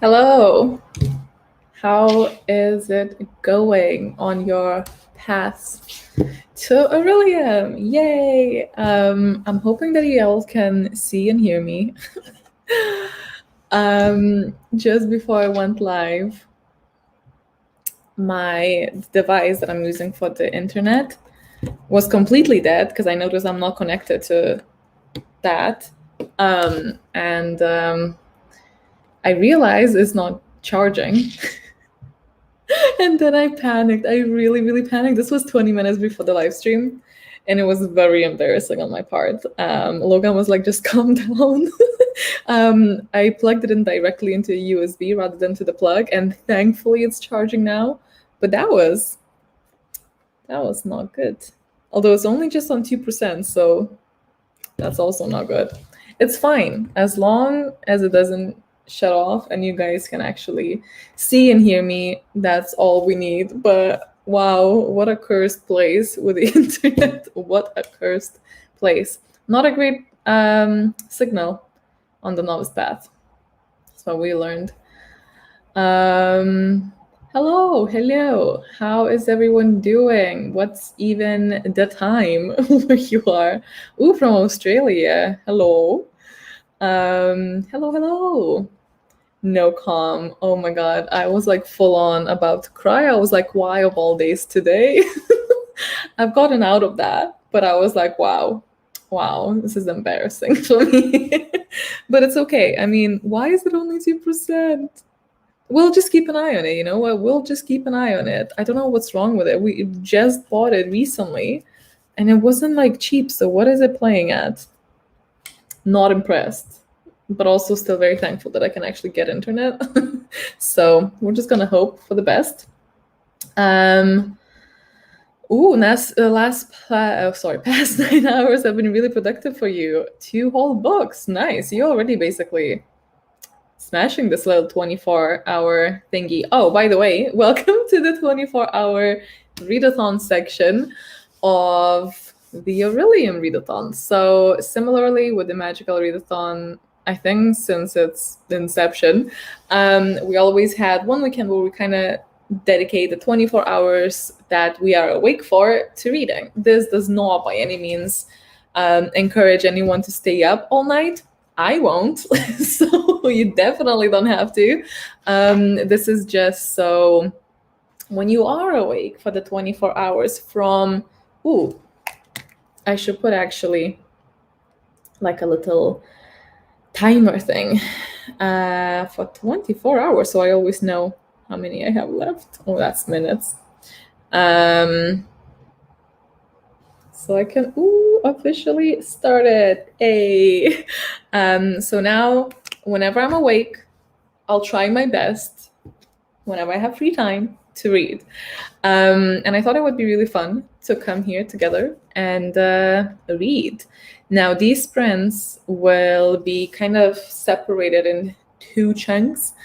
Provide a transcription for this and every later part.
Hello. How is it going on your path to Orilium? Yay! I'm hoping that you all can see and hear me. Just before I went live, my device that I'm using for the internet was completely dead because I noticed I'm not connected to that. And I realized it's not charging. And then I panicked. I really, really panicked. This was 20 minutes before the live stream, and it was very embarrassing on my part. Logan was like, just calm down. I plugged it in directly into a USB rather than to the plug, and thankfully it's charging now. But that was not good. Although it's only just on 2%, so that's also not good. It's fine as long as it doesn't shut off and you guys can actually see and hear me. That's all we need. But wow, what a cursed place with the internet. What a cursed place. Not a great signal on the novice path. That's what we learned. Hello. How is everyone doing? What's even the time where you are? Ooh, from Australia. Hello. Hello. No calm. Oh my god. I was like full on about to cry. I was like, why of all days today? I've gotten out of that, but I was like, wow, this is embarrassing for me. But it's okay. I mean, why is it only 2%? We'll just keep an eye on it, you know what? We'll just keep an eye on it. I don't know what's wrong with it. We just bought it recently and it wasn't like cheap. So what is it playing at? Not impressed, but also still very thankful that I can actually get internet. So we're just gonna hope for the best. Past 9 hours have been really productive for you. 2 whole books, nice. You already basically smashing this little 24-hour thingy. Oh, by the way, welcome to the 24-hour readathon section of the Orilium Readathon. So similarly with the magical readathon, I think since its inception, we always had one weekend where we kind of dedicate the 24 hours that we are awake for to reading. This does not by any means encourage anyone to stay up all night. I won't, so you definitely don't have to. This is just so when you are awake for the 24 hours from, I should put actually like a little timer thing for 24 hours, so I always know how many I have left. Oh, that's minutes. So I can officially start it. Hey. So now whenever I'm awake, I'll try my best whenever I have free time to read. And I thought it would be really fun to come here together and read. Now these sprints will be kind of separated in 2 chunks.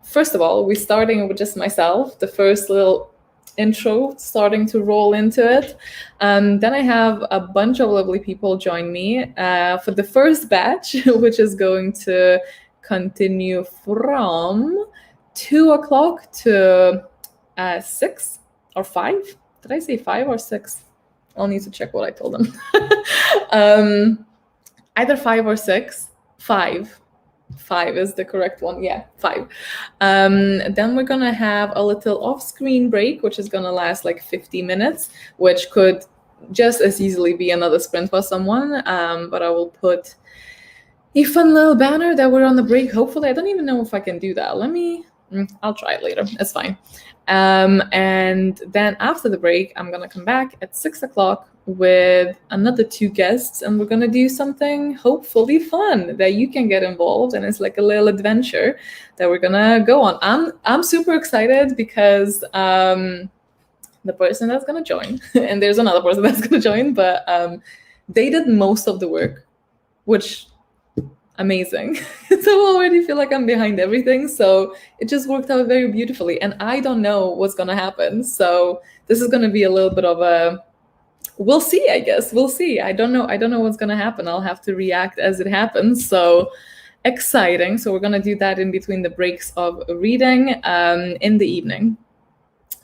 First of all, we're starting with just myself, the first little intro starting to roll into it. Then I have a bunch of lovely people join me for the first batch, which is going to continue from 2 o'clock to 6 or 5. Did I say 5 or 6? I'll need to check what I told them. Either 5 or 6. 5 is the correct one. Yeah, 5. Then we're gonna have a little off-screen break, which is gonna last like 50 minutes, which could just as easily be another sprint for someone. But I will put a fun little banner that we're on the break. Hopefully, I don't even know if I can do that. I'll try it later. It's fine. And then after the break, I'm gonna come back at 6 o'clock with another 2 guests, and we're gonna do something hopefully fun that you can get involved, and it's like a little adventure that we're gonna go on. I'm super excited because the person that's gonna join, and there's another person that's gonna join, but they did most of the work, which amazing. So I already feel like I'm behind everything, so it just worked out very beautifully, and I don't know what's gonna happen, so this is gonna be a little bit of a we'll see. I guess we'll see. I don't know what's gonna happen. I'll have to react as it happens. So exciting. So we're going to do that in between the breaks of reading in the evening.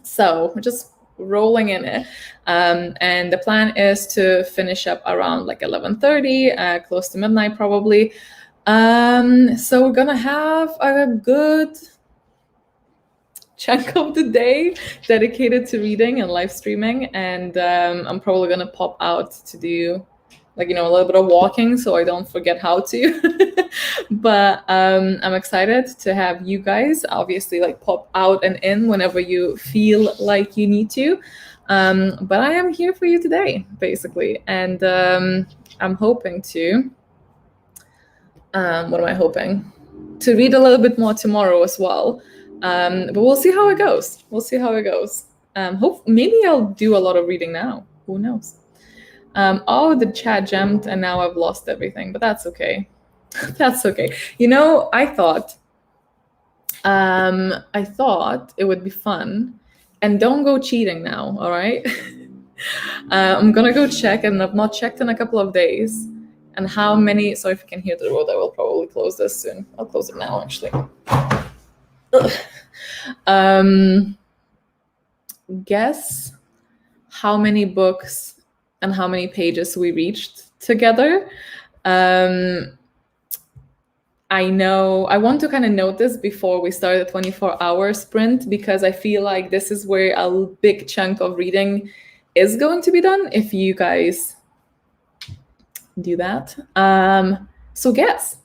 So we're just rolling in it. And the plan is to finish up around like 11:30, close to midnight probably. So we're going to have a good chunk of the day dedicated to reading and live streaming. And I'm probably going to pop out to do like, a little bit of walking so I don't forget how to. But I'm excited to have you guys obviously like pop out and in whenever you feel like you need to. But I am here for you today, basically. And I'm hoping to, what am I hoping? To read a little bit more tomorrow as well. But we'll see how it goes. Maybe I'll do a lot of reading now. Who knows? Oh, the chat jammed and now I've lost everything, but that's okay. That's okay. I thought it would be fun, and don't go cheating now, all right? I'm gonna go check, and I've not checked in a couple of days, and how many, so if you can hear the road, I will probably close this soon. I'll close it now, actually. Guess how many books and how many pages we reached together. I know I want to kind of note this before we start the 24-hour sprint, because I feel like this is where a big chunk of reading is going to be done if you guys do that. So guess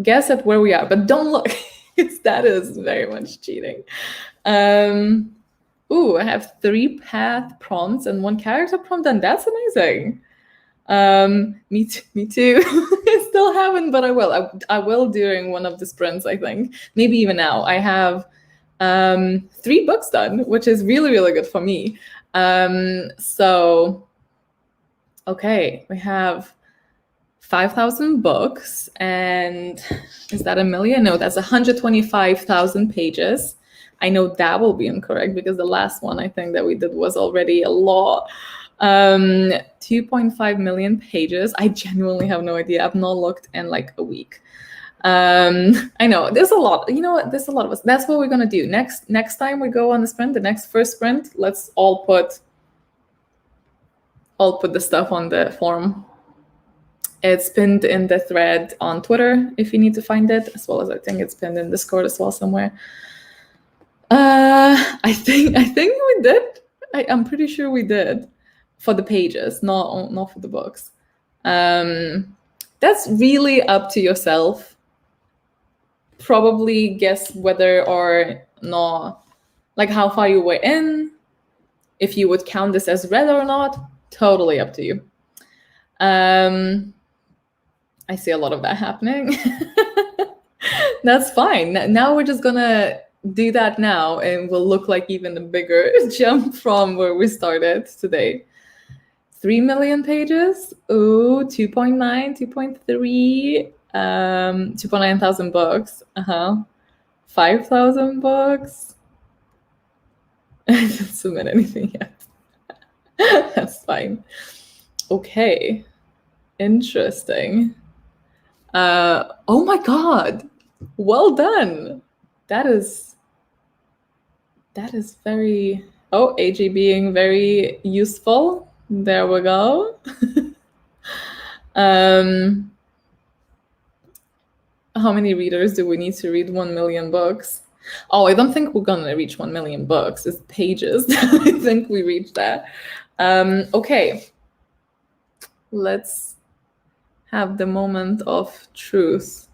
at where we are, but don't look, because that is very much cheating. Ooh, I have 3 path prompts and 1 character prompt, and that's amazing. Me too. I still haven't, but I will. I will during one of the sprints, I think. Maybe even now. I have 3 books done, which is really, really good for me. So, okay, we have 5,000 books, and is that a million? No, that's 125,000 pages. I know that will be incorrect because the last one I think that we did was already a lot. 2.5 million pages. I genuinely have no idea. I've not looked in like a week. I know there's a lot. You know what? There's a lot of us. That's what we're gonna do next time we go on the sprint. The first sprint. Let's all put the stuff on the forum. It's pinned in the thread on Twitter if you need to find it, as well as I think it's pinned in Discord as well somewhere. I think we did. I'm pretty sure we did for the pages, not for the books. That's really up to yourself. Probably guess whether or not, like how far you were in, if you would count this as read or not. Totally up to you. I see a lot of that happening. That's fine. Now we're just gonna do that now, and we'll look like even a bigger jump from where we started today. 3 million pages. Ooh, 2.9, 2.3, 2.9 thousand books. 5,000 books. I didn't submit anything yet. That's fine. Okay. Interesting. Oh my god. Well done. That is very, AG being very useful. There we go. How many readers do we need to read 1 million books? Oh, I don't think we're gonna reach 1 million books. It's pages. I think we reached that. Okay. Let's have the moment of truth.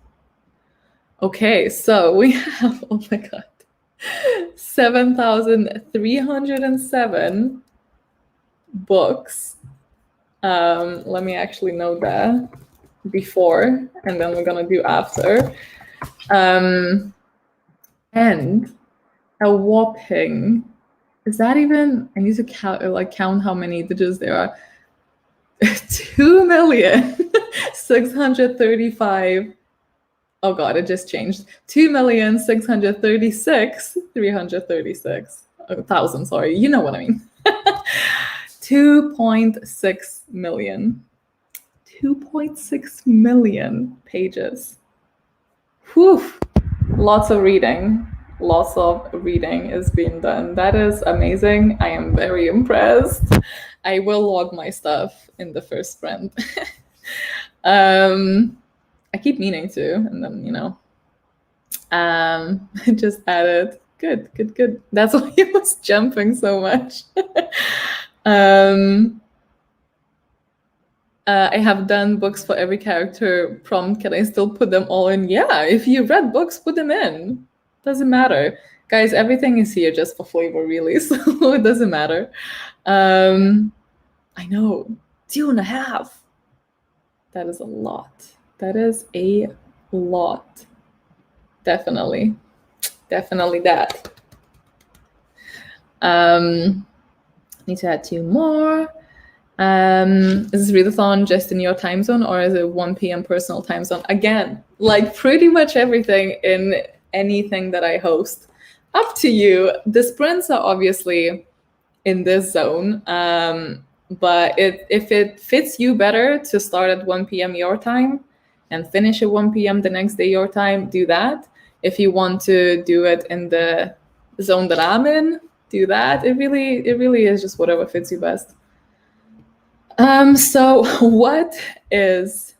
Okay, so we have, oh my god, 7,307 books. Let me actually note that before, and then we're gonna do after. And a whopping, is that even, I need to count how many digits there are. 2,635,000. Oh god, it just changed. 2,636,336,000. Sorry, you know what I mean. 2.6 million. 2.6 million pages. Whew, lots of reading. Lots of reading is being done. That is amazing. I am very impressed. I will log my stuff in the first sprint. I keep meaning to, and then just added. Good. That's why he was jumping so much. I have done books for every character prompt. Can I still put them all in? Yeah, if you read books, put them in. Doesn't matter. Guys, everything is here just for flavor, really, so it doesn't matter. I know, 2.5. That is a lot. That is a lot. Definitely that. Need to add 2 more. Is this readathon just in your time zone, or is it 1 p.m. personal time zone? Again, like pretty much everything in anything that I host. Up to you. The sprints are obviously in this zone, but if it fits you better to start at 1 p.m. your time and finish at 1 p.m. the next day your time, do that. If you want to do it in the zone that I'm in, do that. It really is just whatever fits you best. So what is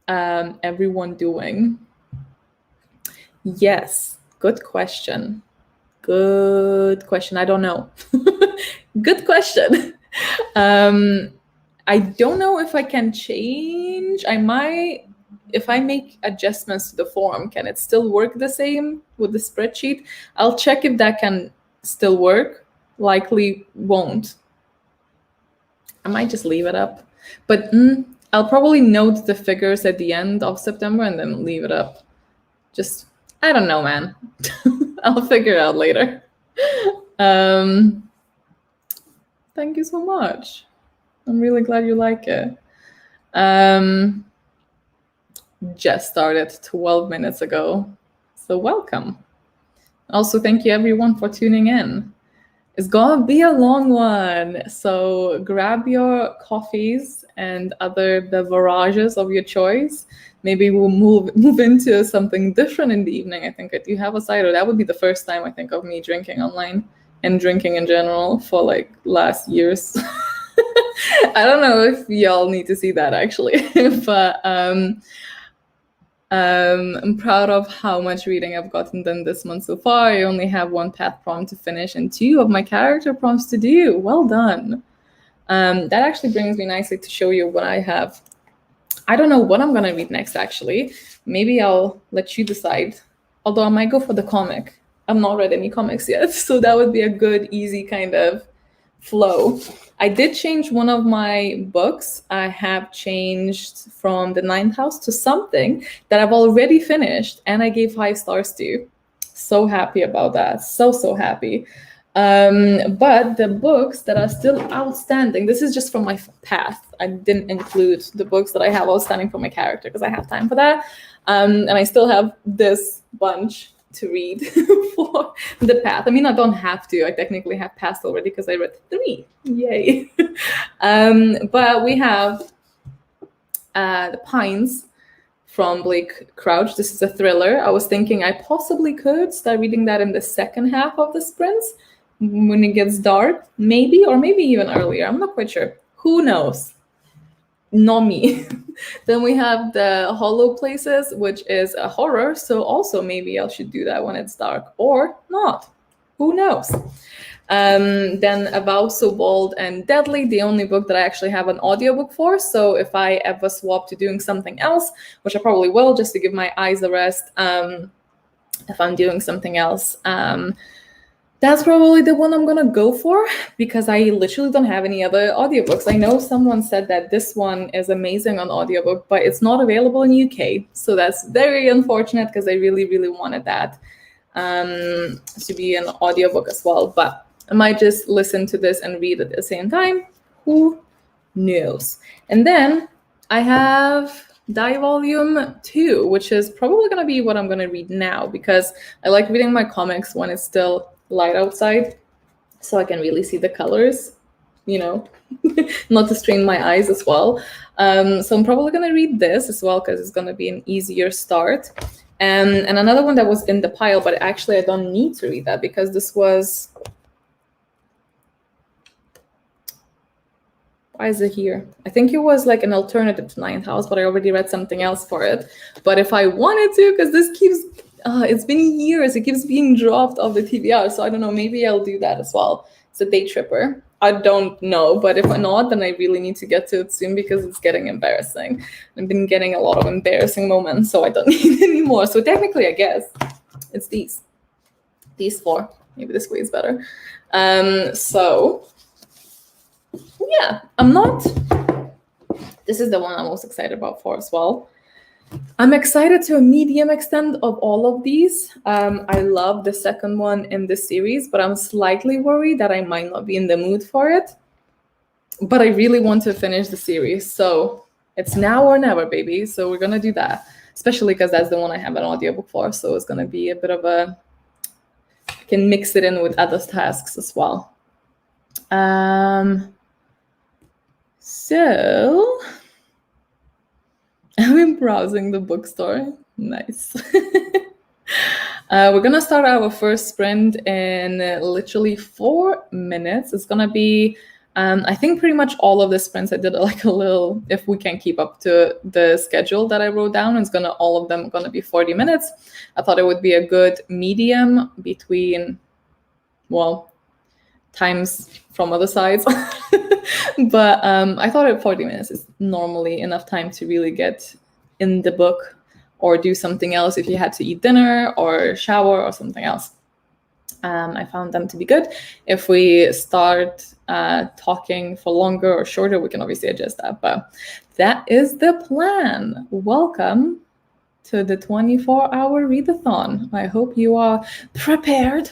everyone doing? Yes, good question. I don't know. Good question. I don't know if I can change. I might, if I make adjustments to the form, can it still work the same with the spreadsheet? I'll check if that can still work. Likely won't. I might just leave it up. But I'll probably note the figures at the end of September and then leave it up. Just, I don't know, man. I'll figure it out later. Thank you so much. I'm really glad you like it. Just started 12 minutes ago. So welcome. Also, thank you everyone for tuning in. It's gonna be a long one, so grab your coffees and other beverages of your choice. Maybe we'll move into something different in the evening. I think I do have a cider. That would be the first time I think of me drinking online and drinking in general for like last years. I don't know if y'all need to see that actually, but I'm proud of how much reading I've gotten done this month so far. I only have 1 path prompt to finish and 2 of my character prompts to do. Well done. That actually brings me nicely to show you what I have. I don't know what I'm going to read next, actually. Maybe I'll let you decide. Although I might go for the comic. I've not read any comics yet, so that would be a good, easy kind of flow. I did change one of my books. I have changed from the 9th house to something that I've already finished and I gave 5 stars to. So happy about that. So happy. But the books that are still outstanding, this is just from my path. I didn't include the books that I have outstanding for my character because I have time for that. And I still have this bunch to read for the path. I mean, I don't have to. I technically have passed already because I read 3. Yay. But we have The Pines from Blake Crouch. This is a thriller. I was thinking I possibly could start reading that in the second half of the sprints when it gets dark, maybe, or maybe even earlier. I'm not quite sure. Who knows? Not me. Then we have The Hollow Places, which is a horror. So also maybe I should do that when it's dark or not. Who knows? Then A Vow So Bold and Deadly, the only book that I actually have an audiobook for. So if I ever swap to doing something else, which I probably will just to give my eyes a rest, if I'm doing something else, that's probably the one I'm gonna go for because I literally don't have any other audiobooks. I know someone said that this one is amazing on audiobook, but it's not available in UK. So that's very unfortunate because I really, really wanted that to be an audiobook as well. But I might just listen to this and read at the same time. Who knows? And then I have Die Volume 2, which is probably gonna be what I'm gonna read now because I like reading my comics when it's still light outside so I can really see the colors, you know, not to strain my eyes as well. So I'm probably going to read this as well because it's going to be an easier start. And another one that was in the pile, but actually I don't need to read that because this was... Why is it here? I think it was like an alternative to Ninth House, but I already read something else for it. But if I wanted to, because this keeps... it's been years, it keeps being dropped off the TBR, so I don't know, maybe I'll do that as well. It's a day tripper. I don't know, but if not, then I really need to get to it soon because it's getting embarrassing. I've been getting a lot of embarrassing moments, so I don't need any more. So technically, I guess it's these 4. Maybe this way is better. So yeah, this is the one I'm most excited about for as well. I'm excited to a medium extent of all of these. I love the second one in the series, but I'm slightly worried that I might not be in the mood for it. But I really want to finish the series, so it's now or never, baby. So we're gonna do that, especially because that's the one I have an audiobook for, so it's gonna be a bit of a... I can mix it in with other tasks as well. So... I've been browsing the bookstore. Nice. We're going to start our first sprint in literally 4 minutes. It's going to be, I think pretty much all of the sprints I did like a little, if we can keep up to the schedule that I wrote down, all of them are going to be 40 minutes. I thought it would be a good medium between, well, times from other sides. But I thought 40 minutes is normally enough time to really get in the book or do something else if you had to eat dinner or shower or something else. I found them to be good. If we start talking for longer or shorter, we can obviously adjust that. But that is the plan. Welcome to the 24-hour readathon. I hope you are prepared.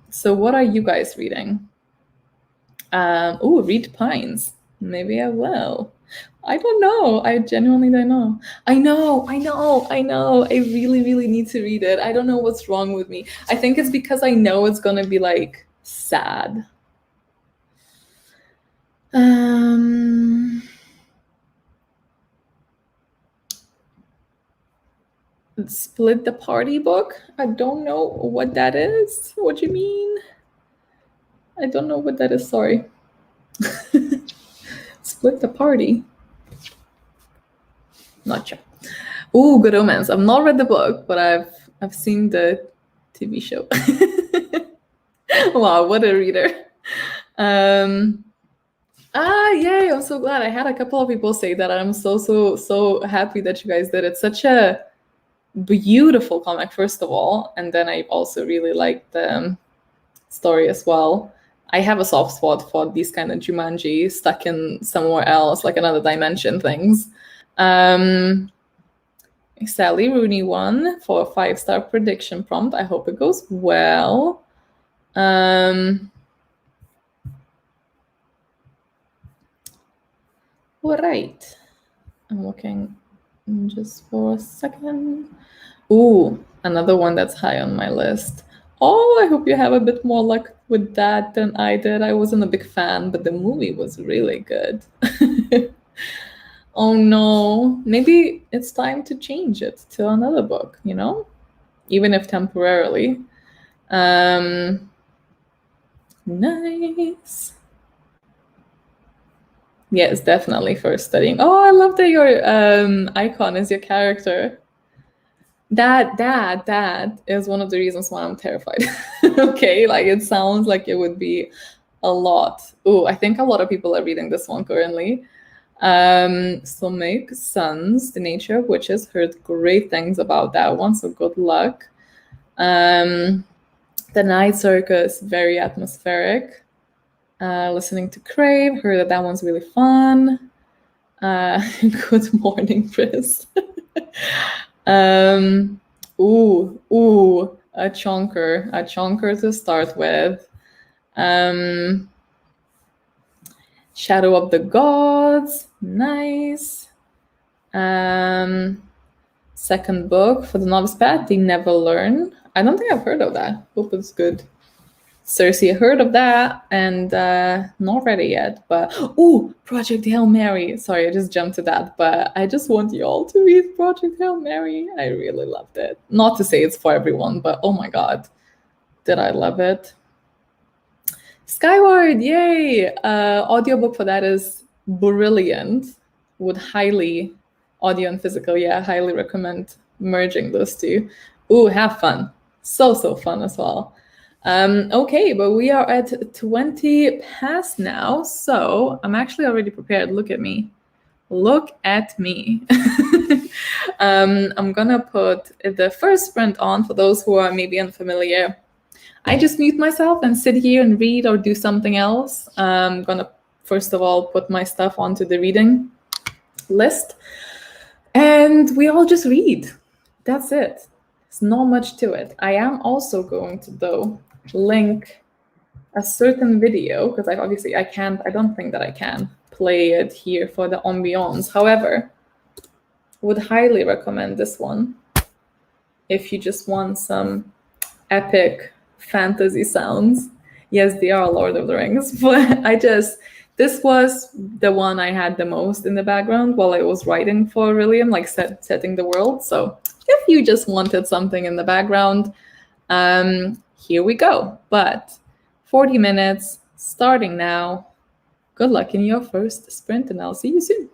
So what are you guys reading? Read Pines. Maybe I will. I don't know. I genuinely don't know. I know. I really, really need to read it. I don't know what's wrong with me. I think it's because I know it's gonna be like sad. Split the Party book? I don't know what that is. What do you mean? I don't know what that is, sorry. Split the Party. Not sure. Ooh, Good Omens. I've not read the book, but I've seen the TV show. Wow, what a reader. Yay, I'm so glad. I had a couple of people say that. I'm so happy that you guys did it. Such a beautiful comic, first of all, and then I also really liked the story as well. I have a soft spot for these kind of Jumanji stuck in somewhere else, like another dimension things. Sally Rooney won for a 5-star prediction prompt. I hope it goes well. All right. I'm looking just for a second. Ooh, another one that's high on my list. Oh, I hope you have a bit more luck with that than I did. I wasn't a big fan, but the movie was really good. Oh no, maybe it's time to change it to another book, you know? Even if temporarily. Nice. Yes, definitely for studying. Oh, I love that your icon is your character. That is one of the reasons why I'm terrified. Okay, like it sounds like it would be a lot. Oh, I think a lot of people are reading this one currently. So Make Sons, The Nature of Witches, heard great things about that one, so good luck. The Night Circus, very atmospheric. Listening to Crave, heard that one's really fun. Good morning, Chris. A chonker to start with. Shadow of the Gods, nice. Second book for the novice path, They Never Learn. I don't think I've heard of that. Hope it's good. Cersei, heard of that, and not ready yet. But ooh, Project Hail Mary. Sorry, I just jumped to that, but I just want you all to read Project Hail Mary. I really loved it. Not to say it's for everyone, but oh my god, did I love it. Skyward, yay! Audiobook for that is brilliant. Would highly, audio and physical, yeah, highly recommend merging those two. Ooh, have fun. So fun as well. Okay, but we are at 20 past now, so I'm actually already prepared. Look at me. Look at me. I'm gonna put the first sprint on for those who are maybe unfamiliar. I just mute myself and sit here and read or do something else. I'm gonna first of all put my stuff onto the reading list, and we all just read. That's it. There's not much to it. I am also going to though link a certain video because I don't think that I can play it here for the ambiance. However, would highly recommend this one if you just want some epic fantasy sounds. Yes, they are Lord of the Rings, but this was the one I had the most in the background while I was writing for Orilium, like setting the world. So if you just wanted something in the background, here we go. But 40 minutes starting now. Good luck in your first sprint, and I'll see you soon.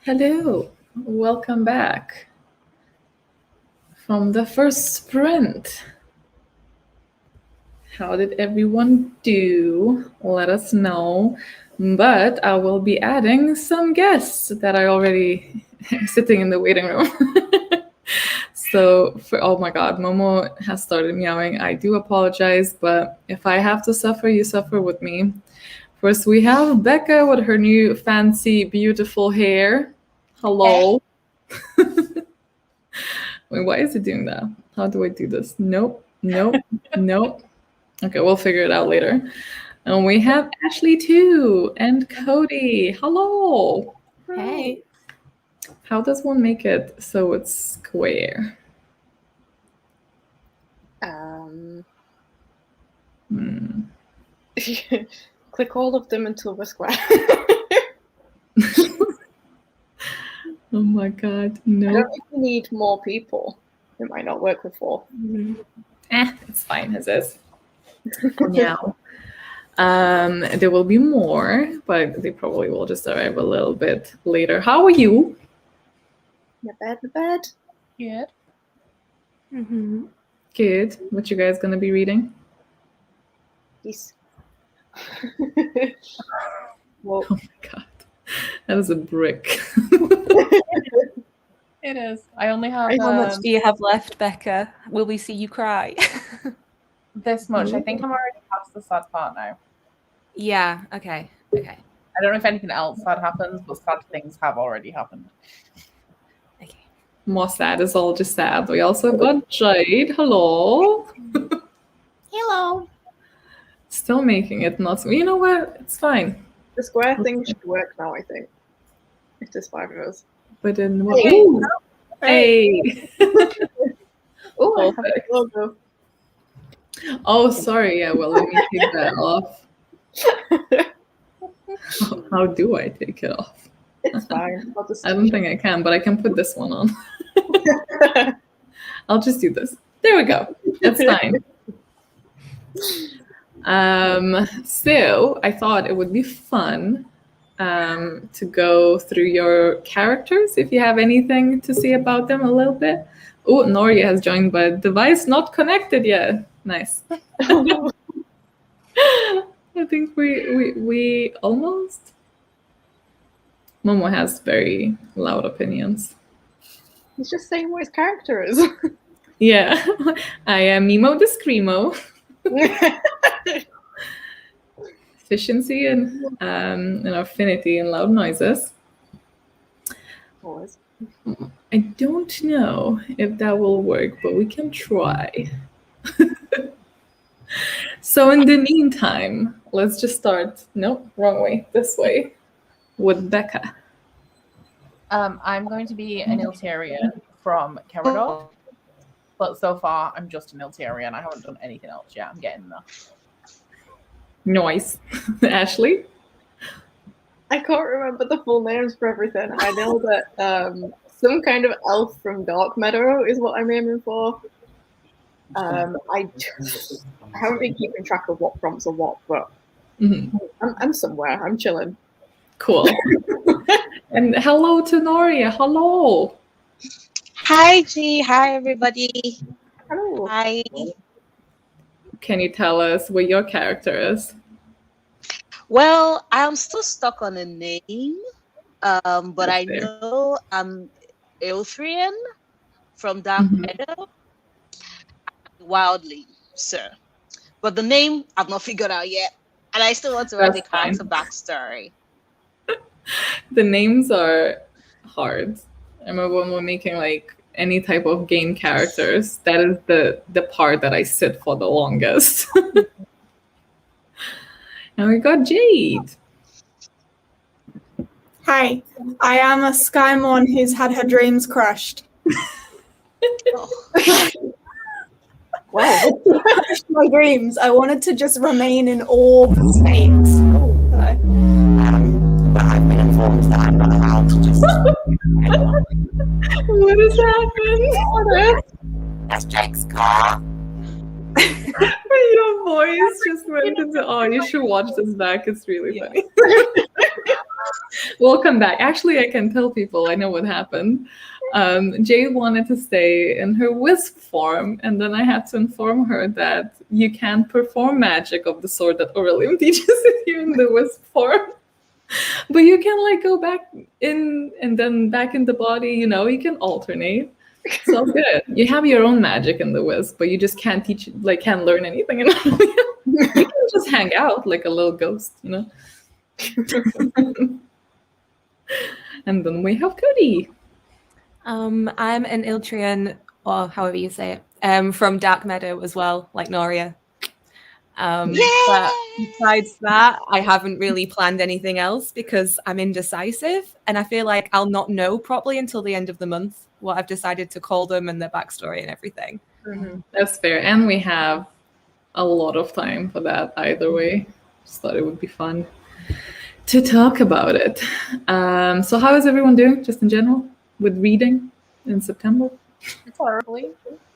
Hello, welcome back from the first sprint. How did everyone do? Let us know. But I will be adding some guests that are already sitting in the waiting room. So, oh my god, Momo has started meowing. I do apologize, but if I have to suffer, you suffer with me. First, we have Becca with her new fancy, beautiful hair. Hello. Wait, why is it doing that? How do I do this? Nope, nope, nope. Okay, we'll figure it out later. And we have Ashley too, and Cody. Hello. Hey. How does one make it so it's square? Click all of them until we're square. Oh my god, no. I don't think we need more people. It might not work with 4. It's fine as is. Now, there will be more, but they probably will just arrive a little bit later. How are you? Not bad. Good. Good. What you guys gonna be reading? Peace. Well, Oh my god, that is a brick. It is. I only have How much do you have left, Becca? Will we see you cry? this much. I think I'm already past the sad part now. Yeah, okay. I don't know if anything else sad happens, but sad things have already happened. Okay. More sad is all just sad. We also got Jade. Hello. Hello. Still making it not. You know what? It's fine. the square thing should work now, I think. If there's 5 of us. But then Hey. ooh, hey. Oh, I have a logo. Oh, sorry. Yeah. Well, let me take that off. How do I take it off? It's fine. I'll just I don't think I can, but I can put this one on. I'll just do this. There we go. That's fine. So I thought it would be fun to go through your characters if you have anything to say about them a little bit. Oh, Noria has joined, but device not connected yet. Nice. I think we almost. Momo has very loud opinions. He's just saying what his character is. Yeah, I am Mimo the Screamo. Efficiency and affinity in loud noises. Pause. I don't know if that will work, but we can try. So in the meantime, let's just start. Nope, wrong way. This way with Becca. I'm going to be an Iltarian from Kerador, but so far I'm just an Iltarian. I haven't done anything else yet. I'm getting there. Nice. Ashley? I can't remember the full names for everything. I know that some kind of elf from Dark Meadow is what I'm aiming for. I haven't been keeping track of what prompts are what, but I'm somewhere. I'm chilling. Cool. And hello to Noria. Hello. Hi, G. Hi, everybody. Hello. Hi. Can you tell us what your character is? Well, I'm still stuck on a name, but I Fair. know I'm Ilthrian from Dark Meadow. Wildly, sir. But the name I've not figured out yet, and I still want to write a That's fine. character backstory. The names are hard. I remember when we're making like any type of game characters, that is the part that I sit for the longest. And we got Jade. Hi, I am a Skymon who's had her dreams crushed. Wow. Crushed my dreams. I wanted to just remain in orb state. But I've been informed that I'm not allowed to just. What has happened? That's Jake's car. Your voice just went into. Oh, you should watch this back. It's really funny. We'll come back. Actually, I can tell people I know what happened. Jade wanted to stay in her wisp form, and then I had to inform her that you can't perform magic of the sort that Orilium teaches if you're in the wisp form. But you can like go back in and then back in the body, you know, you can alternate. It's all good. You have your own magic in the wisp, but you just can't teach, like, can't learn anything in Orilium. You can just hang out like a little ghost, you know. And then we have Cody. I'm an Iltrian, or however you say it, from Dark Meadow as well, like Noria. But besides that, I haven't really planned anything else because I'm indecisive, and I feel like I'll not know properly until the end of the month what I've decided to call them and their backstory and everything. That's fair. And we have a lot of time for that either way. Just thought it would be fun to talk about it. So how is everyone doing, just in general, with reading in September? Horribly.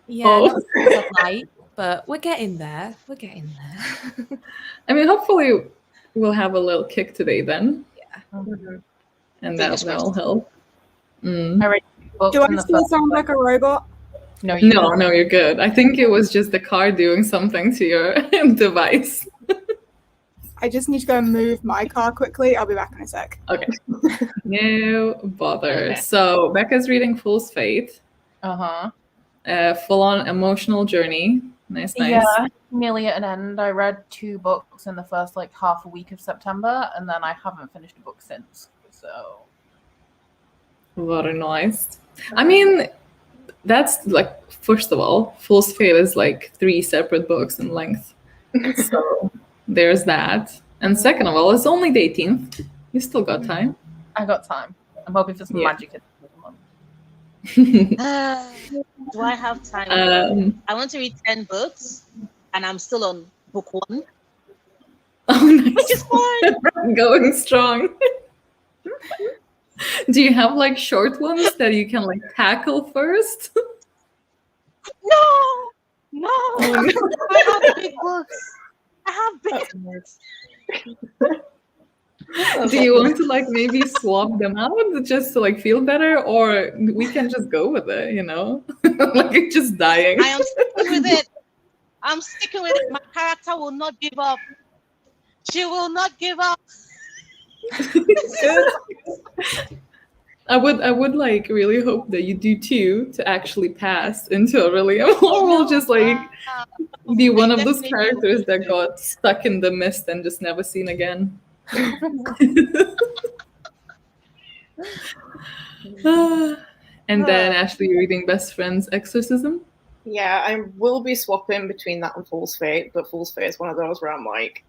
Yeah, not so light, but we're getting there. We're getting there. I mean, hopefully we'll have a little kick today then. Yeah. And that'll help. Mm. I read books Do in I the still first sound like a robot? No, you No, you're good. I think it was just the car doing something to your device. I just need to go and move my car quickly. I'll be back in a sec. Okay. No bother. Okay. So Becca's reading Fool's Fate. Full-on emotional journey. Nice. Yeah, nearly at an end. I read 2 books in the first like half a week of September, and then I haven't finished a book since. So Very nice. I mean, that's like, first of all, Fool's Fate is like 3 separate books in length. So there's that. And second of all, it's only the 18th. You still got time. I got time. I'm hoping for some Yeah. magic at the month. Do I have time? I want to read 10 books, and I'm still on book 1, Oh, nice. which is fine. Going strong. Do you have like short ones that you can like tackle first? No, Oh, no. I have big books. I have big books. Do you want to like maybe swap them out just to like feel better, or we can just go with it, you know? Like it's just dying. I am sticking with it. I'm sticking with it. My character will not give up. She will not give up. I would like really hope that you do too to actually pass into Orilium, or we'll just like be one of those characters that got stuck in the mist and just never seen again. And then Ashley reading Best Friend's Exorcism. Yeah, I will be swapping between that and Fool's Fate, but Fool's Fate is one of those where I'm like,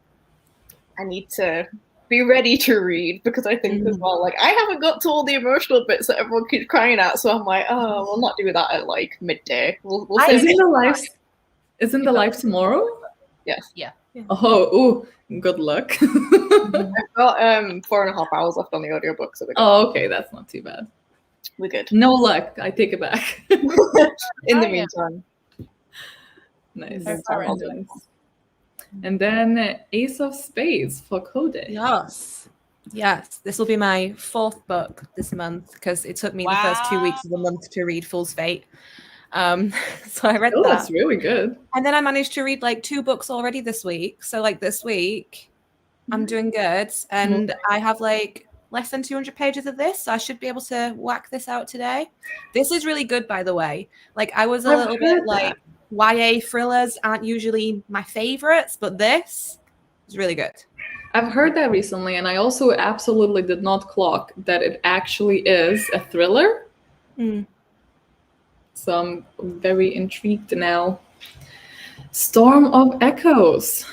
I need to be ready to read, because I think as well, like, I haven't got to all the emotional bits that everyone keeps crying at, so I'm like, oh, we'll not do that at like midday. We'll save it. Isn't the live tomorrow? Yes. Yeah. Oh, good luck. I've got 4.5 hours left on the audiobook, so we're good. Oh, okay, that's not too bad. We're good. No luck. I take it back. In the yeah. meantime. Nice. That's all right. Nice. And then Ace of Spades for Cody. Yes. This will be my 4th book this month because it took me the first 2 weeks of the month to read Fool's Fate. So I read Oh, that. that's really good. And then I managed to read like 2 books already this week. So like this week, I'm doing good. And I have like less than 200 pages of this. So I should be able to whack this out today. This is really good, by the way. Like I was a little bit like, YA thrillers aren't usually my favorites, but this is really good. I've heard that recently, and I also absolutely did not clock that it actually is a thriller. So I'm very intrigued now. Storm of Echoes.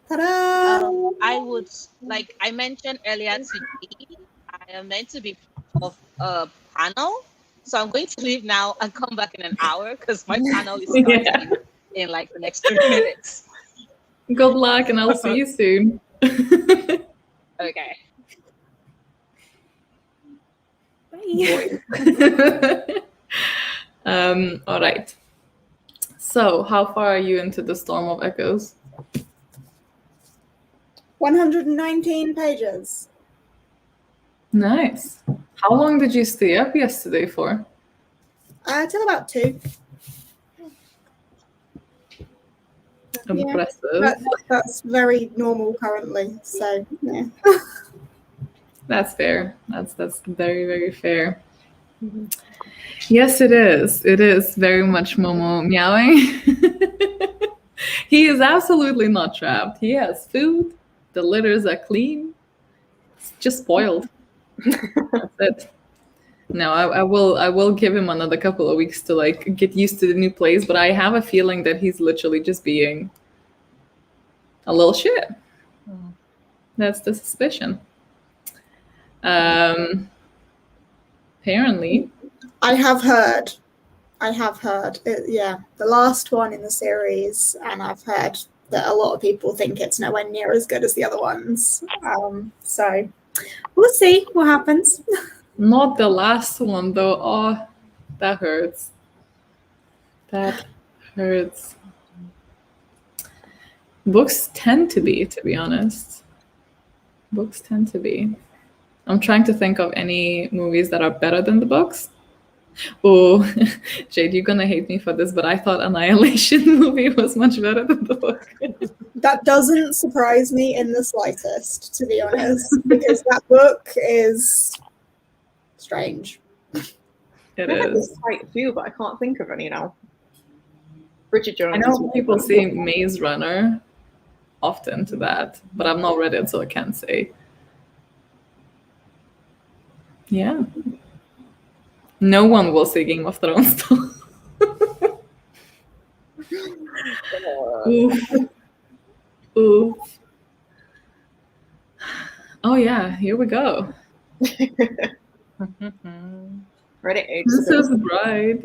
Ta-da! I would, like I mentioned earlier today, I am meant to be of a panel. So I'm going to leave now and come back in an hour because my panel is starting in like the next 30 minutes. Good luck, and I'll see you soon. Okay. All right. So how far are you into the Storm of Echoes? 119 pages. Nice. How long did you stay up yesterday for? Till about 2. Impressive. That's very normal currently. So yeah. That's fair. That's very, very fair. Yes, it is. It is very much Momo meowing. He is absolutely not trapped. He has food. The litters are clean. It's just spoiled. That's it. No, I will give him another couple of weeks to like get used to the new place, but I have a feeling that he's literally just being a little shit. That's the suspicion. Apparently. I have heard. Yeah, the last one in the series, and I've heard that a lot of people think it's nowhere near as good as the other ones. So we'll see what happens. Not the last one though. Oh, that hurts. That hurts. Books tend to be honest. Books tend to be. I'm trying to think of any movies that are better than the books. Oh, Jade, you're gonna hate me for this, but I thought Annihilation movie was much better than the book. That doesn't surprise me in the slightest, to be honest, because that book is strange. It There's is. quite a few, but I can't think of any now. Bridget Jones. I know people say Maze Runner often to that, but I've not read it, so I can't say. Yeah. No one will say Game of Thrones though. Oof. Oof. Oh yeah, here we go. Princess Bride.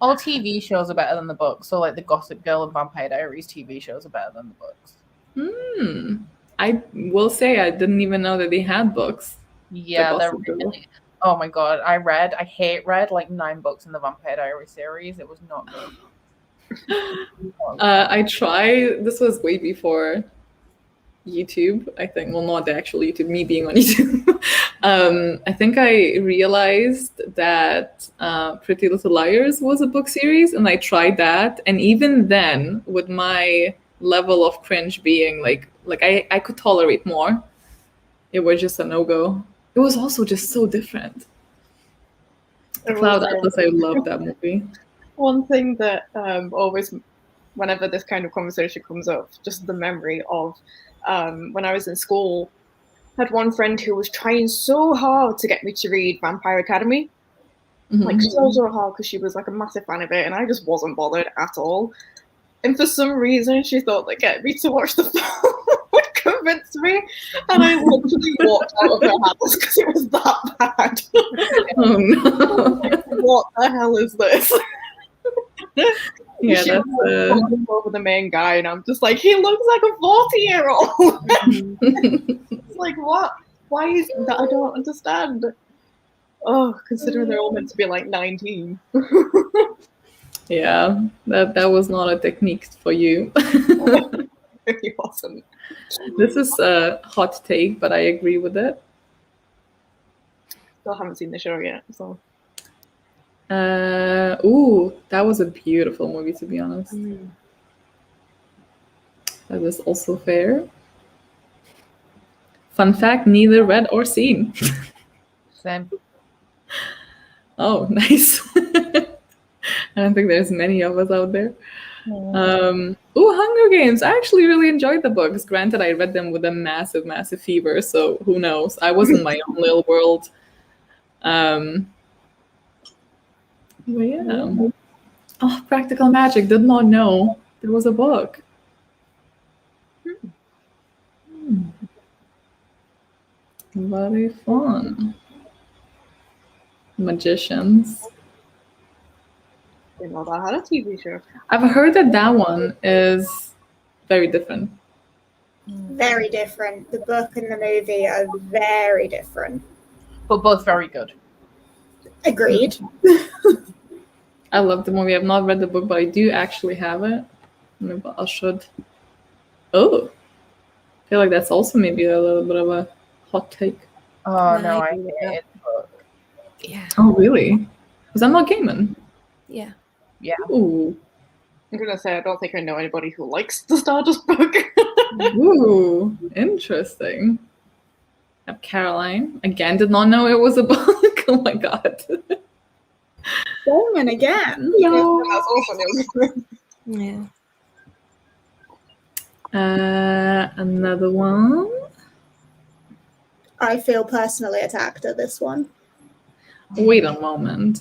All TV shows are better than the books. So like the Gossip Girl and Vampire Diaries TV shows are better than the books. I will say I didn't even know that they had books. Yeah, they're really. Oh my god, I read like 9 books in the Vampire Diaries series. It was not good. I tried. This was way before YouTube, I think. Well, not the actual YouTube, me being on YouTube. I think I realized that Pretty Little Liars was a book series, and I tried that. And even then, with my level of cringe being like I could tolerate more, it was just a no-go. It was also just so different. Cloud Atlas, I love that movie. One thing that always, whenever this kind of conversation comes up, just the memory of when I was in school, I had one friend who was trying so hard to get me to read Vampire Academy. Like so hard, because she was like a massive fan of it, and I just wasn't bothered at all. And for some reason, she thought that getting me to watch the film would convince me, and I literally walked out of her house because it was that bad. Oh no! What the hell is this? Yeah, she that's was over the main guy, and I'm just like, he looks like a 40-year-old. It's like, what? Why is that? I don't understand. Oh, considering they're all meant to be like 19. Yeah, that was not a technique for you. It wasn't. This is a hot take, but I agree with it. Still haven't seen the show yet, so. Ooh, that was a beautiful movie, to be honest. That is also fair. Fun fact, neither read or seen. Same. Oh, nice. I don't think there's many of us out there. Hunger Games. I actually really enjoyed the books. Granted, I read them with a massive, massive fever, so who knows? I was in my own little world. But yeah. Oh, Practical Magic. Did not know there was a book. Very fun. Magicians. Didn't know that had a TV show. I've heard that one is very different. Very different. The book and the movie are very different. But both very good. Agreed. I love the movie. I've not read the book, but I do actually have it. Maybe I should. Oh, I feel like that's also maybe a little bit of a hot take. Oh No, no, I I agree with hate the book. Yeah. Oh, really? Was that not gaming? Yeah. Yeah. Ooh. I'm gonna say I don't think I know anybody who likes the Stardust book. Ooh. Interesting. Caroline again did not know it was a book. Oh my god. Bowman again. That's also new. Yeah. Another one. I feel personally attacked at this one. Wait a moment.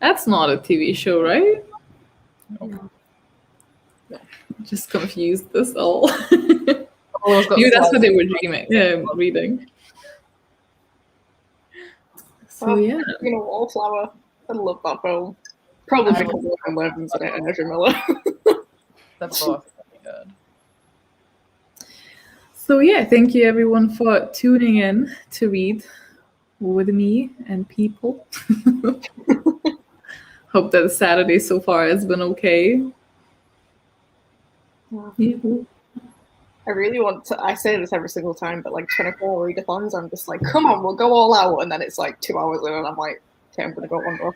That's not a TV show, right? No. Just confused this all. Always got Maybe that's what they slides. were reading. So yeah. You know, Wallflower. I love that film. Probably I because William Levin's in it and Ezra Miller. They're both really good. So yeah, thank you everyone for tuning in to read with me and people. Hope that Saturday so far has been okay. Yeah. I really want to. I say this every single time, but like 24 readathons, I'm just like, come on, we'll go all out. And then it's like 2 hours in, and I'm like, okay, I'm gonna go one more.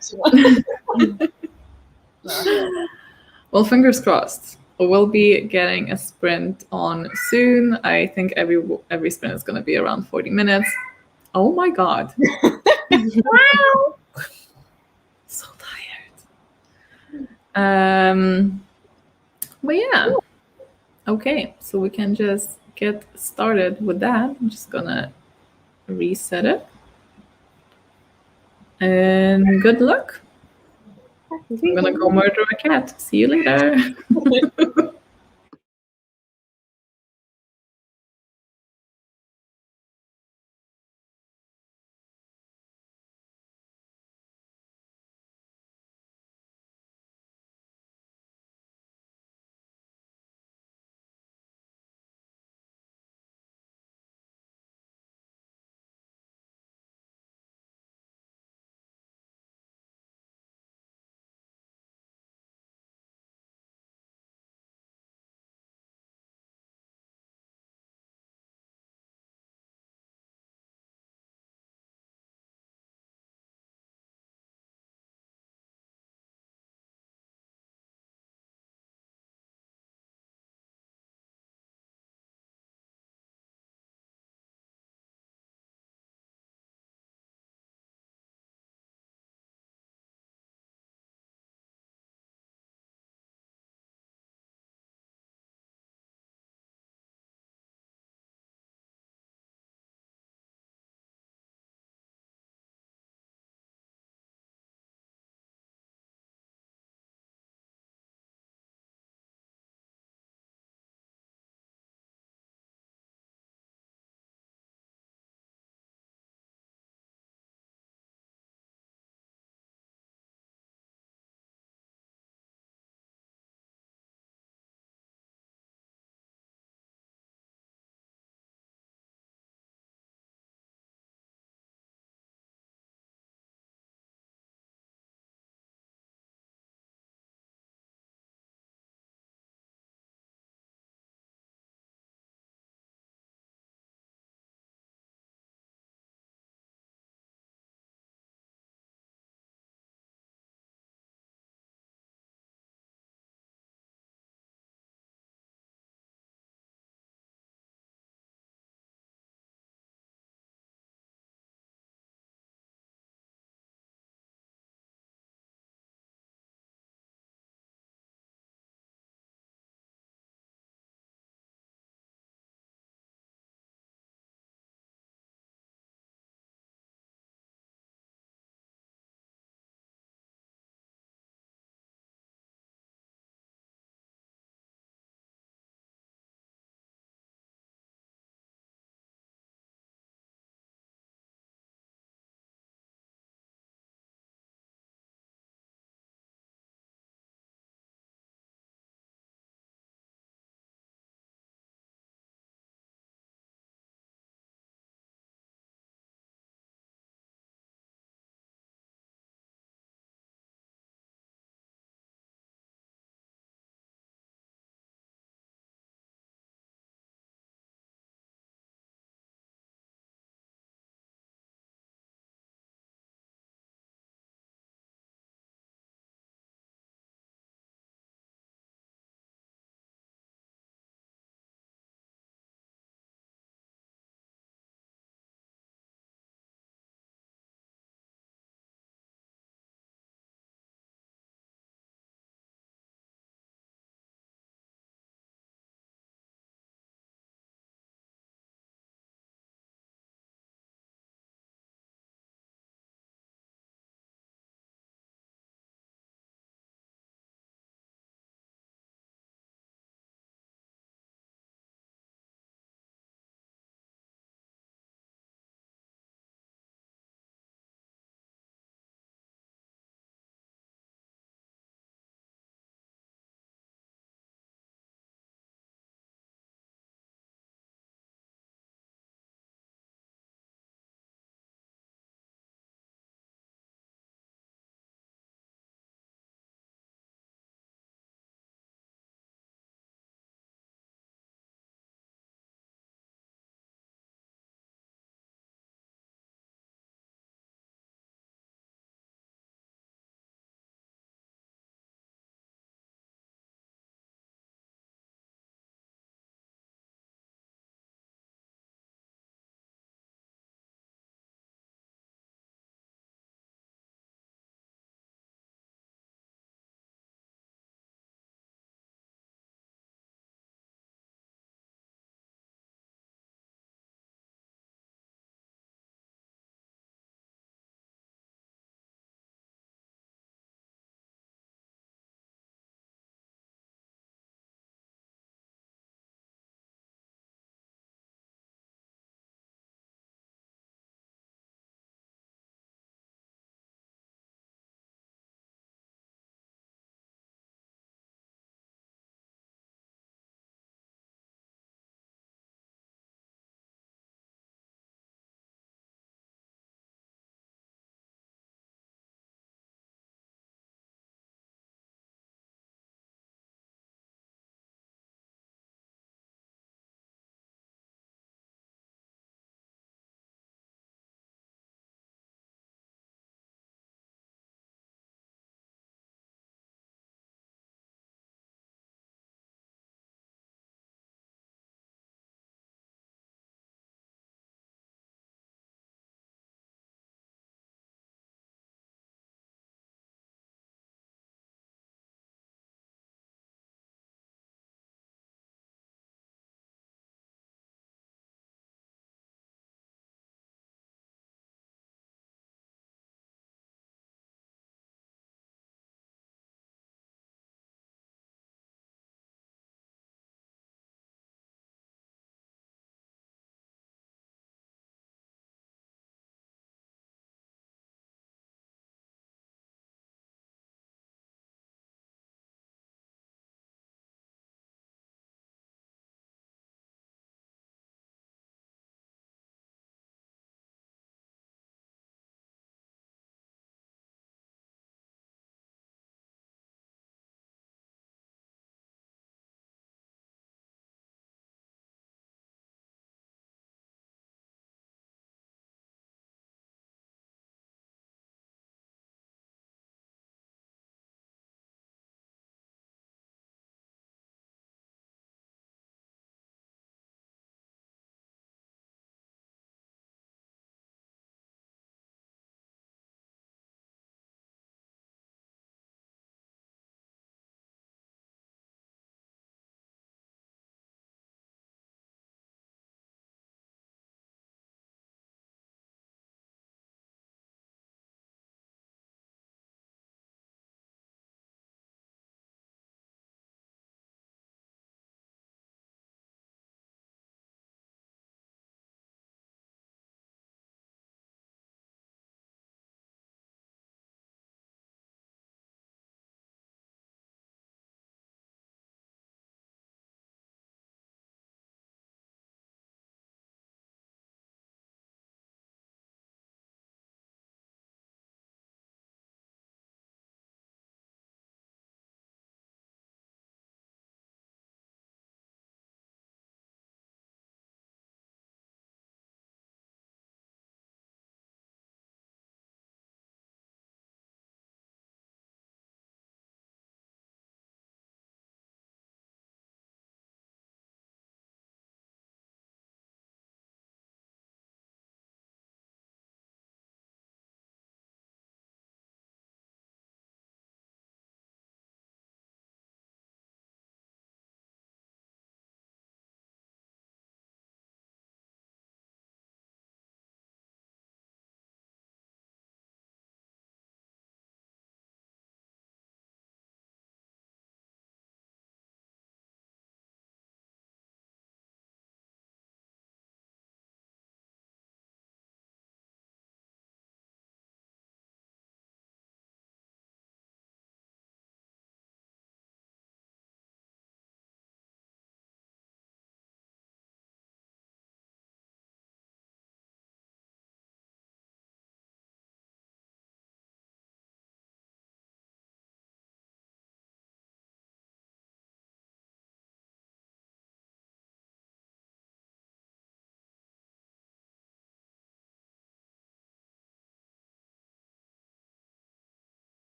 Well, fingers crossed. We'll be getting a sprint on soon. I think every sprint is going to be around 40 minutes. Oh my god. Wow. So tired. But yeah. Okay, so we can just get started with that. I'm just gonna reset it. And good luck. I'm gonna go murder a cat. See you later.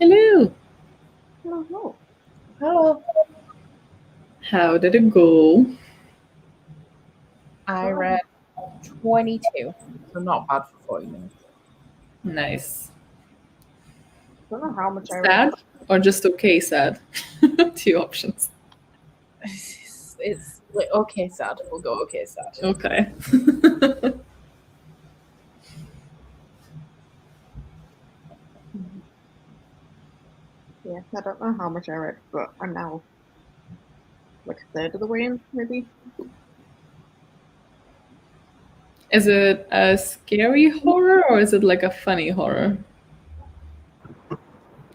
Hello. Oh, Hello. How did it go? I read 22, so not bad for 40 minutes. Nice. I don't know how much I read. Sad or just okay sad? 2 options. It's like, okay, sad. We'll go okay, sad. Okay. Yeah, I don't know how much I read, but I'm now like a third of the way in, maybe. Is it a scary horror or is it like a funny horror?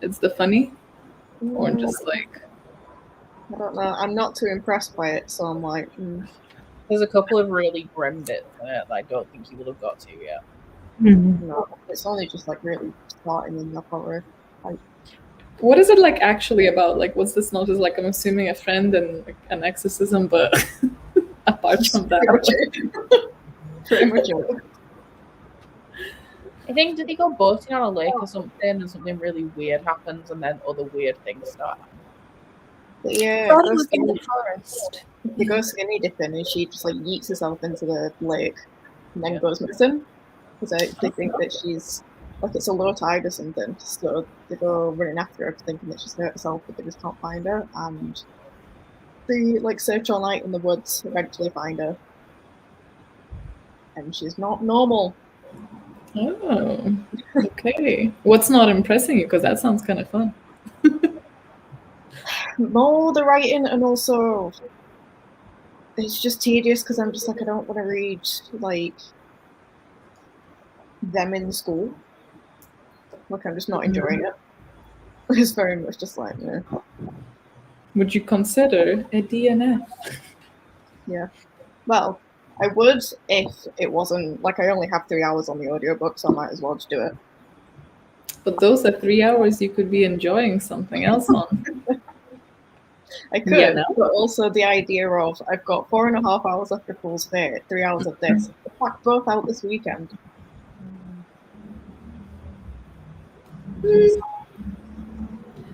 It's the funny? Or just like... I don't know. I'm not too impressed by it, so I'm like, There's a couple of really grim bits in it that I don't think you will have got to yet. no. It's only just like really starting in the horror. What is it like actually about? Like, what's this notice? Like, I'm assuming a friend and like, an exorcism, but apart from that... Pretty much it. I think, did they go boating on a lake or something, and something really weird happens, and then other weird things start happening? But yeah, Thought it was in the forest. they go skinny dipping and she just like yeets herself into the lake and then goes missing. Because they think that she's like it's a low tide or something. So they go running after her thinking that she's hurt herself, but they just can't find her. And they like search all night in the woods, eventually find her. And she's not normal. Oh, okay. What's not impressing you? Because that sounds kind of fun. More the writing, and also it's just tedious because I'm just like I don't want to read like them in school. Like I'm just not enjoying it. It's very much just like Would you consider a DNF? yeah. Well, I would if it wasn't like I only have 3 hours on the audiobook, so I might as well just do it. But those are 3 hours you could be enjoying something else on. I could, Yeah, no. but also the idea of I've got 4.5 hours left of Fool's Fate, 3 hours of this. Fuck both out this weekend.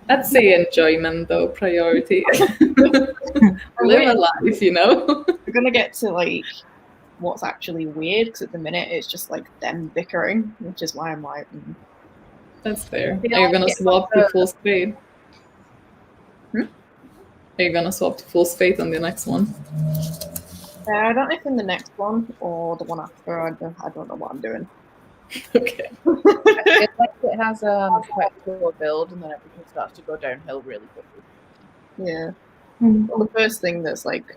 I'd say enjoyment though, priority. Live a life, you know? We're gonna get to like what's actually weird because at the minute it's just like them bickering, which is why I'm like, That's fair. They Are you all gonna get swap like to full spade? Hmm? Are you gonna swap to full spade on the next one? I don't know if in the next one or the one after. I don't know what I'm doing. Okay. It's like it has quite a poor build, and then everything starts to go downhill really quickly. Yeah. Mm. Well, the first thing that's like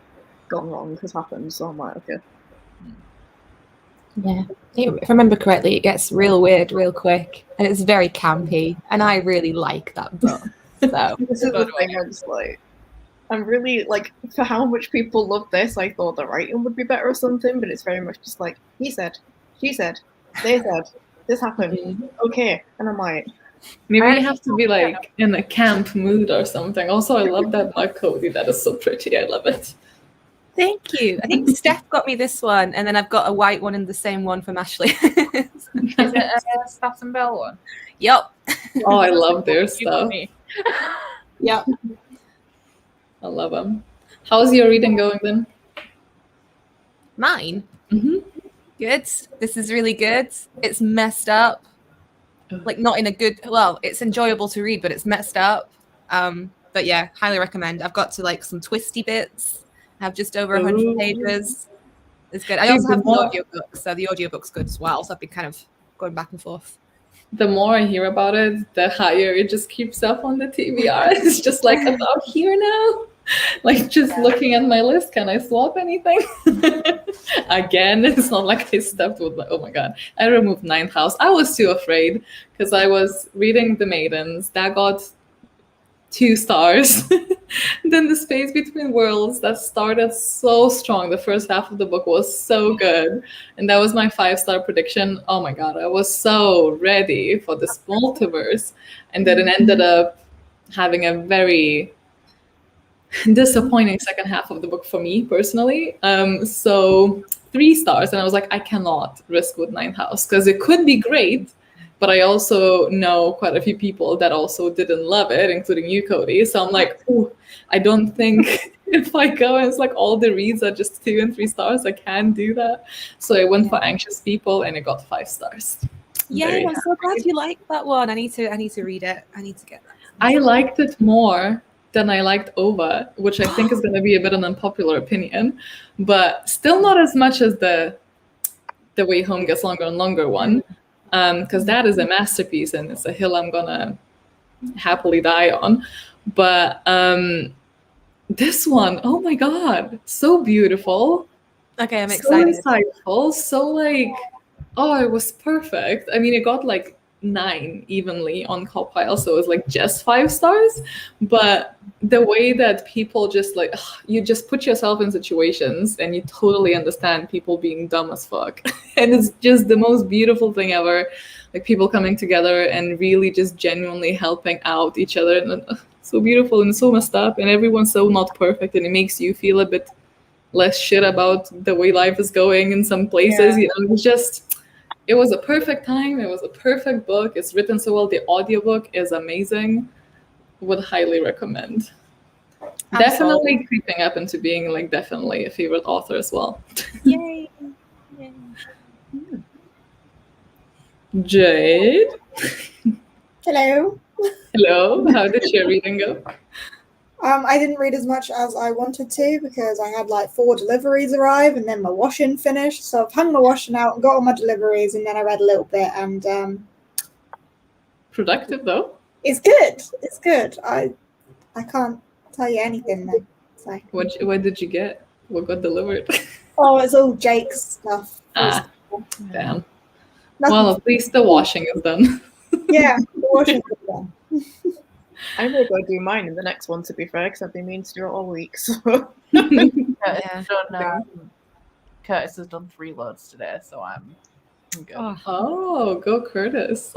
gone wrong has happened, so I'm like, okay. Yeah. If I remember correctly, it gets real weird real quick, and it's very campy, and I really like that book. So This is the thing. I'm just like, I'm really like for how much people love this. I thought the writing would be better or something, but it's very much just like he said, she said, they said, this happened. Okay, and I'm like, Maybe you have to be like in a camp mood or something. Also, I love that mug, Cody. That is so pretty. I love it. thank you. I think Steph got me this one, and then I've got a white one and the same one from Ashley. Is it a Stats and Bell one? Yep. Oh, I love their You got stuff. me. Yep. I love them. How's your reading going then? Mine. Mm-hmm. Good. This is really good. It's messed up. Like not in a good. Well, it's enjoyable to read, but it's messed up. But yeah, highly recommend. I've got to like some twisty bits. I have just over 100 pages. It's good. I also have the audiobook, so the audiobook's good as well. So I've been kind of going back and forth. The more I hear about it, the higher it just keeps up on the TBR. It's just like about here now. Like just looking at my list, can I swap anything? Again, it's not like I stepped with my, oh my god, I removed Ninth House. I was too afraid because I was reading The Maidens. That got 2 stars. Then The Space Between Worlds, that started so strong. The first half of the book was so good. And that was my 5-star prediction. Oh my god, I was so ready for this multiverse. And then it ended up having a very disappointing second half of the book for me personally. So 3 stars. And I was like, I cannot risk with Ninth House because it could be great, but I also know quite a few people that also didn't love it, including you, Cody. So I'm like, ooh, I don't think if I go and it's like all the reads are just 2 and 3 stars, I can't do that. So I went for Anxious People and it got 5 stars. Yay, I'm so glad you liked that one. I need to read it. I need to get that. I liked it more than I liked Ova, which I think is going to be a bit an unpopular opinion, but still not as much as the Way Home Gets Longer and Longer one, because that is a masterpiece and it's a hill I'm gonna happily die on. But this one, oh my god, so beautiful. Okay, I'm excited. So insightful, so like, oh, it was perfect. I mean, it got like 9 evenly on Copile, so it was like just 5 stars. But the way that people just like, you just put yourself in situations and you totally understand people being dumb as fuck. And it's just the most beautiful thing ever. Like people coming together and really just genuinely helping out each other. And so beautiful and so messed up. And everyone's so not perfect. And it makes you feel a bit less shit about the way life is going in some places. You know, it was a perfect time. It was a perfect book. It's written so well. The audiobook is amazing. Would highly recommend. Definitely creeping up into being like definitely a favorite author as well. Yay. Yay. Jade. Hello. Hello. How did your reading go? I didn't read as much as I wanted to because I had like 4 deliveries arrive and then my washing finished. So I've hung my washing out and got all my deliveries and then I read a little bit and Productive though. it's good. It's good. I can't tell you anything though. So. What did you get? What got delivered? Oh, it's all Jake's stuff. Damn. Nothing. Well, at least the washing is done. Yeah, the washing is done. I may go do mine in the next one, to be fair, because I've been meaning to do it all week. So. Curtis has done 3 loads today, so I'm good. Oh, go Curtis.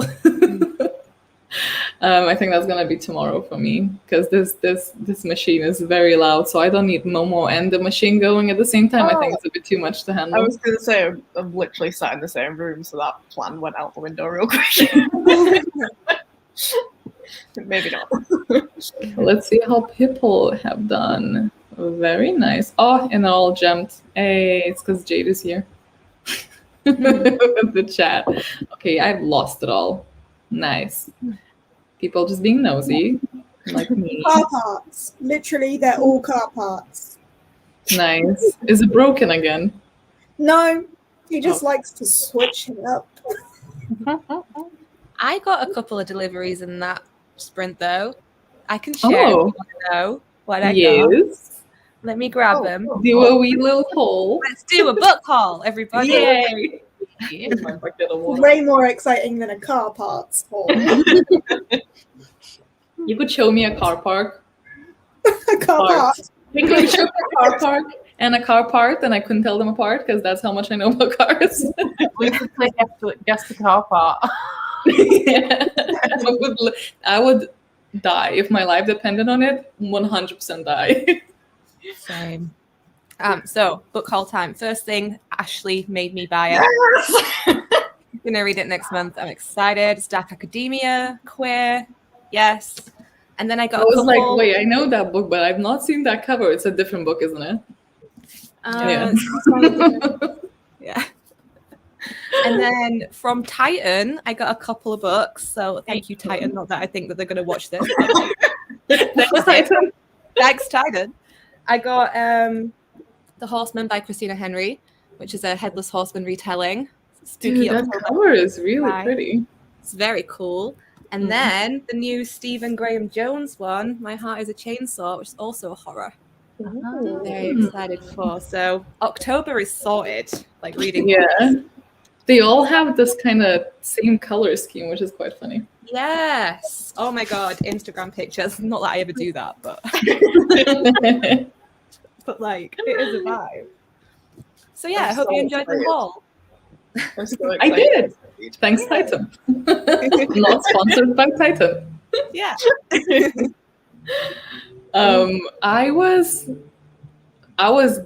I think that's gonna be tomorrow for me because this machine is very loud, so I don't need Momo and the machine going at the same time. I think it's a bit too much to handle. I was going to say I'm literally sat in the same room, so that plan went out the window real quick. Maybe not. Let's see how people have done. Very nice. Oh, and all jumped. Hey, it's because Jade is here. With the chat. Okay, I've lost it all. Nice. People just being nosy, like me. Car parts. Literally, they're all car parts. Nice. Is it broken again? No, he just likes to switch it up. I got a couple of deliveries in that sprint though. I can share if you want to know what I got. Let me grab them. Do a wee little haul. Let's do a book haul, everybody. Yay! Way more exciting than a car parts haul. You could show me a car park. A car part. You could show me a car park and a car part, and I couldn't tell them apart because that's how much I know about cars. We could play guess the car part. Yeah. I would die if my life depended on it. 100% die. Same. So book haul time. First thing, Ashley made me buy it. I'm gonna read it next month. I'm excited. It's Dark Academia, queer, yes. And then I got. I was like, wait, I know that book, but I've not seen that cover. It's a different book, isn't it? Yeah. Yeah. And then from Titan, I got a couple of books. So thank you, Titan. Not that I think that they're gonna watch this. Thanks, Titan. Thanks, Titan. I got The Horseman by Christina Henry, which is a Headless Horseman retelling. Dude, that cover is really pretty. It's very cool. And then the new Stephen Graham Jones one, My Heart is a Chainsaw, which is also a horror. I'm very excited for. So October is sorted, like reading. Yeah. They all have this kind of same color scheme, which is quite funny. Yes. Oh my God, Instagram pictures. Not that I ever do that, but but like it is a vibe. So yeah, I hope you enjoyed the haul. I did. Thanks, Titan. Not sponsored by Titan. Yeah. I was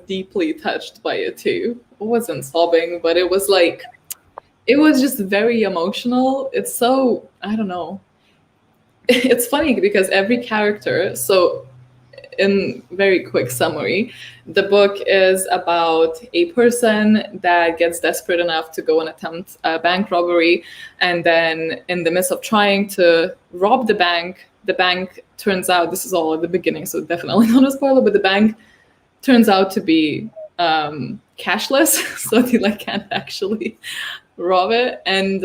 deeply touched by it too. I wasn't sobbing, but it was like it was just very emotional. It's so, I don't know. It's funny because every character, so in very quick summary, the book is about a person that gets desperate enough to go and attempt a bank robbery, and then in the midst of trying to rob the bank turns out, this is all at the beginning, so definitely not a spoiler, but the bank turns out to be cashless, so they can't actually rob it, and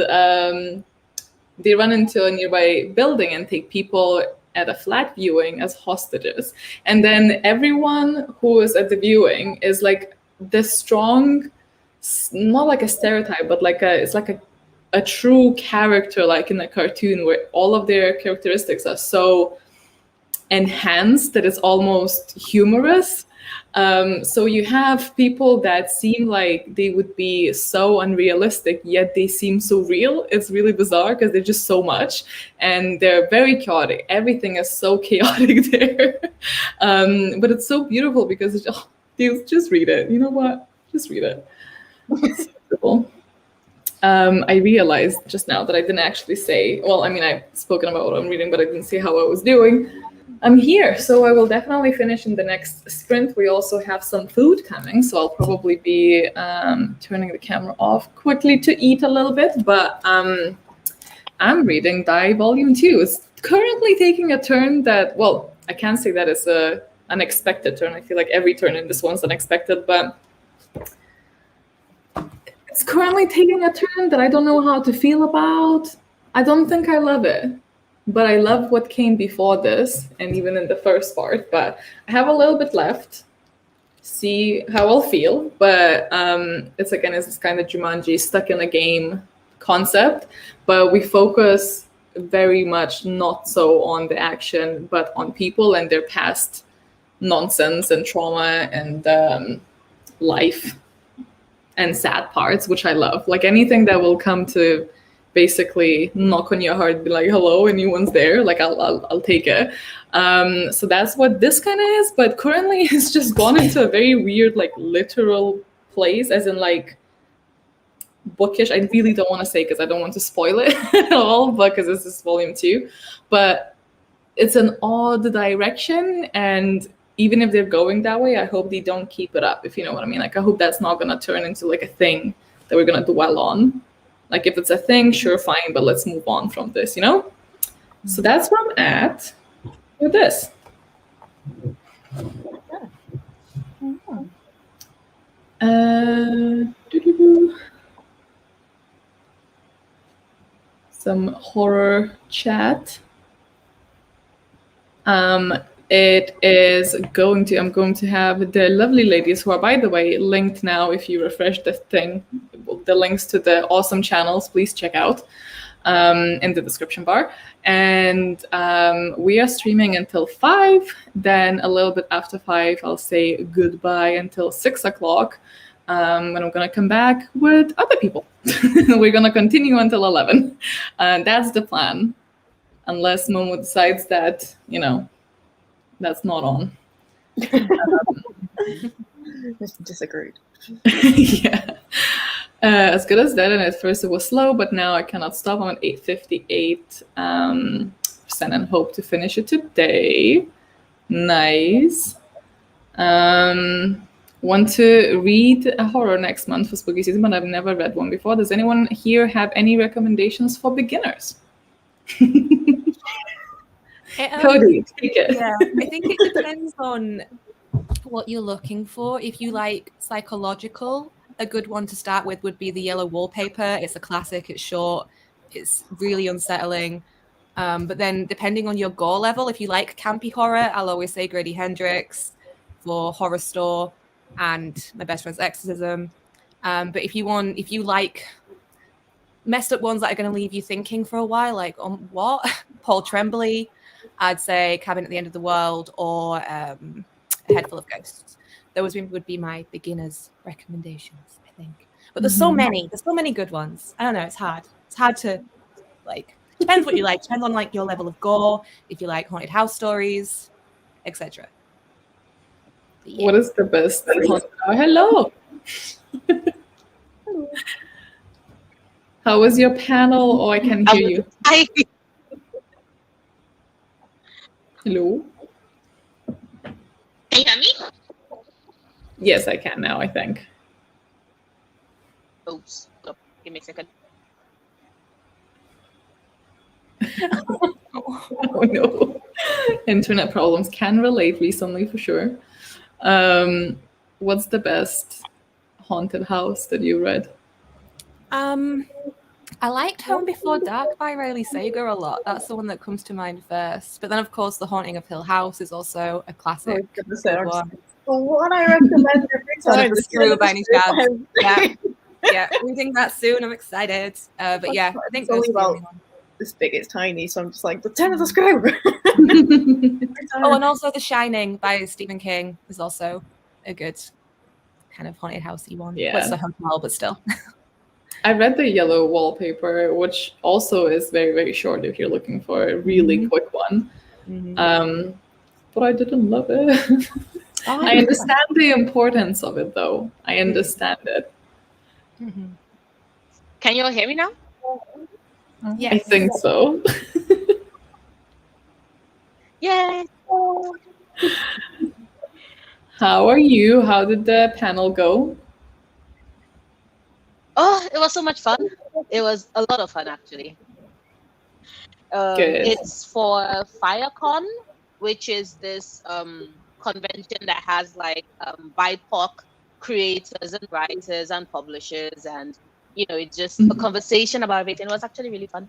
they run into a nearby building and take people at a flat viewing as hostages. And then everyone who is at the viewing is this strong, not like a stereotype, but it's like a true character, like in a cartoon, where all of their characteristics are so enhanced that it's almost humorous. So you have people that seem like they would be so unrealistic, yet they seem so real. It's really bizarre because they're just so much, and they're very chaotic. Everything is so chaotic there. But it's so beautiful because it's just read it. You know what? Just read it. It's beautiful. I realized just now that I didn't actually say, well, I mean, I've spoken about what I'm reading, but I didn't say how I was doing. I'm here, so I will definitely finish in the next sprint. We also have some food coming, so I'll probably be turning the camera off quickly to eat a little bit, but I'm reading Die Volume 2. It's currently taking a turn that, well, I can't say that it's an unexpected turn. I feel like every turn in this one's unexpected, but it's currently taking a turn that I don't know how to feel about. I don't think I love it. But I love what came before this, and even in the first part. But I have a little bit left. See how I'll feel. But it's this kind of Jumanji stuck in a game concept. But we focus very much not so on the action, but on people and their past nonsense and trauma and life and sad parts, which I love. Like anything that will come to basically knock on your heart, be like, hello, anyone's there, I'll take it. So that's what this kind of is, but currently it's just gone into a very weird literal place, as in bookish. I really don't want to say because I don't want to spoil it at all, because this is volume 2, but it's an odd direction, and even if they're going that way, I hope they don't keep it up, if you know what I mean. I hope that's not going to turn into a thing that we're going to dwell on. If it's a thing, sure, fine, but let's move on from this, So that's where I'm at with this. Some horror chat. I'm going to have the lovely ladies, who are, by the way, linked now. If you refresh the thing, the links to the awesome channels, please check out in the description bar. And we are streaming until 5. Then a little bit after 5, I'll say goodbye until 6 o'clock. And I'm going to come back with other people. We're going to continue until 11. That's the plan. Unless Momo decides that, that's not on. Disagreed. Yeah. As good as that, and at first it was slow, but now I cannot stop. I'm at 858% and hope to finish it today. Nice. Want to read a horror next month for spooky season, but I've never read one before. Does anyone here have any recommendations for beginners? Cody, take it. Yeah, I think it depends on what you're looking for. If you like psychological, a good one to start with would be The Yellow Wallpaper. It's a classic, it's short, it's really unsettling. But then depending on your gore level, if you like campy horror, I'll always say Grady Hendrix for Horror Store and My Best Friend's Exorcism. But if you like messed up ones that are going to leave you thinking for a while, like what? Paul Tremblay, I'd say Cabin at the End of the World, or A Head Full of Ghosts. Those would be my beginners' recommendations, I think. But there's so many. There's so many good ones. I don't know. It's hard. It's hard to depends what you like. Depends on your level of gore. If you like haunted house stories, etc. Yeah. What is the best? Hello. How was your panel? Oh, I can hear you. Hello? Can you hear me? Yes, I can now, I think. Oops. Oh, give me a second. Oh no. Internet problems can relate recently for sure. What's the best haunted house that you read? I liked Home Before Dark by Riley Sager a lot. That's the one that comes to mind first. But then, of course, The Haunting of Hill House is also a classic. Good one. What I recommend every Son time. of the Screw by any chance. Yeah, yeah, reading that soon. I'm excited. But yeah, I think It's only those are the only about ones. this big, it's tiny, so I'm just like, the 10 of the screw. Oh, and also The Shining by Stephen King is also a good kind of haunted housey one. Yeah. Well, it's a hotel, but still. I read The Yellow Wallpaper, which also is very, very short if you're looking for a really quick one. But I didn't love it. I understand the importance of it, though. I understand it. Can you all hear me now? Yes. I think so. Yay! How are you? How did the panel go? Oh, it was so much fun. It was a lot of fun, actually. Good. It's for FireCon, which is this convention that has like BIPOC creators and writers and publishers, and it's just a conversation about everything. It was actually really fun.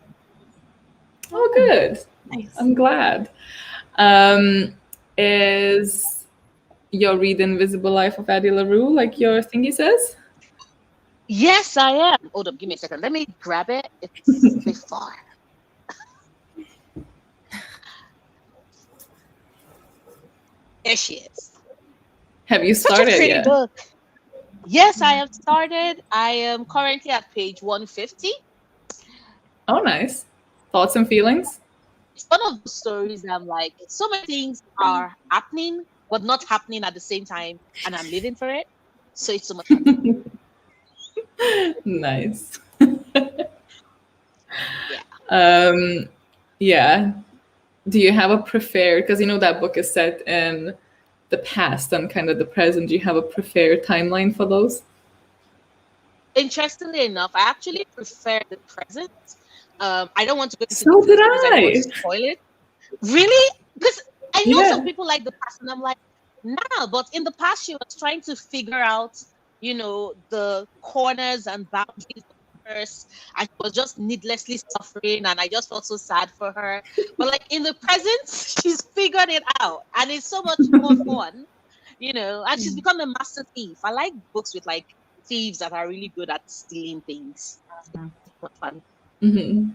Oh, good. Nice. I'm glad. Is your read Invisible Life of Addie LaRue like your thingy says? Yes, I am. Hold up, give me a second. Let me grab it. It's before. There she is. Have you Such a started pretty yet? book. Yes, I have started. I am currently at page 150. Oh, nice. Thoughts and feelings? It's one of those stories that I'm like, so many things are happening, but not happening at the same time, and I'm living for it. So it's so much fun. Nice. Yeah. Yeah. Do you have a preferred, because that book is set in the past and kind of the present, do you have a preferred timeline for those? Interestingly enough, I actually prefer the present. I don't want to go into So did because I don't want I. to spoil it. Really? Because I know Yeah. some people like the past, and I'm like, nah, but in the past, she was trying to figure out, the corners and boundaries of hers, and she was just needlessly suffering, and I just felt so sad for her. But like in the present, she's figured it out, and it's so much more fun, and she's become a master thief. I like books with like thieves that are really good at stealing things. It's fun. Mm-hmm.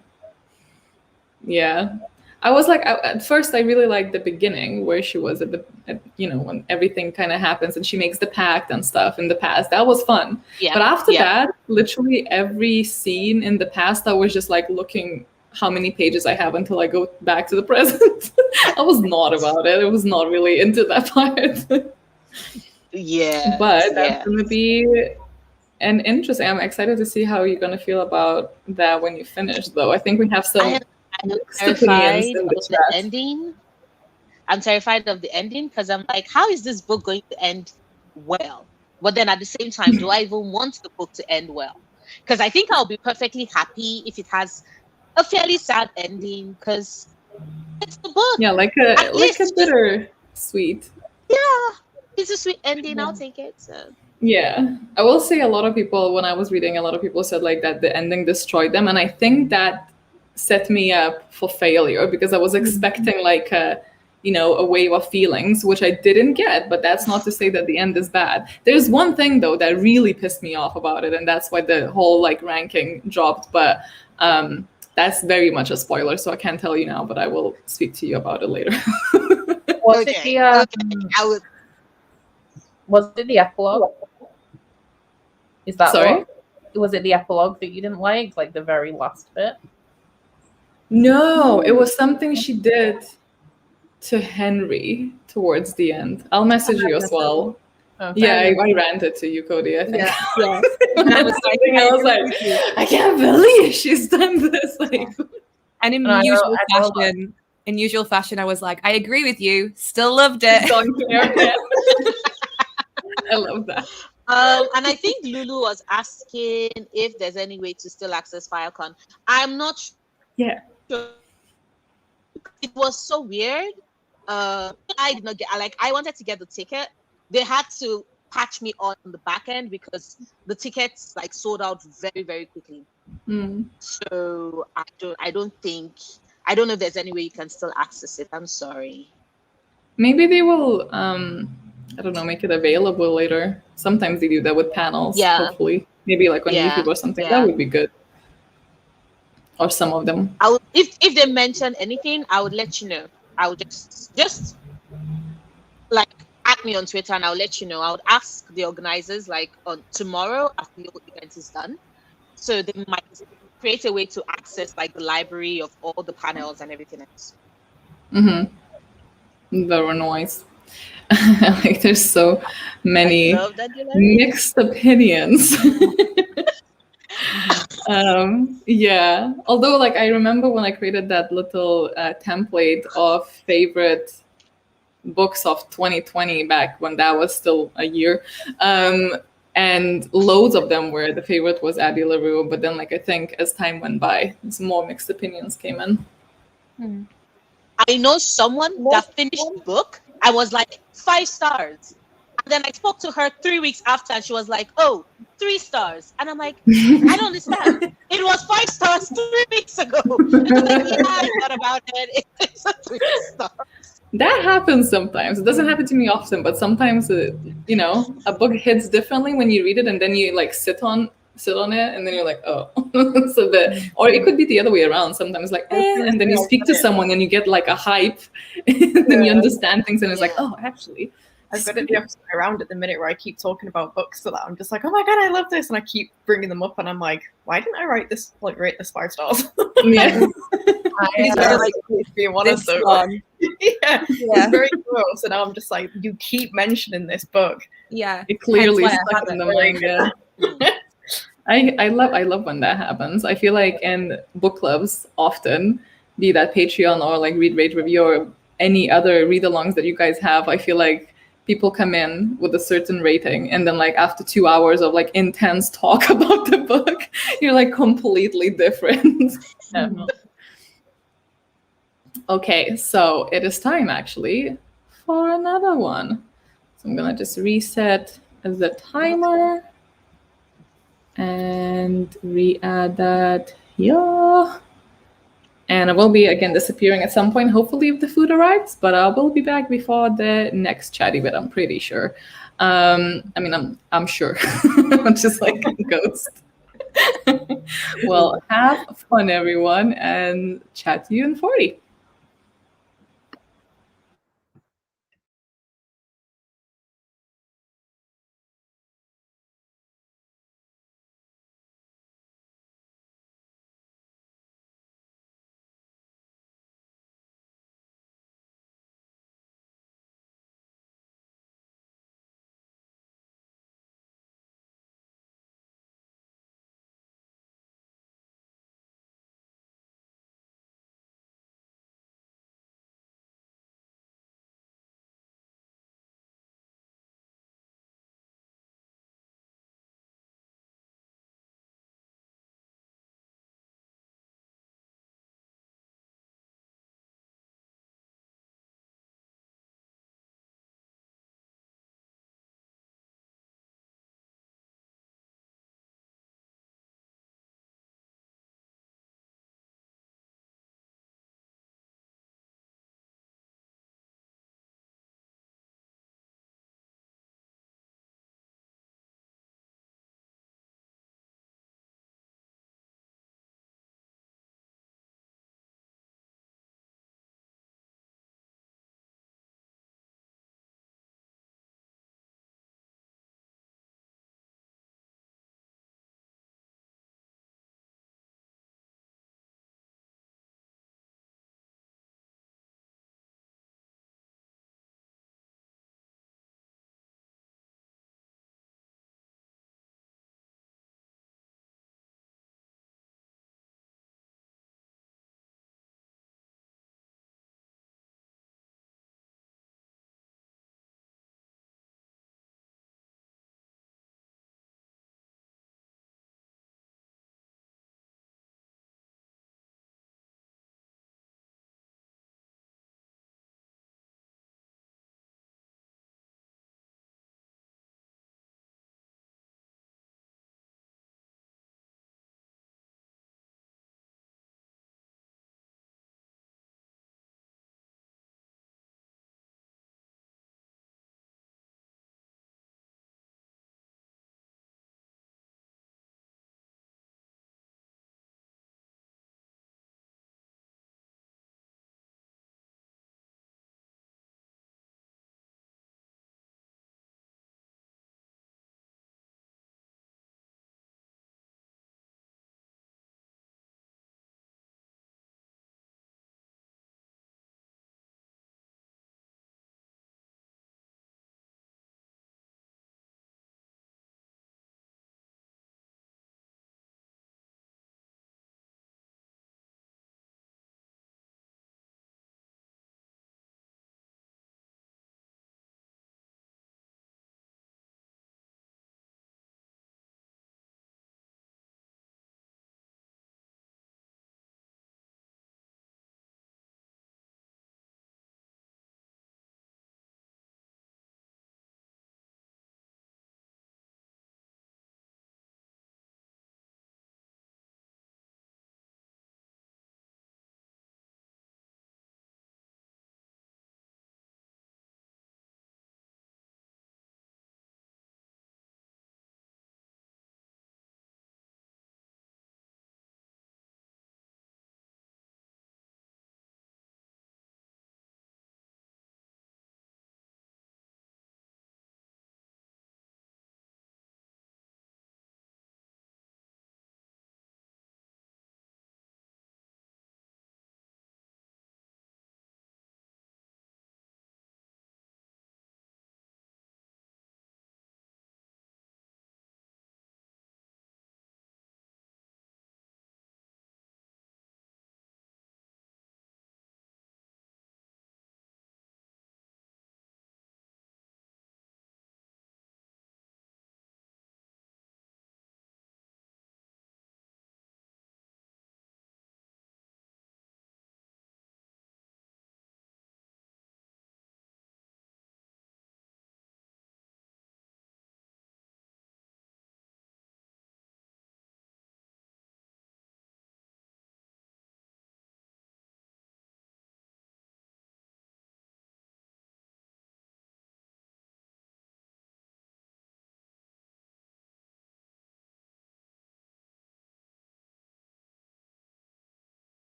Yeah. I was like, at first I really liked the beginning where she was when everything kind of happens and she makes the pact and stuff in the past. That was fun. Yeah. But after that, literally every scene in the past, I was just like looking how many pages I have until I go back to the present. I was not about it. I was not really into that part. Yeah. But that's going to be an interesting. I'm excited to see how you're going to feel about that when you finish, though. I think we have some I'm mixed opinions terrified in of the the chat. ending. I'm terrified of the ending because I'm like, how is this book going to end well? But then at the same time, do I even want the book to end well? Because I think I'll be perfectly happy if it has a fairly sad ending because it's the book. Yeah, like a bitter sweet. Yeah, it's a sweet ending. I'll take it. So. Yeah, I will say a lot of people, when I was reading, a lot of people said like that the ending destroyed them, and I think that set me up for failure because I was expecting like a wave of feelings, which I didn't get. But that's not to say that the end is bad. There's one thing though that really pissed me off about it, and that's why the whole like ranking dropped. But that's very much a spoiler, so I can't tell you now, but I will speak to you about it later. Was it the epilogue? Is that Sorry? Was it the epilogue that you didn't like the very last bit? No, it was something she did to Henry towards the end. I'll message you as well. Oh, Yeah, sorry. I ranted to you, Cody, I think. Yeah, yeah. When And I I was was like, something, I was like, I can't believe she's done this. Like, And in No, I know- usual I know a lot. fashion, I was like, I agree with you. Still loved it's it. unclear. Yeah. I love that. And I think Lulu was asking if there's any way to still access FileCon. I'm not Yeah. sure. It was so weird. I did not get. I wanted to get the ticket. They had to patch me on the back end because the tickets like sold out very, very quickly. Mm. So I don't think. I don't know if there's any way you can still access it. I'm sorry. Maybe they will, I don't know, make it available later. Sometimes they do that with panels, Yeah. hopefully. Maybe like on Yeah. YouTube or something. Yeah. That would be good. Or some of them. I would, if they mention anything, I would let you know. I would just like add me on Twitter and I'll let you know. I would ask the organizers like on tomorrow after the event is done. So they might create a way to access like the library of all the panels and everything else. Mm-hmm. Very nice. Like there's so many I love that you love it. mixed opinions. Yeah. Although like I remember when I created that little template of favorite books of 2020 back when that was still a year. And loads of them were the favorite was Addie LaRue, but then like I think as time went by, some more mixed opinions came in. I know someone that finished the book. I was like 5 stars. And then I spoke to her 3 weeks after and she was like, oh, 3 stars. And I'm like, I don't understand. It was 5 stars 3 weeks ago. And I'm like, yeah, I thought about it. It's a 3 stars. That happens sometimes. It doesn't happen to me often, but sometimes you know, a book hits differently when you read it and then you like sit on it and then you're like, oh. So or it could be the other way around. Sometimes like, and then you speak to someone and you get like a hype and then you understand things and it's like, oh, actually. I've got it the opposite way around at the minute where I keep talking about books so that I'm just like, oh my god, I love this, and I keep bringing them up, and I'm like, why didn't I rate this 5 stars? Yeah. These are like being one of them. one. Yeah, it's very gross, and I'm just like, you keep mentioning this book. Yeah. It clearly Hence why I stuck in the haven't. mind. Yeah. I love when that happens. I feel like in book clubs often, be that Patreon or like Read Rate Review or any other read-alongs that you guys have, I feel like people come in with a certain rating and then like after 2 hours of like intense talk about the book, you're like completely different. Okay, so it is time actually for another one. So I'm gonna just reset the timer and re-add that here. And I will be again disappearing at some point, hopefully if the food arrives, but I will be back before the next chatty bit, I'm pretty sure. I mean, I'm sure. I'm just like a ghost. Well, have fun, everyone, and chat to you in 40.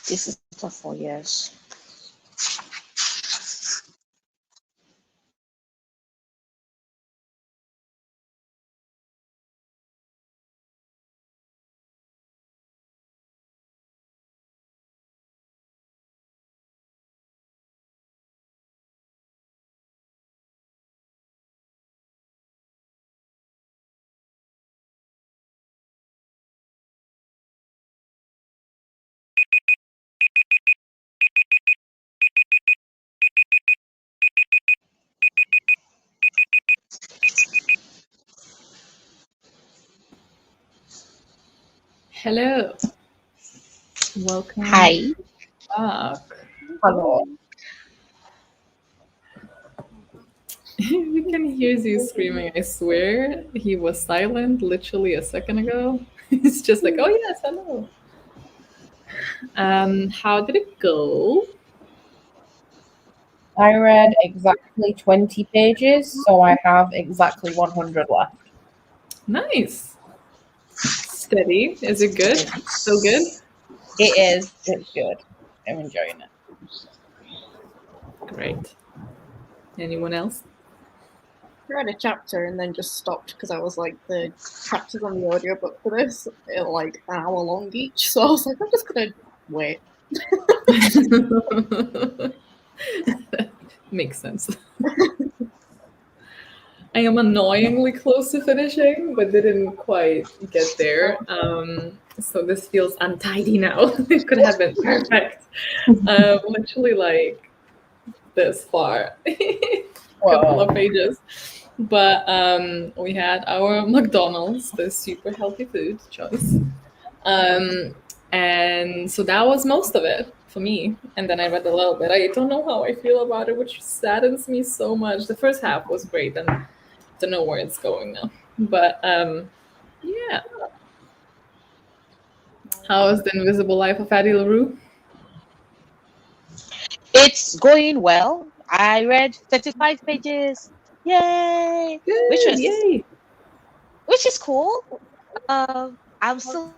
This is for 4 years. Hello. Welcome Hi. back. Hello. We can hear you screaming. I swear he was silent literally a second ago. It's just like, oh yes, hello. How did it go? I read exactly 20 pages, so I have exactly 100 left. Nice. Steady. Is it good? Still good? It is. It's good. I'm enjoying it. Great. Anyone else? I read a chapter and then just stopped because I was like, the chapters on the audiobook for this are like an hour long each. So I was like, I'm just gonna wait. Makes sense. I am annoyingly close to finishing, but didn't quite get there. So this feels untidy now. It could have been perfect. Literally like this far. Couple of pages. But we had our McDonald's, the super healthy food choice. And so that was most of it for me. And then I read a little bit. I don't know how I feel about it, which saddens me so much. The first half was great, and I don't know where it's going now. But yeah. How is the Invisible Life of Addie LaRue? It's going well. I read 35 pages. Yay! Good, yay! Which is cool. I'm still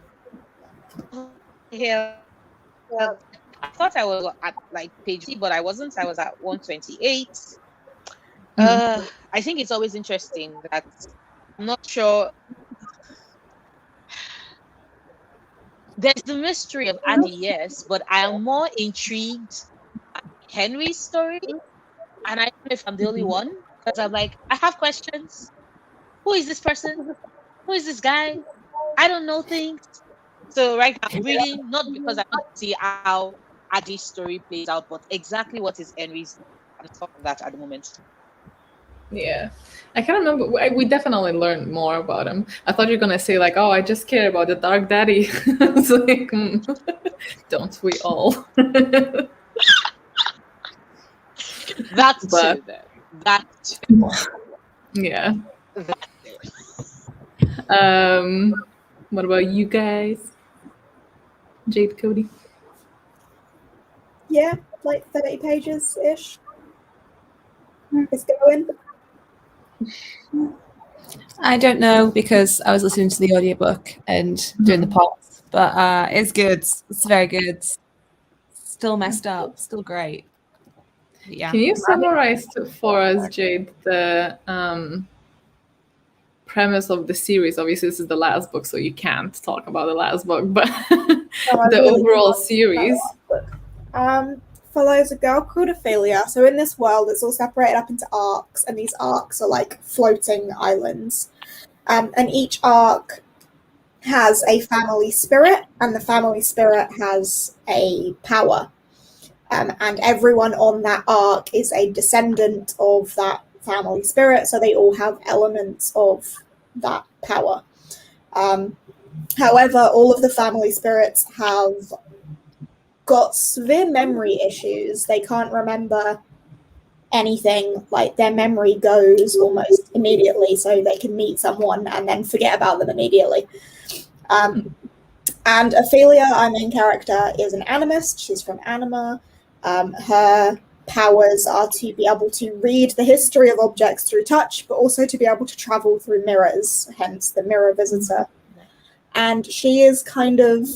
here. I thought I was at like page 50, but I wasn't. I was at 128. I think it's always interesting that I'm not sure. There's the mystery of Addie, yes, but I am more intrigued by Henry's story. And I don't know if I'm the only one, because I'm like, I have questions. Who is this person? Who is this guy? I don't know things. So right now I'm reading, not because I want to see how Addie's story plays out, but exactly what is Henry's. I'm talking that at the moment. Yeah, I can't remember. We definitely learned more about him. I thought you were gonna say like, "Oh, I just care about the Dark Daddy." It's like, don't we all? That's But- too there. That too. Yeah. That too. What about you guys? Jade, Cody. Yeah, like 30 pages ish. It's going. I don't know because I was listening to the audiobook and doing the pots, but it's good. It's very good. Still messed up, still great. But yeah. Can you summarize for us, Jade, the premise of the series? Obviously, this is the last book, so you can't talk about the last book, but the overall series. Follows a girl called Ophelia. So in this world, it's all separated up into arcs, and these arcs are like floating islands. And each arc has a family spirit, and the family spirit has a power. And everyone on that arc is a descendant of that family spirit, so they all have elements of that power. However, all of the family spirits have got severe memory issues. They can't remember anything. Like, their memory goes almost immediately, so they can meet someone and then forget about them immediately. And Ophelia, our main character, is an animist. She's from Anima. Her powers are to be able to read the history of objects through touch, but also to be able to travel through mirrors, hence the mirror visitor. And she is kind of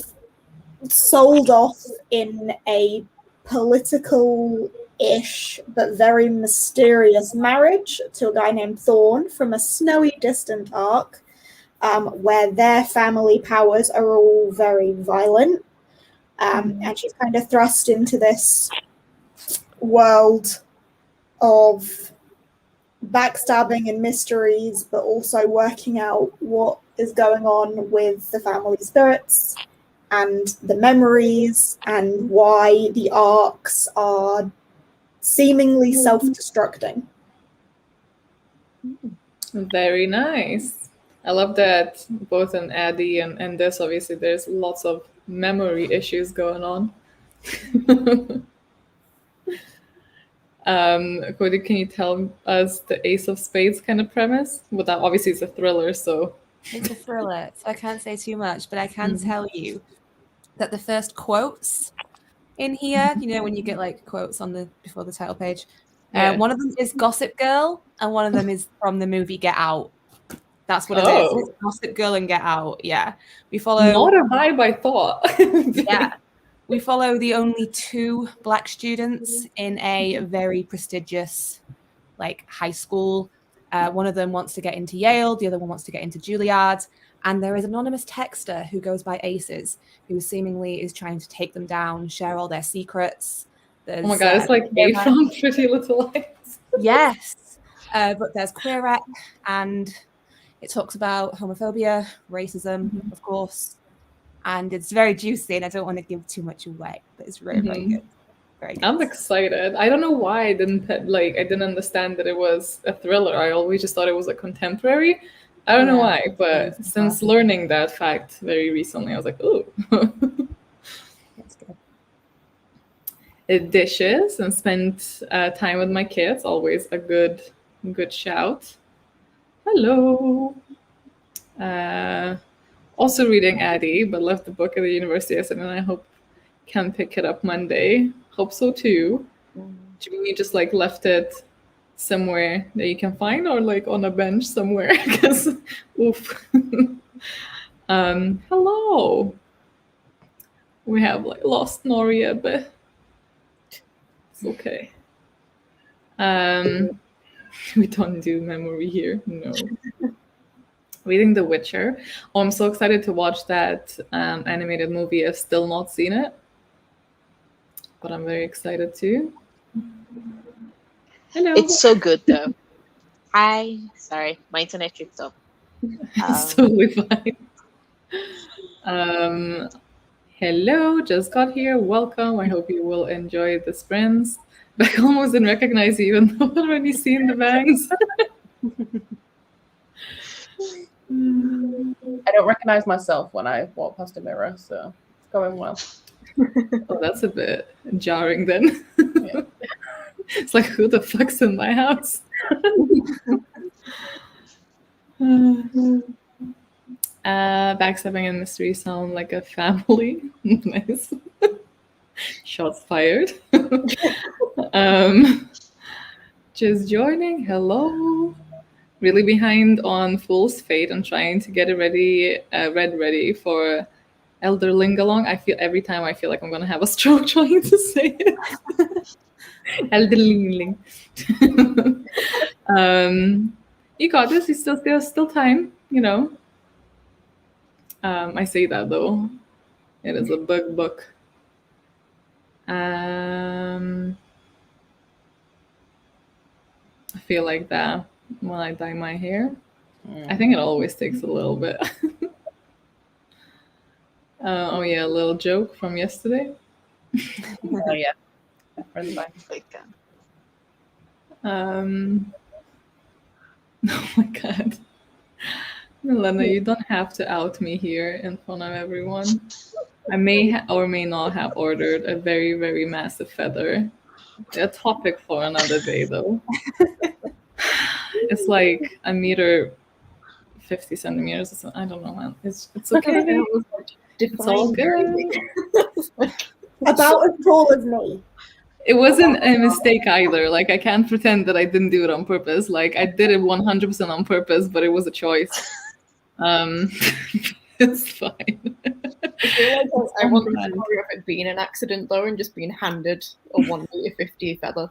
sold off in a political-ish but very mysterious marriage to a guy named Thorn from a snowy, distant arc, where their family powers are all very violent. And she's kind of thrust into this world of backstabbing and mysteries, but also working out what is going on with the family spirits and the memories and why the arcs are seemingly self-destructing. Very nice. I love that both in Addie and this, obviously, there's lots of memory issues going on. Cody, can you tell us the Ace of Spades kind of premise? Without, obviously, it's a thriller, so. It's a thriller, so I can't say too much, but I can tell you that the first quotes in here, you know, when you get like quotes on the before the title page, one of them is Gossip Girl, and one of them is from the movie Get Out. That's what it is. It's Gossip Girl and Get Out. Yeah, we follow. Not a vibe I thought. Yeah, we follow the only 2 Black students in a very prestigious, like, high school. One of them wants to get into Yale, the other one wants to get into Juilliard, and there is an anonymous texter who goes by Aces, who seemingly is trying to take them down, share all their secrets. Oh my god, it's like A from Pretty Little Lies. Yes, but there's queer rep, and it talks about homophobia, racism, of course, and it's very juicy, and I don't want to give too much away, but it's very, very good. Very good. I'm excited. I don't know why I didn't understand that it was a thriller. I always just thought it was a contemporary. I don't know why, but since learning that fact very recently, I was like, ooh. That's good. Dishes and spent time with my kids. Always a good shout. Hello. Also reading Addie, but left the book at the university yesterday, and I hope can pick it up Monday. Hope so too. Do you mean you just like left it somewhere that you can find, or like on a bench somewhere? Because oof. Hello. We have like lost Noria, but it's okay. We don't do memory here. No. Reading The Witcher. Oh, I'm so excited to watch that animated movie. I've still not seen it, but I'm very excited too. Hello. It's so good though. Hi. Sorry, my internet tripped up. It's totally fine. Hello, just got here. Welcome. I hope you will enjoy the sprints. But I almost didn't recognize you, even though I've already seen the bangs. I don't recognize myself when I walk past a mirror, so it's going well. Oh, that's a bit jarring then. Yeah. It's like, who the fuck's in my house? Backstabbing and mystery sound like a family. Nice. Shots fired. Just joining. Hello. Really behind on Fool's Fate and trying to get it ready, ready for Elderling along. I feel every time I feel like I'm gonna have a stroke trying to say it. Elderling. You got this. There's still time. You know. I say that though. It is a bug book. I feel like that when I dye my hair. I think it always takes a little bit. Oh yeah, a little joke from yesterday. Oh yeah. Oh my god. Milena, you don't have to out me here in front of everyone. I may or may not have ordered a very, very massive feather. A topic for another day, though. It's like a meter, 50 centimeters. Or something. I don't know, man. It's okay. It's all good. About as tall as me. It wasn't a mistake either. Like, I can't pretend that I didn't do it on purpose. Like, I did it 100% on purpose, but it was a choice. It's fine. I feel like I want the Grand. story of it being an accident though, and just being handed a 1/50 feather.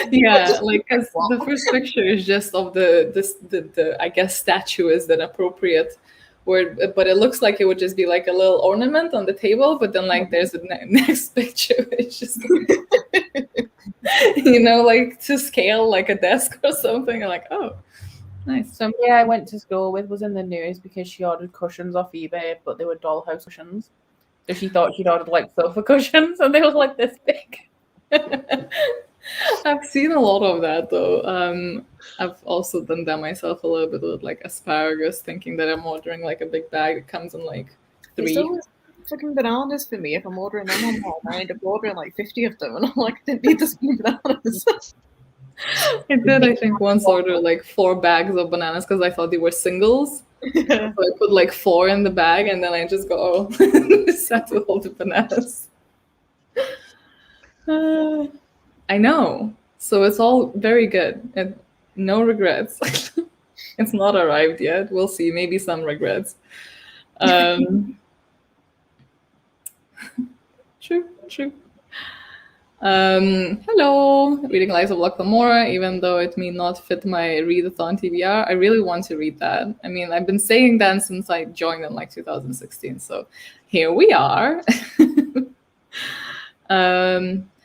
Yeah, like 'cause the first picture is just of the I guess statue is inappropriate word, but it looks like it would just be like a little ornament on the table, but then like there's a next picture, it's just like to scale like a desk or something. I'm like, oh, nice. Somebody I went to school with was in the news because she ordered cushions off eBay, but they were dollhouse cushions. So she thought she'd ordered like sofa cushions, and they were like this big. I've seen a lot of that though. I've also done that myself a little bit with like asparagus, thinking that I'm ordering like a big bag that comes in like 3. It's always fucking bananas for me if I'm ordering them online. I end up ordering like 50 of them, and I'm like, I didn't need this many bananas. I did, I think, once order like 4 bags of bananas because I thought they were singles. Yeah. So I put like 4 in the bag, and then I just go, oh, set with all the bananas. I know. So it's all very good. And no regrets. It's not arrived yet. We'll see. Maybe some regrets. True. Hello. Reading Lives of Lockamora, even though it may not fit my Readathon TBR. I really want to read that. I mean, I've been saying that since I joined in like 2016. So here we are.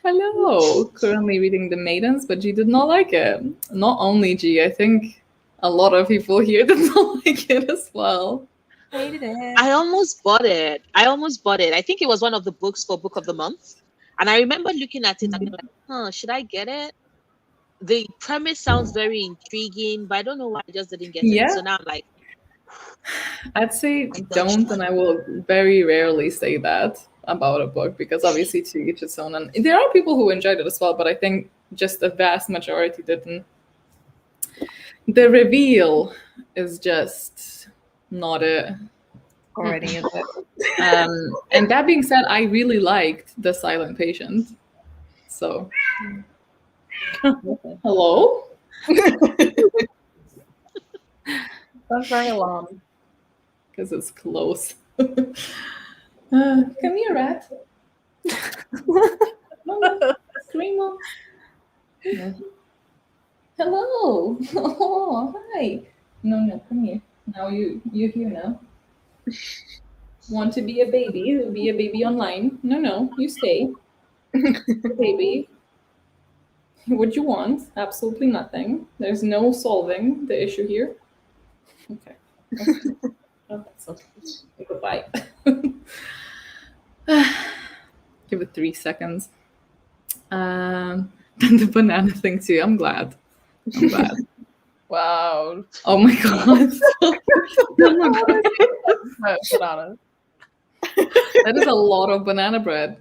Hello. Currently reading The Maidens, but G did not like it. Not only G, I think a lot of people here did not like it as well. Hated it. I almost bought it. I think it was one of the books for Book of the Month. And I remember looking at it and being like, should I get it? The premise sounds very intriguing, but I don't know why I just didn't get Yeah. it. So now I'm like, I'd say don't, and I will very rarely say that about a book because obviously to each its own. And there are people who enjoyed it as well, but I think just a vast majority didn't. The reveal is just not it. Already is it? And that being said, I really liked The Silent Patient. So, hello? That's very alarming. Because it's close. Come here, rat. Screamo. Hello. Oh, hi. No, come here. Now you're here now. Want to be a baby? Be a baby online? No, you stay. Baby. What you want? Absolutely nothing. There's no solving the issue here. Okay. Oh, that's okay. Goodbye. Give it 3 seconds. Then the banana thing too. I'm glad. Wow. Oh my god. Oh my god. Bananas. That is a lot of banana bread.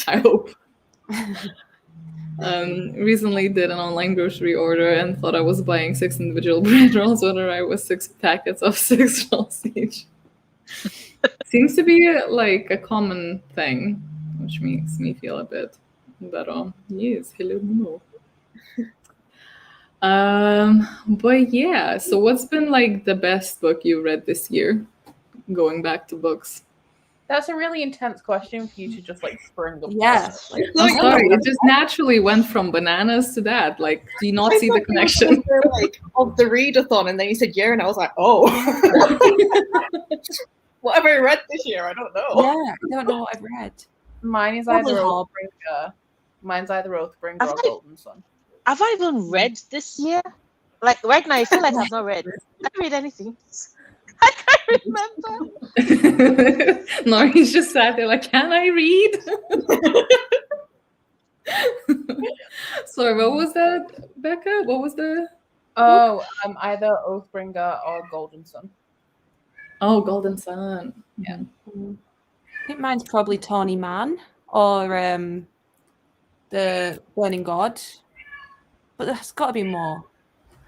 I hope. Recently did an online grocery order and thought I was buying 6 individual bread rolls when I was 6 packets of 6 rolls each. Seems to be like a common thing, which makes me feel a bit better. Yes, hello, no. But yeah, so what's been like the best book you read this year? Going back to books. That's a really intense question for you to just like spring up. Yeah. I'm sorry, it just naturally went from bananas to that. Like, do you not see the connection? Like, of the readathon, and then you said yeah, and I was like, oh. What have I read this year? I don't know. Yeah, I don't know what I've read. Mine is Probably either hard. Oathbringer. Mine's either Oathbringer Have or I- Golden Sun. have I even read this year? Like right now, I feel like I've not read. I haven't read anything. I can't remember. No, he's just sat there like, can I read? Sorry, what was that, Becca? What was the... Oh, either Oathbringer or Golden Sun. Oh, Golden Sun. Yeah. I think mine's probably Tawny Man or the Burning God. But there's got to be more.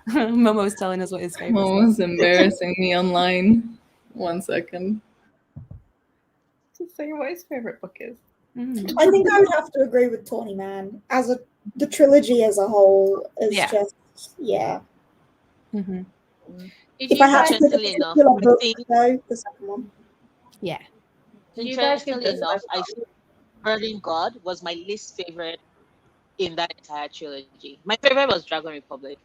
Momo's telling us what his favorite Momo's was embarrassing me online. 1 second. To say what his favorite book is. I think I would have to agree with Tawny Man. The trilogy as a whole is just Mm-hmm. If If you I had to pick a gentle enough, particular I book, think though, the second one. Yeah. You guys give Interestingly this enough, like I feel Berlin God was my least favorite in that entire trilogy. My favorite was Dragon Republic.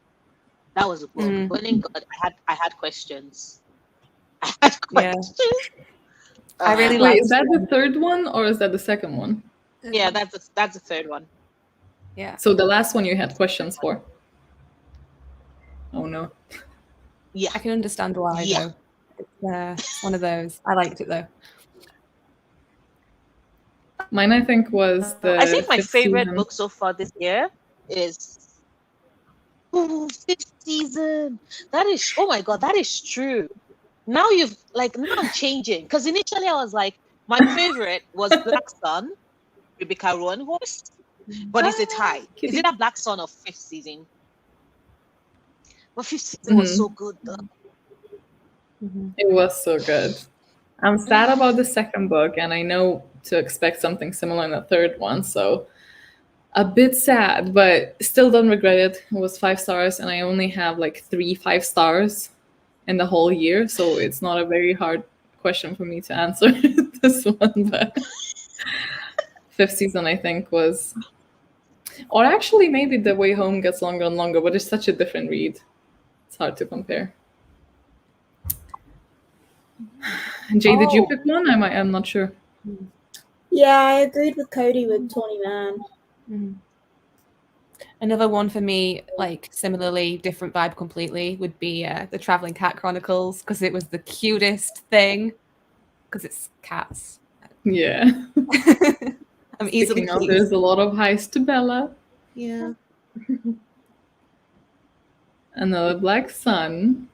That was a book. Mm. Burning God, I had questions. I had Yeah. questions. I really Wait, like. is that the third one or is that the second one? Yeah, that's the third one. Yeah. So the last one you had questions for. Oh no. Yeah, I can understand why Yeah. though. It's one of those. I liked it though. Mine, I think, was the I think my fifth favorite season. book so far this year is fifth season. That is, oh my god, that is true. Now I'm changing because initially I was like, my favorite was Black Sun, Rebecca Rowan voice, but it's a tie. Is Kitty. it a Black Sun of fifth season? But fifth season was so good though. It was so good. I'm sad about the second book, and I know to expect something similar in the third one, so a bit sad, but still don't regret it. It was 5 stars, and I only have like 3 5 stars in the whole year, so it's not a very hard question for me to answer this one. But fifth season, I think, was, or actually maybe The Way Home gets longer and longer, but it's such a different read. It's hard to compare. Jay, did you Oh. pick one? I'm not sure. Yeah, I agreed with Cody with Tawny Man. Mhm. Another one for me, like similarly different vibe completely, would be the Traveling Cat Chronicles because it was the cutest thing. Because it's cats. Yeah. I'm easily Speaking of, pleased. there's a lot of highs to Bella. Yeah. Another Black Sun.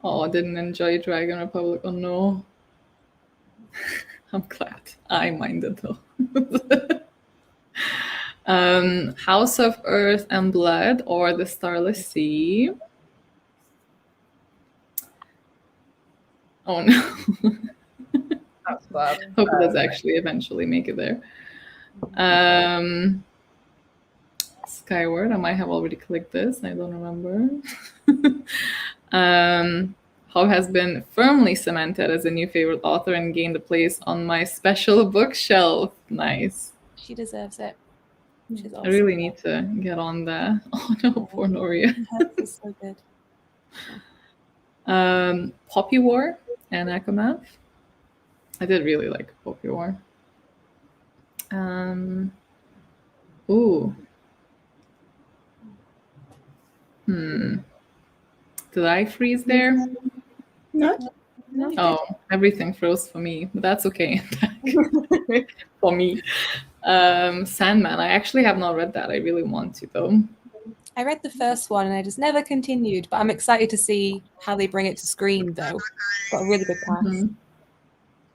Oh, I didn't enjoy Dragon Republic. Oh no. I'm glad. I minded though. House of Earth and Blood or The Starless Sea. Oh no. That's bad. Hope it does actually eventually make it there. Skyward. I might have already clicked this. I don't remember. How has been firmly cemented as a new favorite author and gained a place on my special bookshelf. Nice. She deserves it. She's I awesome. really need to get on that. Oh no, poor Noria. It's so good. Poppy War and Akamath. I did really like Poppy War. Ooh. Did I freeze there? No? Oh, everything froze for me, but that's okay. For me. Sandman. I actually have not read that. I really want to though. I read the first one and I just never continued, but I'm excited to see how they bring it to screen though. Got a really good cast.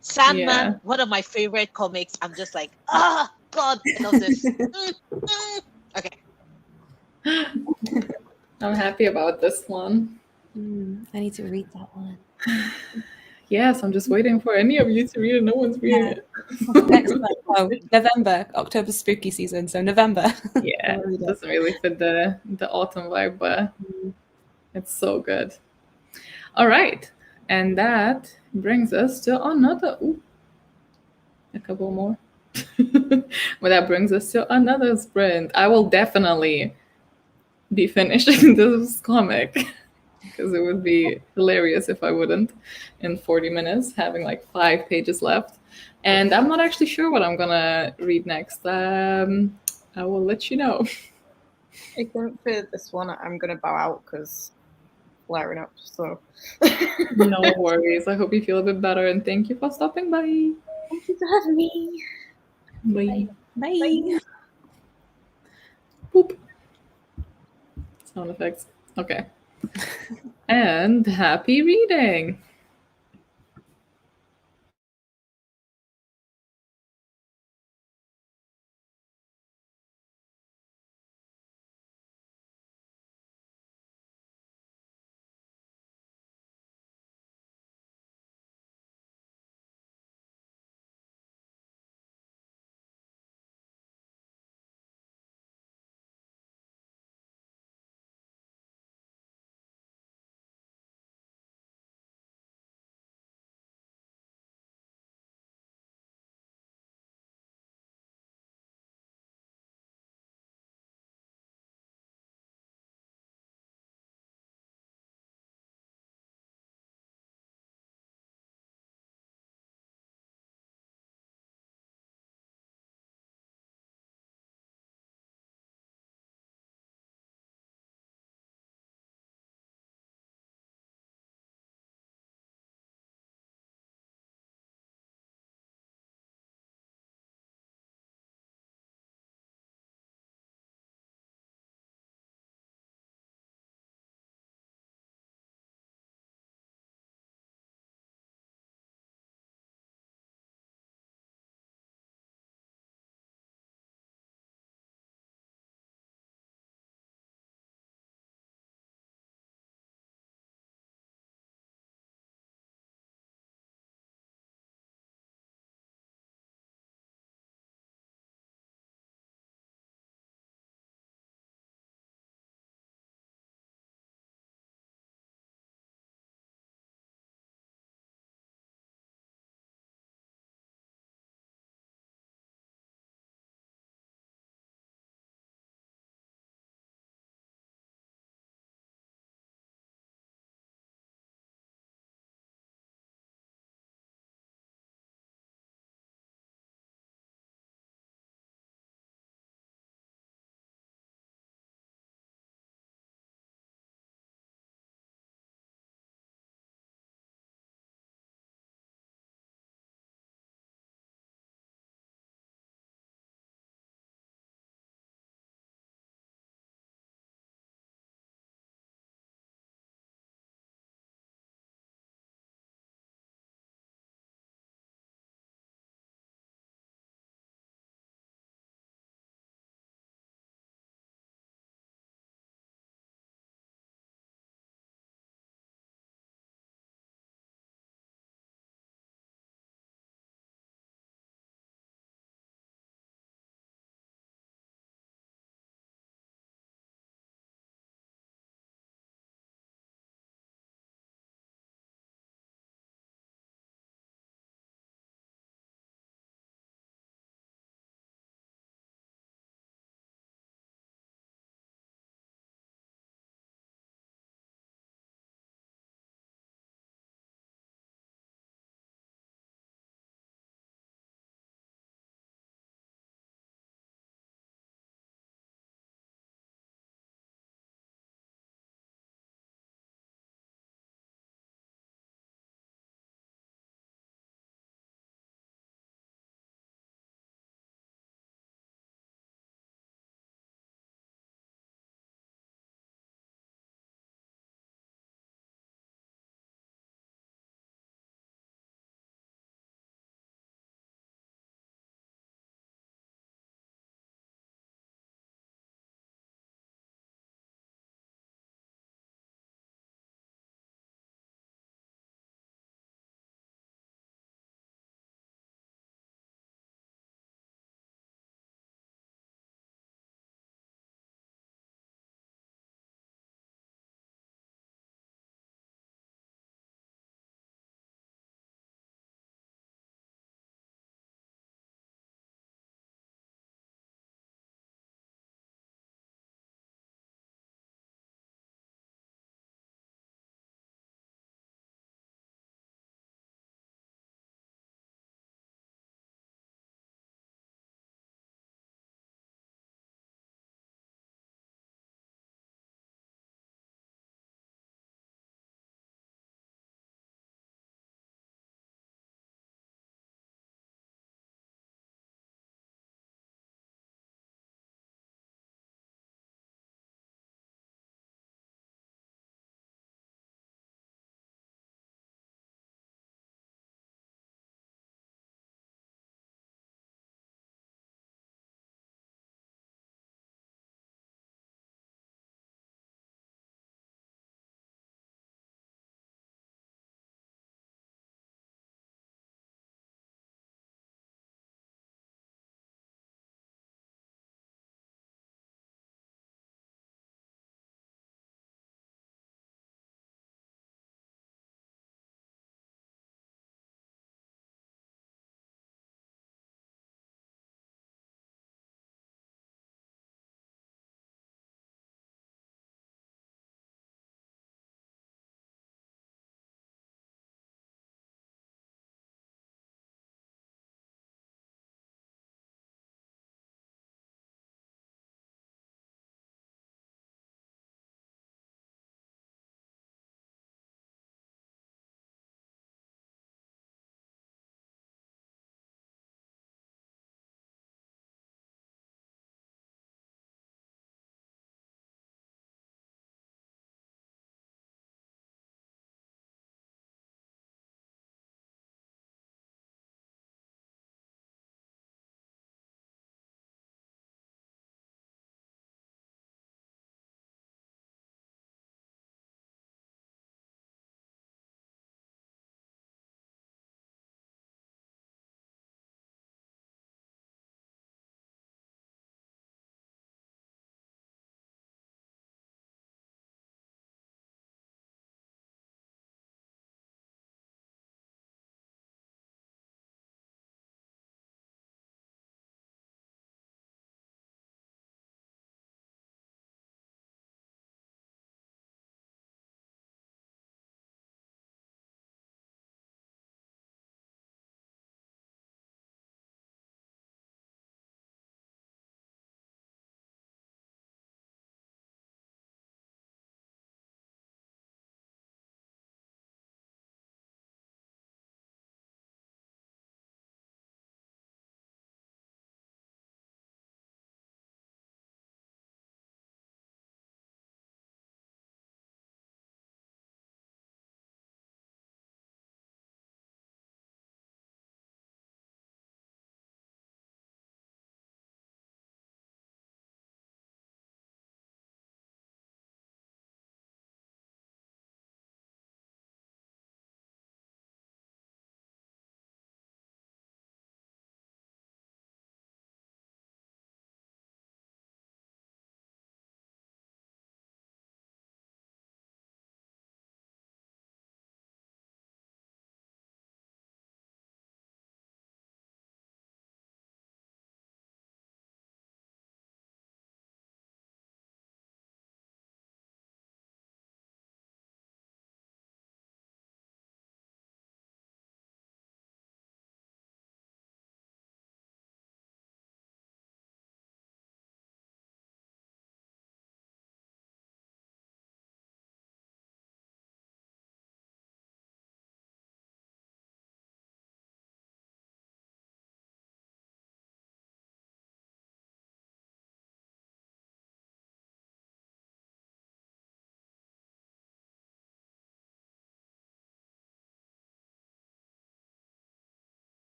Sandman, Yeah. one of my favorite comics. I'm just like, God, I love this. Okay. I'm happy about this one. I need to read that one. Yes, I'm just waiting for any of you to read it. No one's reading it. Next month. Oh, November, October's spooky season, so November. Yeah, it doesn't really fit the autumn vibe, but it's so good. All right, and that brings us to another. Ooh, a couple more. Well, that brings us to another sprint. I will definitely be finishing this comic because it would be hilarious if I wouldn't in 40 minutes, having like 5 pages left. And I'm not actually sure what I'm gonna read next. I will let you know. I think for this one, I'm going to bow out because flaring up. So No worries. I hope you feel a bit better, and thank you for stopping by. thank you for having me. Bye. Bye. Boop. Sound effects. Okay. And happy reading.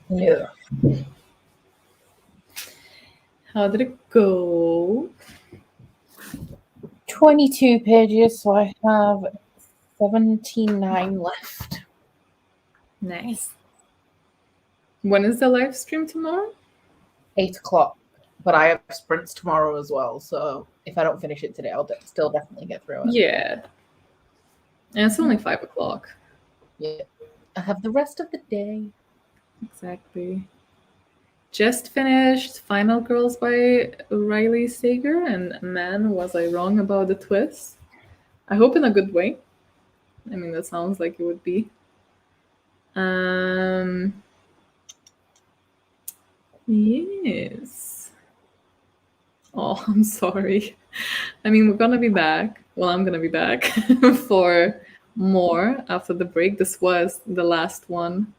Yeah. How did it go? 22 pages, so I have 79 left. Nice. When is the live stream tomorrow? 8 o'clock. But I have sprints tomorrow as well, so if I don't finish it today, I'll still definitely get through it. Yeah. And it's only 5 o'clock. Yeah. I have the rest of the day. Exactly. Just finished Final Girls by Riley Sager, and man, was I wrong about the twist. I hope in a good way. I mean, that sounds like it would be. Yes. Oh, I'm sorry. I mean, we're gonna be back. Well, I'm gonna be back for more after the break. This was the last one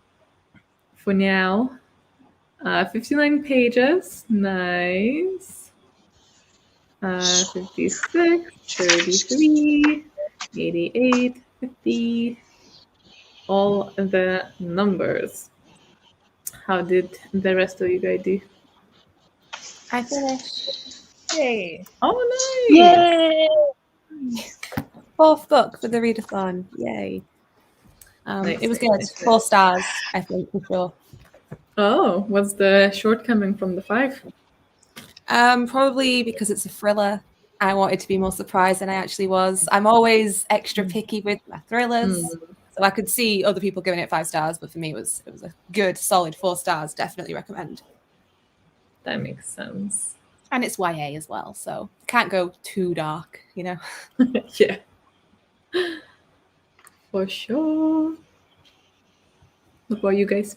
for now. 59 pages. Nice. 56, 33, 88, 50. All the numbers. How did the rest of you guys do? I finished. Yay. Oh, nice! Yay! 4th book for the readathon. Yay. Nice, It was nice, good. nice. 4 stars, I think, for sure. Oh, what's the shortcoming from the 5? Probably because it's a thriller. I wanted to be more surprised than I actually was. I'm always extra picky with my thrillers. So I could see other people giving it 5 stars, but for me it was a good, solid 4 stars. Definitely recommend. That makes sense. And it's YA as well, so can't go too dark, you know. Yeah. For sure. What about you guys?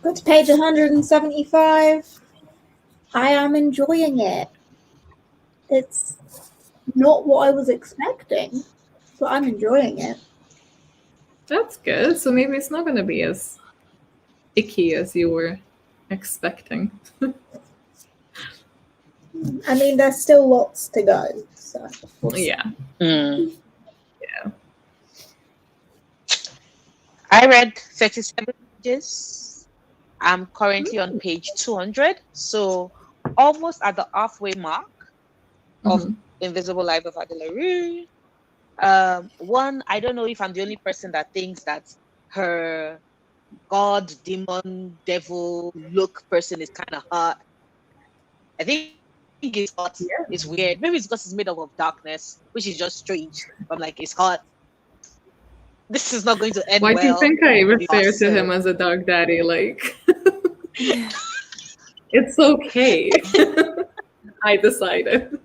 Got to page 175. I am enjoying it. It's not what I was expecting, so I'm enjoying it. That's good. So maybe it's not going to be as icky as you were expecting. I mean, there's still lots to go. So we'll see. Yeah. Yeah. I read 37 pages. I'm currently on page 200, so almost at the halfway mark of Invisible Life of Adelaide. One, I don't know if I'm the only person that thinks that her god, demon, devil look person is kind of hot. I think it's hot. Yeah. It's weird. Maybe it's because it's made up of darkness, which is just strange. I'm like, it's hot. This is not going to end Why well. do you think I refer to him as a dog daddy? Like, it's okay. I decided.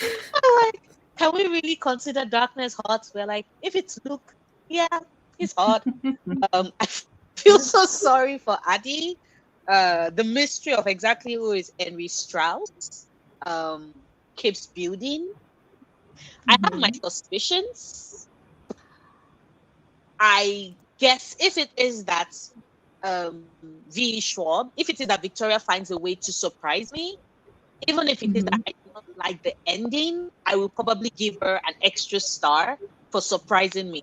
Like, can we really consider darkness hot? We're like, if it's Luke, yeah, it's hot. I feel so sorry for Addie. The mystery of exactly who is Henry Strauss keeps building. I have my suspicions. I guess if it is that V. Schwab, if it is that Victoria finds a way to surprise me, even if it is that I don't like the ending, I will probably give her an extra star for surprising me.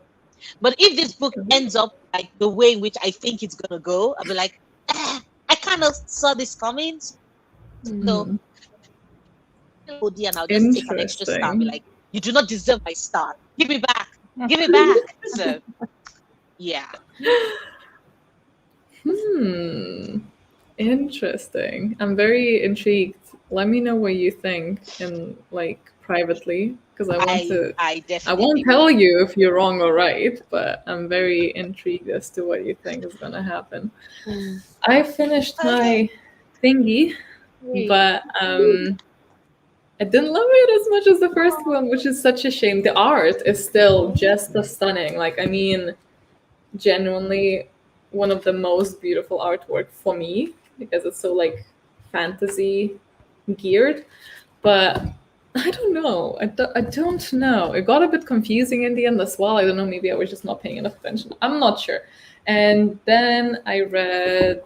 But if this book ends up like the way in which I think it's gonna go, I'll be like, I kind of saw this coming. So and I'll just take an extra star and be like, you do not deserve my star. Give me back. Give it back. So yeah. Interesting. I'm very intrigued. Let me know what you think and like privately, because I won't tell you if you're wrong or right, but I'm very intrigued as to what you think is gonna happen. I finished my thingy, but I didn't love it as much as the first one, which is such a shame. The art is still just as stunning. Like, I mean, genuinely one of the most beautiful artwork for me, because it's so like fantasy geared. But I don't know. I don't know. It got a bit confusing in the end as well. I don't know. Maybe I was just not paying enough attention. I'm not sure. And then I read,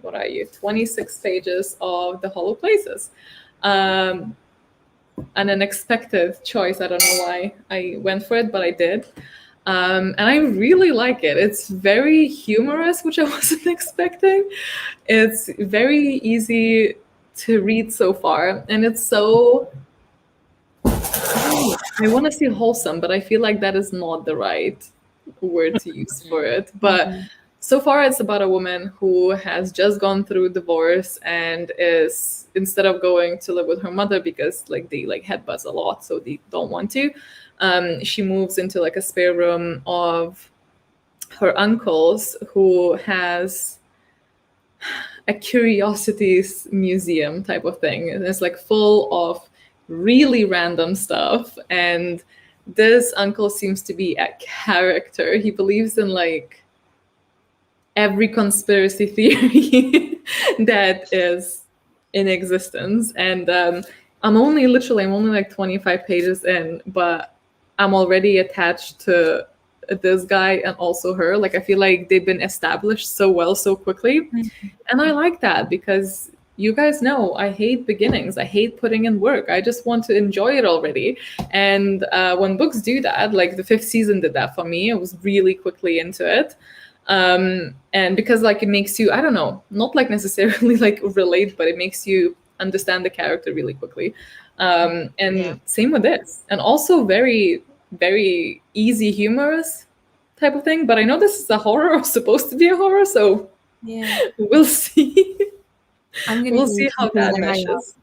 26 pages of The Hollow Places. An unexpected choice. I don't know why I went for it, but I did. And I really like it. It's very humorous, which I wasn't expecting. It's very easy to read so far, and it's so, I want to say wholesome, but I feel like that is not the right word to use for it. But so far, it's about a woman who has just gone through divorce and is, instead of going to live with her mother because like they like headbutts a lot, so they don't want to, she moves into like a spare room of her uncle's, who has a curiosities museum type of thing. And it's like full of really random stuff. And this uncle seems to be a character. He believes in like every conspiracy theory that is in existence. And I'm only like 25 pages in, but I'm already attached to this guy and also her. Like I feel like they've been established so well so quickly. And I like that because you guys know I hate beginnings. I hate putting in work. I just want to enjoy it already. And when books do that, like the 5th season did that for me, I was really quickly into it. And because like it makes you, I don't know, not like necessarily like relate, but it makes you understand the character really quickly. And same with this. And also very, very easy, humorous type of thing. But I know this is a horror or supposed to be a horror, so we'll see. We'll see how that meshes.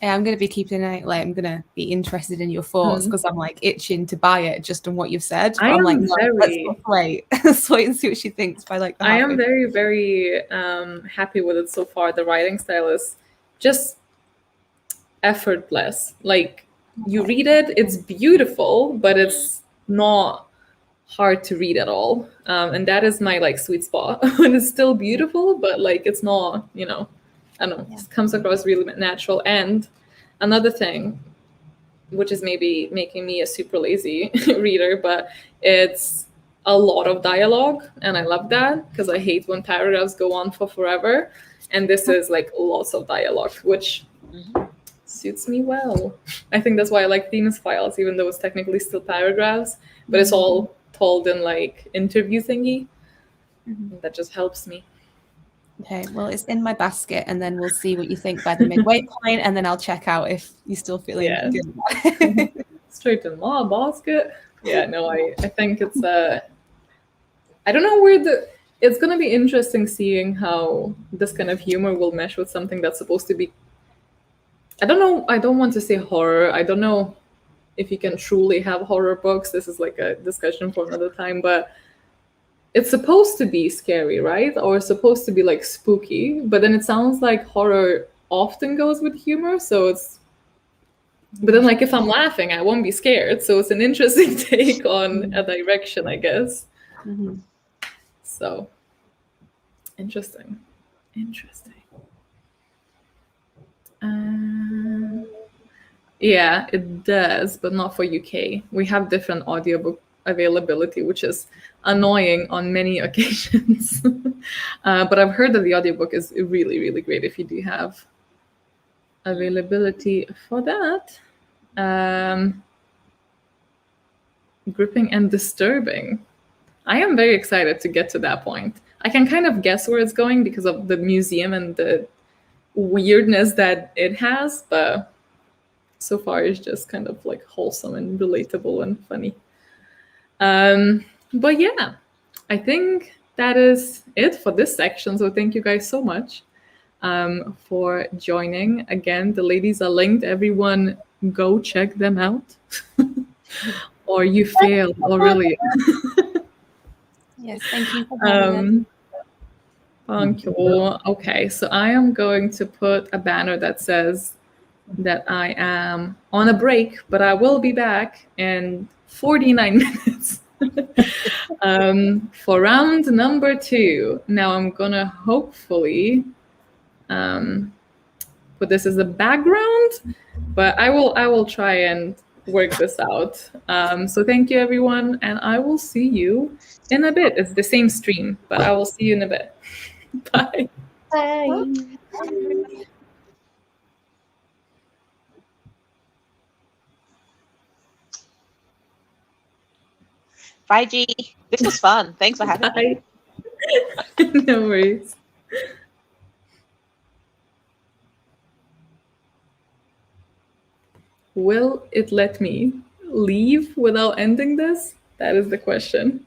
Yeah, I'm going to be keeping an eye. Like, I'm going to be interested in your thoughts because I'm like itching to buy it just on what you've said. But I'm like, no, let's wait. Let's wait and see what she thinks by like the I am very, very happy with it so far. The writing style is just effortless. Like you read it, it's beautiful, but it's not hard to read at all. And that is my like sweet spot. When it's still beautiful, but like it's not, you know, I don't know, it comes across really natural. And another thing, which is maybe making me a super lazy reader, but it's a lot of dialogue. And I love that because I hate when paragraphs go on for forever. And this is like lots of dialogue, which suits me well. I think that's why I like Themis Files, even though it's technically still paragraphs, but it's all told in like interview thingy. That just helps me. Okay, well, it's in my basket, and then we'll see what you think by the midway point, and then I'll check out if you're still feeling good. Straight in my basket. Yeah, no, I think it's I don't know where it's gonna be interesting seeing how this kind of humor will mesh with something that's supposed to be, I don't know, I don't want to say horror. I don't know if you can truly have horror books. This is like a discussion for another time, but it's supposed to be scary, right? Or supposed to be like spooky, but then it sounds like horror often goes with humor. So it's, but then like if I'm laughing, I won't be scared. So it's an interesting take on a direction, I guess. So interesting. Yeah, it does, but not for UK. We have different audiobook availability, which is annoying on many occasions. But I've heard that the audiobook is really, really great if you do have availability for that. Gripping and disturbing. I am very excited to get to that point. I can kind of guess where it's going because of the museum and the weirdness that it has, but so far it's just kind of like wholesome and relatable and funny. But yeah, I think that is it for this section. So thank you guys so much for joining. Again, the ladies are linked. Everyone go check them out. Or you failed, Aurelia. Yes, thank you for having us. Thank you. Okay, so I am going to put a banner that says that I am on a break, but I will be back in 49 minutes for round number 2. Now I'm gonna hopefully put this as a background, but I will try and work this out. So thank you everyone, and I will see you in a bit. It's the same stream, but I will see you in a bit. Bye. Bye. Bye, G. This was fun. Thanks for having me. Bye. No worries. Will it let me leave without ending this? That is the question.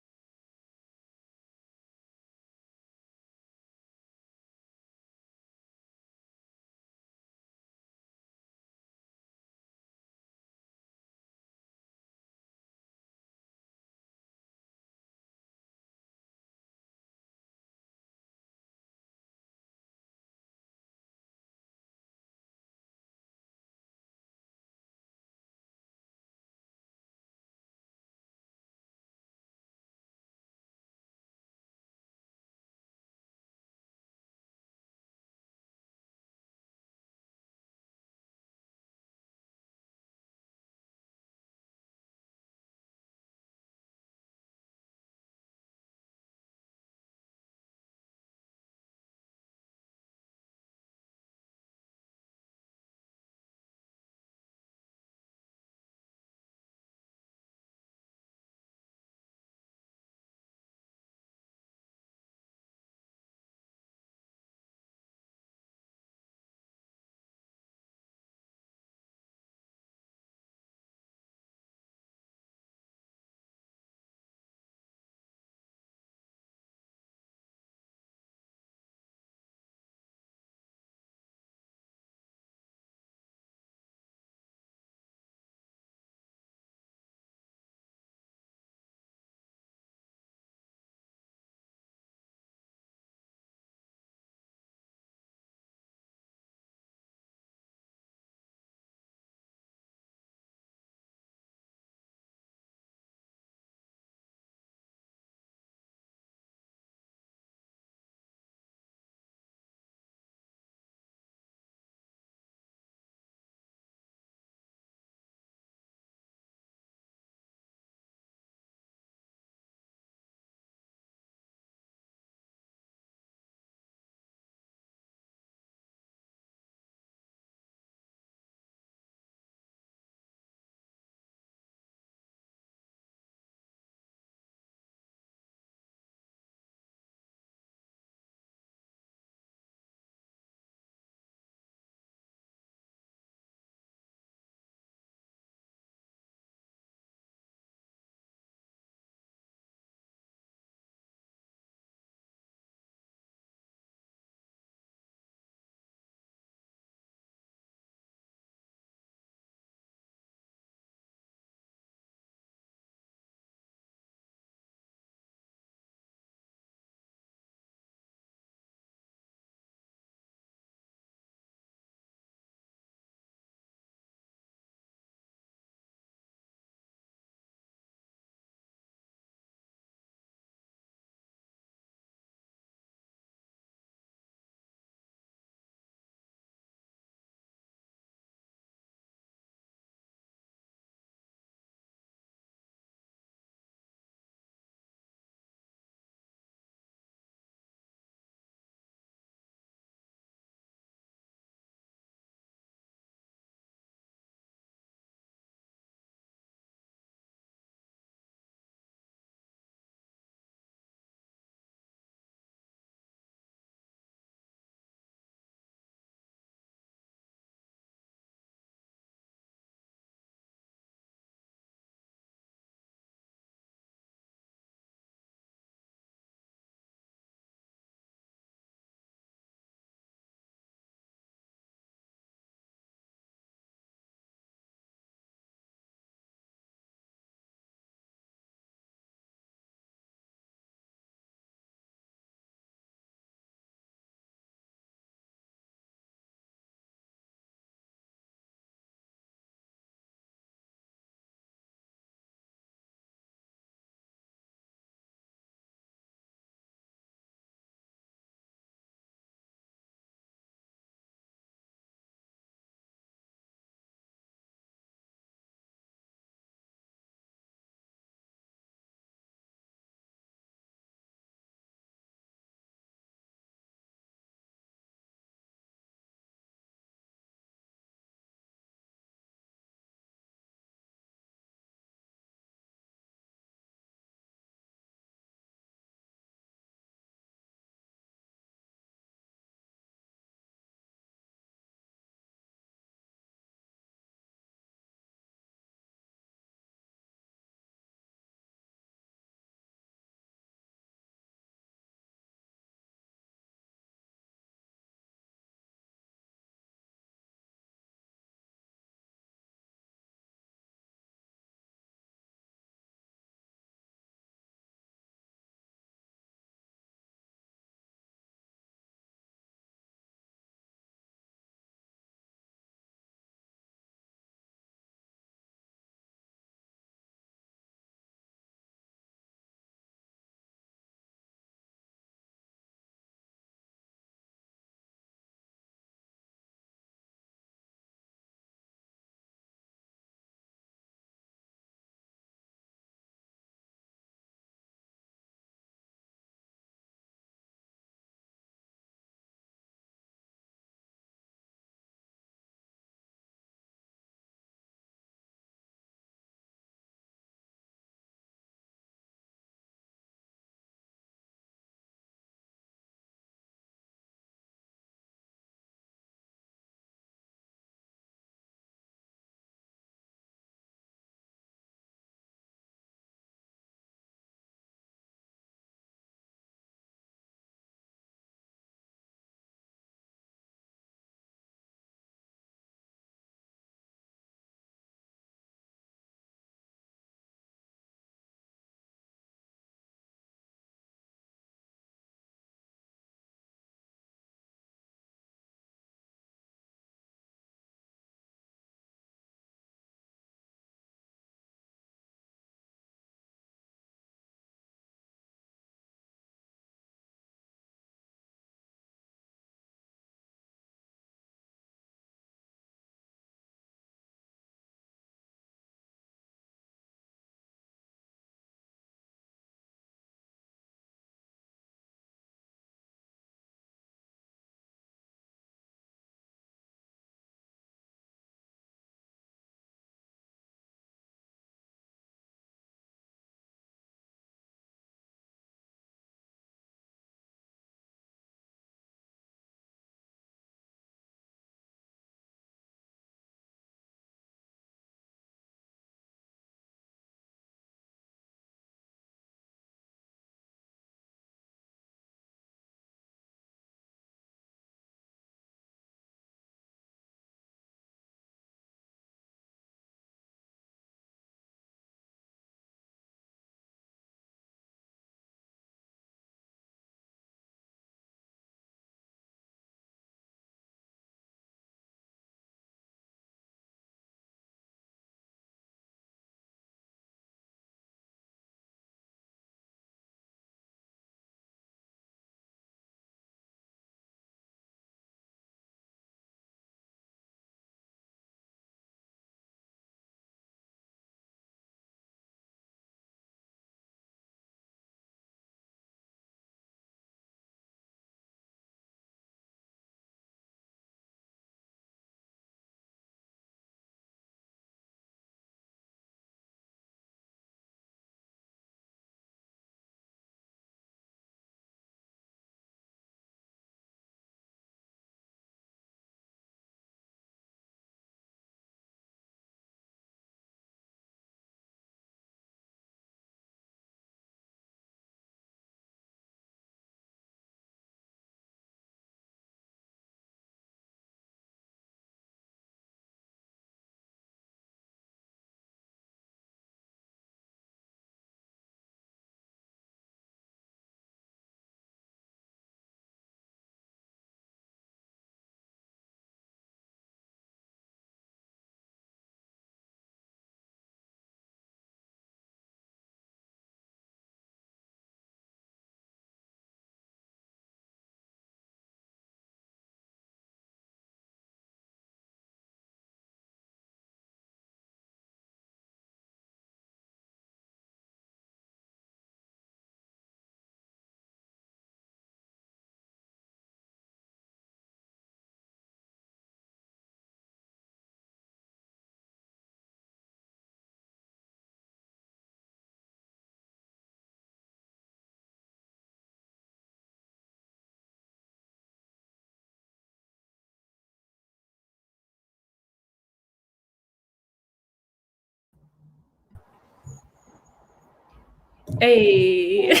Hey.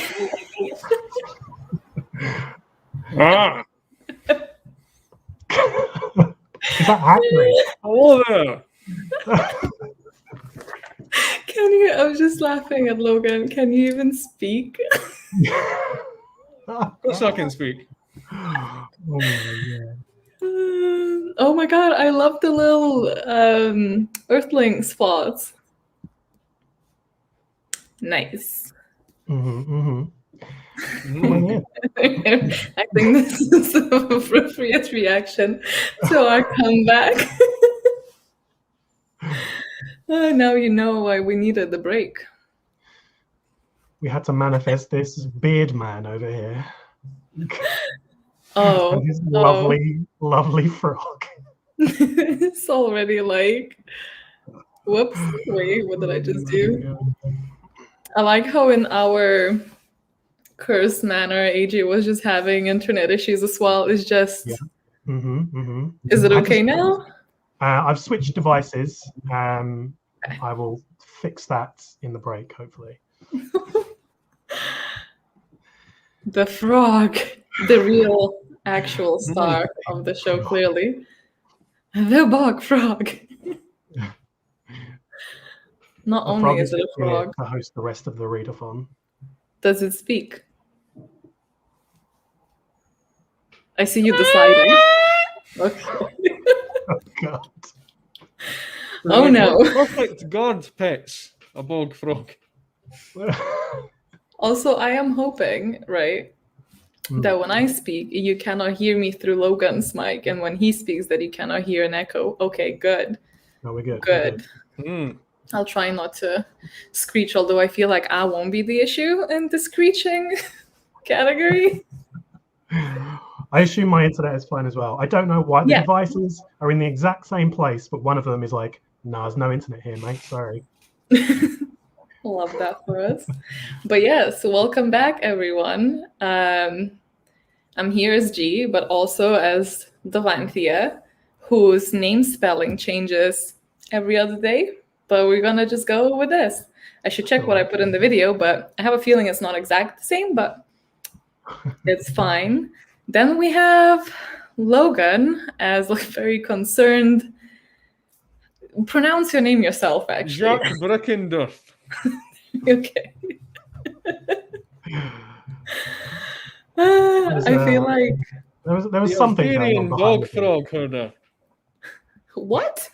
Ah, Is that Hagrid? hello there. Can you? I was just laughing at Logan. Can you even speak? Of course I can speak. Oh my god. Oh my god! I love the little Earthling spots. Nice. Mm. Mm. I think this is an appropriate reaction to our comeback. Now you know why we needed the break. We had to manifest this beard man over here. Oh, And his lovely frog. It's already like, whoops, wait, what did I just do? I like how in our cursed manner, AJ was just having internet issues as well. It's just, Yeah. Is it okay now? I've switched devices. I will fix that in the break, hopefully. The frog, the real actual star of the show, clearly. The bog frog. Not The only frog is it a here frog, to host the rest of the readathon. does it speak? I see you deciding. Okay. Oh god. Oh no. Perfect god pets a bog frog. Also, I am hoping, right, that when I speak, you cannot hear me through Logan's mic, and when he speaks, that you cannot hear an echo. Okay, good. No, we're good. Good. Mm. I'll try not to screech, although I feel like I won't be the issue in the screeching category. I assume my internet is fine as well. I don't know why the devices are in the exact same place, but one of them is like, no, there's no internet here, mate. Sorry. Love that for us. But yes, welcome back, everyone. I'm here as G, but also as Devanthia, whose name spelling changes every other day. But we're gonna just go with this. I should check what I put in the video, but I have a feeling it's not exactly the same, but it's fine. Then we have Logan as like very concerned. Pronounce your name yourself, actually. Jacques Brickendorf. Okay. I feel like there was something going on Arthurian behind bog the frog herder. what?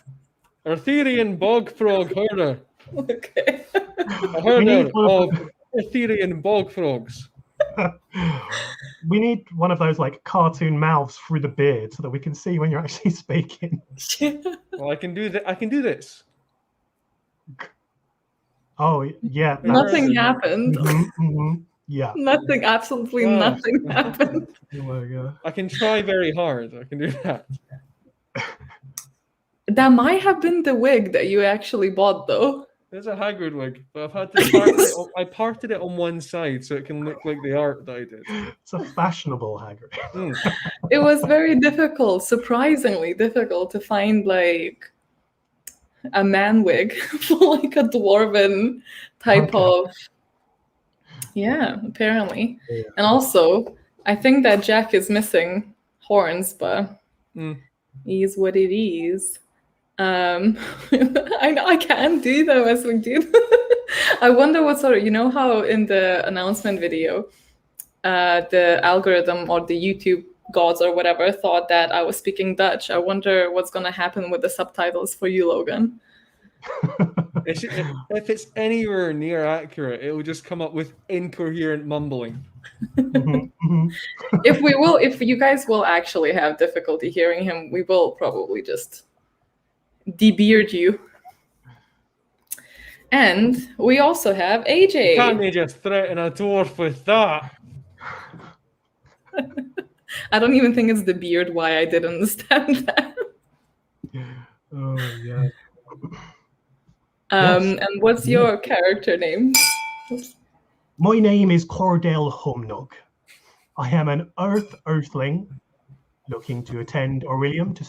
Arthurian bog frog herder. Okay. A herder of Arthurian bog frogs. We need one of those like cartoon mouths through the beard so that we can see when you're actually speaking. Well, I can do that. I can do this. Oh yeah. Nothing happened. Yeah. Nothing, absolutely nothing happened. Oh my god. I can try very hard. I can do that. That might have been the wig that you actually bought, though. There's a Hagrid wig, but I've had to part it. I parted it on one side so it can look like the art that I did. It's a fashionable Hagrid. Mm. It was very difficult, surprisingly difficult to find like a man wig for like a dwarven type of. Yeah, apparently. Yeah. And also, I think that Jack is missing horns, but is what it is. I know I can't do them as we do. I wonder what sort of, you know how in the announcement video, the algorithm or the YouTube gods or whatever thought that I was speaking Dutch. I wonder what's going to happen with the subtitles for you, Logan. If it's anywhere near accurate, it will just come up with incoherent mumbling. If you guys will actually have difficulty hearing him, we will probably just debeard you. And we also have AJ. You can't just threaten a dwarf with that. I don't even think it's the beard why I didn't understand that. Oh yeah. And what's your character name? Oops. My name is Cordell Humnug. I am an earthling looking to attend Orilium to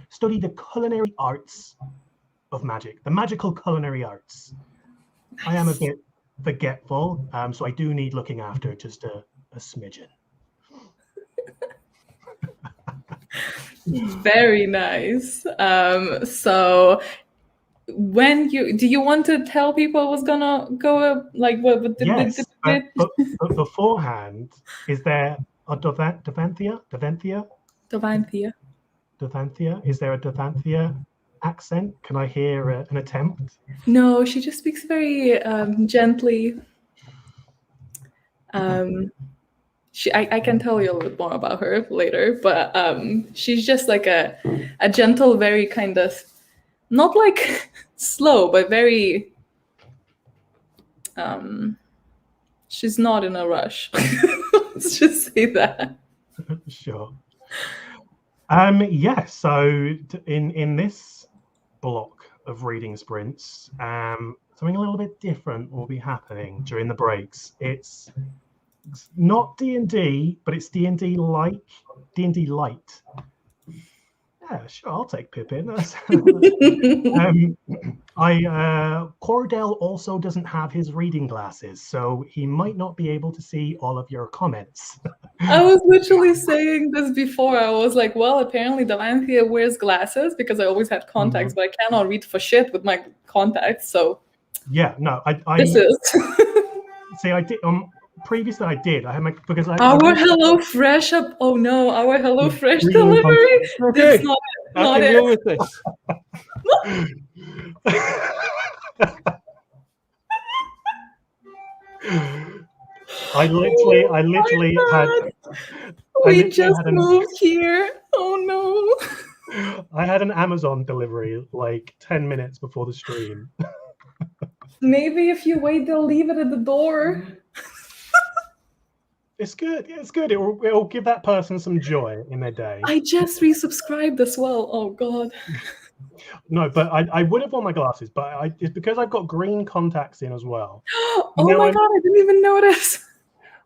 study the culinary arts of magic, the magical culinary arts. I am a bit forgetful, so I do need looking after just a smidgen. Very nice. So when do you want to tell people what's gonna go like what the Yes, but beforehand, is there a Devanthia? Is there a Devanthia accent? Can I hear an attempt? No, she just speaks very gently. I can tell you a little bit more about her later, but she's just like a gentle, very kind of not like slow, but very she's not in a rush. Let's just say that. Sure. Yeah, so in this block of reading sprints, something a little bit different will be happening during the breaks. It's not D&D, but it's D&D like D&D light. Yeah, sure, I'll take Pippin. Cordell also doesn't have his reading glasses, so he might not be able to see all of your comments. I was literally saying this before. I was like, well, apparently Devanthia wears glasses because I always had contacts, but I cannot read for shit with my contacts. So yeah, no, this is. See, I did. Previously, I did. I had my because our HelloFresh up. Oh no, our HelloFresh delivery. Okay, not I can deal with this. I literally had. We just moved here. Oh no. I had an Amazon delivery like 10 minutes before the stream. Maybe if you wait, they'll leave it at the door. It's good. Yeah, it's good. It will give that person some joy in their day. I just resubscribed as well. Oh god. No, but I would have worn my glasses, but it's because I've got green contacts in as well. Oh my god, I didn't even notice.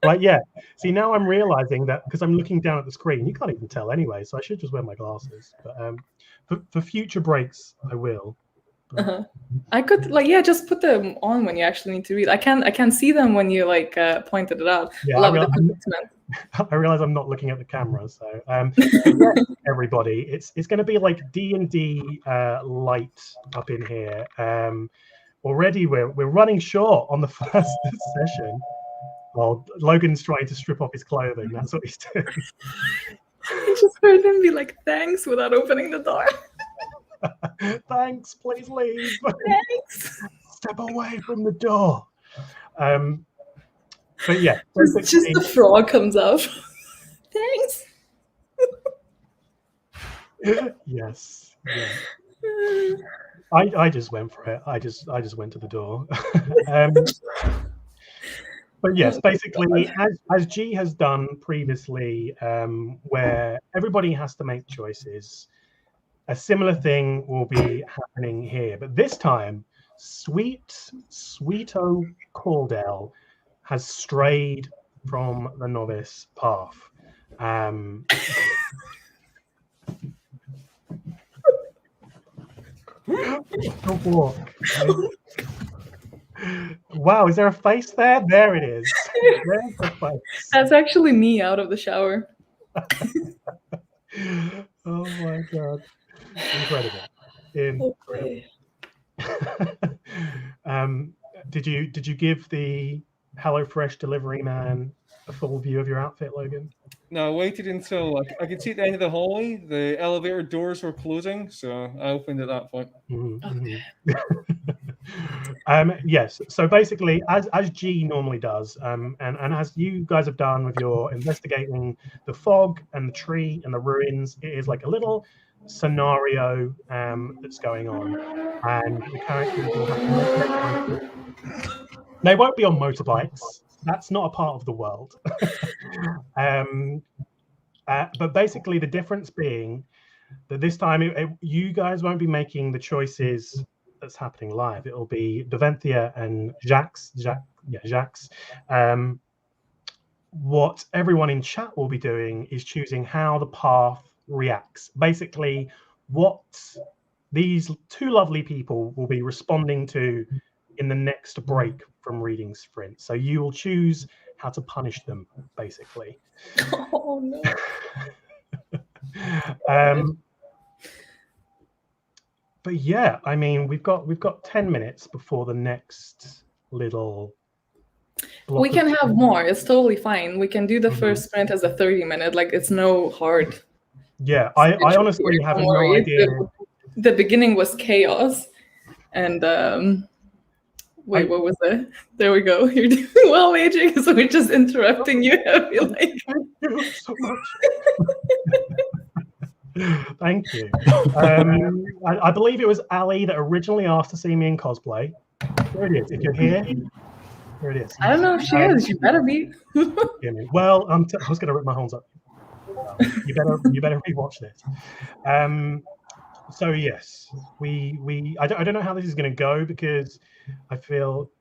Right, yeah. See, now I'm realizing that because I'm looking down at the screen, you can't even tell anyway, so I should just wear my glasses. But for future breaks, I will. I could just put them on when you actually need to read. I can see them when you pointed it out. Yeah, I realize I'm not looking at the camera, so everybody, it's going to be like D&D light up in here. Already we're running short on the first session. Well, Logan's trying to strip off his clothing. That's what he's doing. I just heard him be like, "Thanks," without opening the door. Thanks, please leave. Thanks. Step away from the door. But yeah, just the frog comes out. Thanks. Yes. Yeah. I just went for it. I just went to the door. But yes, basically, as G has done previously, where everybody has to make choices. A similar thing will be happening here, but this time, Sweeto Cordell has strayed from the novice path. Wow, is there a face there? There it is. There's the face. That's actually me out of the shower. Oh my god. Incredible. Okay. Did you give the HelloFresh delivery man a full view of your outfit, Logan? No, I waited until I could see at the end of the hallway. The elevator doors were closing, so I opened at that point. Yes. So basically, as G normally does, and as you guys have done with your investigating the fog and the tree and the ruins, it is like a little scenario that's going on, and the characters will have to they won't be on motorbikes. That's not a part of the world. But basically, the difference being that this time you guys won't be making the choices that's happening live. It'll be Devanthia and Jacques. What everyone in chat will be doing is choosing how the path reacts. Basically, what these two lovely people will be responding to in the next break from reading sprint. So you will choose how to punish them, basically. Oh no. But yeah, I mean, we've got 10 minutes before the next little block. We can have more. It's totally fine. We can do the first sprint as a 30-minute. Like, it's no hard. Yeah, I honestly have no idea. The beginning was chaos, and wait, what was it? There we go. You're doing well, Major. So we're just interrupting you. I feel like. Thank you so much. Thank you. I believe it was Ali that originally asked to see me in cosplay. There it is. If you're here, here it is. I don't know if she is. You better be. Well, I was going to rip my horns up. You better rewatch this. So yes, I don't know how this is going to go because I feel.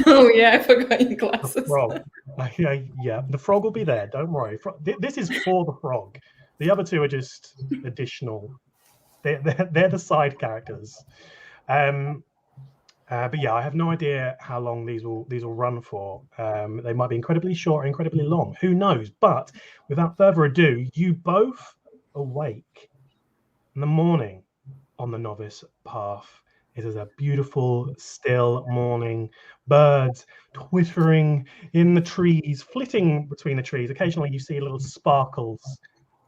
Oh yeah, I forgot your glasses. The frog. Yeah, the frog will be there. Don't worry. This is for the frog. The other two are just additional. They're the side characters. But yeah, I have no idea how long these will run for. They might be incredibly short or incredibly long. Who knows? But without further ado, you both awake in the morning on the novice path. It is a beautiful, still morning. Birds twittering in the trees, flitting between the trees. Occasionally you see little sparkles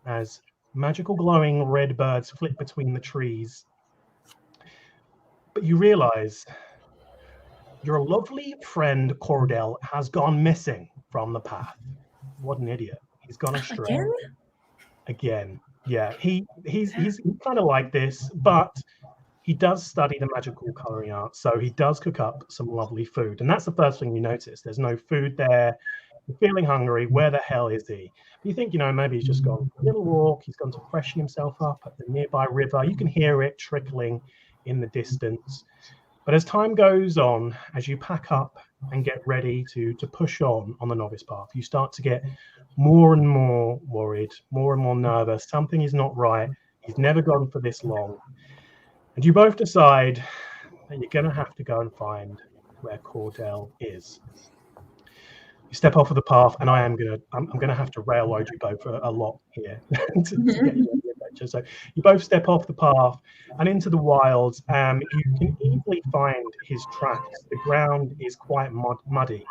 as magical glowing red birds flit between the trees. But you realize your lovely friend Cordell has gone missing from the path. What an idiot. He's gone astray. Again. Yeah, he's kind of like this, but he does study the magical coloring art, so he does cook up some lovely food. And that's the first thing you notice. There's no food there. You're feeling hungry. Where the hell is he? You think, maybe he's just gone for a little walk. He's gone to freshen himself up at the nearby river. You can hear it trickling in the distance. But as time goes on, as you pack up and get ready to push on the novice path, you start to get more and more worried, more and more nervous. Something is not right. He's never gone for this long. And you both decide that you're going to have to go and find where Cordell is. You step off of the path, and I'm going to have to railroad you both a lot here to get you the adventure. So you both step off the path and into the wilds. You can easily find his tracks. The ground is quite muddy,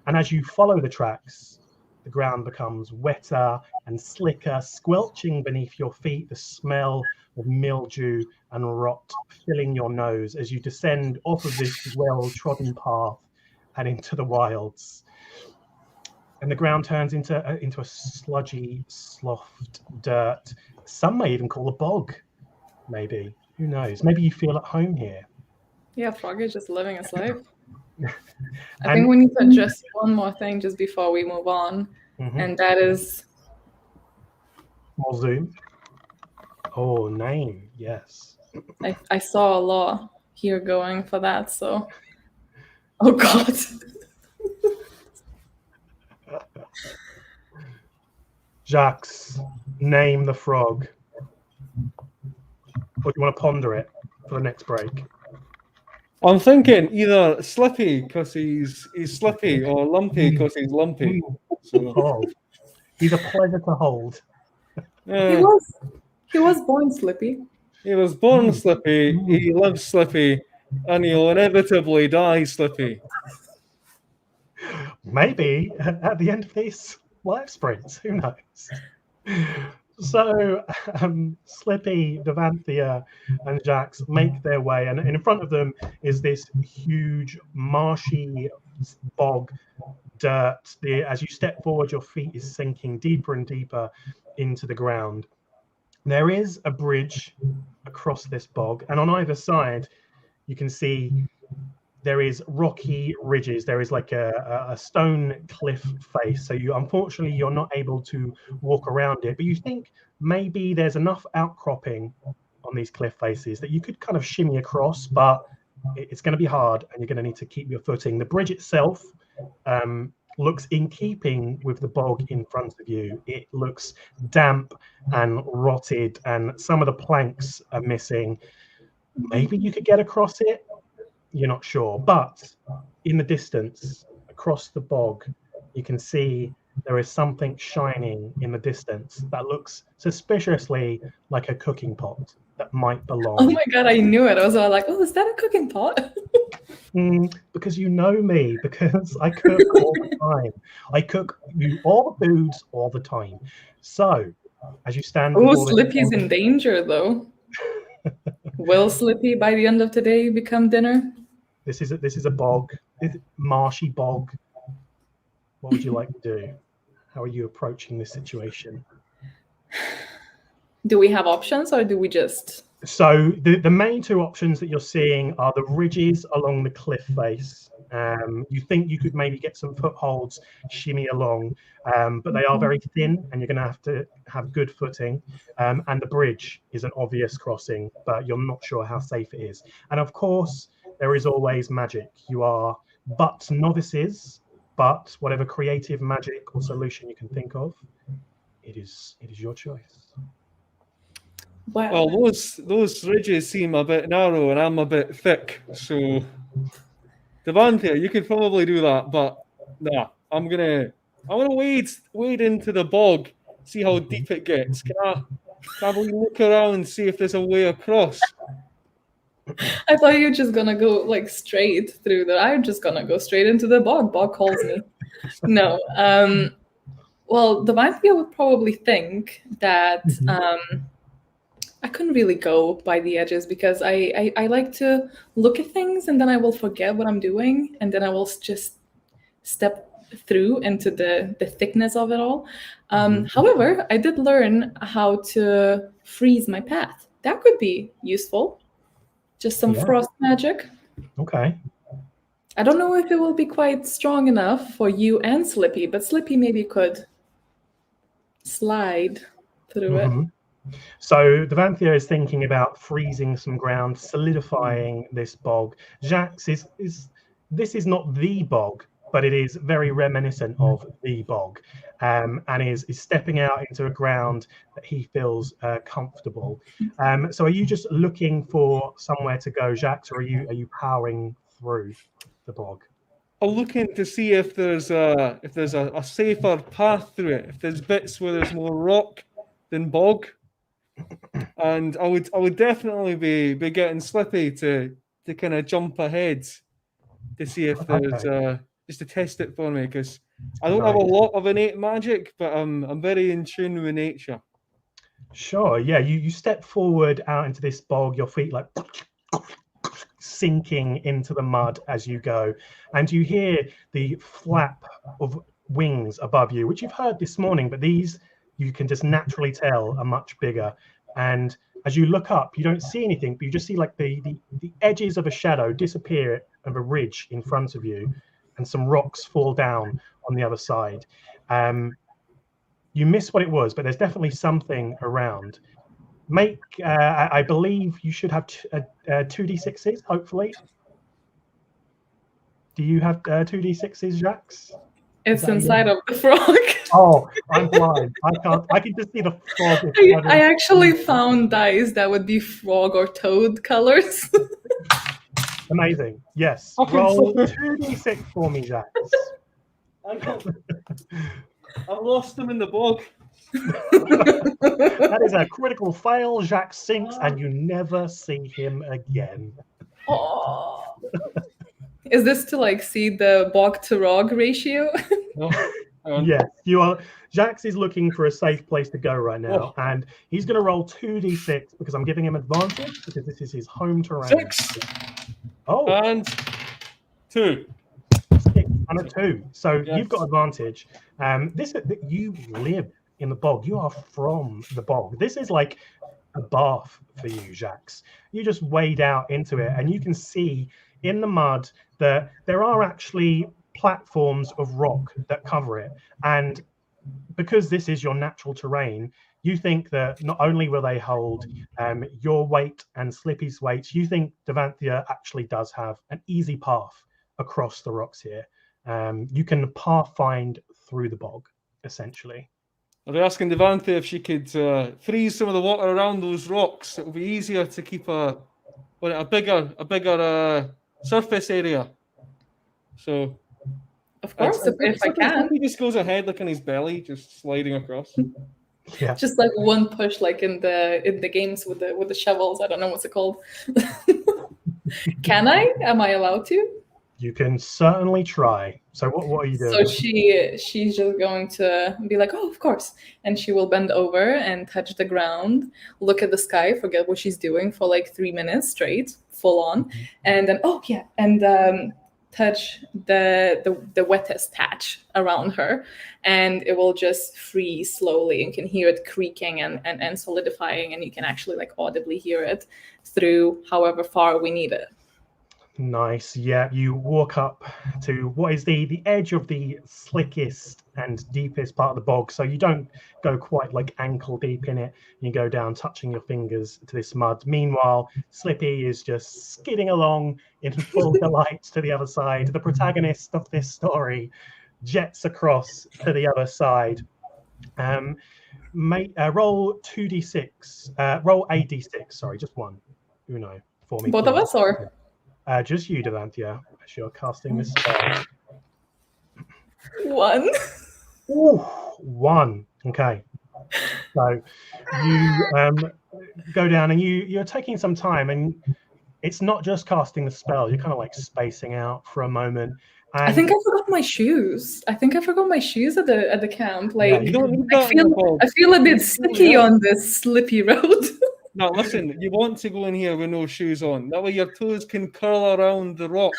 and as you follow the tracks, the ground becomes wetter and slicker, squelching beneath your feet. The smell of mildew and rot filling your nose as you descend off of this well-trodden path and into the wilds. And the ground turns into a sludgy, sloughed dirt. Some may even call a bog, maybe. Who knows? Maybe you feel at home here. Yeah, Frog is just living his life. I think we need to address one more thing just before we move on, and that is... More zoom. Oh, name, yes. I saw a law here going for that, so... Oh, God. Jacques, name the frog. Or do you want to ponder it for the next break? I'm thinking either Slippy because he's slippy, or Lumpy because he's lumpy. So. Oh, he's a pleasure to hold. He was born Slippy. He was born Slippy, he lives Slippy, and he'll inevitably die Slippy. Maybe at the end of these live sprints, who knows? So Slippy, Devanthia, and Jax make their way, and in front of them is this huge marshy bog dirt. As you step forward, your feet is sinking deeper and deeper into the ground. There is a bridge across this bog, and on either side, you can see there is rocky ridges. There is like a stone cliff face. So unfortunately, you're not able to walk around it. But you think maybe there's enough outcropping on these cliff faces that you could kind of shimmy across, but it's going to be hard, and you're going to need to keep your footing. The bridge itself looks in keeping with the bog in front of you. It looks damp and rotted, and some of the planks are missing. Maybe you could get across it, you're not sure. But in the distance, across the bog, you can see there is something shining in the distance that looks suspiciously like a cooking pot that might belong. Oh my god, I knew it. I was all like, oh, is that a cooking pot? Because you know me, because I cook all the time. I cook you all the foods all the time. So, as you stand Oh, before this Slippy's bog- in danger, though. Will Slippy, by the end of today, become dinner? This is a bog, marshy bog. What would you like to do? How are you approaching this situation? Do we have options, or do we just... So the main two options that you're seeing are the ridges along the cliff face. You think you could maybe get some footholds, shimmy along, but they are very thin, and you're going to have good footing. And the bridge is an obvious crossing, but you're not sure how safe it is. And of course, there is always magic. You are but novices, but whatever creative magic or solution you can think of, it is your choice. Wow. Well, those ridges seem a bit narrow, and I'm a bit thick. So, Devante, you could probably do that, but nah, I'm gonna wade into the bog, see how deep it gets. Can I look around, see if there's a way across? I thought you were just gonna go like straight through the... I'm just gonna go straight into the bog. Bog calls me. No. Well, the Devante would probably think that I couldn't really go by the edges because I like to look at things and then I will forget what I'm doing and then I will just step through into the thickness of it all. However, I did learn how to freeze my path. That could be useful. Just some frost magic. Okay. I don't know if it will be quite strong enough for you and Slippy, but Slippy maybe could slide through it. So Devanthia is thinking about freezing some ground, solidifying this bog. Jacques this is not the bog, but it is very reminiscent of the bog, and is stepping out into a ground that he feels comfortable. So are you just looking for somewhere to go, Jacques, or are you powering through the bog? I'm looking to see if there's a safer path through it. If there's bits where there's more rock than bog. And I would definitely be getting Slippy to kind of jump ahead to see if there's just to test it for me, because I don't have a lot of innate magic, but I'm very in tune with nature. Sure, yeah. You step forward out into this bog, your feet like sinking into the mud as you go, and you hear the flap of wings above you, which you've heard this morning, but these you can just naturally tell are much bigger. And as you look up, you don't see anything, but you just see like the edges of a shadow disappear of a ridge in front of you, and some rocks fall down on the other side. You miss what it was, but there's definitely something around. Make, I believe you should have 2d6s, hopefully. Do you have 2d6s, Jacques? It's inside of the frog. Oh, I'm blind. I can just see the frog. I actually found dice that would be frog or toad colors. Amazing. Yes. Roll 2d6 for me, Jacques. I've lost them in the bog. That is a critical fail. Jacques sinks and you never see him again. Oh. Is this to like see the bog to rog ratio? Yes, you are. Jacques is looking for a safe place to go right now, and he's going to roll 2d6 because I'm giving him advantage because this is his home terrain. 6. Oh, and 2. 6 and a 2. So you've got advantage. You live in the bog. You are from the bog. This is like a bath for you, Jacques. You just wade out into it, and you can see in the mud that there are actually platforms of rock that cover it. And because this is your natural terrain, you think that not only will they hold your weight and Slippy's weight, you think Devanthia actually does have an easy path across the rocks here. You can pathfind through the bog, essentially. Are they asking Devanthia if she could freeze some of the water around those rocks? It would be easier to keep a bigger surface area. So Of course, if I can. He just goes ahead, like on his belly, just sliding across. Yeah. Just like one push, like in the games with the shovels. I don't know what's it called. Can I? Am I allowed to? You can certainly try. So what are you doing? So she's just going to be like, oh, of course, and she will bend over and touch the ground, look at the sky, forget what she's doing for like 3 minutes straight, full on, and then touch the wettest patch around her, and it will just freeze slowly. You can hear it creaking and solidifying, and you can actually like audibly hear it through however far we need it. Nice. Yeah, you walk up to what is the edge of the slickest and deepest part of the bog. So you don't go quite like ankle deep in it. You go down touching your fingers to this mud. Meanwhile, Slippy is just skidding along in full delight to the other side. The protagonist of this story jets across to the other side. Roll 2d6. Roll a d6. Sorry, just one. Uno for me. Both please. of us, or? Just you, Devanthia, as you're casting this spell. 1. Ooh, 1. Okay. So you go down and you're taking some time, and it's not just casting the spell. You're kind of like spacing out for a moment. And I think I forgot my shoes. I think I forgot my shoes at the camp. Like Yeah, you don't need that I feel a bit sticky on this slippy road. Now, listen, you want to go in here with no shoes on. That way your toes can curl around the rocks.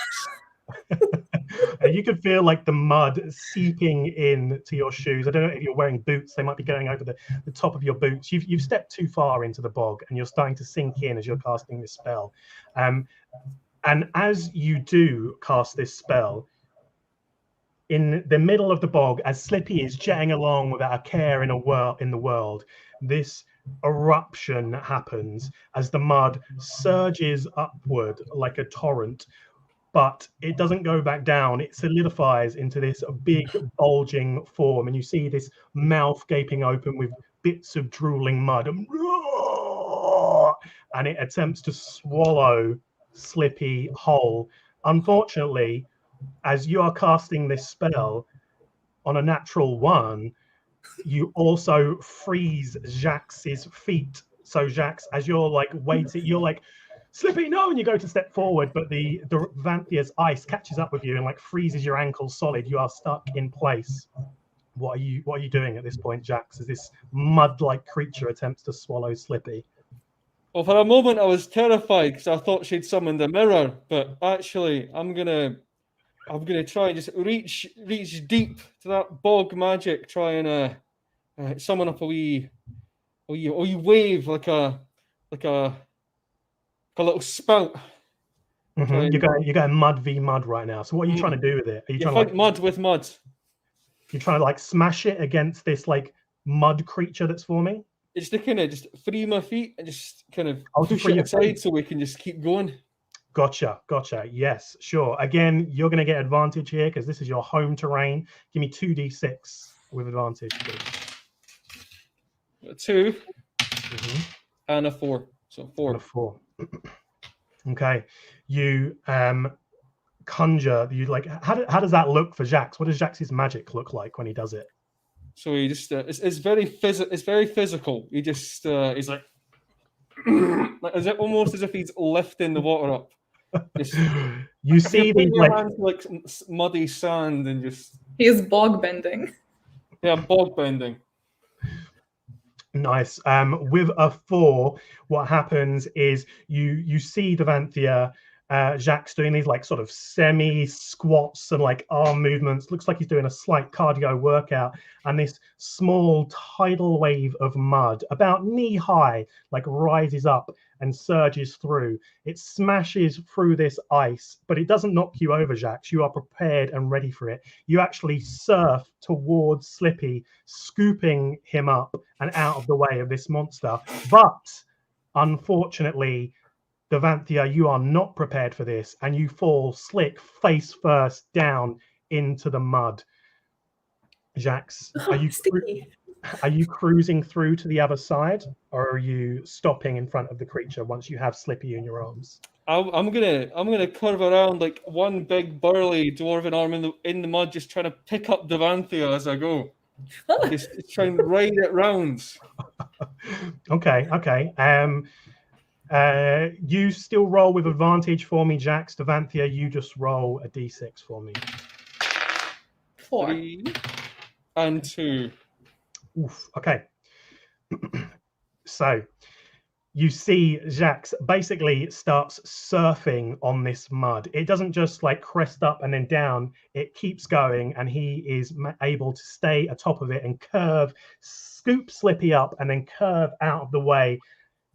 You could feel like the mud seeping in to your shoes. I don't know if you're wearing boots. They might be going over the top of your boots. You've stepped too far into the bog, and you're starting to sink in as you're casting this spell. And as you do cast this spell, in the middle of the bog, as Slippy is jetting along without a care in the world, this eruption happens as the mud surges upward like a torrent, but it doesn't go back down. It solidifies into this big bulging form, and you see this mouth gaping open with bits of drooling mud, and it attempts to swallow Slippy whole. Unfortunately, as you are casting this spell on a natural 1, you also freeze Jax's feet. So Jax, as you're like waiting, you're like, Slippy, no, and you go to step forward, but the Vanthia's ice catches up with you and like freezes your ankles solid. You are stuck in place. What are you doing at this point, Jax, as this mud-like creature attempts to swallow Slippy? Well, for a moment I was terrified because I thought she'd summoned a mirror, but actually I'm gonna try and just reach deep to that bog magic, try and summon up a wee wave like a little spout. Mm-hmm. You're going mud v mud right now. So what are you trying to do with it? Are you trying to fight mud with mud? You're trying to like smash it against this like mud creature that's forming? It's to kind of just free my feet and just kind of push free it your aside feet. so we can just keep going. Gotcha. Yes, sure. Again, you're going to get advantage here because this is your home terrain. Give me 2d6 with advantage, please. A 2 and a 4. So 4. And a 4. Okay. You conjure. You like. How does that look for Jax? What does Jax's magic look like when he does it? So he just it's very physical. He just he's like almost as if he's lifting the water up. Just, you see these like hands like muddy sand and just he is bog bending. Yeah, bog bending. Nice. With a 4, what happens is you see Devanthia, Jacques doing these like sort of semi squats and like arm movements. Looks like he's doing a slight cardio workout, and this small tidal wave of mud about knee high like rises up and surges through. It smashes through this ice, but it doesn't knock you over, Jacques. You are prepared and ready for it. You actually surf towards Slippy, scooping him up and out of the way of this monster. But unfortunately, Devanthia, you are not prepared for this, and you fall slick face first down into the mud. Jax, are you sticky? Are you cruising through to the other side, or are you stopping in front of the creature once you have Slippy in your arms? I'm gonna curve around like one big burly dwarven arm in the mud, just trying to pick up Devanthia as I go. Just try and ride it round. Okay. You still roll with advantage for me, Jax. Devanthia, you just roll a d6 for me. 4. 3 and 2. Oof. Okay. So you see Jax basically starts surfing on this mud. It doesn't just like crest up and then down. It keeps going, and he is able to stay atop of it and curve, scoop Slippy up, and then curve out of the way,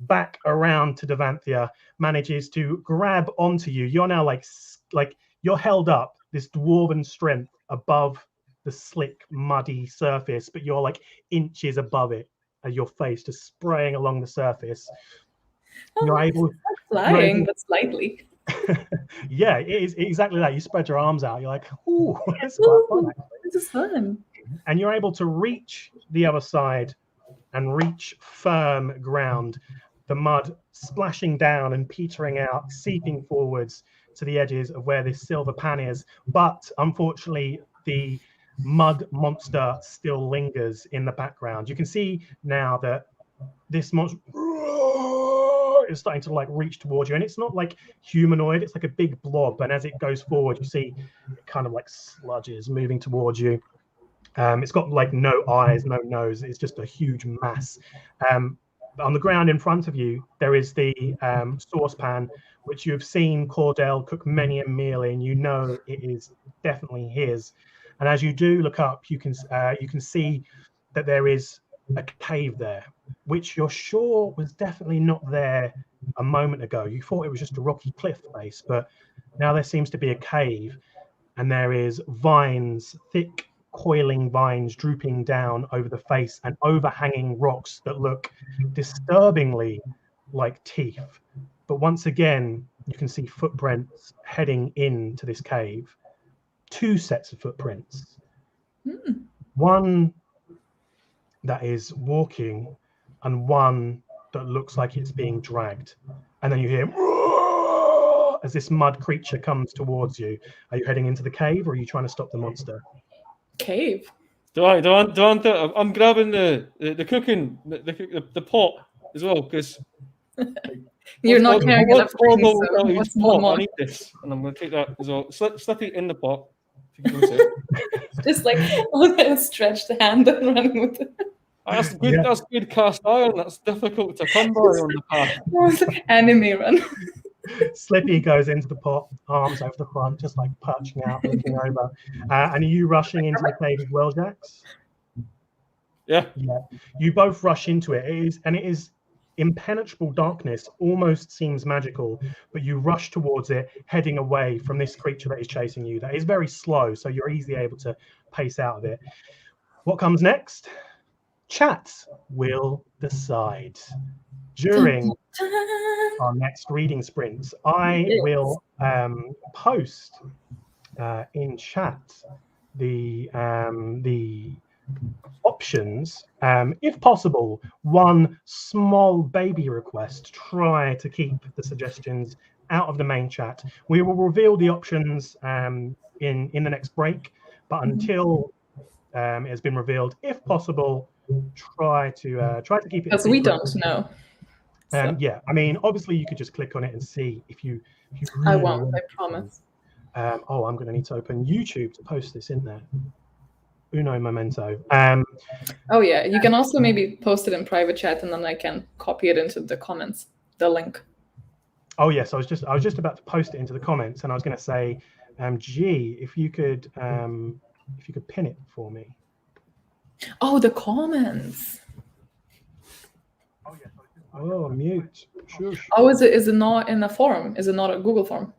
back around to Devanthia, manages to grab onto you. You're now like you're held up, this dwarven strength above the slick, muddy surface, but you're like inches above it, your face just spraying along the surface. You're able, flying, but slightly. Yeah, it is exactly that. You spread your arms out. You're like, ooh, this is quite fun. This is fun. And you're able to reach the other side and reach firm ground. The mud splashing down and petering out, seeping forwards to the edges of where this silver pan is. But unfortunately, the mud monster still lingers in the background. You can see now that this monster is starting to like reach towards you, and it's not like humanoid, it's like a big blob, and as it goes forward you see it kind of like sludges moving towards you. It's got like no eyes, no nose, it's just a huge mass. On the ground in front of you there is the saucepan, which you have seen Cordell cook many a meal in. You know it is definitely his. And as you do look up, you can see that there is a cave there, which you're sure was definitely not there a moment ago. You thought it was just a rocky cliff face, but now there seems to be a cave, and there is vines, thick, coiling vines drooping down over the face, and overhanging rocks that look disturbingly like teeth. But once again, you can see footprints heading into this cave. 2 sets of footprints. One that is walking, and one that looks like it's being dragged. And then you hear as this mud creature comes towards you. Are you heading into the cave, or are you trying to stop the monster? Cave. I'm grabbing the cooking, the pot as well, because you're not carrying enough things, so what's one more? I need this, and I'm going to take that as well. Slip it in the pot. Just like stretch the hand and run with it. That's good. Yeah. That's good cast iron. That's difficult to come by on the path. Enemy run. Slippy goes into the pot, arms over the front, just like perching out, looking over. And are you rushing into the cave as well, Jax? Yeah. You both rush into it. It is impenetrable darkness, almost seems magical, but you rush towards it, heading away from this creature that is chasing you. That is very slow, so you're easily able to pace out of it. What comes next? Chat will decide. During our next reading sprints, I will post in chat the options. If possible, one small baby request. Try to keep the suggestions out of the main chat. We will reveal the options in the next break, but until it has been revealed, if possible, try to keep it. Because we don't know. Yeah, I mean, obviously you could just click on it and see if you really I won't, I promise. I'm going to need to open YouTube to post this in there. Uno momento. Oh yeah, you can also maybe post it in private chat, and then I can copy it into the comments, the link. Oh yes, I was just about to post it into the comments, and I was going to say, G, if you could pin it for me. Oh, the comments. Oh, mute. Shush. Oh, is it not in a forum? Is it not a Google form?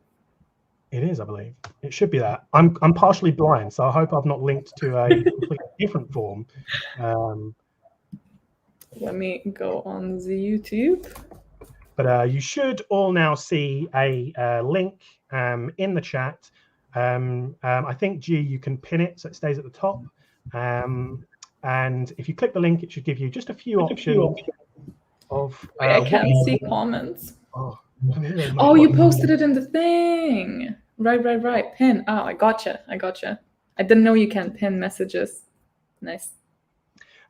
It is, I believe. It should be that. I'm partially blind, so I hope I've not linked to a completely different form. Let me go on the YouTube. But you should all now see a link in the chat. I think, G, you can pin it so it stays at the top. And if you click the link, it should give you just a few options of. Wait, I what can't you- see comments. Oh, Oh, you posted it in the thing. Right. Pin. Oh, I gotcha. I didn't know you can pin messages. Nice.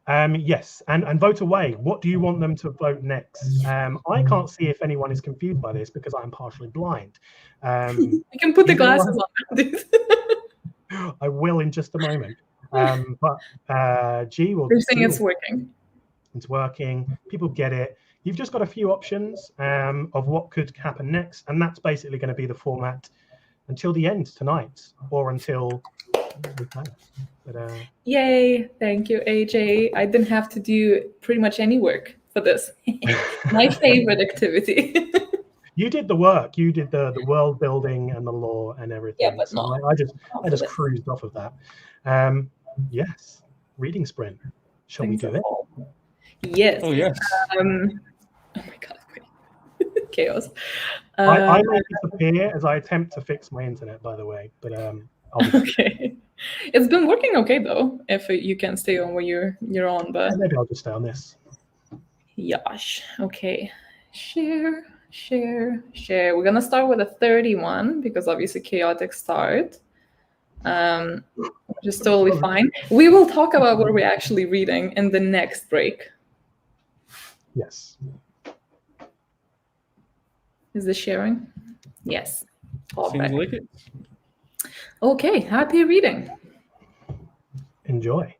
Yes, and vote away. What do you want them to vote next? I can't see if anyone is confused by this because I'm partially blind. You can put the glasses on, dude. I will in just a moment. But G will. They're saying it's working. It's working. People get it. You've just got a few options of what could happen next, and that's basically going to be the format until the end tonight, or until. Yay! Thank you, AJ. I didn't have to do pretty much any work for this. My favorite activity. You did the work. You did the world building and the lore and everything. Yeah, but so not. I just cruised off of that. Yes, reading sprint. Shall we do it? Yes. Oh yes. Oh my god! Wait. Chaos. I may disappear as I attempt to fix my internet. By the way, but okay. It's been working okay though. If you can stay on where you're on, but maybe I'll just stay on this. Yash. Okay. Share. We're gonna start with a 31 because obviously chaotic start. Which is totally fine. We will talk about what we're actually reading in the next break. Yes. Is this sharing? Yes. Seems like it. Okay, happy reading. Enjoy.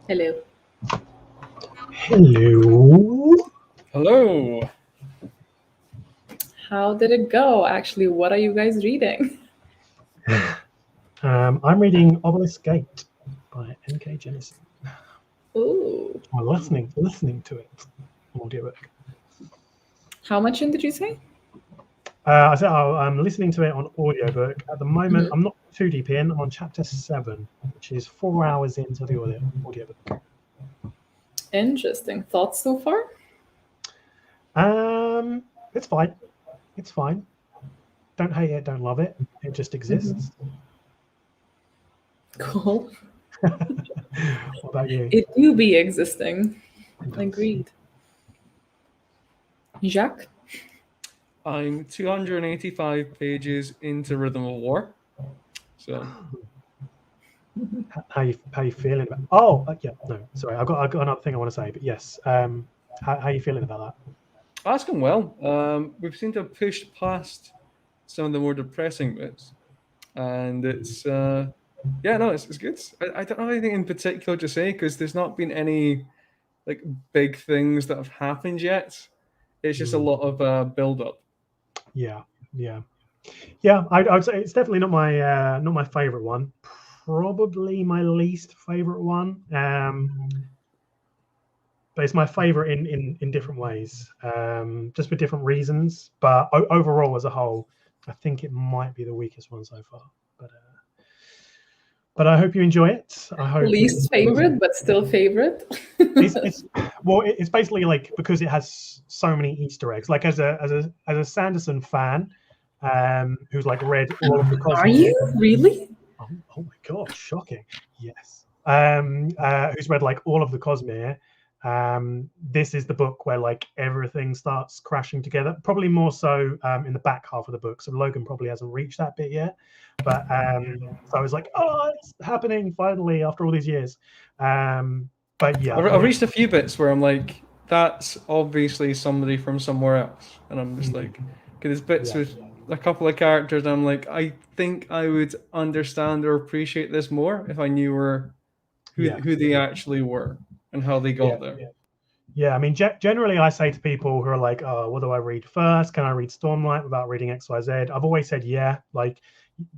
Hello. Hello. Hello. How did it go? Actually, what are you guys reading? I'm reading Obelisk Gate by N.K. Jemisin. Ooh. I'm listening to it on audiobook. How much in did you say? I said I'm listening to it on audiobook. At the moment, I'm not too deep in. I'm on chapter 7, which is 4 hours into the audiobook. Interesting. Thoughts so far? It's fine. It's fine. Don't hate it, don't love it. It just exists. Cool. What about you? It do be existing. It does. Agreed. Jacques? I'm 285 pages into Rhythm of War. So How you feeling about? Oh, yeah. No, sorry. I've got another thing I want to say, but yes. How are you feeling about that? that's going well. We've seemed to have pushed past some of the more depressing bits, and it's it's good. I don't have anything in particular to say because there's not been any like big things that have happened yet. It's just a lot of build up. Yeah. I would say it's definitely not my favorite one. Probably my least favorite one. But it's my favorite in different ways, just for different reasons. But overall, as a whole, I think it might be the weakest one so far. But I hope you enjoy it. I hope Least favorite, but still favorite. it's basically like because it has so many Easter eggs. Like as a Sanderson fan, who's like read all of the Cosmere. Are you really? Oh my god, shocking! Yes. Who's read like all of the Cosmere. This is the book where like everything starts crashing together. Probably more so in the back half of the book. So Logan probably hasn't reached that bit yet. But so I was like, oh, it's happening finally after all these years. But yeah, I've reached a few bits where I'm like, that's obviously somebody from somewhere else, and I'm just like, okay, there's bits with a couple of characters, and I'm like, I think I would understand or appreciate this more if I knew who they actually were and how they got there. Yeah, I mean, generally I say to people who are like, oh, what do I read first? Can I read Stormlight without reading XYZ? I've always said, yeah, like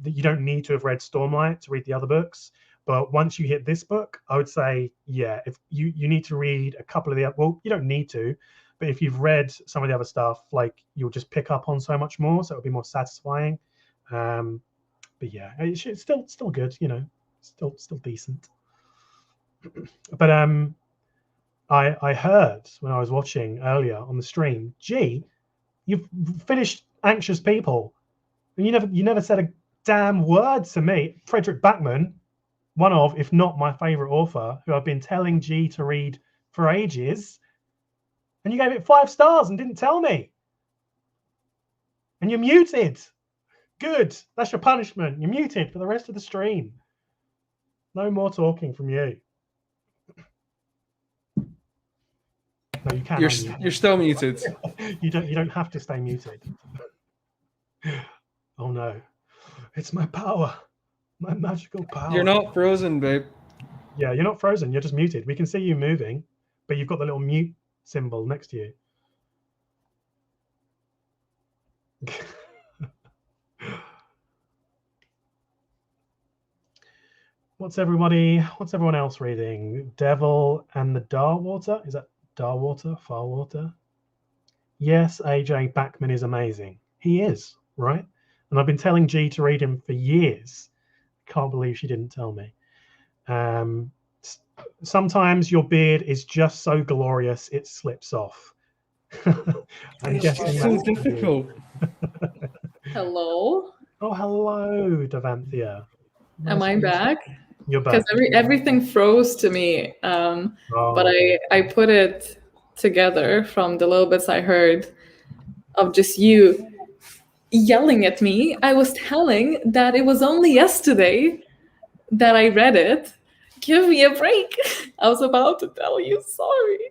you don't need to have read Stormlight to read the other books. But once you hit this book, I would say, yeah, if you need to read a couple of the other, well, you don't need to, but if you've read some of the other stuff, like you'll just pick up on so much more, so it'll be more satisfying. But yeah, it's still good, you know, still decent. But I heard when I was watching earlier on the stream, gee, you've finished Anxious People, and you never said a damn word to me. Frederick Backman, one of, if not my favorite author, who I've been telling G to read for ages, and you gave it 5 stars and didn't tell me. And you're muted. Good. That's your punishment. You're muted for the rest of the stream. No more talking from you. No, you can. You're still muted. You don't have to stay muted. Oh no. It's my power. My magical power. You're not frozen, babe. Yeah, you're not frozen. You're just muted. We can see you moving, but you've got the little mute symbol next to you. What's everyone else reading? Devil and the Darwater? Is that Darwater? Farwater? Yes, AJ Backman is amazing. He is, right? And I've been telling G to read him for years. Can't believe she didn't tell me. Sometimes your beard is just so glorious it slips off. I'm guessing it's so difficult. Hello. Oh, hello, Devanthia. Am I back? You're back. Because everything froze to me. But I put it together from the little bits I heard of just you yelling at me. I was telling that it was only yesterday that I read it. Give me a break. I was about to tell you sorry.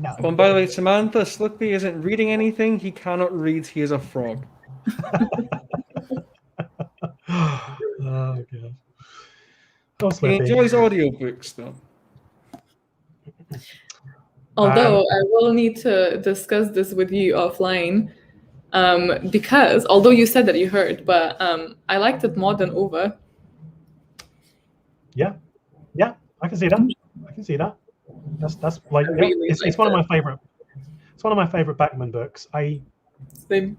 No. Oh, and by the way, Samantha, Slippy isn't reading anything. He cannot read. He is a frog. Oh, God. Oh, He enjoys audiobooks, though. Although I will need to discuss this with you offline, because although you said that you heard, but I liked it more than over. Yeah, I can see that. That's like it's one of my favorite. It's one of my favorite Backman books. Same.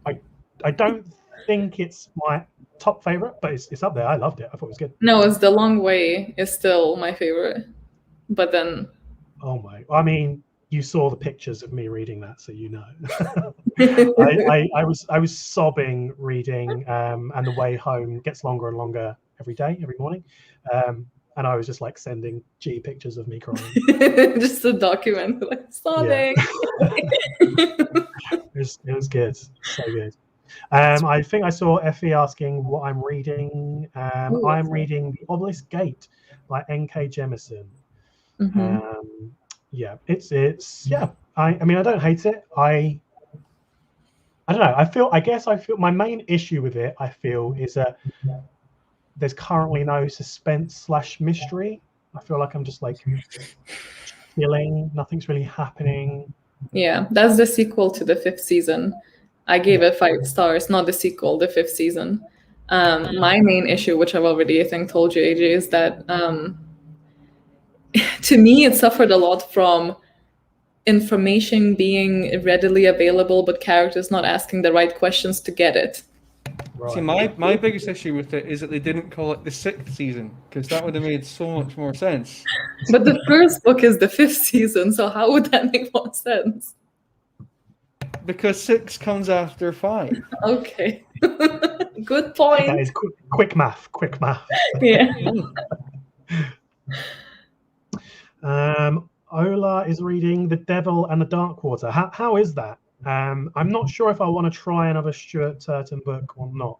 I don't think it's my top favorite, but it's up there. I loved it. I thought it was good. No, it's The Long Way is still my favorite, but then. Oh my! I mean, you saw the pictures of me reading that, so you know. I was sobbing reading, and the way home gets longer and longer every day, every morning, and I was just like sending G pictures of me crying. Just a document, like sobbing. It was good, so good. I think I saw Effie asking what I'm reading. I'm reading The Obelisk Gate by N.K. Jemisin. Yeah, it's yeah. I mean, I don't hate it. I don't know. I guess I feel my main issue with it, I feel, is that there's currently no suspense/mystery. I feel like I'm just like chilling. Nothing's really happening. Yeah, that's the sequel to the 5th season. I gave it 5 stars, not the sequel, the 5th season. My main issue, which I've already, I think, told you, AJ, is that to me, it suffered a lot from information being readily available, but characters not asking the right questions to get it. Right. See, my biggest issue with it is that they didn't call it the 6th season, because that would have made so much more sense. But the first book is the 5th season, so how would that make more sense? Because 6 comes after 5. Okay. Good point. That is quick math. Yeah. Ola is reading The Devil and the Darkwater. How is that? I'm not sure if I want to try another Stuart Turton book or not.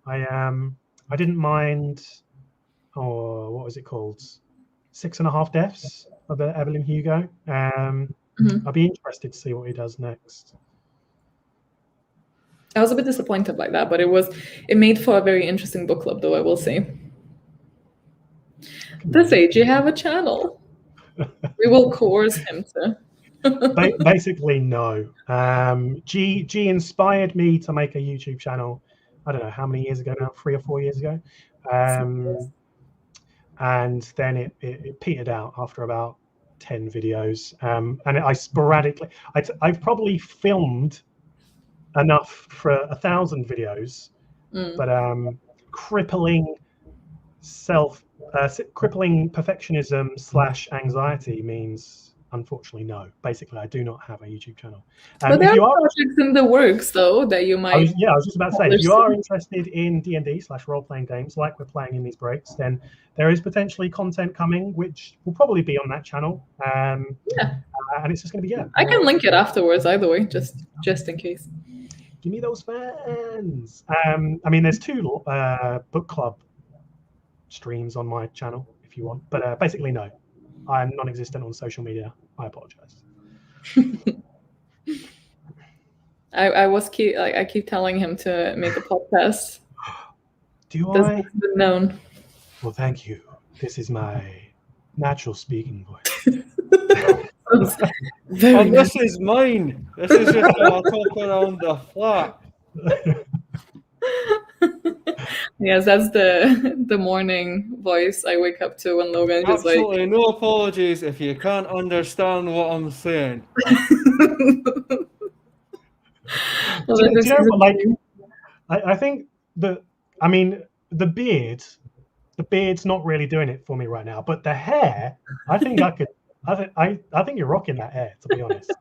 I didn't mind. Oh, what was it called? 6.5 Deaths of Evelyn Hugo. I'd be interested to see what he does next. I was a bit disappointed by that, but it made for a very interesting book club, though, I will say. Does AJ have a channel? We will coerce him to. Basically, no. G inspired me to make a YouTube channel. I don't know how many years ago now, 3 or 4 years ago. And then it petered out after about 10 videos. And I sporadically, I've probably filmed enough for 1,000 videos, but crippling perfectionism / anxiety means, unfortunately, no. Basically, I do not have a YouTube channel. But there are projects in the works, though, that you might. I was just about to say, if you are interested in D&D / role-playing games like we're playing in these breaks, then there is potentially content coming, which will probably be on that channel. And it's just going to be I can link it afterwards, either way, just in case. Give me those fans. I mean, there's 2 book club streams on my channel if you want, but basically no, I'm non-existent on social media. I apologize. I keep telling him to make a podcast. Doesn't been known. Well, thank you. This is my natural speaking voice. This is mine. This is just how I talk around the flat. Yes, that's the morning voice I wake up to when Logan is like. Absolutely no apologies if you can't understand what I'm saying. I think that, I mean, the beard's not really doing it for me right now, but the hair, I think I could. I think you're rocking that hair, to be honest.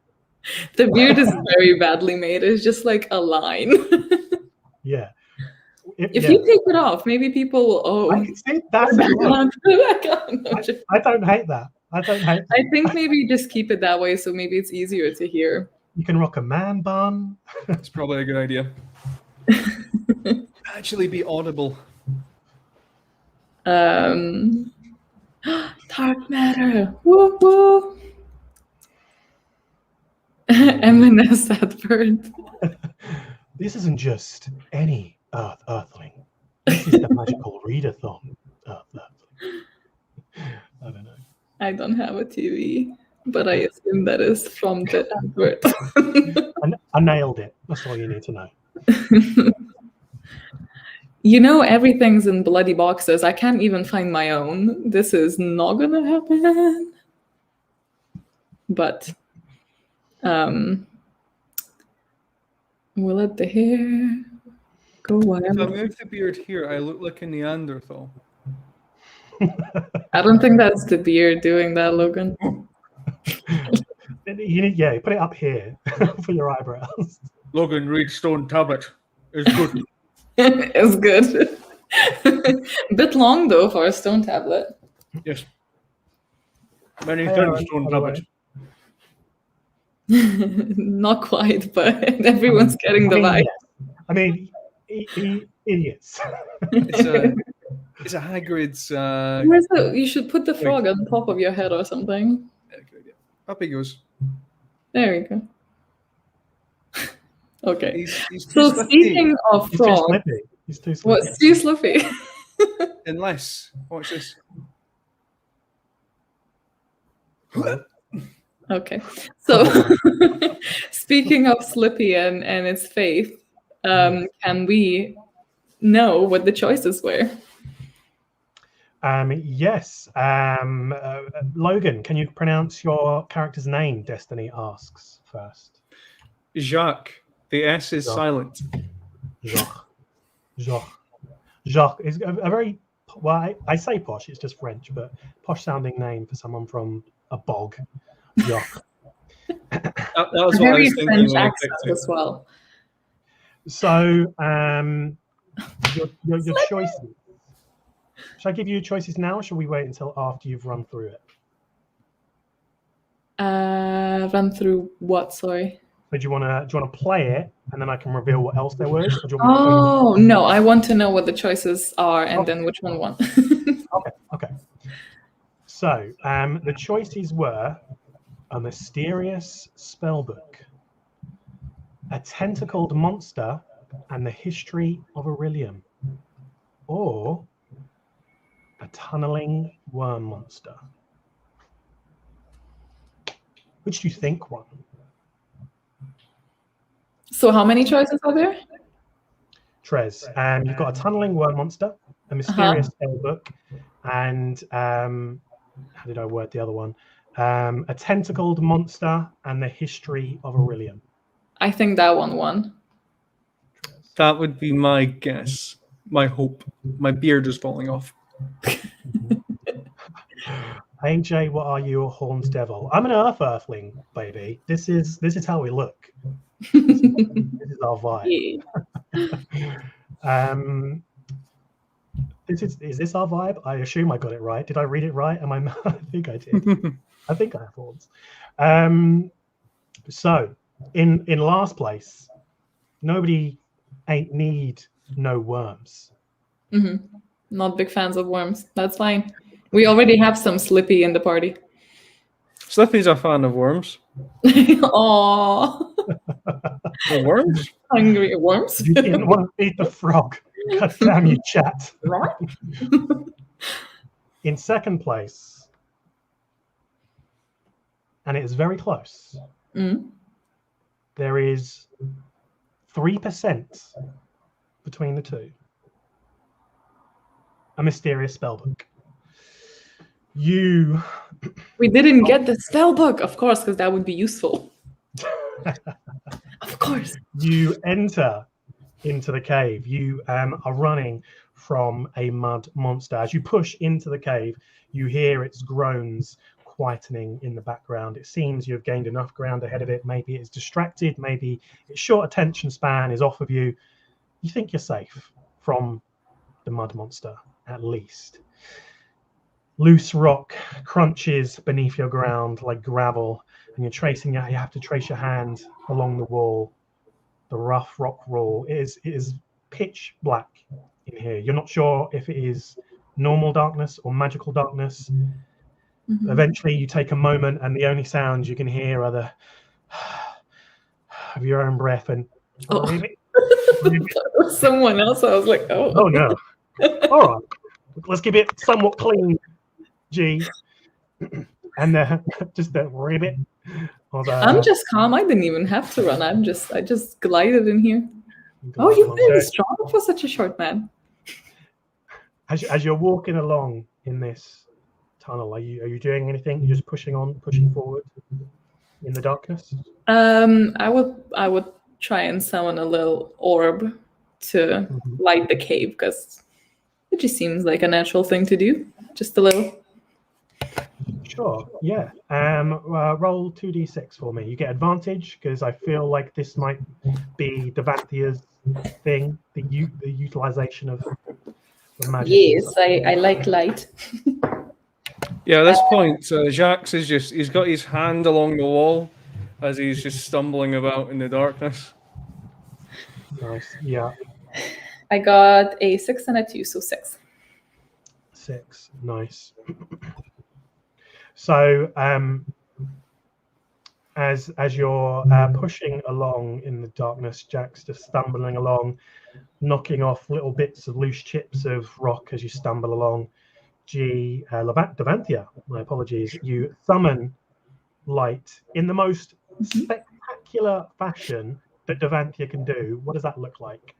The beard is very badly made. It's just like a line. Yeah. If you take it off, maybe people will. Oh, I don't hate that. I think maybe just keep it that way, so maybe it's easier to hear. You can rock a man bun. It's probably a good idea. Actually, be audible. Dark matter. Woo woo. M&S that bird. This isn't just any Earthling. This is the magical Readathon Earthling. I don't know. I don't have a TV. but I assume that is from the advert. I nailed it. That's all you need to know. You know, everything's in bloody boxes. I can't even find my own. This is not gonna happen. But we'll let the hair go If I wild. move the beard here, I look like a Neanderthal. I don't think that's the beard doing that, Logan. You need, put it up here for your eyebrows. Logan, read Stone Tablet. It's good. It's good. A bit long though for a stone tablet. Yes. Many Hey, thanks, Aaron, Stone by the way. Tablet. Not quite, but everyone's getting the vibe. I mean, idiots. It's a Hagrid's. Where's the? You should put the frog on top of your head or something. Up he goes. There we go. Okay. He's So too speaking of He's too frog, slippy. He's too slippy. what's too slippy? Unless, watch this. Okay. So speaking of Slippy and its faith, can we know what the choices were? Yes. Logan, can you pronounce your character's name? Destiny asks first. Jacques. The S is Jacques. silent. Jacques is a very, well, I say posh, it's just French, but posh sounding name for someone from a bog. Jacques. That was what I Very was thinking French when I accent picked it. as well. So, your choices. Should I give you choices now, or should we wait until after you've run through it? Run through what? Sorry. So do you want to play it, and then I can reveal what else there was? Or do you want me to tell you? Oh no, I want to know what the choices are and then which one won. Okay. So, the choices were a mysterious spellbook, a tentacled monster, and the history of Orilium, or a tunneling worm monster. Which do you think won? So how many choices are there? Trez, you've got a tunneling worm monster, a mysterious spellbook, and how did I word the other one? A tentacled monster and the history of Orilium. I think that one won. That would be my guess. My hope. My beard is falling off. AJ, what are you, a horned devil? I'm an earthling, baby. This is how we look. This is our vibe. Yeah. Is this our vibe? I assume I got it right. Did I read it right? I think I did. I think I have horns. So in last place, nobody ain't need no worms. Mm-hmm. Not big fans of worms. That's fine. We already have some Slippy in the party. Slippy's a fan of worms. Aww. The worms? Hungry worms? You didn't want to feed the frog. God damn you, chat. Right? In second place, and it is very close, there is 3% between the two. A mysterious spellbook. We didn't get the spell book, of course, because that would be useful. Of course. You enter into the cave. You are running from a mud monster. As you push into the cave, you hear its groans quietening in the background. It seems you've gained enough ground ahead of it. Maybe it's distracted. Maybe its short attention span is off of you. You think you're safe from the mud monster, at least. Loose rock crunches beneath your ground like gravel, and you're tracing it. You have to trace your hand along the wall. The rough rock wall. It is pitch black in here. You're not sure if it is normal darkness or magical darkness. Mm-hmm. Eventually, you take a moment, and the only sounds you can hear are the of your own breath. And someone else. I was like, oh no. All right, let's keep it somewhat clean. G. and just the ribbit. I'm just calm. I didn't even have to run. I just glided in here. Oh, you're very strong for such a short man. As you're walking along in this tunnel, are you doing anything? You're just pushing forward in the darkness? I would try and summon a little orb to light the cave, because it just seems like a natural thing to do. Just a little. Sure, yeah. Roll 2d6 for me. You get advantage because I feel like this might be Devanthia's thing, the utilization of magic. Yes, I like light. Yeah, at this point, Jax he's got his hand along the wall as he's just stumbling about in the darkness. Nice, yeah. I got a 6 and a 2, so 6. 6, nice. So, as you're pushing along in the darkness, Jack's just stumbling along, knocking off little bits of loose chips of rock as you stumble along. Devanthia, my apologies, you summon light in the most spectacular fashion that Devanthia can do. What does that look like?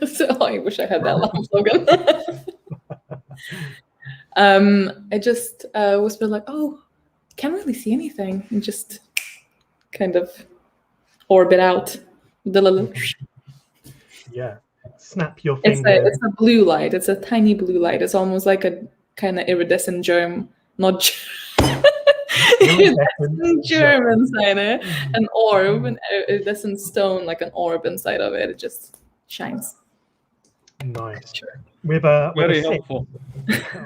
So I wish I had that lamp slogan. I just whispered like, "Oh, can't really see anything," and just kind of orbit out with the little. Yeah, snap your finger. It's a blue light. It's a tiny blue light. It's almost like a kind of iridescent germ, not iridescent germ inside it. An orb, an iridescent stone, like an orb inside of it. It just shines. Nice. Sure. With a Very helpful.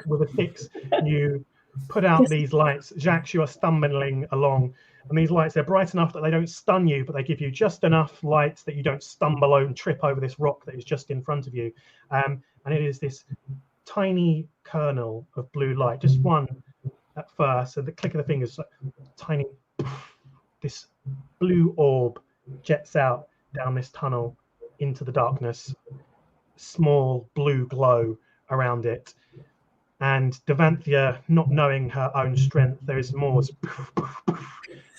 With a 6, you put out these lights. Jax, you are stumbling along, and these lights, they're bright enough that they don't stun you, but they give you just enough light that you don't stumble and trip over this rock that is just in front of you. And it is this tiny kernel of blue light, just one at first, and the click of the fingers, tiny, this blue orb jets out down this tunnel into the darkness, small blue glow around it. And Devanthia, not knowing her own strength, there is more,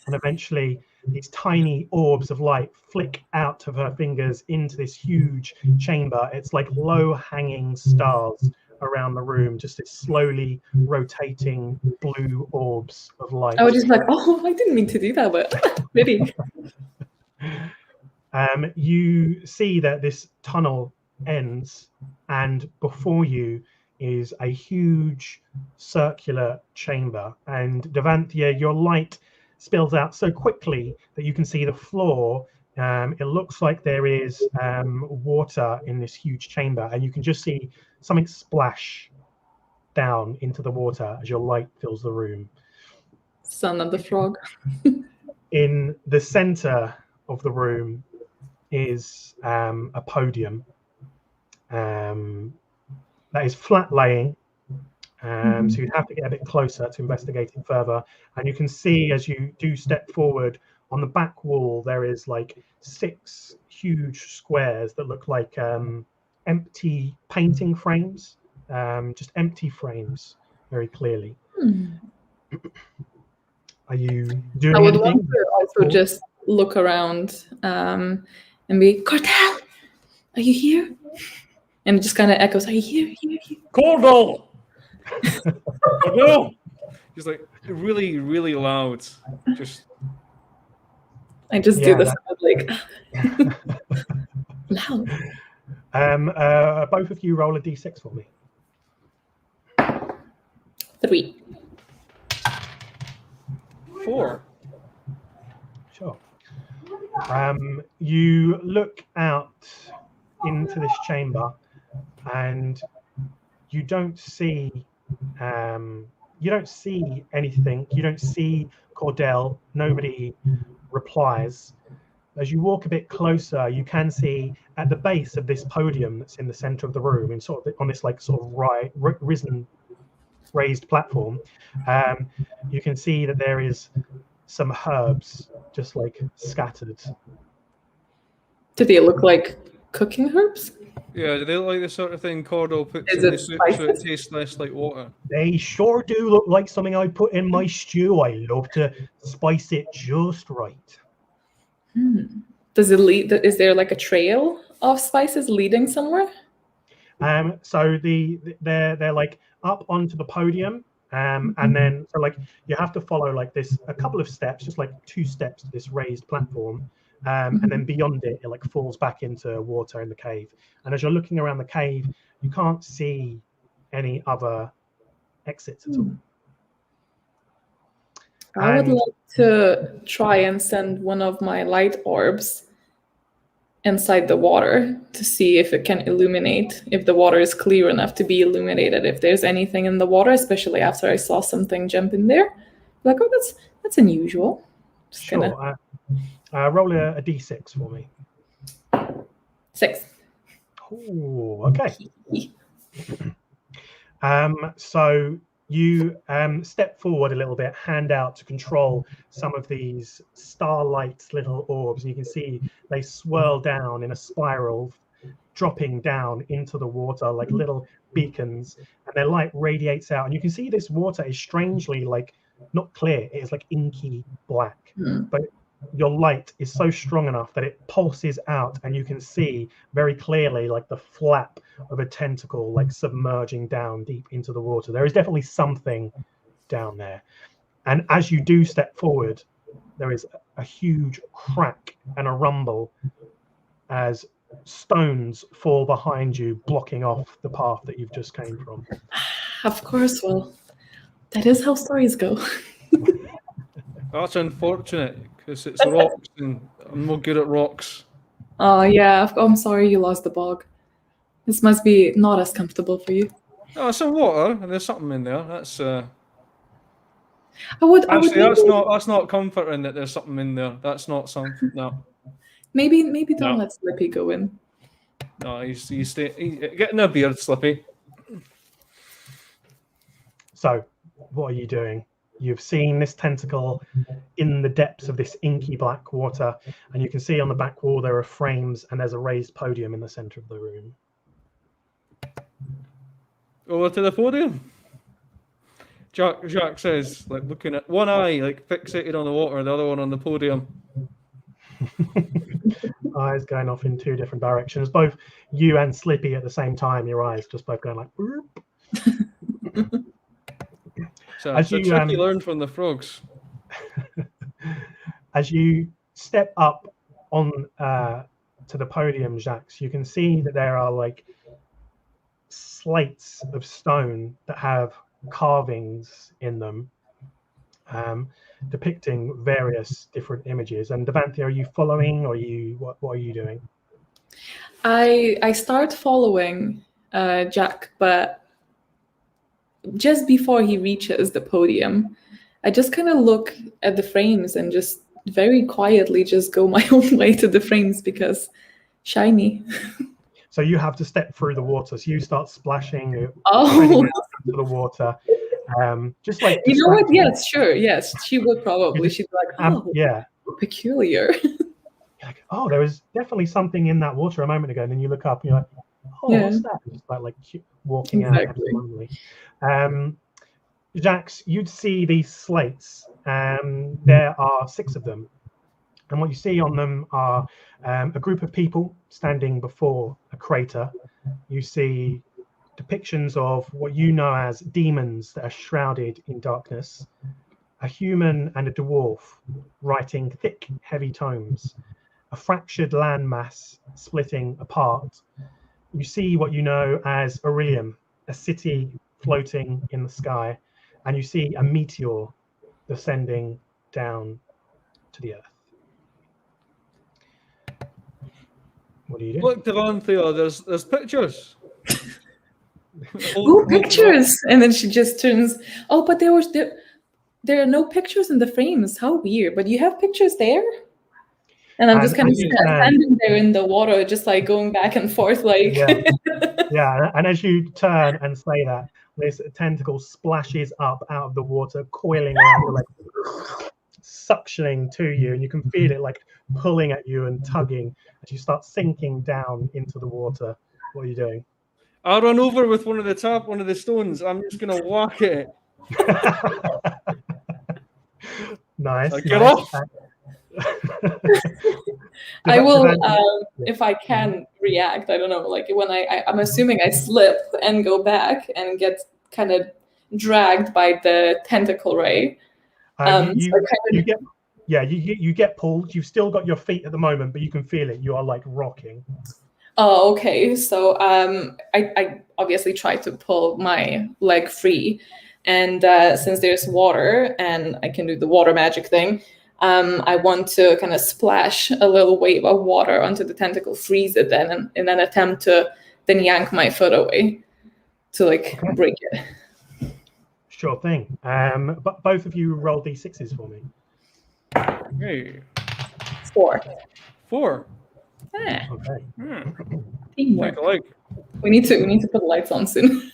and eventually these tiny orbs of light flick out of her fingers into this huge chamber. It's like low-hanging stars around the room, just this slowly rotating blue orbs of light. I was just like, oh, I didn't mean to do that, but maybe. You see that this tunnel ends, and before you is a huge circular chamber. And Devanthia, your light spills out so quickly that you can see the floor. It looks like there is water in this huge chamber, and you can just see something splash down into the water as your light fills the room. Son of the frog. In the center of the room is a podium that is flat laying, so you'd have to get a bit closer to investigate it further. And you can see as you do step forward, on the back wall there is like 6 huge squares that look like empty painting frames, just empty frames, very clearly. Are you doing I would anything? want to also just look around and be, Cordell, are you here? And it just kind of echoes, are you here? Cordell! Cordell! He's like really, really loud. I just do this like loud. Both of you roll a d6 for me. 3. 4. Sure. You look out into this chamber, and you don't see anything. You don't see Cordell. Nobody replies. As you walk a bit closer, you can see at the base of this podium that's in the center of the room, and on this raised platform, you can see that there is some herbs just like scattered. Do they look like cooking herbs? Yeah, do they look like the sort of thing Cordell puts Is in it the soup so it spices? tastes less like water? They sure do look like something I put in my stew. I love to spice it just right. Does it lead? Is there like a trail of spices leading somewhere? So they're like up onto the podium, and then so like you have to follow like this a couple of steps, just like 2 steps to this raised platform, and then beyond it, it like falls back into water in the cave. And as you're looking around the cave, you can't see any other exits at all. I would And- like to try and send one of my light orbs inside the water to see if it can illuminate, if the water is clear enough to be illuminated, if there's anything in the water, especially after I saw something jump in there. Like, oh, that's unusual. Just Sure. Roll a d6 for me. 6. Oh, okay. So you step forward a little bit, hand out to control some of these starlight little orbs, and you can see they swirl down in a spiral, dropping down into the water like little beacons, and their light radiates out. And you can see this water is strangely like not clear; it is like inky black, but your light is so strong enough that it pulses out, and you can see very clearly like the flap of a tentacle like submerging down deep into the water. There is definitely something down there. And as you do step forward, there is a huge crack and a rumble as stones fall behind you, blocking off the path that you've just came from. Of course, well, that is how stories go. That's unfortunate because it's rocks and I'm not good at rocks. Oh, yeah, I'm sorry you lost the bog. This must be not as comfortable for you. No, it's in water and there's something in there. That's I would that's not comforting that there's something in there. That's not something. No. Maybe don't let Slippy go in. No, he's getting a beard, Slippy. So, what are you doing? You've seen this tentacle in the depths of this inky black water, and you can see on the back wall there are frames and there's a raised podium in the center of the room. Over to the podium. Jack says, like looking at one eye, like fixated on the water, the other one on the podium. Eyes going off in 2 different directions. Both you and Slippy at the same time. Your eyes just both going like. Boop. So it's a trick you learned from the frogs. As you step up on to the podium, Jacques, you can see that there are like slates of stone that have carvings in them, depicting various different images. And Devanthe, are you following, or what are you doing? I start following Jack, but just before he reaches the podium, I just kind of look at the frames and just very quietly just go my own way to the frames because shiny. So you have to step through the water. So you start splashing into the water. Just like you know what? Yes, sure. Yes, she would probably. She'd be like, "Oh, yeah, peculiar." Like, oh, there was definitely something in that water a moment ago, and then you look up and you're like, "Oh, Yeah. what's that?" It's like walking Exactly. out. Jacques, you'd see these slates. There are 6 of them, and what you see on them are a group of people standing before a crater. You see depictions of what you know as demons that are shrouded in darkness, a human and a dwarf writing thick, heavy tomes, a fractured landmass splitting apart. You see what you know as Orilium, a city floating in the sky, and you see a meteor descending down to the earth. What do you do? Look, Devanthe, there's pictures. Ooh, pictures! And then she just turns. Oh, but there are no pictures in the frames. How weird! But you have pictures there. And I'm just kind of standing there in the water, just like going back and forth, like. Yeah. And as you turn and say that, this tentacle splashes up out of the water, coiling around your leg, suctioning to you, and you can feel it like pulling at you and tugging as you start sinking down into the water What are you doing? I'll run over with one of the stones. I'm just gonna whack it. Nice. Get off. I will, if I can react. I don't know, like when I'm assuming I slip and go back and get kind of dragged by the tentacle ray. You get pulled. You've still got your feet at the moment, but you can feel it. You are like rocking. Oh, okay. So I obviously try to pull my leg free, and since there's water and I can do the water magic thing, I want to kind of splash a little wave of water onto the tentacle, freeze it, then and then attempt to then yank my foot away to break it. Sure thing. But both of you roll d6s for me. Hey. 4. 4. Ah, Okay. teamwork. Like. We need to put lights on soon.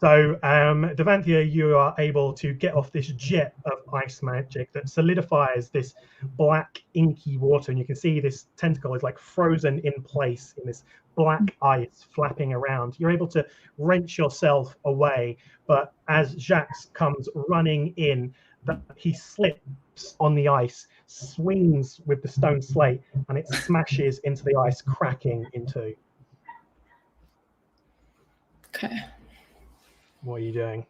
So, Devanthia, you are able to get off this jet of ice magic that solidifies this black, inky water, and you can see this tentacle is like frozen in place in this black ice flapping around. You're able to wrench yourself away, but as Jacques comes running in, he slips on the ice, swings with the stone slate, and it smashes into the ice, cracking in two. Okay. What are you doing?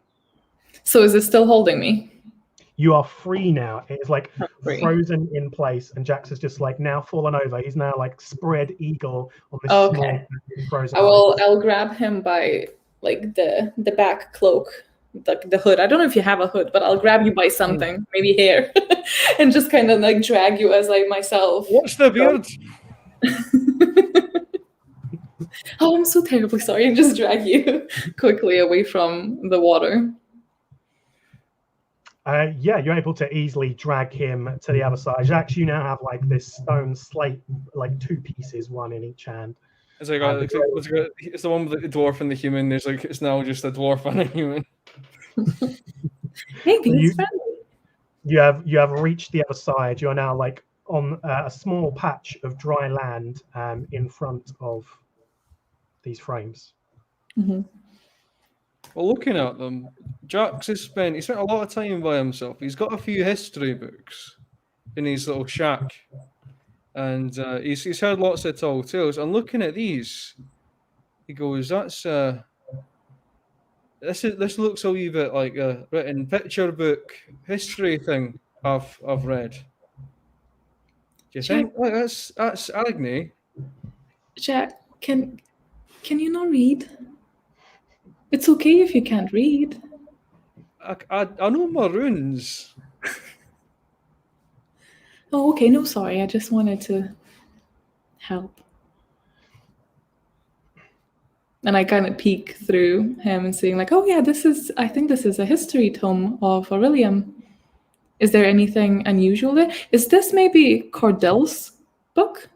So is it still holding me? You are free now. It is like free. Frozen in place, and Jax is just like now fallen over. He's now like spread eagle on this small frozen. I'll grab him by like the back cloak, the hood. I don't know if you have a hood, but I'll grab you by something, maybe hair, and just kind of like drag you as I myself. What's the beard? Oh, I'm so terribly sorry, and just drag you quickly away from the water. Yeah, you're able to easily drag him to the other side. Jax, you now have like this stone slate, like two pieces, one in each hand. It's like it's the one with the dwarf and the human. There's like it's now just a dwarf and a human. Maybe it's friendly. You have reached the other side. You are now like on a small patch of dry land in front of these frames. Mm-hmm. Well, looking at them, Jax has spent a lot of time by himself. He's got a few history books in his little shack, and he's heard lots of tall tales. And looking at these, he goes, "That's this looks a wee bit like a written picture book history thing I've read." Do you think that's Agni? Jack, can you not read? It's okay if you can't read. I know my runes. Oh, okay. No, sorry. I just wanted to help. And I kind of peek through him and saying like, oh yeah, I think this is a history tome of Orilium. Is there anything unusual there? Is this maybe Cordell's book?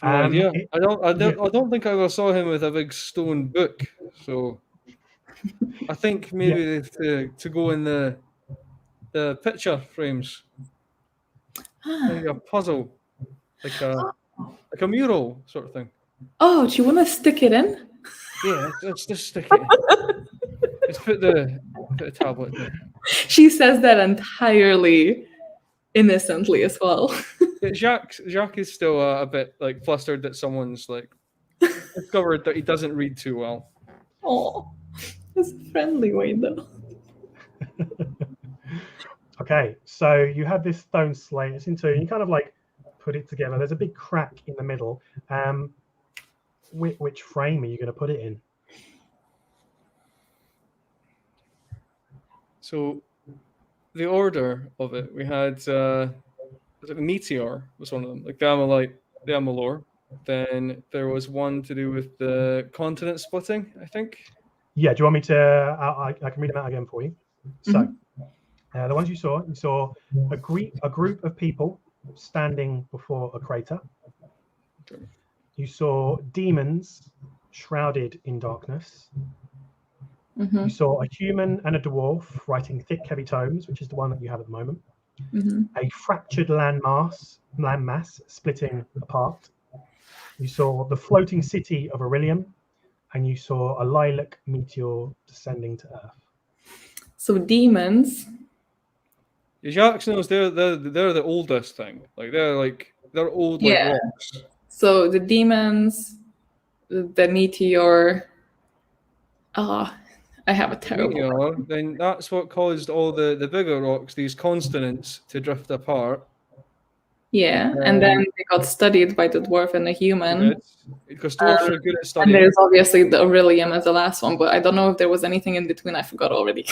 Yeah, I don't think I ever saw him with a big stone book. So I think maybe to go in the picture frames, like a puzzle, like a mural sort of thing. Oh, do you want to stick it in? Yeah, let's just stick it in. Let's put the tablet there. She says that entirely innocently as well. Jacques is still a bit like flustered that someone's like discovered that he doesn't read too well. Oh, it's a friendly way though. Okay, so you have this stone slate. It's into you kind of like put it together. There's a big crack in the middle. Which frame are you going to put it in? So the order of it, we had the meteor was one of them, like the Amalite, the Amalur. Then there was one to do with the continent splitting, I think. Yeah, do you want me to? I can read them out again for you. So, the ones you saw a group of people standing before a crater. You saw demons shrouded in darkness. Mm-hmm. You saw a human and a dwarf writing thick, heavy tomes, which is the one that you have at the moment. Mm-hmm. A fractured landmass splitting apart. You saw the floating city of Orilium, and you saw a lilac meteor descending to Earth. So demons. Jacques knows they're the oldest thing. Like they're old like Yeah. rocks. So the demons, the meteor. I have a terrible. Meteor, then that's what caused all the bigger rocks, these continents, to drift apart. Yeah, and then they got studied by the dwarf and the human. Because dwarves are good at And studying. there's obviously the Orilium as the last one, but I don't know if there was anything in between. I forgot already.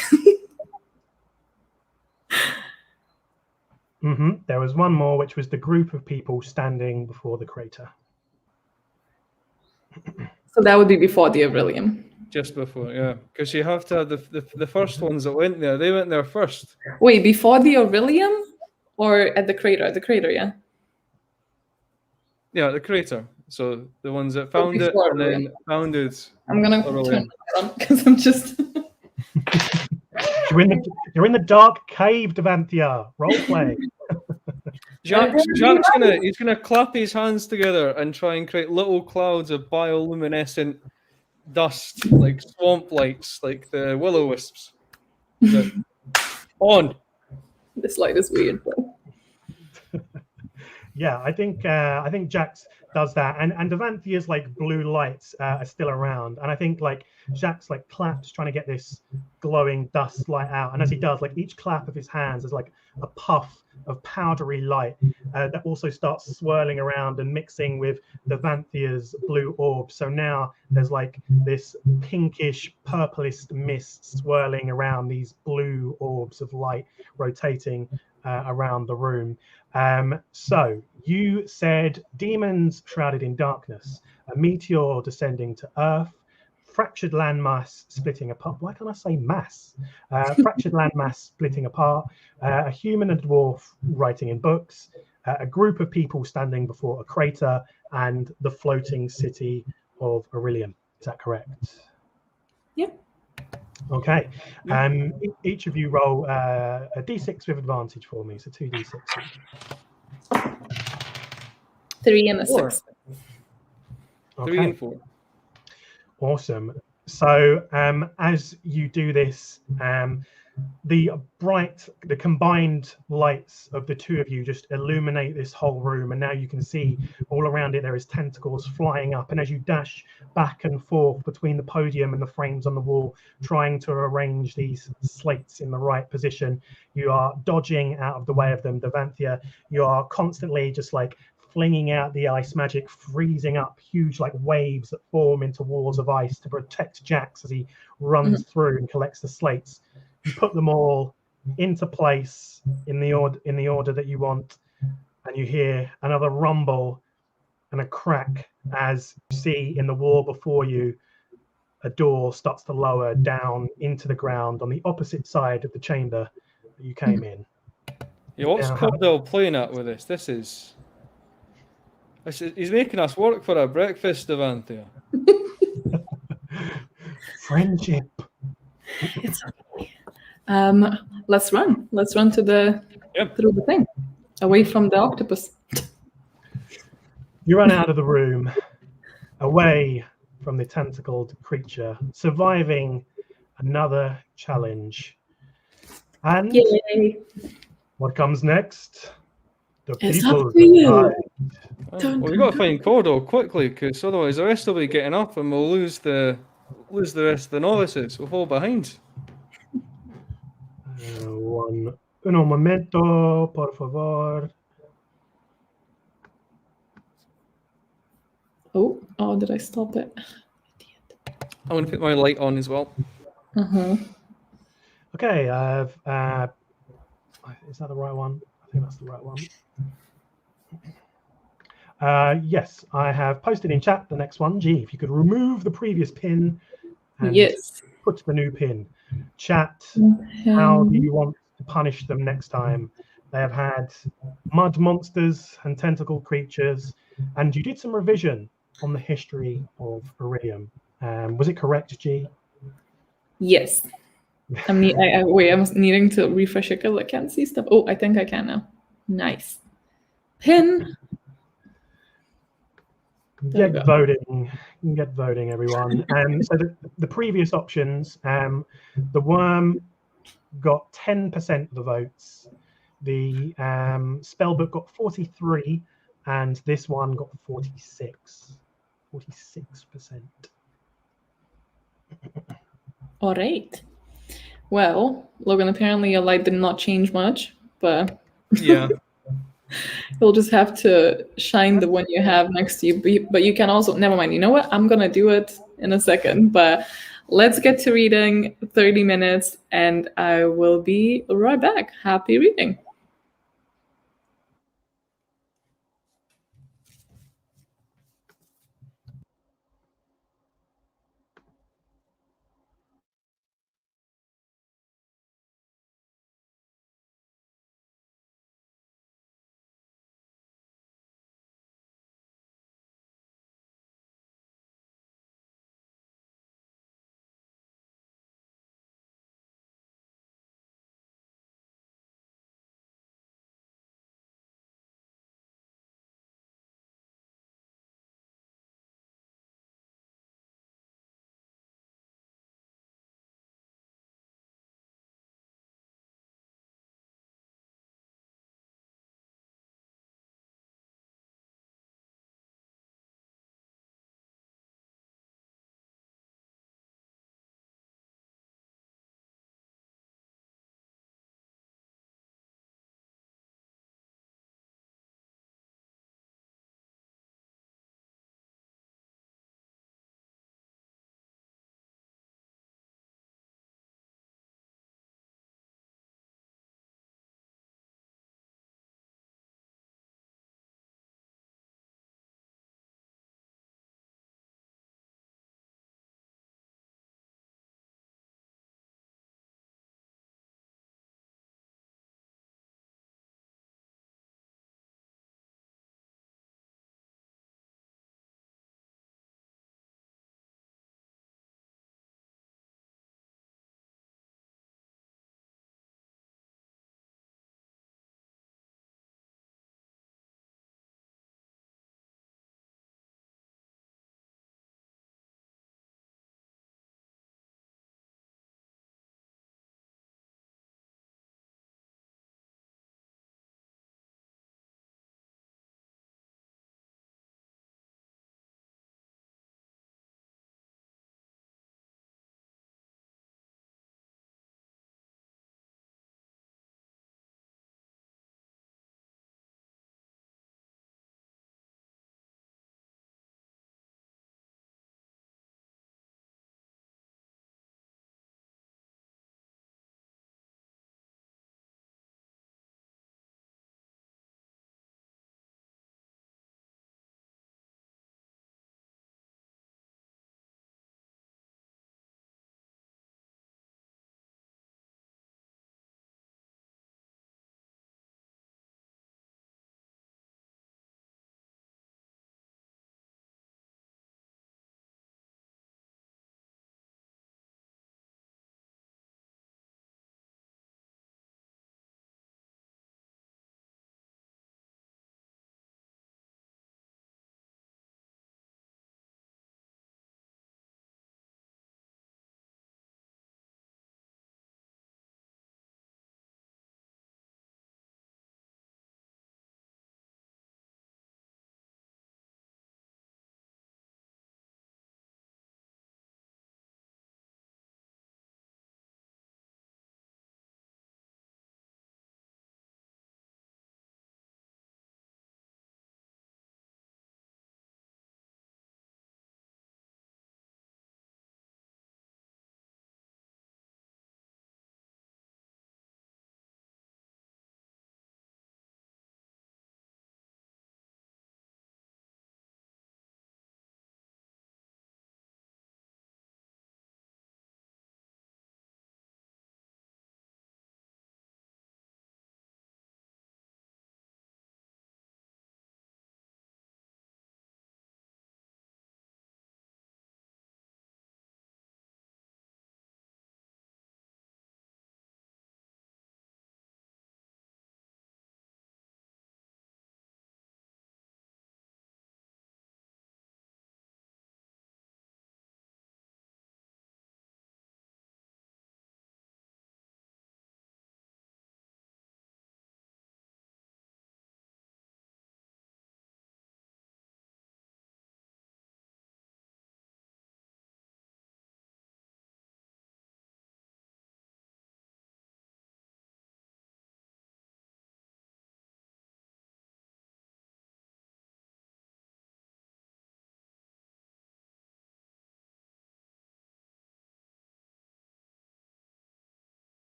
There was one more, which was the group of people standing before the crater. So that would be before the Orilium. Just before, yeah. Because you have to have the first ones that went there. They went there first. Wait, before the Orilium or at the crater? The crater, yeah. Yeah, the crater. So the ones that found it before and then founded. I'm gonna turn that on because I'm just. You're in the dark cave, Devanthia. Roleplay. Jacques he's gonna clap his hands together and try and create little clouds of bioluminescent dust, like swamp lights, like the will-o-wisps. On. This light is weird. Yeah, I think Jax does that, and Devanthia's like blue lights are still around, and I think like Jax like claps trying to get this glowing dust light out, and as he does, like each clap of his hands is like a puff of powdery light that also starts swirling around and mixing with Devanthia's blue orb. So now there's like this pinkish, purplish mist swirling around these blue orbs of light rotating around the room. So you said demons shrouded in darkness, a meteor descending to Earth, fractured landmass splitting apart. Why can't I say mass? Fractured landmass splitting apart, a human and a dwarf writing in books, a group of people standing before a crater, and the floating city of Orilium. Is that correct? Yep. Okay. Each of you roll a d6 with advantage for me. So 2d6. 3 and a 6. 3 and 4. Awesome. So as you do this, the combined lights of the two of you just illuminate this whole room, and now you can see all around it there is tentacles flying up, and as you dash back and forth between the podium and the frames on the wall trying to arrange these slates in the right position, you are dodging out of the way of them. Devanthia, you are constantly just like flinging out the ice magic, freezing up huge like waves that form into walls of ice to protect Jax as he runs through and collects the slates. You put them all into place in the order that you want, and you hear another rumble and a crack as you see in the wall before you a door starts to lower down into the ground on the opposite side of the chamber that you came in. Yeah, what's Cordell playing at with this? He's making us work for a breakfast, Devanthia. Friendship. It's okay. Let's run. Let's run to through the thing, away from the octopus. You run out of the room, away from the tentacled creature, surviving another challenge. And Yay. what comes next? The It's people up to you. Well, we got to find Cordell quickly, because otherwise the rest will be getting up, and we'll lose the rest of the novices. We'll fall behind. Un momento, por favor. Oh, did I stop it? I'm going to put my light on as well. Okay, is that the right one? I think that's the right one. Yes, I have posted in chat the next one. G, if you could remove the previous pin and put the new pin. Chat, how do you want to punish them next time? They have had mud monsters and tentacle creatures, and you did some revision on the history of Orilium. Was it correct, G? Yes. I'm needing to refresh it because I can't see stuff. Oh, I think I can now. Nice. Pin. There we Get go. voting. Get voting, everyone. So the previous options, the worm got 10% of the votes. The spellbook got 43, and this one got 46. 46%. All right. Well, Logan, apparently your light did not change much, but Yeah. you'll just have to shine the one you have next to you. But you can also, never mind. You know what? I'm going to do it in a second. But let's get to reading 30 minutes, and I will be right back. Happy reading.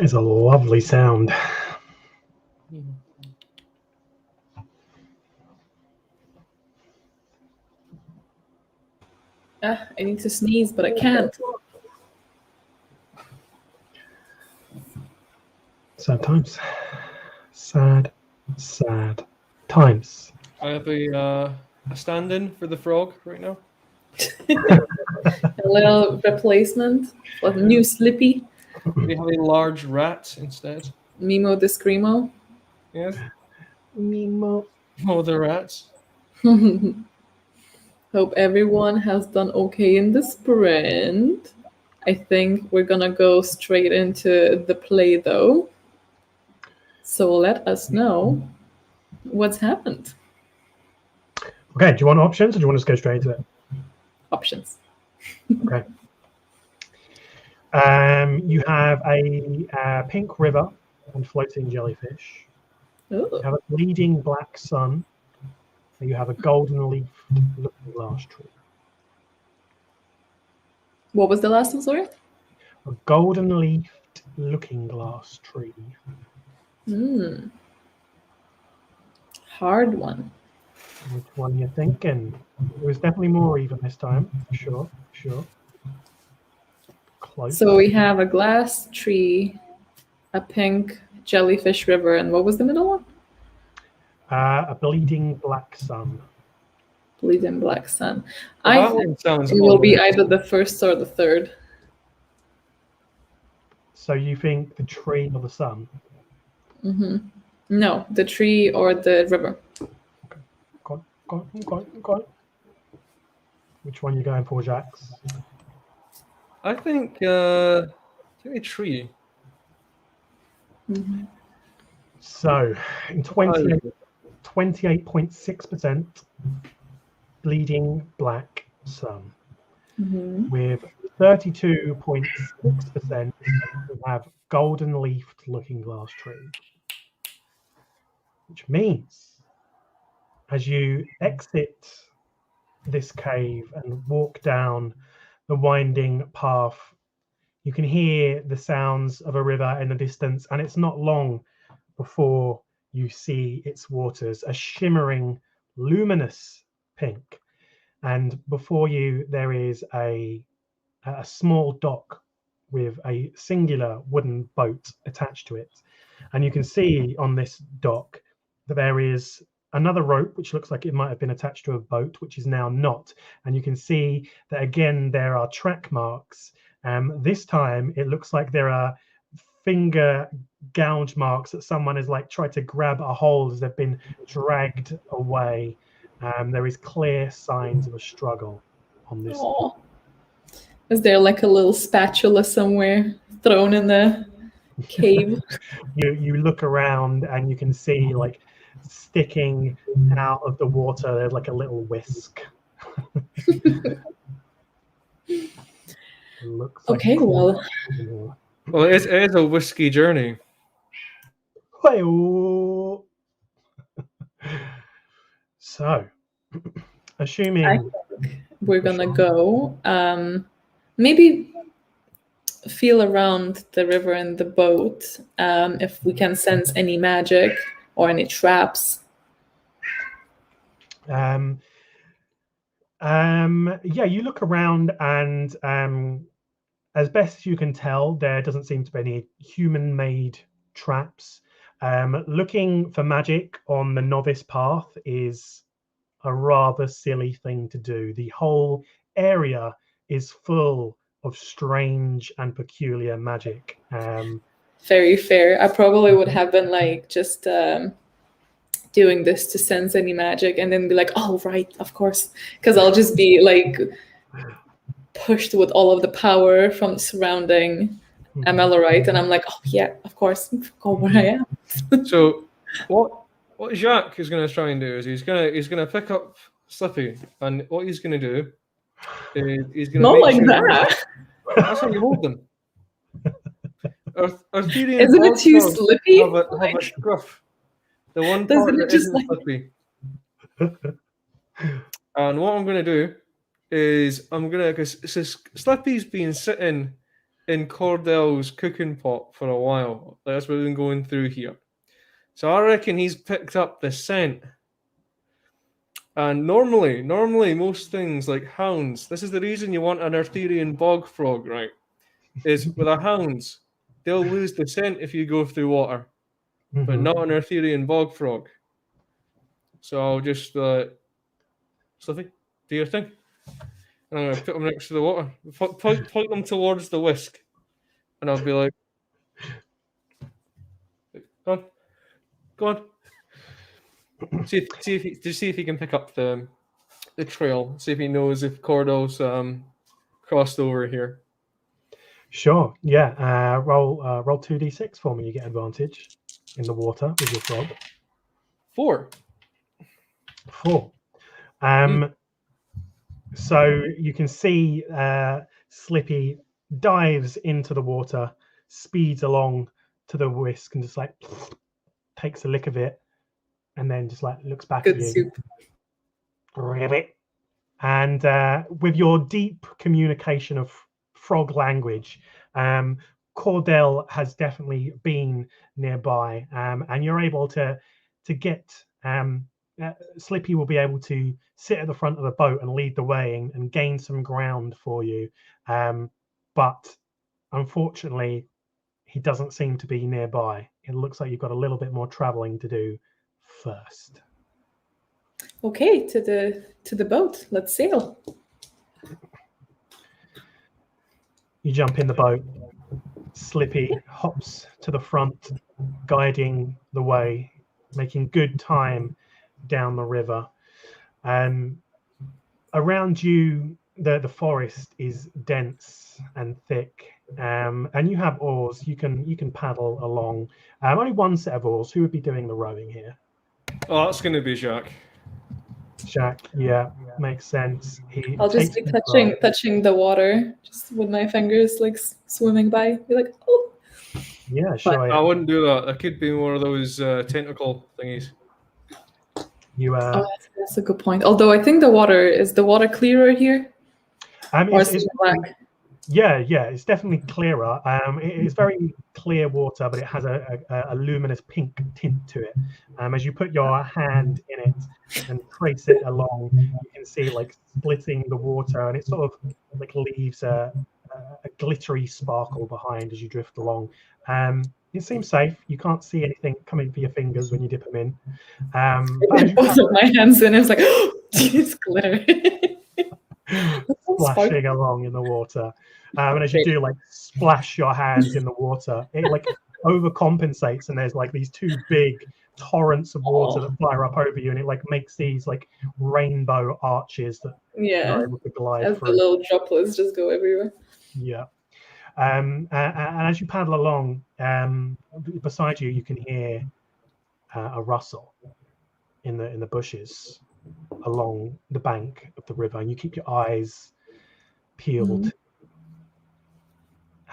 is a lovely sound. I need to sneeze, but I can't. Sad times. Sad times. I have a stand-in for the frog right now. A little replacement for the new Slippy. We have a large rat instead. Mimo the Screamo. Yes. Mimo. Oh, the rats. Hope everyone has done okay in the sprint. I think we're gonna go straight into the play though. So let us know what's happened. Okay, do you want options or do you want us to go straight into it? Options. Okay. You have a pink river and floating jellyfish. Ooh. You have a bleeding black sun. And you have a golden leafed looking glass tree. What was the last one, sorry? A golden leafed looking glass tree. Hard one. Which one you thinking? It was definitely more even this time, for sure. Close. So we have a glass tree, a pink jellyfish river, and what was the middle one? A bleeding black sun. Bleeding black sun. Well, I that one think sounds it will be ominous. either the first or the third. So you think the tree or the sun? No, the tree or the river. Okay. Which one are you going for, Jax? I think a tree. So in 28.6% bleeding black sun. With 32.6% we have golden leafed looking glass tree. Which means as you exit this cave and walk down the winding path, you can hear the sounds of a river in the distance, and it's not long before you see its waters, a shimmering, luminous pink. And before you, there is a small dock with a singular wooden boat attached to it. And you can see on this dock that there is another rope, which looks like it might have been attached to a boat, which is now not. And you can see that, again, there are track marks. This time, it looks like there are finger gouge marks that someone has tried to grab a hold as they've been dragged away. There is clear signs of a struggle on this. Aww. Is there like a little spatula somewhere thrown in the cave? You look around and you can see sticking out of the water, there's like a little whisk. Looks like Okay, well, it is a whiskey journey. Hey-oh. So, assuming I think we're gonna go. Maybe feel around the river and the boat if we can sense any magic or any traps. Yeah, you look around and as best as you can tell, there doesn't seem to be any human-made traps. Looking for magic on the novice path is a rather silly thing to do. The whole area is full of strange and peculiar magic. Very fair. I probably would have been just doing this to sense any magic and then be like, oh, right, of course. Because I'll just be pushed with all of the power from the surrounding Amalurite, and I'm like, oh yeah, of course, go where I am. So what Jacques is going to try and do is he's going to pick up Slippy, and what he's going to do is he's going to Not make like sure that. That's how you hold them. Arthurian Isn't it too dogs slippy? have a scruff. The one part Doesn't it that just isn't slippy. And what I'm going to do is because Slippy's been sitting in Cordell's cooking pot for a while. That's what we've been going through here. So I reckon he's picked up the scent. And normally, most things like hounds, this is the reason you want an Arthurian bog frog, right? Is with the hounds, they'll lose the scent if you go through water, but not an Arthurian bog frog. So I'll just, Slippy, do your thing. And I'm going to put them next to the water. Point them towards the whisk. And I'll be like, go on. See if he can pick up the trail. See if he knows if Cordell's crossed over here. Sure. Yeah. Roll 2d6 for me. You get advantage in the water with your frog. 4. So you can see Slippy dives into the water, speeds along to the whisk, and just like takes a lick of it, and then just like looks back at you. Soup. Ribbit. And with your deep communication of frog language, Cordell has definitely been nearby, and you're able to get. Slippy will be able to sit at the front of the boat and lead the way and gain some ground for you. But unfortunately, he doesn't seem to be nearby. It looks like you've got a little bit more traveling to do first. Okay, to the boat. Let's sail. You jump in the boat. Slippy hops to the front, guiding the way, making good time down the river. Around you, the forest is dense and thick, and you have oars. You can paddle along. Only one set of oars. Who would be doing the rowing here? Oh, that's going to be Jacques. Jacques, yeah, makes sense. I'll just be touching the water, just with my fingers, like swimming by. Be like, oh. Yeah, sure. I wouldn't do that. There could be more of those tentacle thingies. You. That's a good point. Although I think the water clearer here? Or is it black? Yeah, it's definitely clearer. It's very clear water, but it has a luminous pink tint to it. As you put your hand in it and trace it along, you can see like splitting the water, and it sort of like leaves a glittery sparkle behind as you drift along. It seems safe. You can't see anything coming for your fingers when you dip them in. Both of my hands in, it's like, oh, it's glitter. Splashing along in the water. And as you do like splash your hands in the water, it like overcompensates, and there's like these two big torrents of water that fire up over you, and it like makes these like rainbow arches that you're able to glide as through. The little droplets just go everywhere. Yeah. And as you paddle along, beside you, you can hear a rustle in the bushes along the bank of the river, and you keep your eyes peeled.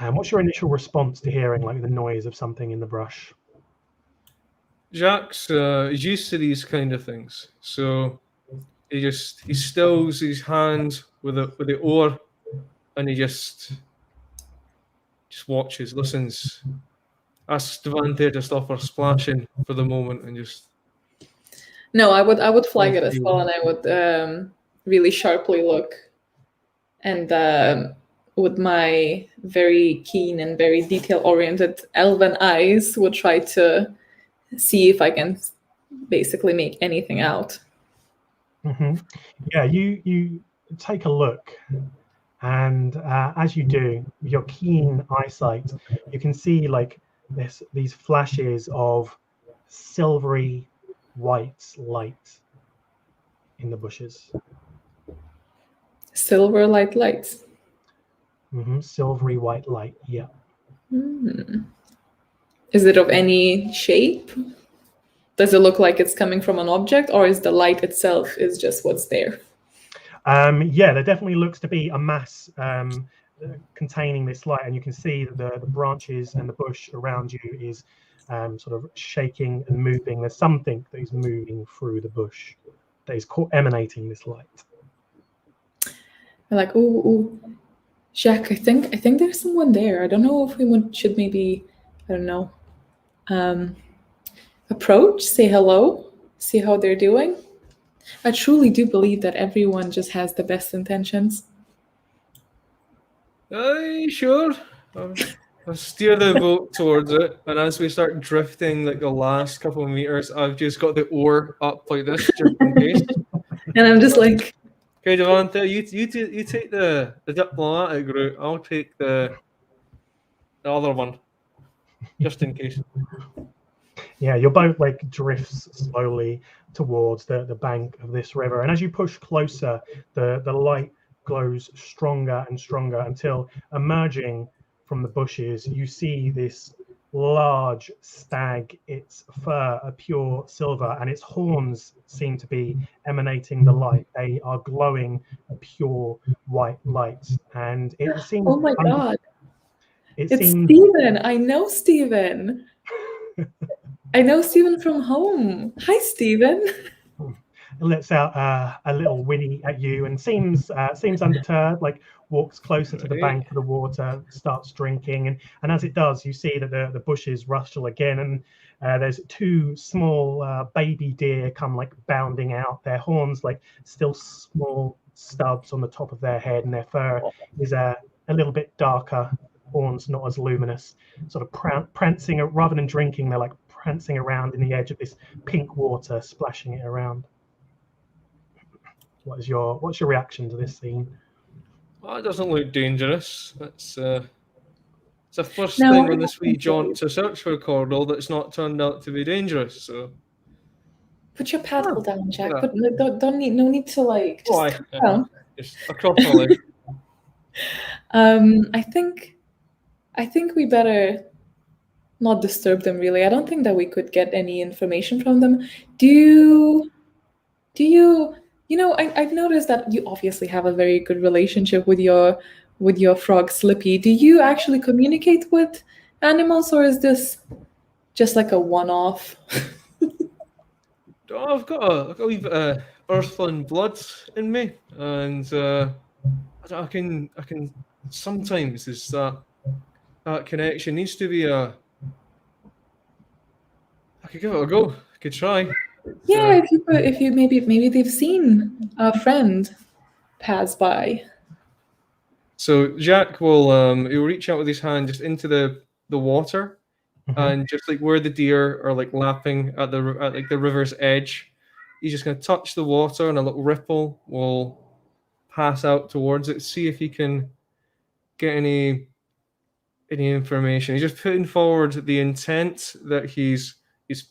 And what's your initial response to hearing like the noise of something in the brush? Jacques is used to these kind of things, so he stills his hands with the oar, and he just watches, listens, asks Devante to stop her splashing for the moment, and just. No, I would flag it as well, and I would really sharply look, and with my very keen and very detail-oriented elven eyes, would try to see if I can basically make anything out. Yeah, you take a look, and as you do, with your keen eyesight, you can see like these flashes of silvery white light in the bushes. Silver lights. Silvery white light, yeah. Is it of any shape? Does it look like it's coming from an object, or is the light itself is just what's there? Yeah, there definitely looks to be a mass containing this light, and you can see that the branches and the bush around you is sort of shaking and moving. There's something that is moving through the bush that is emanating this light. I'm like, ooh. Jack, I think there's someone there. I don't know if we should maybe, I don't know, approach, say hello, see how they're doing. I truly do believe that everyone just has the best intentions. Sure. I'll steer the boat towards it, and as we start drifting like the last couple of meters, I've just got the oar up like this just in case. And I'm just like, Okay, Devante, you take the diplomatic route. I'll take the other one, just in case. Yeah, your boat like drifts slowly towards the bank of this river, and as you push closer, the light glows stronger and stronger until, emerging from the bushes, you see this large stag. Its fur a pure silver, and its horns seem to be emanating the light. They are glowing a pure white light, and it seems. oh my god, It it's seems. Steven. I know Steven. I know Steven from home. Hi, Steven. Lets out a little whinny at you and seems undeterred, like walks closer to the bank of the water, starts drinking, and as it does, you see that the bushes rustle again, and there's two small baby deer come like bounding out, their horns like still small stubs on the top of their head, and their fur is a little bit darker, horns not as luminous, sort of prancing, rather than drinking, they're like prancing around in the edge of this pink water, splashing it around. What's your reaction to this scene? Well, it doesn't look dangerous. It's the first No, thing I on this don't wee think so. jaunt to search for Cordell that's not turned out to be dangerous. So Put your paddle down, Jack. yeah. But no need to like just Why? calm down. Just across my leg. I think we better not disturb them. Really, I don't think that we could get any information from them. Do you? You know, I've noticed that you obviously have a very good relationship with your frog Slippy. Do you actually communicate with animals, or is this just like a one-off? I've got a wee bit of earthling blood in me, and I can sometimes it's that connection needs to be I could give it a go. I could try. Yeah, if you maybe they've seen a friend pass by. So Jack will he'll reach out with his hand just into the water, and just like where the deer are like lapping at like the river's edge, he's just gonna touch the water, and a little ripple will pass out towards it. See if he can get any information. He's just putting forward the intent that he's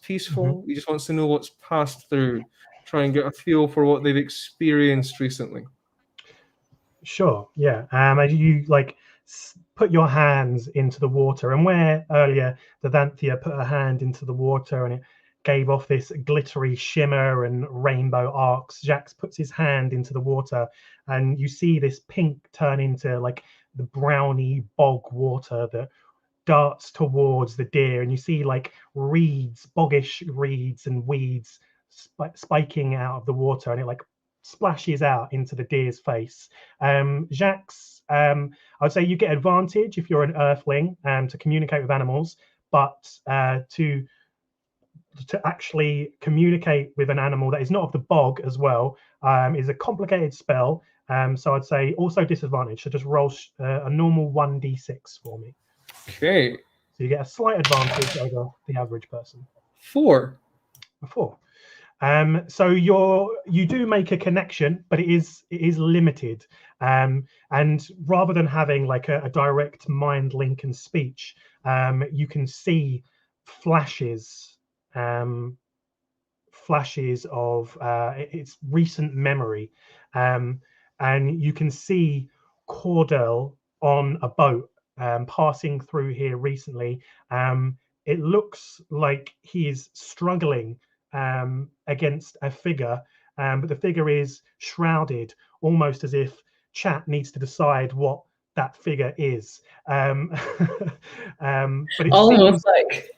peaceful. He just wants to know what's passed through, try and get a feel for what they've experienced recently. Sure, yeah. You like put your hands into the water, and where earlier the Danthia put her hand into the water and it gave off this glittery shimmer and rainbow arcs, Jax puts his hand into the water, and you see this pink turn into like the browny bog water that darts towards the deer, and you see like reeds, boggish reeds and weeds spiking out of the water, and it like splashes out into the deer's face. Jax, I would say you get advantage if you're an earthling to communicate with animals, but to actually communicate with an animal that is not of the bog as well is a complicated spell. So I'd say also disadvantage. So just roll a normal 1d6 for me. Okay. So you get a slight advantage over the average person. 4. A 4. So you do make a connection, but it is limited. And rather than having like a direct mind link and speech, you can see flashes of its recent memory, and you can see Cordell on a boat passing through here recently. It looks like he is struggling against a figure, but the figure is shrouded, almost as if chat needs to decide what that figure is. But it almost like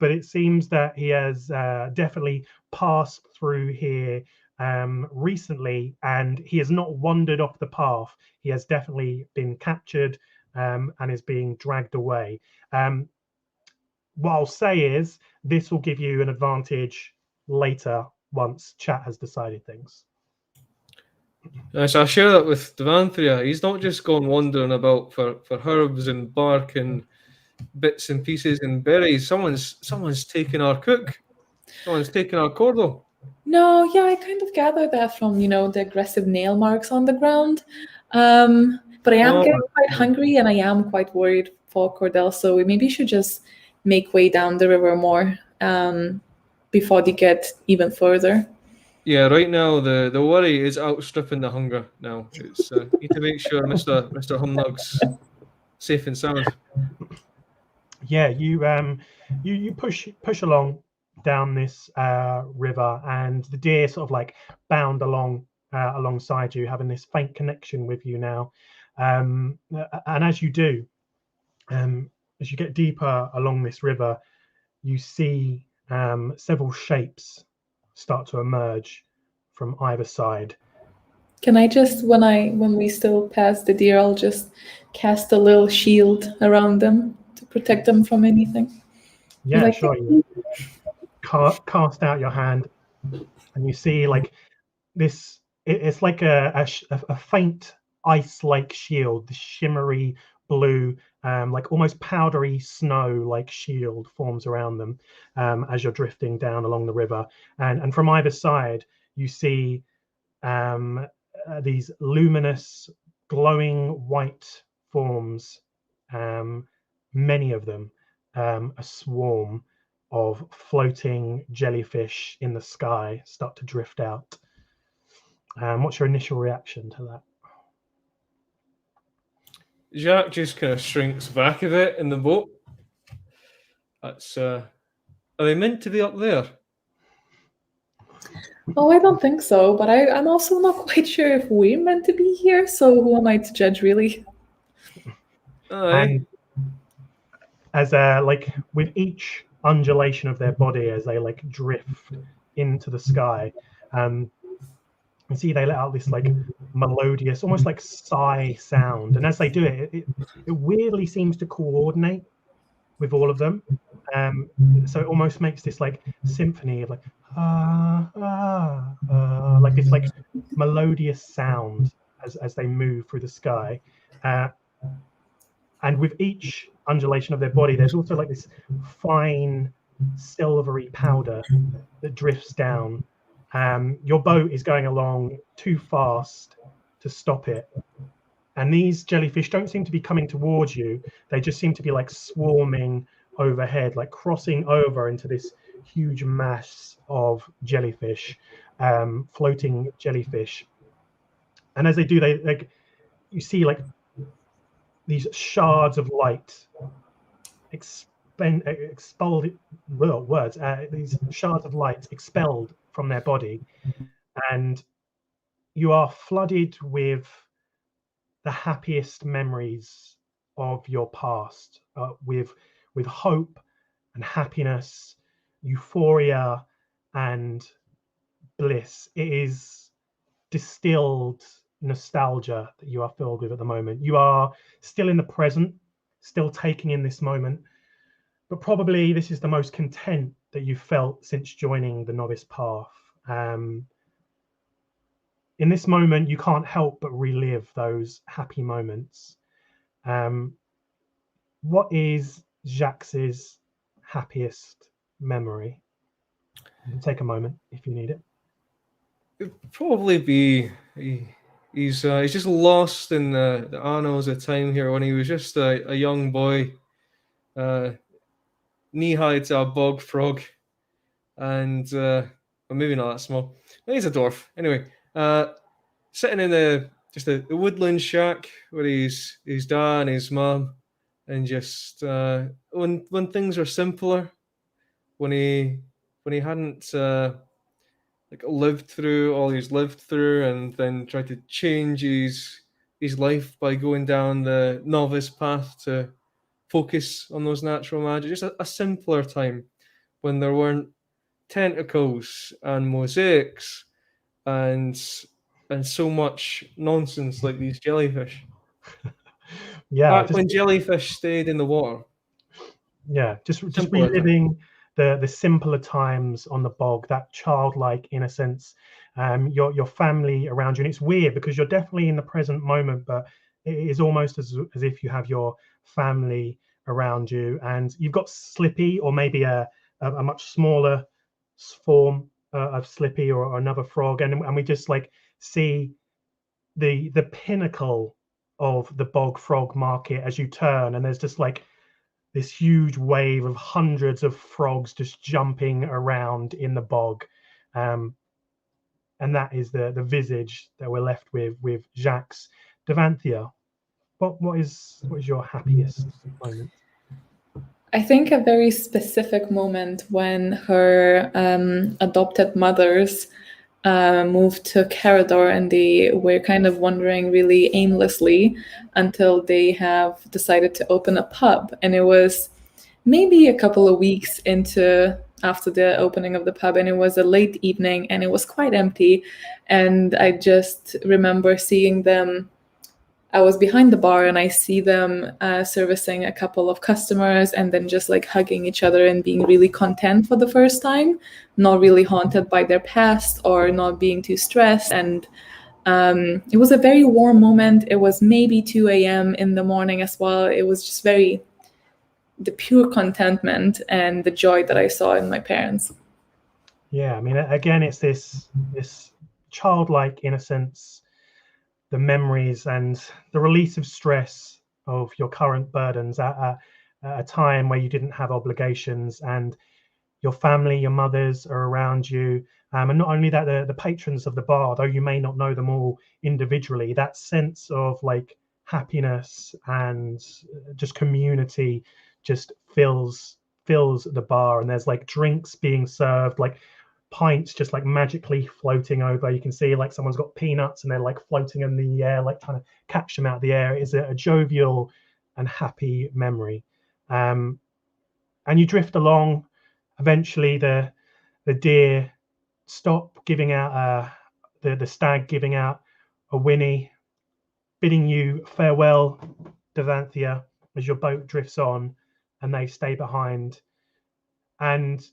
but it seems that he has definitely passed through here recently, and he has not wandered off the path. He has definitely been captured and is being dragged away. What I'll say is this will give you an advantage later once chat has decided things. So I share that with Devanthria. He's not just gone wandering about for herbs and bark and bits and pieces and berries. Someone's taken our cook. Someone's taken our Cordal. No, yeah, I kind of gathered that from, the aggressive nail marks on the ground. But I am getting quite hungry and I am quite worried for Cordell, so we maybe should just make way down the river more before they get even further. Yeah, right now the worry is outstripping the hunger now. It's need to make sure Mr. Humnug's safe and sound. Yeah, you push along down this river, and the deer sort of like bound along alongside you, having this faint connection with you now. And as you do, as you get deeper along this river, you see several shapes start to emerge from either side. Can I just, when we still pass the deer, I'll just cast a little shield around them to protect them from anything? Yeah, sure. You cast out your hand, and you see like this. It's like a faint ice-like shield, the shimmery blue, like almost powdery snow-like shield forms around them as you're drifting down along the river. And from either side, you see these luminous, glowing white forms, many of them, a swarm of floating jellyfish in the sky start to drift out. What's your initial reaction to that? Jacques just kind of shrinks back a bit in the boat. That's are they meant to be up there? Oh, I don't think so, but I'm also not quite sure if we're meant to be here, so who am I to judge, really? And as like with each undulation of their body as they like drift into the sky, you see they let out this like melodious, almost like sigh sound, and as they do it weirdly seems to coordinate with all of them. So it almost makes this like symphony of like like this like melodious sound as they move through the sky. And with each undulation of their body, there's also like this fine silvery powder that drifts down. Your boat is going along too fast to stop it. And these jellyfish don't seem to be coming towards you. They just seem to be like swarming overhead, like crossing over into this huge mass of jellyfish, floating jellyfish. And as they do, they like you see like these shards of light these shards of light expelled from their body, and you are flooded with the happiest memories of your past, with hope and happiness, euphoria and bliss. It is distilled nostalgia that you are filled with at the moment. You are still in the present, still taking in this moment, but probably this is the most content that you've felt since joining the novice path. In this moment, you can't help but relive those happy moments. What is Jacques' happiest memory? You can take a moment if you need it. It'd probably be he's just lost in the annals of time here when he was just a young boy, knee-high to a bog frog, and well, maybe not that small. He's a dwarf anyway. Sitting in the woodland shack with his dad and his mum, and just when things were simpler, when he hadn't like lived through all he's lived through, and then tried to change his life by going down the novice path to focus on those natural magic. Just a simpler time when there weren't tentacles and mosaics and so much nonsense like these jellyfish. Yeah, Back when jellyfish stayed in the water. Yeah, just Simpler reliving the simpler times on the bog, that childlike innocence, your family around you. And it's weird because you're definitely in the present moment, but it is almost as if you have your family around you, and you've got Slippy, or maybe a much smaller form of Slippy, or another frog, and we just like see the pinnacle of the bog frog market as you turn, and there's just like this huge wave of hundreds of frogs just jumping around in the bog, and that is the visage that we're left with Jacques. Devanthia, what is your happiest moment? I think a very specific moment when her adopted mothers moved to Carador, and they were kind of wandering really aimlessly until they have decided to open a pub. And it was maybe a couple of weeks after the opening of the pub, and it was a late evening and it was quite empty. And I just remember seeing them. I was behind the bar and I see them servicing a couple of customers, and then just like hugging each other and being really content for the first time, not really haunted by their past or not being too stressed. And it was a very warm moment. It was maybe 2 a.m. in the morning as well. It was just the pure contentment and the joy that I saw in my parents. Yeah, I mean, again, it's this childlike innocence, the memories and the release of stress of your current burdens at a time where you didn't have obligations, and your family, your mothers are around you. And not only that, the patrons of the bar, though you may not know them all individually, that sense of like happiness and just community just fills the bar. And there's like drinks being served, like pints just like magically floating over. You can see like someone's got peanuts and they're like floating in the air, like trying to catch them out of the air. It is a jovial and happy memory. And you drift along. Eventually the deer stop giving out the stag giving out a whinny, bidding you farewell, Devanthia, as your boat drifts on, and they stay behind. And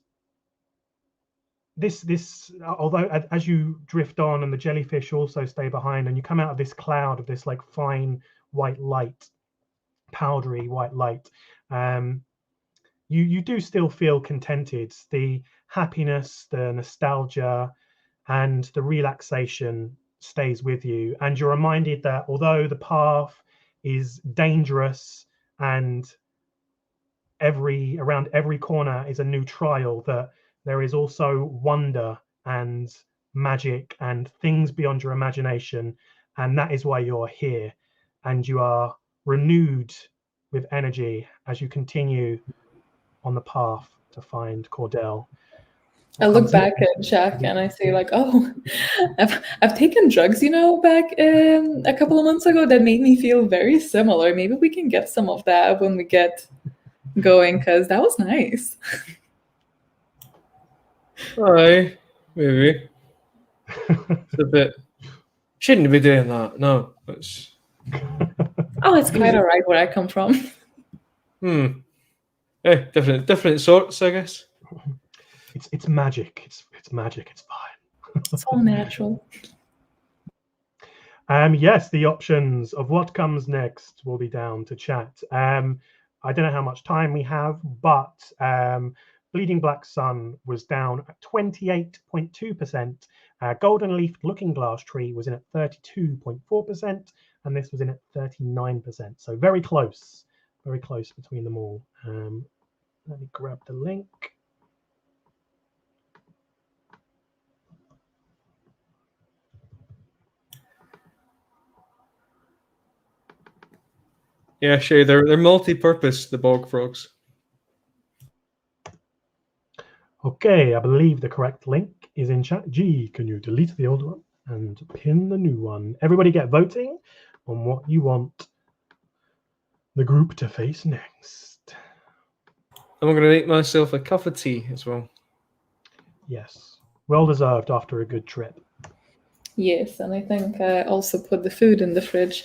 this although as you drift on and the jellyfish also stay behind, and you come out of this cloud of this like fine white light, powdery white light, you do still feel contented. The happiness, the nostalgia, and the relaxation stays with you, and you're reminded that although the path is dangerous and around every corner is a new trial, that there is also wonder and magic and things beyond your imagination, and that is why you're here, and you are renewed with energy as you continue on the path to find Cordell. I look back at Jack and I say like, oh, I've taken drugs, back a couple of months ago that made me feel very similar. Maybe we can get some of that when we get going, because that was nice. Aye, maybe. It's a bit. Shouldn't be doing that. No, it's. Oh, it's quite alright where I come from. Different sorts, I guess. It's magic. It's magic. It's fine. It's all natural. Yes, the options of what comes next will be down to chat. I don't know how much time we have, but Bleeding Black Sun was down at 28.2%. Golden Leafed Looking Glass Tree was in at 32.4%, and this was in at 39%. So very close between them all. Let me grab the link. Yeah, Shay, they're multi-purpose, the bog frogs. Okay, I believe the correct link is in chat. G, can you delete the old one and pin the new one? Everybody get voting on what you want the group to face next. I'm going to make myself a cup of tea as well. Yes, well deserved after a good trip. Yes, and I think I also put the food in the fridge.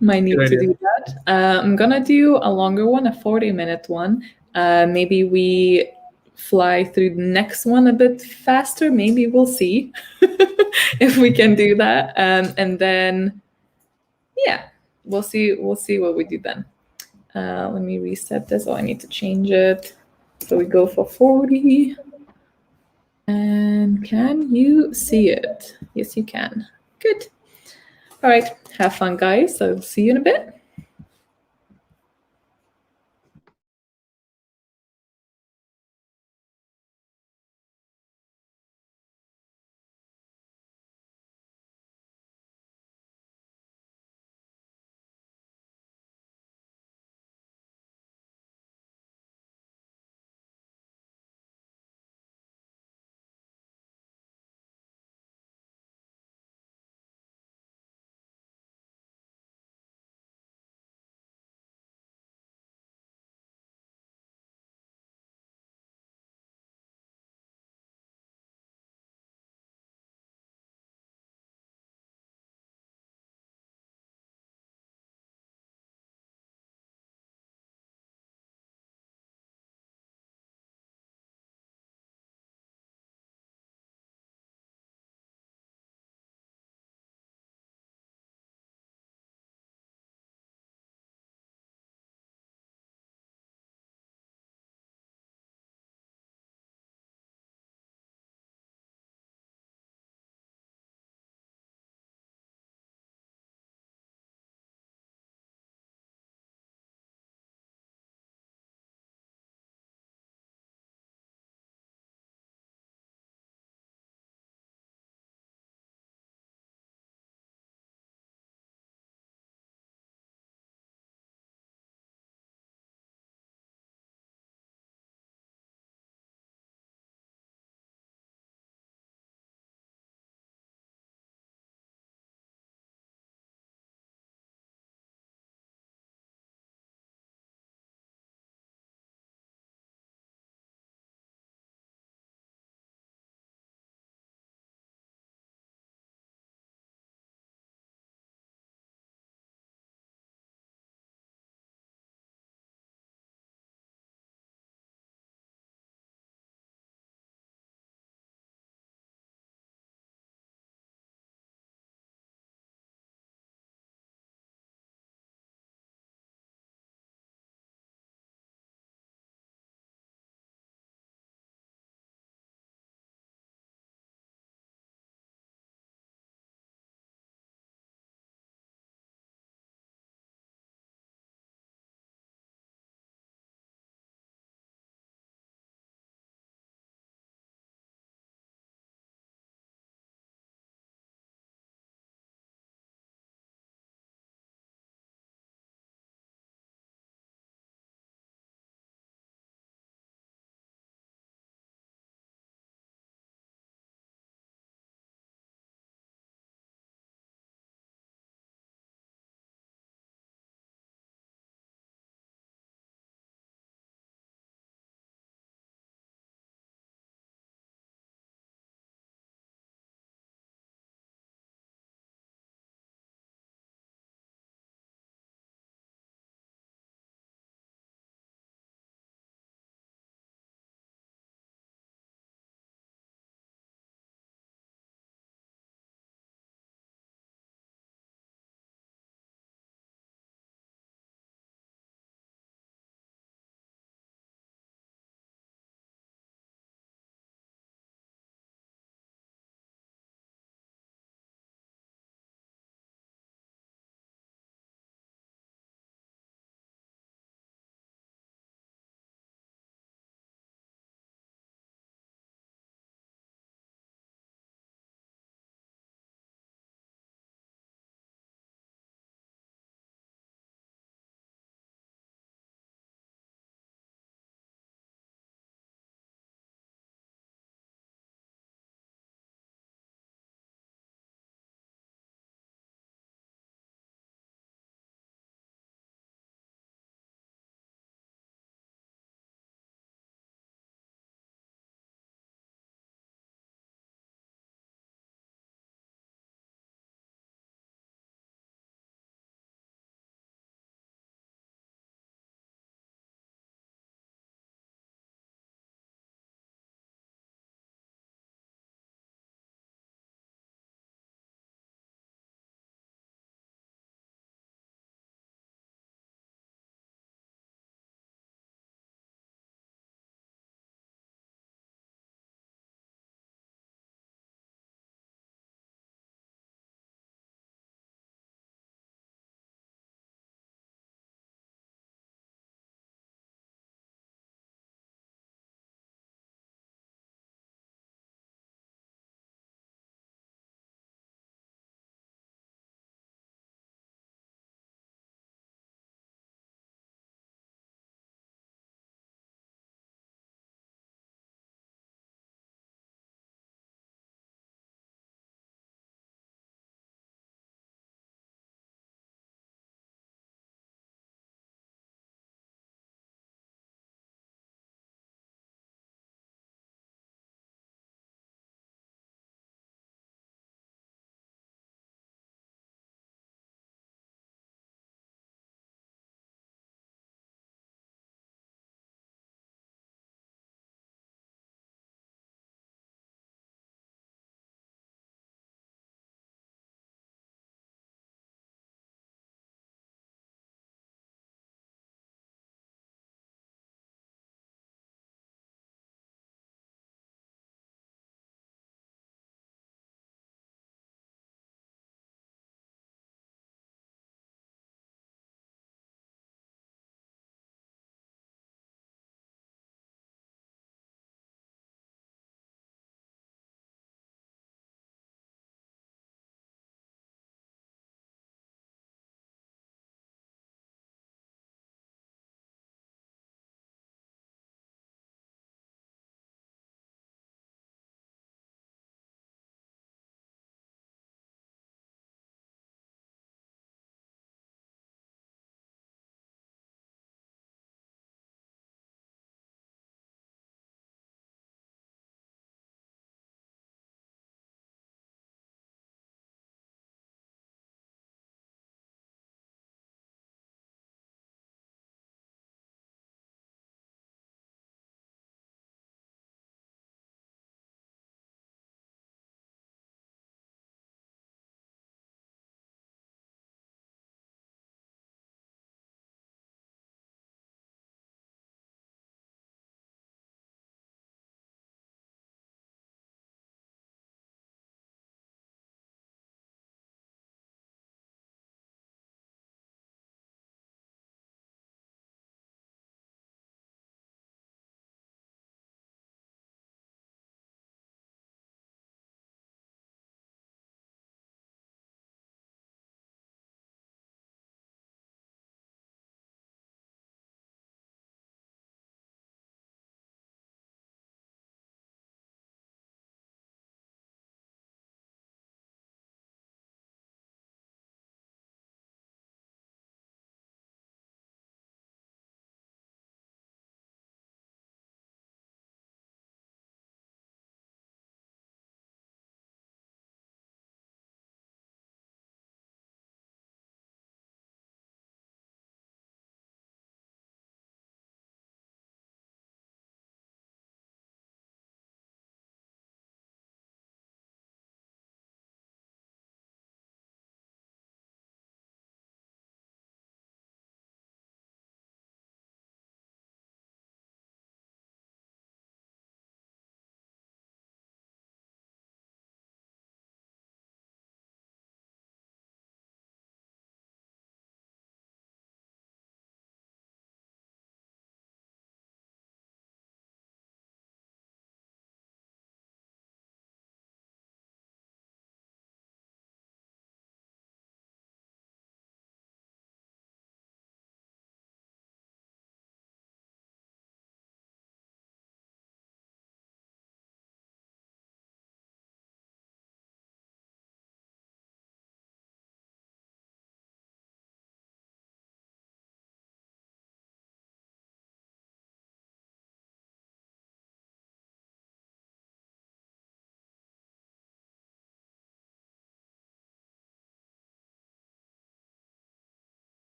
Might need Good to idea. do that. I'm gonna do a longer one, a 40-minute one. Maybe we fly through the next one a bit faster. Maybe we'll see if we can do that. And then, yeah, we'll see. We'll see what we do then. Let me reset this. Oh, I need to change it. So we go for 40. And can you see it? Yes, you can. Good. All right. Have fun, guys. I'll see you in a bit.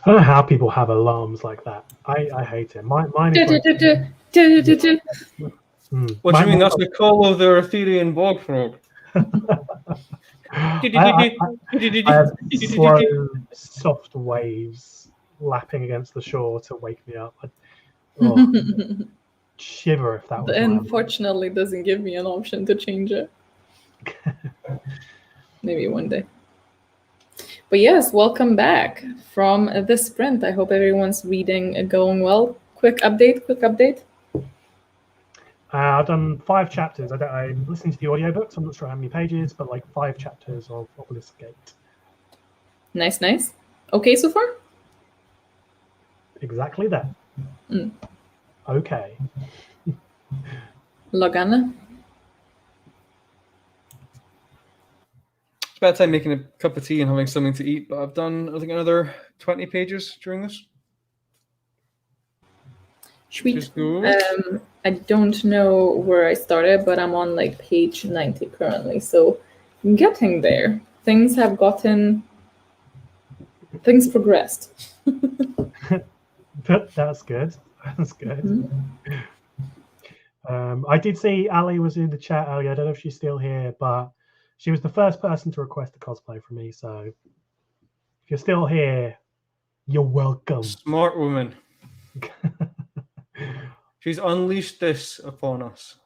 don't know how people have alarms like that. I hate it. Mine is like, What do you mean? That's the call of the Arthurian bog frog. I have slow, soft waves lapping against the shore to wake me up. Shiver if that was my alarm. Unfortunately, doesn't give me an option to change it. Maybe one day. But yes, welcome back from the sprint. I hope everyone's reading going well. Quick update. I've done 5 chapters. I'm listening to the audiobooks. I'm not sure how many pages, but like 5 chapters of Obelisk Gate. Nice. Okay so far? Exactly that. Okay. Logana? It's about time making a cup of tea and having something to eat, but I've done, I think, another 20 pages during this. Sweet. I don't know where I started, but I'm on like page 90 currently, so I'm getting there. Things progressed. That's good. That's good. I did see Ali was in the chat earlier. I don't know if she's still here, but she was the first person to request a cosplay from me. So if you're still here, you're welcome. Smart woman. She's unleashed this upon us.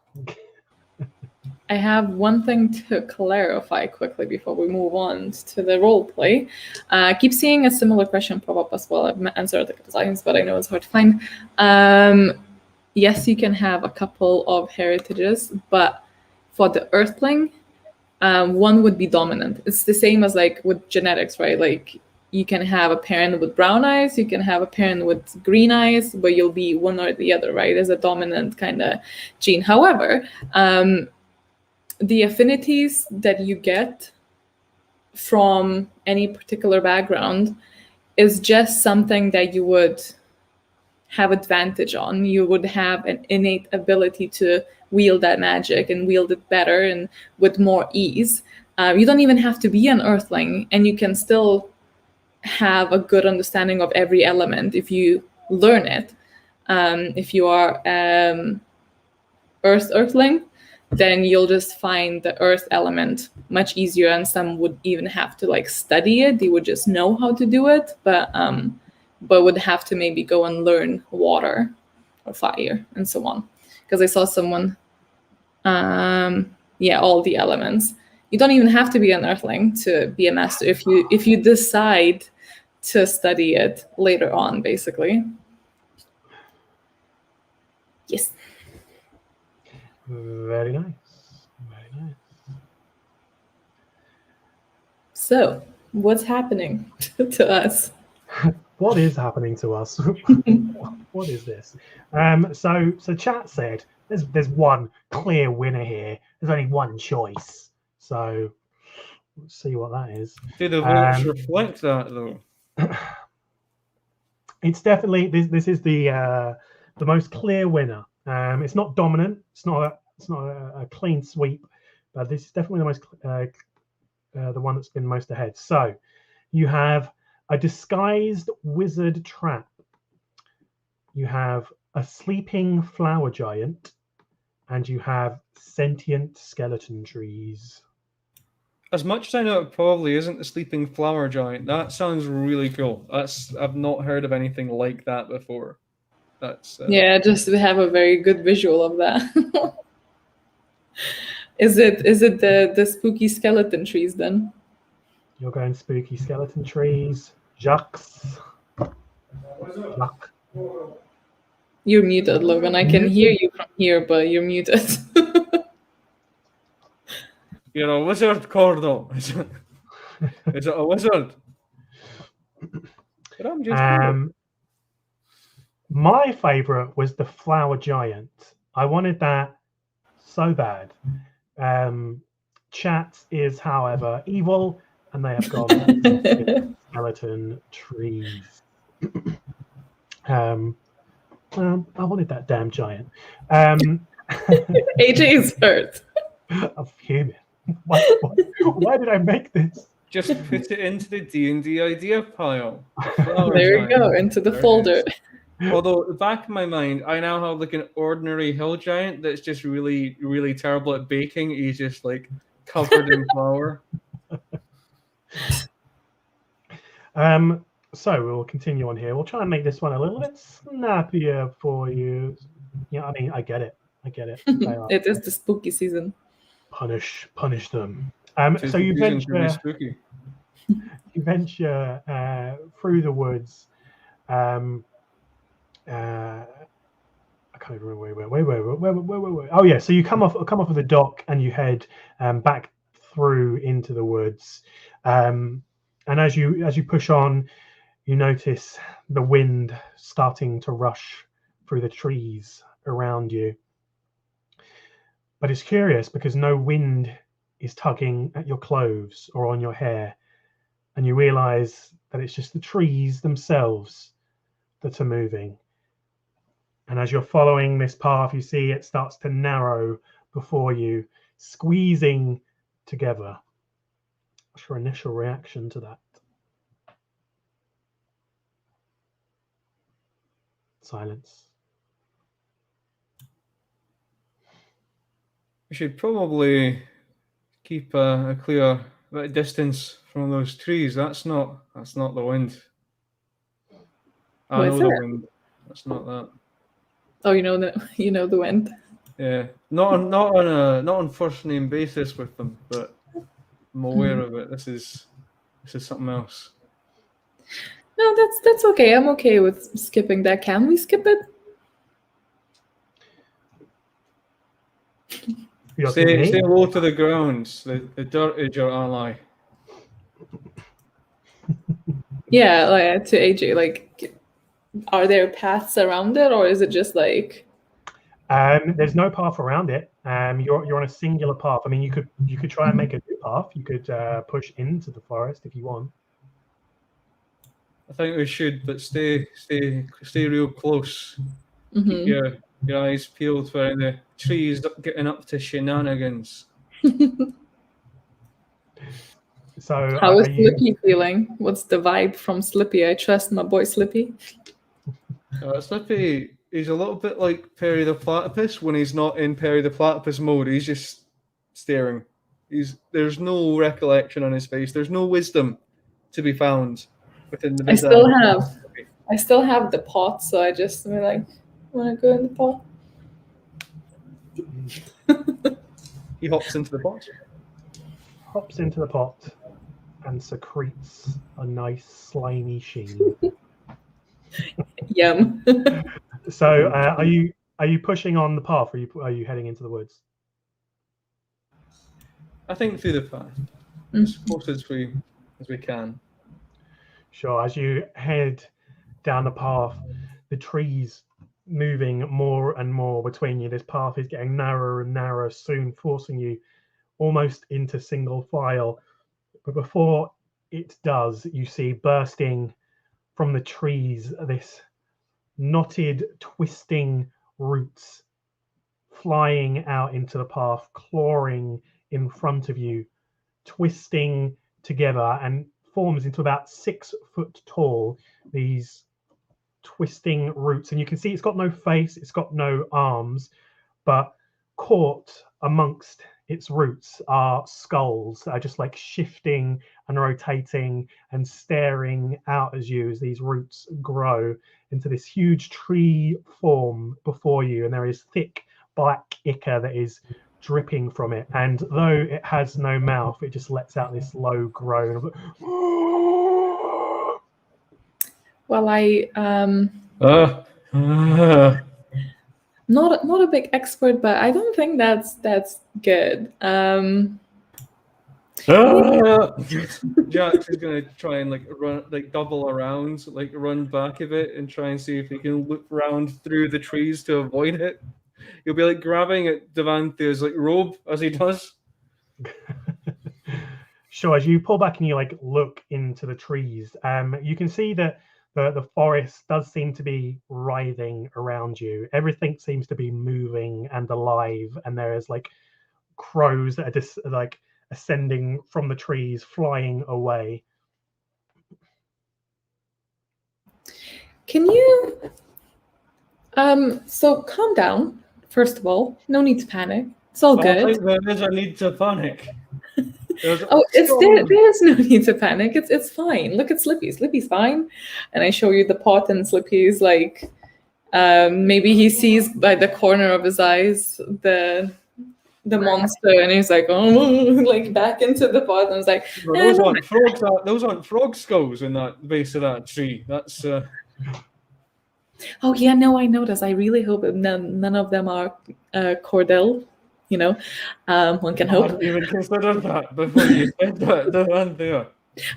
I have one thing to clarify quickly before we move on to the role play. I keep seeing a similar question pop up as well. I've answered a couple times, but I know it's hard to find. Yes, you can have a couple of heritages, but for the Earthling, one would be dominant. It's the same as like with genetics, right? Like you can have a parent with brown eyes, you can have a parent with green eyes, but you'll be one or the other, right? As a dominant kind of gene. However, the affinities that you get from any particular background is just something that you would have advantage on. You would have an innate ability to wield that magic and wield it better and with more ease. You don't even have to be an Earthling, and you can still have a good understanding of every element if you learn it. If you are Earthling, then you'll just find the earth element much easier, and some would even have to like study it. They would just know how to do it, but would have to maybe go and learn water or fire and so on. Because I saw someone, all the elements. You don't even have to be an Earthling to be a master if you decide to study it later on, basically. Yes. Very nice. Very nice. So, what's happening to us? What is happening to us? What is this? So chat said there's one clear winner here. There's only one choice. So let's see what that is. Do the votes reflect that though? It's definitely this is the most clear winner. It's not dominant. It's not a clean sweep, but this is definitely the most the one that's been most ahead. So you have a disguised wizard trap. You have a sleeping flower giant, and you have sentient skeleton trees. As much as I know, it probably isn't the sleeping flower giant. That sounds really cool. I've not heard of anything like that before. That's just to have a very good visual of that. Is it the spooky skeleton trees then? You're going spooky skeleton trees. Jacques. You're muted, Logan. I can hear you from here, but you're muted. You're a wizard, Cordo. Is it a wizard? But I'm just my favorite was the flower giant. I wanted that so bad. Chat is, however, evil, and they have gone skeleton trees. I wanted that damn giant. AJ is hurt. I'm fuming. Why did I make this? Just put it into the D&D idea pile. There you go, into the folder. Although, the back of my mind, I now have like an ordinary hill giant that's just really, really terrible at baking. He's just like covered in flour. So we'll continue on here. We'll try and make this one a little bit snappier for you. Yeah, I mean, I get it. It is the spooky season. Punish them. So you venture through the woods. I can't even remember where. Oh yeah, so you come off of the dock and you head back through into the woods. And as you push on, you notice the wind starting to rush through the trees around you. But it's curious because no wind is tugging at your clothes or on your hair. And you realize that it's just the trees themselves that are moving. And as you're following this path, you see it starts to narrow before you, squeezing together. What's your initial reaction to that? Silence. We should probably keep a clear bit of distance from those trees. That's not the wind. I know the wind. That's not that. Oh, you know the wind. Yeah, not on first name basis with them, but I'm aware of it. This is something else. No, that's okay. I'm okay with skipping that. Can we skip it? Say low to the ground. The dirt is your ally. Yeah, like to AJ, like, are there paths around it, or is it just like? There's no path around it. You're on a singular path. I mean, you could try and make a new path. You could push into the forest if you want. I think we should, but stay real close. Keep your eyes peeled for the trees getting up to shenanigans. So how is Slippy feeling? What's the vibe from Slippy? I trust my boy Slippy. Slippy, he's a little bit like Perry the Platypus when he's not in Perry the Platypus mode. He's just staring. There's no recollection on his face. There's no wisdom to be found within the. I still have the pot, so I just want to go in the pot. He hops into the pot. Hops into the pot and secretes a nice slimy sheen. Yum. So, are you pushing on the path, or are you heading into the woods? I think through the path, as close as we can. Sure. As you head down the path, the trees moving more and more between you. This path is getting narrower and narrower, soon forcing you almost into single file. But before it does, you see bursting from the trees this knotted, twisting roots flying out into the path, clawing in front of you, twisting together, and forms into about 6 foot tall, these twisting roots. And you can see it's got no face, it's got no arms, but caught amongst its roots are skulls that are just like shifting and rotating and staring out as these roots grow into this huge tree form before you. And there is thick black ichor that is dripping from it, and though it has no mouth, it just lets out this low groan of well, not a big expert, but I don't think that's good. Jax is gonna try and run, double around, run back a bit and try and see if he can loop round through the trees to avoid it. He'll be grabbing at Devanthea's robe as he does. Sure. As you pull back and you look into the trees, you can see that the forest does seem to be writhing around you. Everything seems to be moving and alive, and there is crows that are just ascending from the trees, flying away. Can you so calm down, first of all. No need to panic. It's all I good. think there is a need to panic. There's There's no need to panic. It's fine. Look at Slippy. Slippy's fine. And I show you the pot, and Slippy's like maybe he sees by the corner of his eyes the monster, and he's like, oh, like back into the pot. And I was like, those aren't frogs. Those aren't frog skulls in that base of that tree. That's oh yeah, no, I noticed. I really hope none of them are Cordell. You know, one can I hope. hadn't even considered that before you said that. The one there.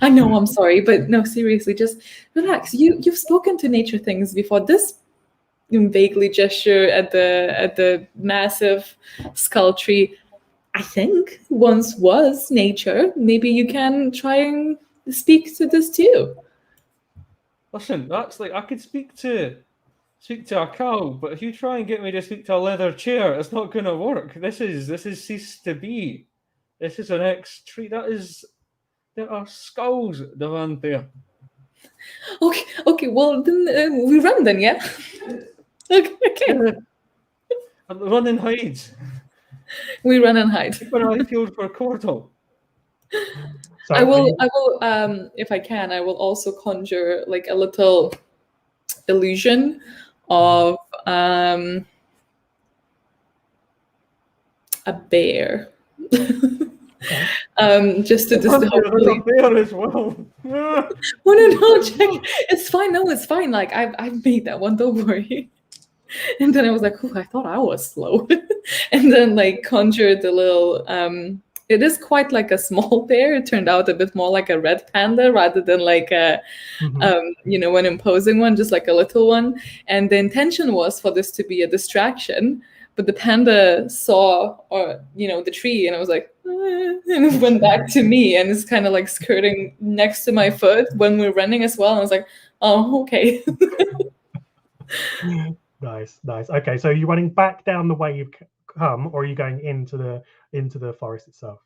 I know, I'm sorry, but no, seriously, just relax. You've spoken to nature things before. This vaguely gesture at the massive skull tree, I think, once was nature. Maybe you can try and speak to this too. Listen, that's like I could speak to a cow, but if you try and get me to speak to a leather chair, it's not going to work. This is ceased to be. This is an tree. There are skulls, Devon there. Okay. Well, then we run then, yeah. Okay. Run and hide. We run and hide. When I field for Cordell. I will. If I can, I will also conjure like a little illusion of a bear. Just to hopefully... a bear as well. No, check. It's fine. No, it's fine. Like I've made that one. Don't worry. And then I was like, "Ooh, I thought I was slow." And then like conjured the little. It is quite like a small bear. It turned out a bit more like a red panda rather than like a, an imposing one, just like a little one. And the intention was for this to be a distraction, but the panda saw, the tree, and I was like, and it went back to me, and it's kind of like skirting next to my foot when we're running as well. And I was like, oh, okay. Nice. Okay, so you're running back down the way you've come, or are you going into the forest itself?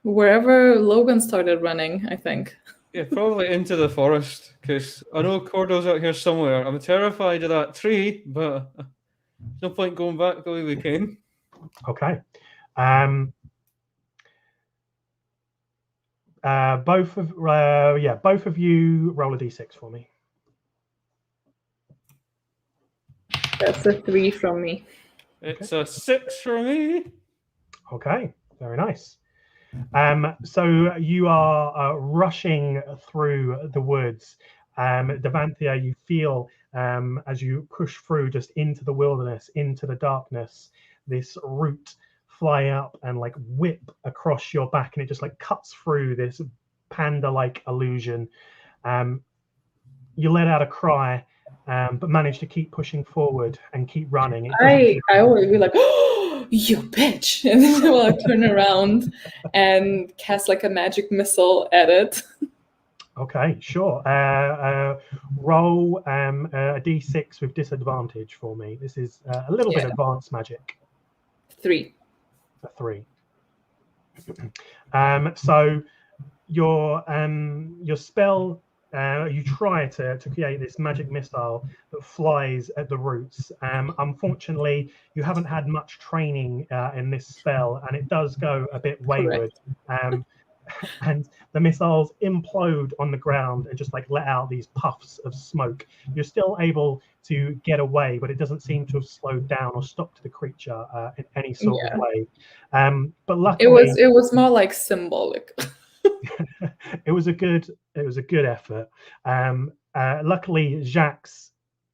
Wherever Logan started running, I think. Yeah, probably into the forest, because I know Cordell's out here somewhere. I'm terrified of that tree, but there's no point going back the way we came. Okay. Both of you roll a d6 for me. That's a 3 from me. It's a 6 for me. Okay, very nice. So you are rushing through the woods. Devanthea, you feel as you push through just into the wilderness, into the darkness, this root fly up and like whip across your back, and it just like cuts through this panda-like illusion. You let out a cry, but manage to keep pushing forward and keep running. I always be like, oh, you bitch. And then I'll turn around and cast like a magic missile at it. Okay, sure. Roll a d6 with disadvantage for me. This is a little bit advanced magic. 3. A 3. So your spell, you try to create this magic missile that flies at the roots. Unfortunately, you haven't had much training in this spell, and it does go a bit wayward. And the missiles implode on the ground and just like let out these puffs of smoke. You're still able to get away, but it doesn't seem to have slowed down or stopped the creature in any sort of way. But luckily, it was more like symbolic. it was a good effort. Luckily, Jacques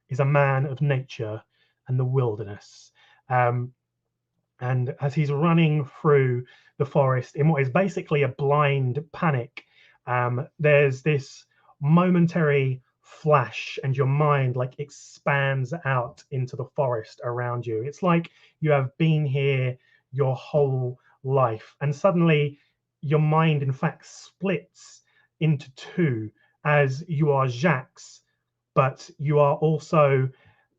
is a man of nature and the wilderness. And as he's running through the forest in what is basically a blind panic, there's this momentary flash, and your mind like expands out into the forest around you. It's like you have been here your whole life, and suddenly your mind in fact splits into two, as you are Jacques, but you are also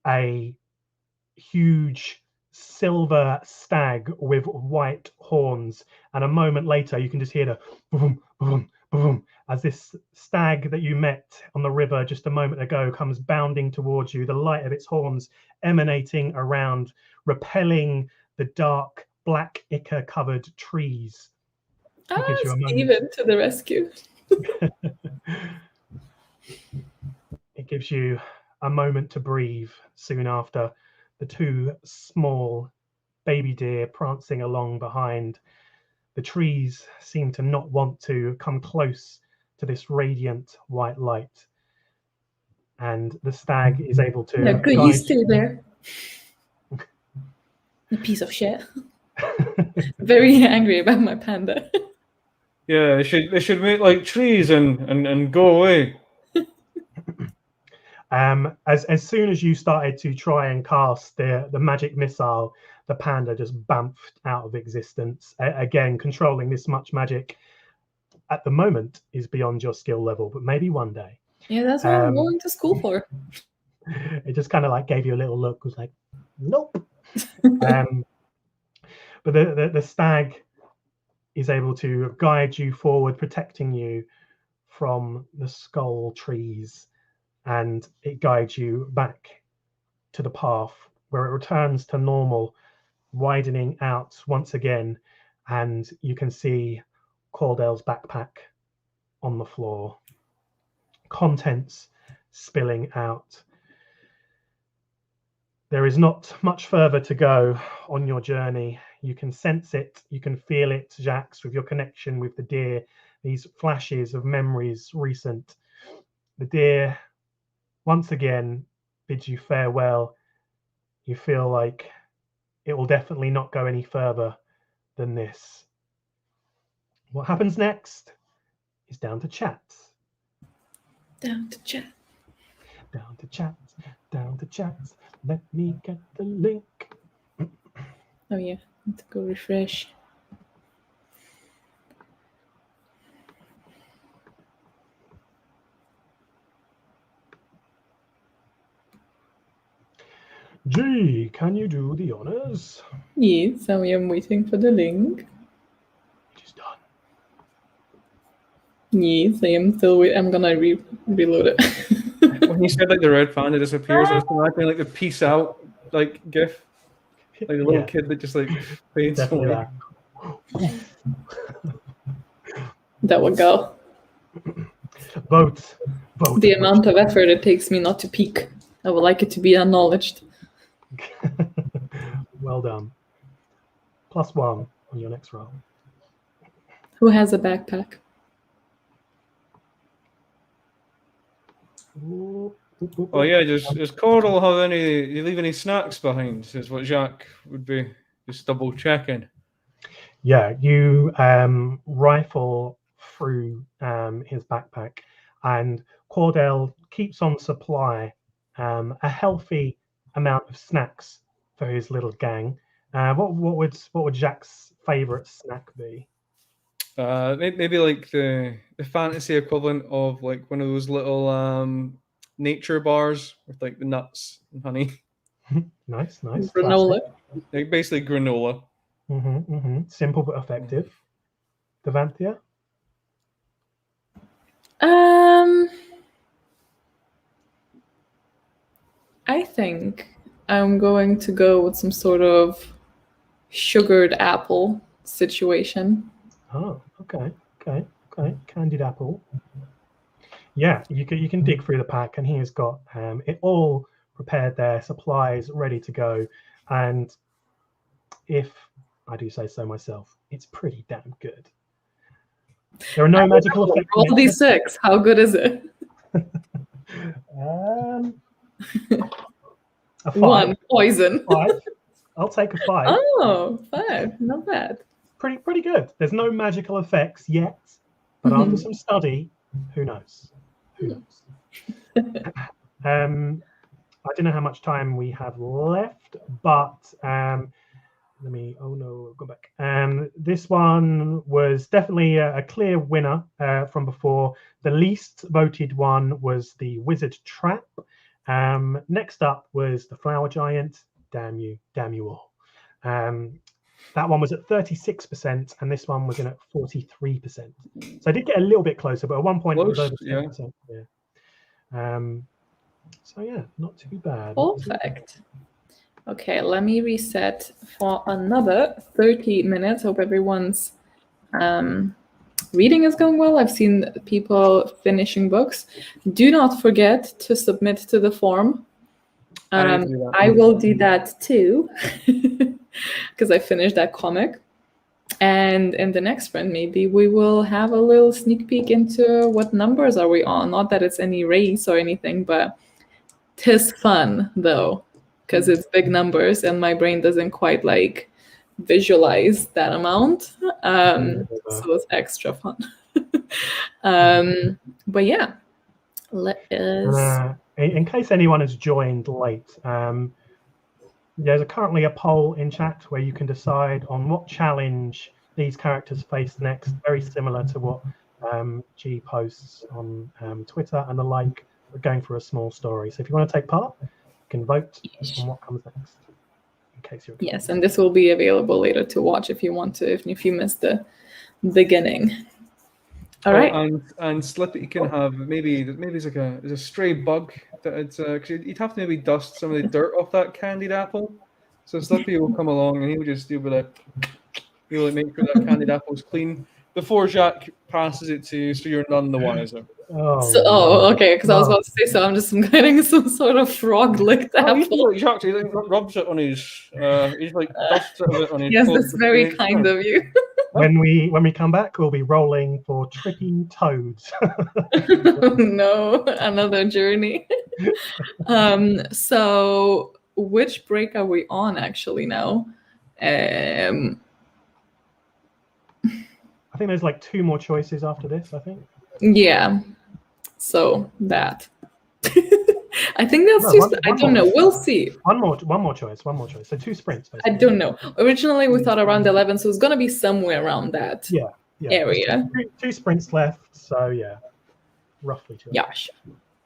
a huge silver stag with white horns, and a moment later you can just hear the boom, boom, boom, as this stag that you met on the river just a moment ago comes bounding towards you, the light of its horns emanating around, repelling the dark black ichor covered trees. Steven to the rescue. It gives you a moment to breathe. Soon after, the two small baby deer prancing along behind. The trees seem to not want to come close to this radiant white light. And the stag is able to... Yeah, good, you stay there. You piece of shit. Very angry about my panda. Yeah, they should make like trees and go away. As soon as you started to try and cast the magic missile, the panda just bamfed out of existence. Again, controlling this much magic at the moment is beyond your skill level, but maybe one day. Yeah, that's what I'm going to school for. It just kind of like gave you a little look, was like, nope. But the stag is able to guide you forward, protecting you from the skull trees, and it guides you back to the path where it returns to normal, widening out once again, and you can see Cordell's backpack on the floor, contents spilling out. There is not much further to go on your journey. You can sense it, you can feel it, Jax, with your connection with the deer, these flashes of memories recent. The deer once again bids you farewell. You feel like it will definitely not go any further than this. What happens next is down to chat. Down to chat. Down to chat. Down to chat. Let me get the link. Oh yeah, need to go refresh. G, can you do the honors? Yes, I am waiting for the link. It is done. Yes, I am still waiting. I'm gonna reload it. When you said like the red panda disappears, I was imagining like the peace out like gif. Like the little kid that just like fades away. That would go. Vote. The amount of effort it takes me not to peek. I would like it to be acknowledged. Well done. +1 on your next roll. Who has a backpack? Oh yeah, does Cordell have any? You leave any snacks behind? Is what Jacques would be just double checking. Yeah, you rifle through his backpack, and Cordell keeps on supply a healthy amount of snacks for his little gang. What would Jack's favorite snack be? Maybe like the fantasy equivalent of like one of those little nature bars with like the nuts and honey. Nice. Granola. Like basically granola. Simple but effective. Devanthia? I think I'm going to go with some sort of sugared apple situation. Oh, okay. Candied apple. Yeah, you can dig through the pack, and he has got it all prepared there, supplies ready to go, and if I do say so myself, it's pretty damn good. There are no magical effects. Roll D6. How good is it? A 5. 1 poison. 5. I'll take a 5. Oh, 5. Not bad. Pretty good. There's no magical effects yet, but after some study, who knows? I don't know how much time we have left, but let me. Oh no, go back. This one was definitely a clear winner from before. The least voted one was the Wizard Trap. Next up was the Flower Giant. Damn you all. That one was at 36%, and this one was in at 43%. So I did get a little bit closer, but at one point it was Close, over 10%. So yeah, not too bad. Perfect. Okay, let me reset for another 30 minutes. Hope everyone's reading is going well. I've seen people finishing books. Do not forget to submit to the form. I will do that too, because I finished that comic. And in the next sprint, maybe we will have a little sneak peek into what numbers are we on. Not that it's any race or anything, but 'tis fun though, because it's big numbers and my brain doesn't quite like visualize that amount. So it's extra fun. But yeah, let us. In case anyone has joined late, there's currently a poll in chat where you can decide on what challenge these characters face next, very similar to what G posts on Twitter and the like. We're going for a small story. So if you want to take part, you can vote on what comes next. In case you're Yes, and this will be available later to watch if you want to, if you missed the beginning. All right. And Slippy can have maybe there's a stray bug that it's because you'd have to maybe dust some of the dirt off that candied apple. So Slippy will come along and he'll be like make sure that candied apple's clean before Jacques passes it to you, so you're none the wiser. Okay, because I was about to say, so I'm just getting some sort of frog licked apple. Like Jacques, he rubs it on his, he's like dusts it a bit on his. Yes, that's very kind of you. When we come back, we'll be rolling for tripping toads. No, another journey. So which break are we on actually now? I think there's like 2 more choices after this, I think. Yeah. So that. I think that's too. I don't know. We'll see. One more choice. So 2 sprints. Basically. I don't know. Originally, we thought around 11, so it's gonna be somewhere around that. Area. 2 sprints left. So yeah, roughly 2. Yeah.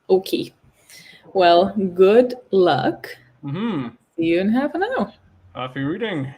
Okay. Well, good luck. Mm-hmm. See you in half an hour. Happy reading.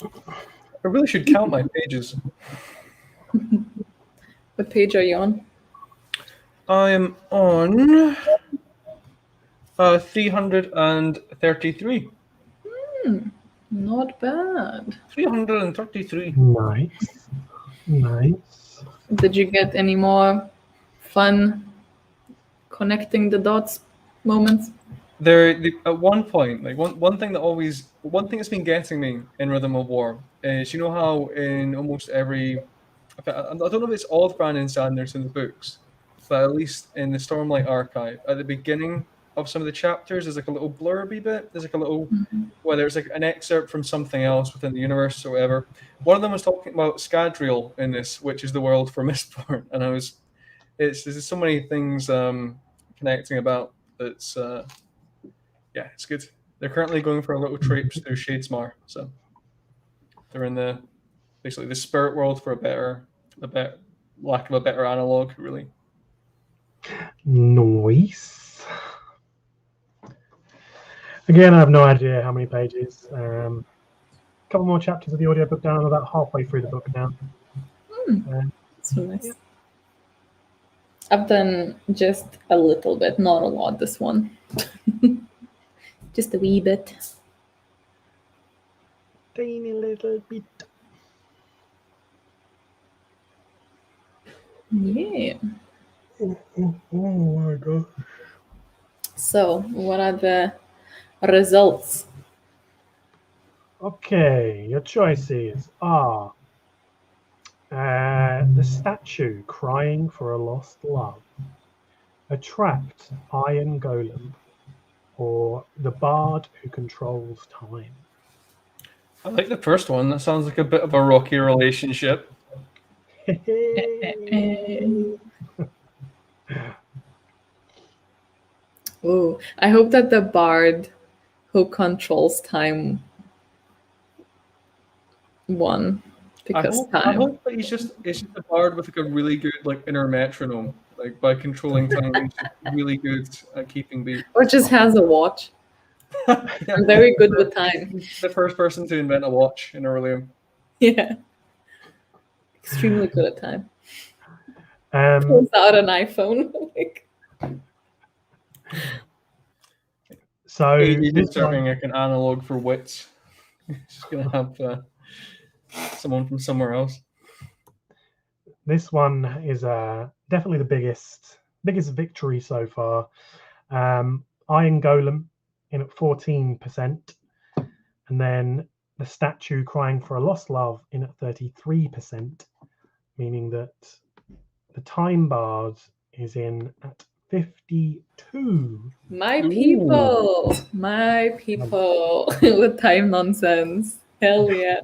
I really should count my pages. What page are you on? I am on 333. Not bad. 333. Nice. Nice. Did you get any more fun connecting the dots moments? At one point, like one thing that's been getting me in Rhythm of War is, you know how in almost every, I don't know if it's all Brandon Sanderson books, but at least in the Stormlight Archive, at the beginning of some of the chapters, there's like a little blurby bit. There's like a little, whether it's like an excerpt from something else within the universe or whatever. One of them was talking about Scadrial in this, which is the world for Mistborn, and there's so many things connecting about. It's it's good. They're currently going for a little traipse through Shadesmar, so they're in basically the spirit world for lack of a better analog, really. Nice. Again, I have no idea how many pages. A couple more chapters of the audiobook down. I'm about halfway through the book now. So nice. I've done just a little bit, not a lot, this one. Just a wee bit. Tiny little bit. Yeah. Oh my god. So, what are the results? Okay, your choices are the statue crying for a lost love, a trapped iron golem, or the bard who controls time. I like the first one. That sounds like a bit of a rocky relationship. Oh, I hope that the bard who controls time won. Because I hope that he's just a bard with like a really good like inner metronome. Like by controlling time, he's just really good at keeping beat. Or just has a watch. I'm very good with time. He's the first person to invent a watch in Orilium. Yeah. Extremely good at time. Um, Pulls out an iPhone. so He's this serving one, like an analog for wits. He's just gonna have someone from somewhere else. this one is definitely the biggest victory so far. Iron Golem in at 14%, and then the statue crying for a lost love in at 33%, meaning that the time bard is in at 52. My people with time nonsense. Hell yeah.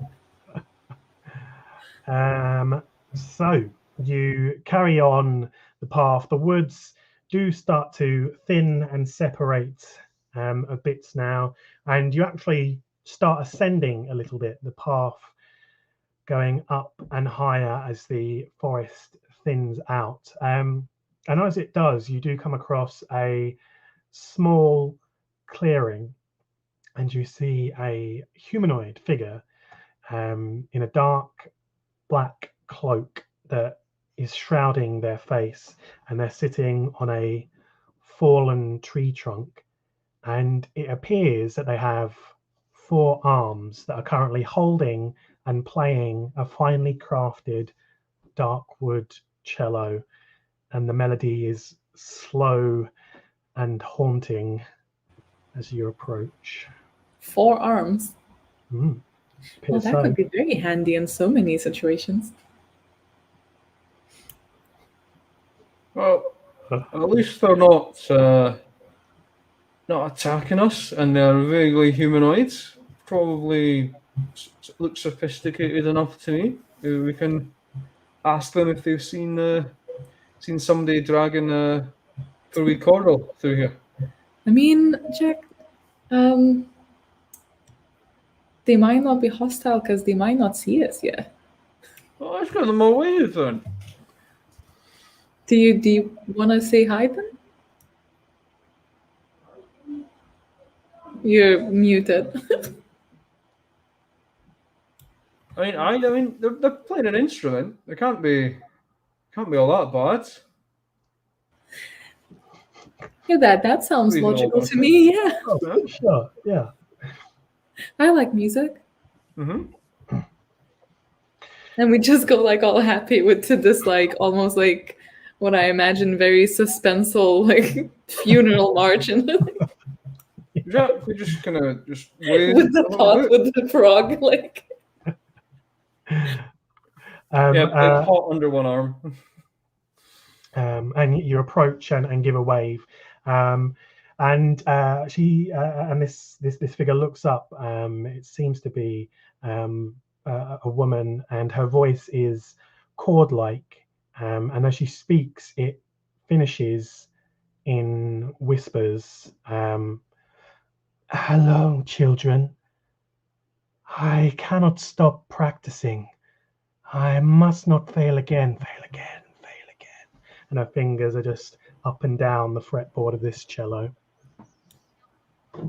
So you carry on the path. The woods do start to thin and separate a bit now, and you actually start ascending a little bit, the path going up and higher as the forest thins out. And as it does, you do come across a small clearing, and you see a humanoid figure in a dark black cloak that is shrouding their face, and they're sitting on a fallen tree trunk, and it appears that they have 4 arms that are currently holding and playing a finely crafted dark wood cello, and the melody is slow and haunting as you approach. 4 arms. Well, that So. could be very handy in so many situations. Well, at least they're not attacking us, and they're vaguely humanoids. Probably look sophisticated enough to me. We can ask them if they've seen somebody dragging a wee corridor through here. I mean, Jack, they might not be hostile because they might not see us yet. Oh, let's get them away then. Do you want to say hi then? You're muted. I mean, they're playing an instrument. They can't be all that bad. Yeah, that sounds Reasonable logical to enough, me. Yeah, Oh, sure, yeah. I like music. Mm-hmm. And we just go like all happy to this like almost like what I imagine very suspenseful like funeral march and Yeah, we just kind of just wave with the a little pot bit. with the frog like. Yeah, big pot under one arm. And you approach and give a wave, and she and this figure looks up. It seems to be a woman, and her voice is chord-like, and as she speaks, it finishes in whispers. Hello, children. I cannot stop practicing. I must not fail again, fail again, fail again. And her fingers are just up and down the fretboard of this cello.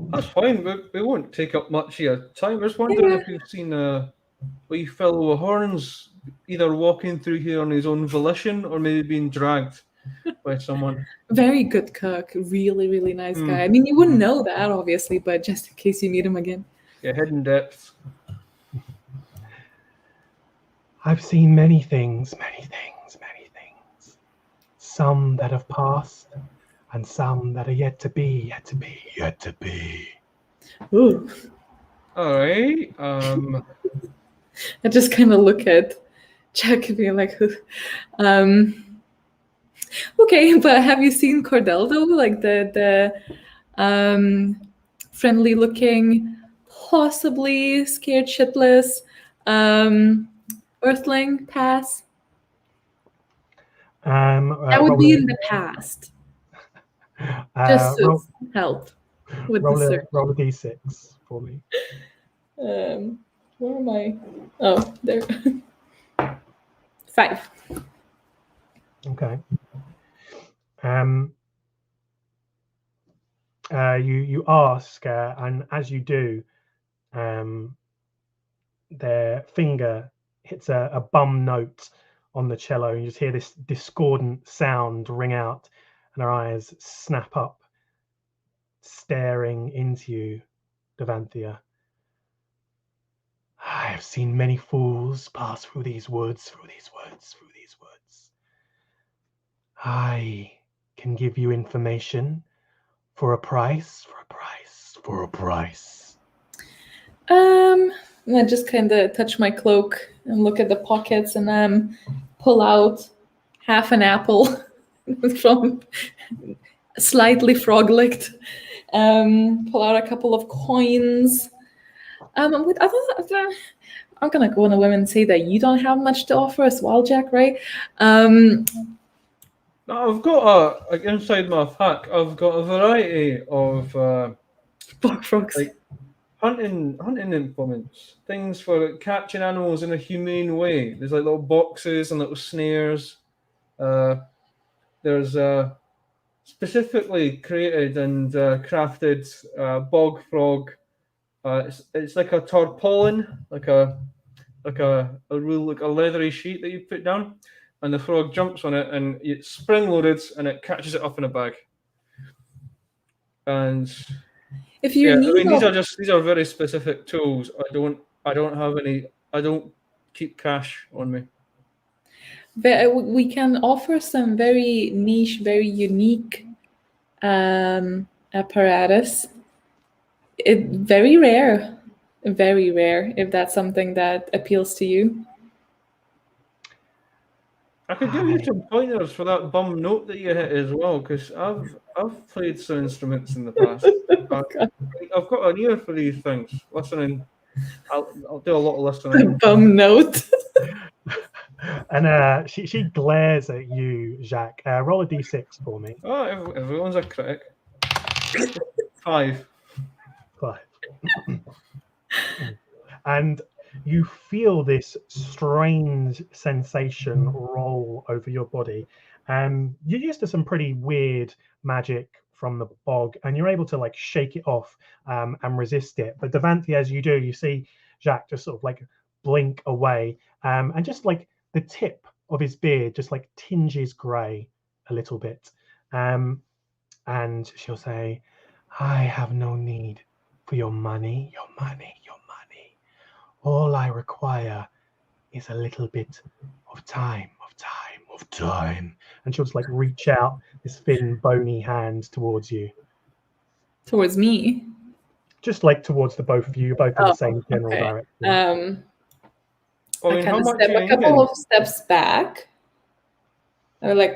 That's fine. We won't take up much of your time. I was wondering if you've seen a wee fellow with horns either walking through here on his own volition or maybe being dragged by someone. Very good cook, really, really nice guy. I mean, you wouldn't know that obviously, but just in case you meet him again. Yeah, hidden depths. I've seen many things, many things, many things. Some that have passed, and some that are yet to be, yet to be, yet to be. Ooh. All right. I just kind of look at Jack and be like, okay, but have you seen Cordell though? Like the friendly looking, possibly scared shitless Earthling pass? That would be in the past. Just to help with the search. Roll a d6 for me. Where am I? Oh, there. 5. Okay. You ask, and as you do, their finger hits a bum note on the cello, and you just hear this discordant sound ring out, and her eyes snap up, staring into you, Devanthia. I have seen many fools pass through these woods, through these woods, through these woods. I can give you information for a price, for a price, for a price. I just kind of touch my cloak and look at the pockets and pull out half an apple from slightly frog-licked. Pull out a couple of coins. With other, I'm gonna go on a whim and say that you don't have much to offer as well, Jack, right? No, I've got inside my pack. I've got a variety of bog frogs, like hunting implements, things for catching animals in a humane way. There's like little boxes and little snares. There's specifically created and crafted bog frog. It's like a tarpaulin, like a leathery sheet that you put down, and the frog jumps on it and it's spring loaded and it catches it up in a bag. And if you need, these are very specific tools. I don't have any. I don't keep cash on me. We can offer some very niche, very unique apparatus. Very rare, if that's something that appeals to you. I could give you some pointers for that bum note that you hit as well, because I've played some instruments in the past. I've got an ear for these things. Listening, I'll do a lot of listening. Bum note. And she glares at you, Jacques. Roll a d6 for me. Oh, everyone's a critic. 5. And you feel this strange sensation roll over your body. You're used to some pretty weird magic from the bog, and you're able to like shake it off and resist it. But Devanthia, as you do, you see Jacques just sort of like blink away, and just like the tip of his beard just like tinges grey a little bit. And she'll say, I have no need for your money, your money, your money. All I require is a little bit of time, of time, of time. And she'll just like reach out this thin, bony hand towards you. Towards me? Just like towards the both of you. You're both in the same general okay. direction. I kind of step a couple of steps back. They're like,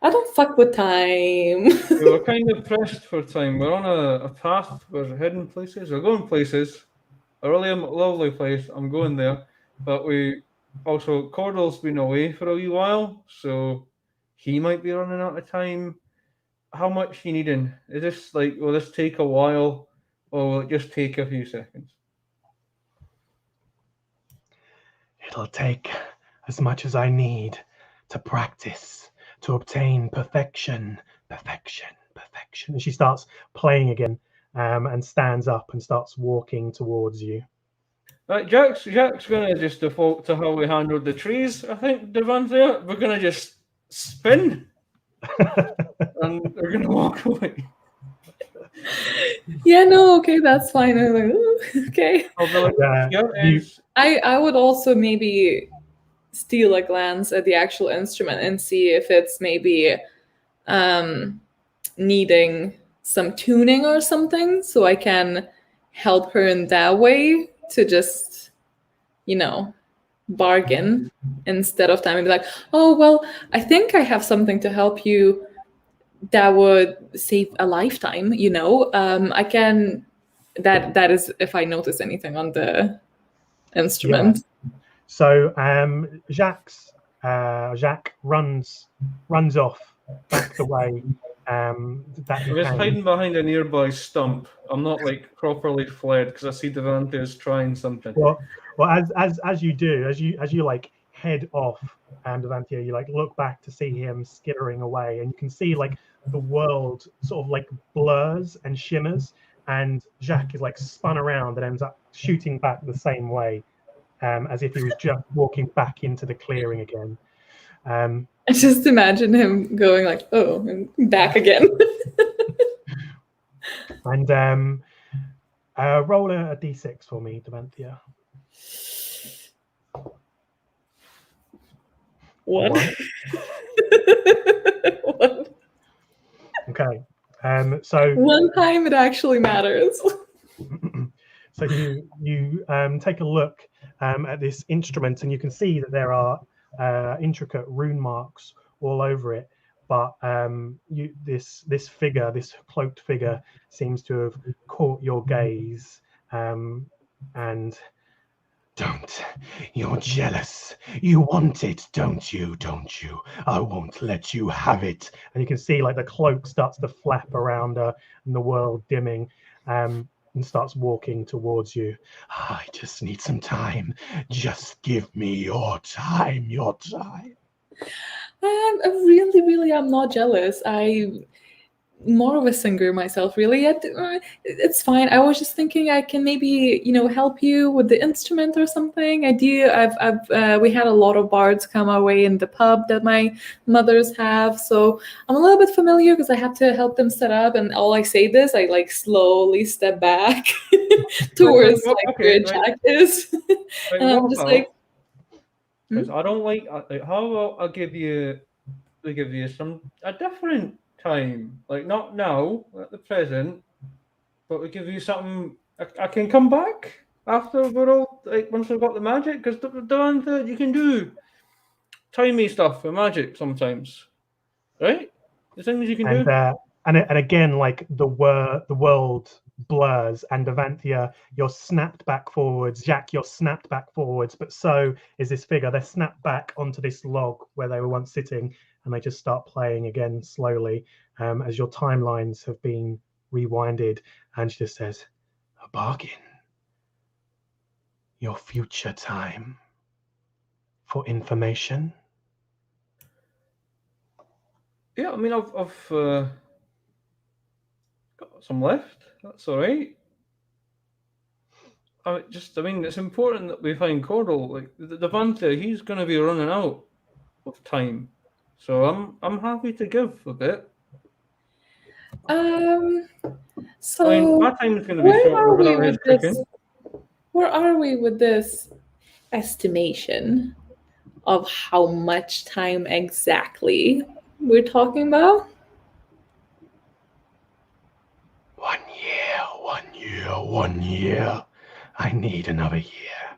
I don't fuck with time. We're kind of pressed for time. We're on a path. We're heading places. We're going places. A really lovely place. I'm going there. But we also, Cordell's been away for a wee while, so he might be running out of time. How much you needing? Is this like, will this take a while, or will it just take a few seconds? It'll take as much as I need to practice, to obtain perfection, perfection, perfection. And she starts playing again, and stands up and starts walking towards you. Right, Jack's gonna just default to how we handled the trees. I think Devante, we're gonna just spin, and we're gonna walk away. Yeah, no, okay, that's fine. I'm like, ooh, okay. I would also maybe steal a glance at the actual instrument and see if it's maybe needing some tuning or something, so I can help her in that way to just, bargain instead of time and be like, oh, well, I think I have something to help you that would save a lifetime, I can, that is if I notice anything on the instrument. Yeah. So Jacques runs off back the way that he just came. hiding behind a nearby stump. I'm not like properly fled because I see Devante is trying something. Well, as you do, as you like head off, Devante, you like look back to see him skittering away, and you can see like the world sort of like blurs and shimmers, and Jacques is like spun around and ends up shooting back the same way, as if he was just walking back into the clearing again. I just imagine him going like, oh, and back again. And roll a d6 for me, Devanthia. What? What? Okay. So one time it actually matters. So you take a look at this instrument, and you can see that there are intricate rune marks all over it. But this figure, this cloaked figure, seems to have caught your gaze, and don't. You're jealous. You want it, don't you? Don't you? I won't let you have it. And you can see like the cloak starts to flap around her, and the world dimming, and starts walking towards you. I just need some time. Just give me your time. Your time. I really am not jealous. I'm more of a singer myself, really. It's fine. I was just thinking I can maybe, help you with the instrument or something. We had a lot of bards come our way in the pub that my mothers have, so I'm a little bit familiar because I have to help them set up. And all I say this, I like slowly step back towards where Jack is, and I'm just like. Because I don't like how about I give you a different time, like not now at the present, but we give you something. I can come back after we're all like once we've got the magic, because the one that you can do timey stuff with magic sometimes, right? The things you can do. And again, like the world blurs, and Devanthia, you're snapped back forwards. Jack, you're snapped back forwards, but so is this figure. They're snapped back onto this log where they were once sitting, and they just start playing again slowly, as your timelines have been rewinded. And she just says, a bargain. Your future time for information. Yeah, I mean, I've got some left. That's all right. mean, it's important that we find Cordell. Like the Vanta, he's going to be running out of time, so I'm happy to give a bit. So I mean, my time's going to be where short are we without his with this? cooking. Where are we with this estimation of how much time exactly we're talking about? 1 year, 1 year, 1 year. I need another year.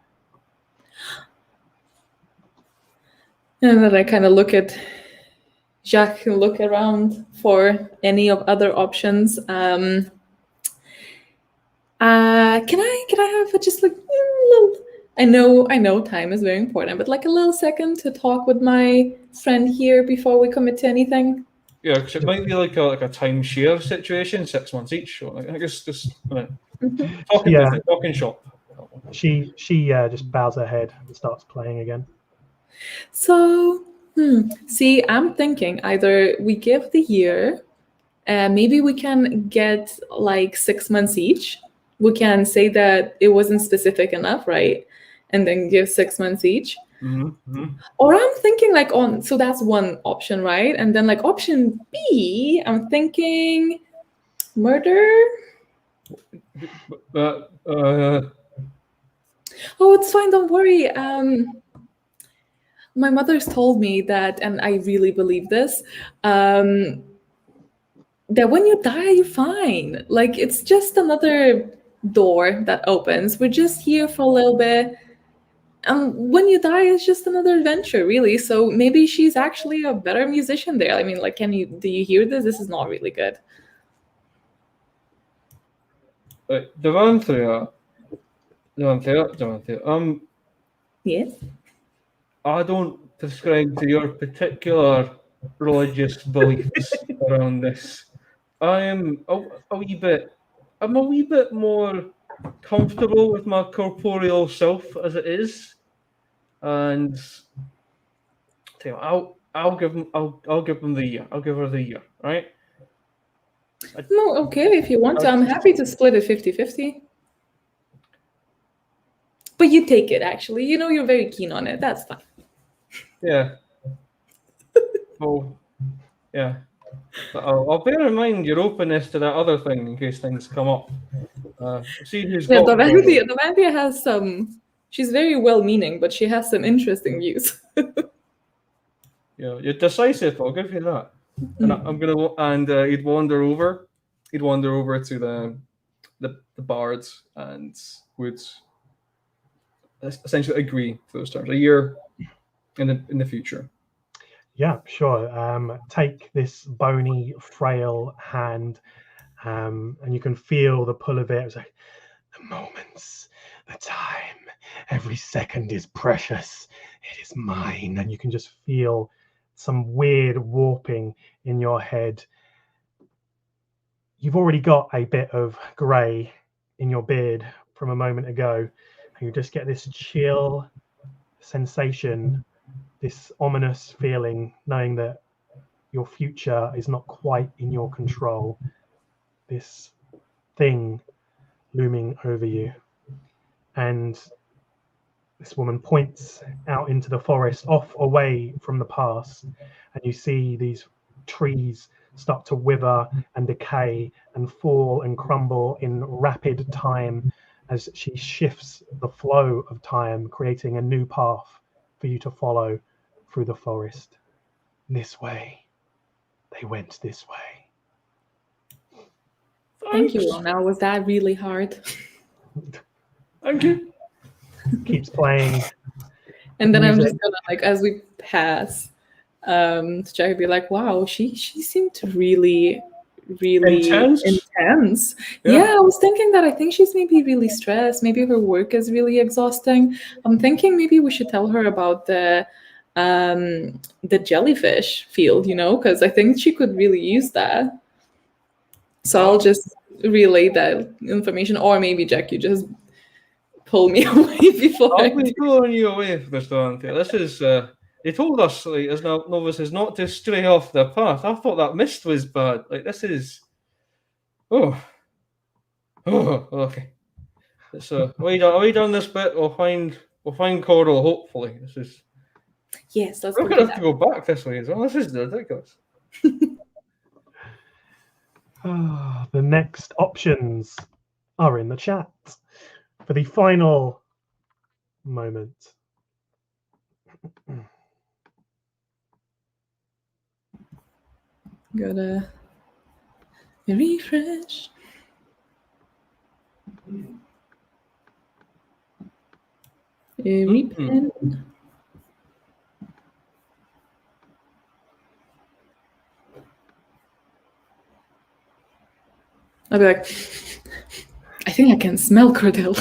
And then I kind of look at Jacques and look around for any of other options. Can I have just like a little? I know time is very important, but like a little second to talk with my friend here before we commit to anything. Yeah, because it might be like a timeshare situation, 6 months each. So I guess just talking Yeah. business, talking shop. She just bows her head and starts playing again. So, see, I'm thinking either we give the year, maybe we can get like 6 months each. We can say that it wasn't specific enough, right? And then give 6 months each. Or I'm thinking like so that's one option, right? And then like option B, I'm thinking murder. Oh, it's fine, don't worry. My mother's told me that, and I really believe this, that when you die, you're fine. Like, it's just another door that opens. We're just here for a little bit. When you die, it's just another adventure, really. So maybe she's actually a better musician there. I mean, like, do you hear this? This is not really good. Devanthea. Yes? I don't prescribe to your particular religious beliefs around this. I'm a wee bit more comfortable with my corporeal self as it is, and I'll give them the year. I'll give her the year, right? No, okay, if you want to. I'm happy to split it 50-50. But you take it, actually. You know you're very keen on it. That's fine. Yeah. Oh, yeah. But I'll bear in mind your openness to that other thing in case things come up. See who's got. Devanthea has some. She's very well-meaning, but she has some interesting views. Yeah, you're decisive. I'll give you that. And I'm gonna. And he'd wander over to the bards and would essentially agree to those terms. A year in the future. Yeah, sure. Take this bony, frail hand, and you can feel the pull of it. It's like the moments, the time, every second is precious. It is mine, and you can just feel some weird warping in your head. You've already got a bit of grey in your beard from a moment ago, and you just get this chill sensation, this ominous feeling, knowing that your future is not quite in your control. This thing looming over you. And this woman points out into the forest, off away from the past, and you see these trees start to wither and decay and fall and crumble in rapid time as she shifts the flow of time, creating a new path for you to follow through the forest. This way. They went this way. Thank you, Lona. Was that really hard? Thank you. Keeps playing. And then I'm just gonna, like, as we pass, Jack be like, wow, she seemed really intense. Yeah, I was thinking that I think she's maybe really stressed. Maybe her work is really exhausting. I'm thinking maybe we should tell her about the jellyfish field, because I think she could really use that. So I'll just relay that information, or maybe Jack, you just pull me away before. I'll be pulling you away, Mr. Ante. This is. They told us, like, as novices, not to stray off the path. I thought that mist was bad. Like, this is. Oh, okay. It's away down this bit. We'll find Coral. Hopefully, this is. Yes, let's We're go gonna do have to that. go back this way as well. This is ridiculous. The next options are in the chat for the final moment. Gotta refresh. Repen. I'll be like, I think I can smell Cordell.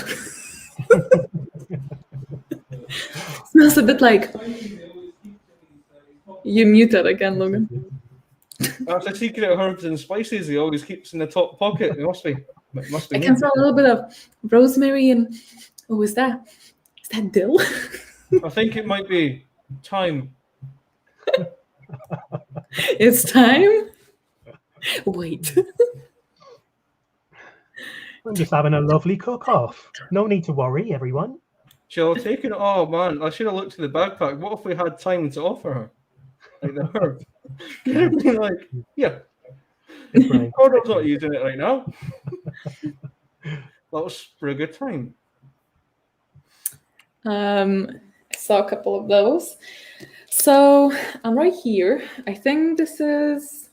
Smells a bit like. You muted again, Logan. That's a secret of herbs and spices he always keeps in the top pocket. It must be. I can smell a little bit of rosemary and. Oh, is that dill? I think it might be thyme. It's time? Wait. I'm just having a lovely cook-off. No need to worry, everyone. Shall I take it? Oh man, I should have looked at the backpack. What if we had time to offer her? Like the herb. Could it be like, yeah. Cordell's not using it right now. That'll sprig a time. I saw a couple of those. So I'm right here. I think this is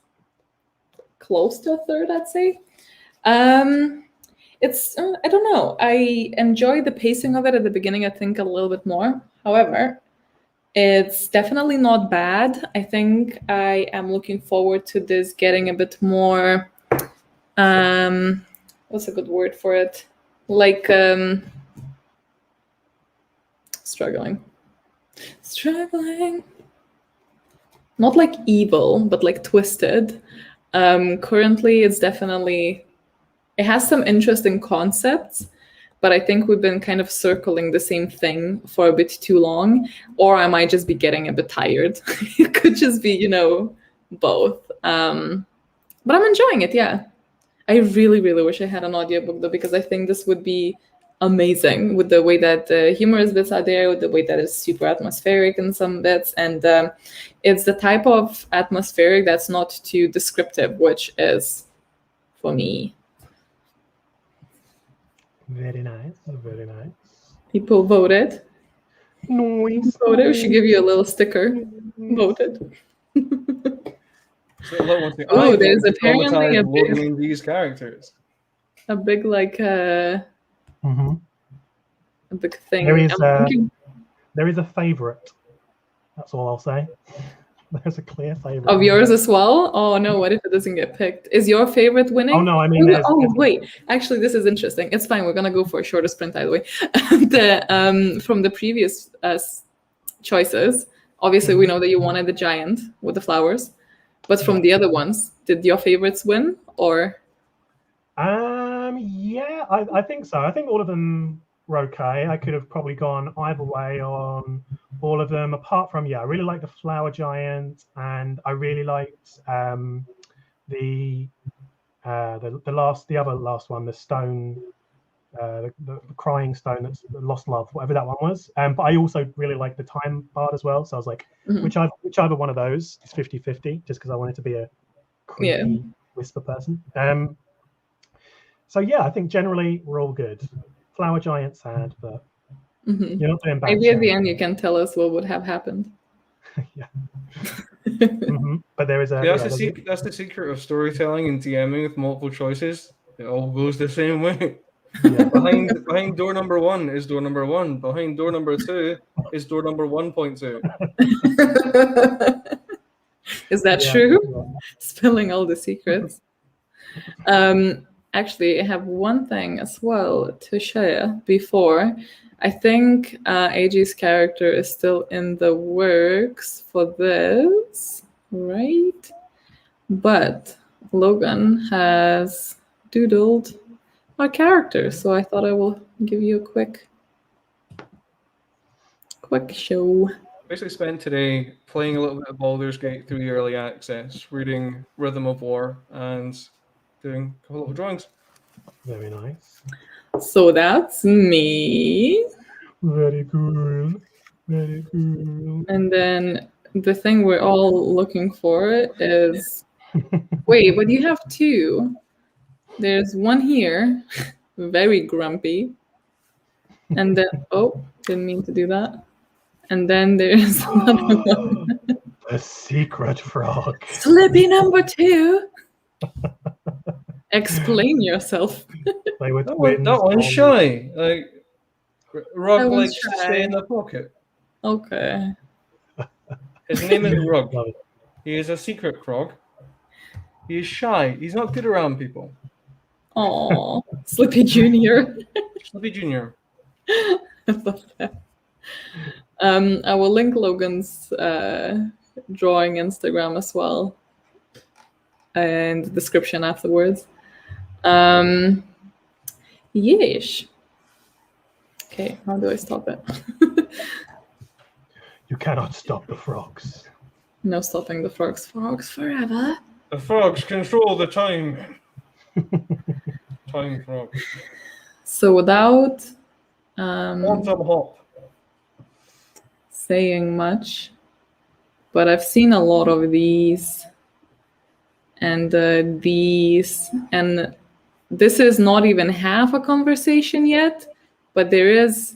close to a third, I'd say. It's I don't know. I enjoy the pacing of it at the beginning, I think, a little bit more. However, it's definitely not bad. I think I am looking forward to this getting a bit more what's a good word for it? Like struggling. Not like evil, but like twisted. Currently it's definitely, it has some interesting concepts, but I think we've been kind of circling the same thing for a bit too long, or I might just be getting a bit tired. It could just be, both. But I'm enjoying it, yeah. I really, really wish I had an audiobook though, because I think this would be amazing with the way that the humorous bits are there, with the way that it's super atmospheric in some bits, and it's the type of atmospheric that's not too descriptive, which is, for me. Very nice, very nice. People voted. Noise. Voted. We should give you a little sticker. Voted. Oh, there's apparently these characters. A big like a big thing. There is a favorite. That's all I'll say. There's a clear favorite. Of yours as well? Oh no, what if it doesn't get picked? Is your favorite winning? Oh no, I mean wait. Actually, this is interesting. It's fine. We're gonna go for a shorter sprint either way. From the previous choices, obviously we know that you wanted the giant with the flowers. But from the other ones, did your favorites win or? Yeah, I think so. I think all of them were okay. I could have probably gone either way on all of them, apart from, I really liked the flower giant, and I really liked the other last one, the stone, the crying stone that's lost love, whatever that one was. But I also really liked the time bard as well. So I was like, whichever one of those is 50-50, just because I wanted to be a creepy whisper person. So I think generally we're all good. Flower giant sad, but you're not doing bad. Maybe at the end you can tell us what would have happened. But there is that's the secret of storytelling and DMing with multiple choices. It all goes the same way. Behind door number 1 is door number 1. Behind door number 2 is door number 1.2. Is that true? Spilling all the secrets. Actually, I have one thing as well to share before. I think AG's character is still in the works for this, right? But Logan has doodled our character, so I thought I will give you a quick show. Basically spent today playing a little bit of Baldur's Gate 3 early access, reading Rhythm of War, and doing a couple of drawings. Very nice. So that's me. Very cool. Very cool. And then the thing we're all looking for is wait, but you have two. There's one here, very grumpy. And then didn't mean to do that. And then there's another one. A secret frog. Slippy number 2. Explain yourself. They were That twins. one's shy. Like Rug That one's likes to stay in the pocket. Okay. His name is Rug. Love it. He is a secret frog. He is shy. He's not good around people. Aw, Slippy Junior. Slippy Junior. I love that. I will link Logan's drawing Instagram as well, and the description afterwards. Yeesh. Okay, how do I stop it? You cannot stop the frogs. No stopping the frogs. Frogs forever. The frogs control the time. Time frogs. So without Quantum hop. saying much, but I've seen a lot of these and these, and this is not even half a conversation yet, but there is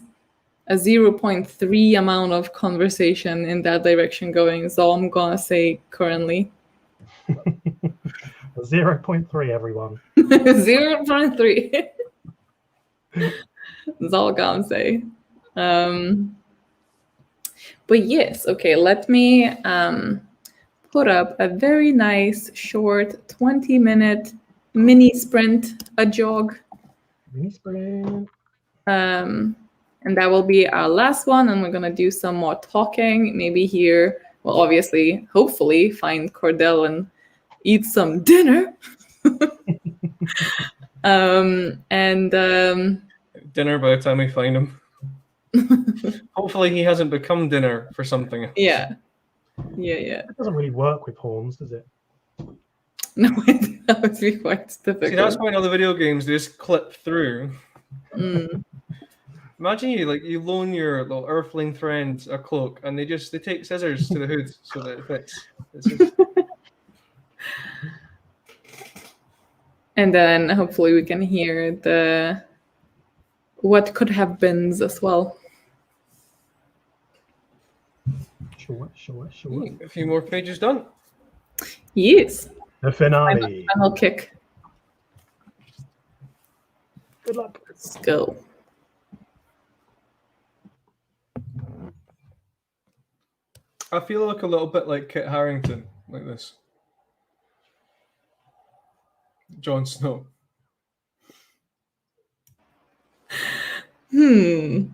a 0.3 amount of conversation in that direction going, so I'm gonna say currently. 0.3, everyone. 0.3. That's all I'm gonna say. But yes, okay, let me put up a very nice short 20-minute mini sprint, a jog. Mini sprint. And that will be our last one, and we're gonna do some more talking, maybe here, well, obviously, hopefully, find Cordell and eat some dinner. Dinner by the time we find him. Hopefully he hasn't become dinner for something else. Yeah. It doesn't really work with horns, does it? No, that would be quite difficult. See, that's why in other video games they just clip through. Imagine you loan your little earthling friend a cloak and they take scissors to the hood so that it fits. And then hopefully we can hear the what could have beens as well. Sure. A few more pages done. Yes. The finale. Final kick. Good luck. Let's go. I feel like a little bit like Kit Harington, like this. Jon Snow. Hmm.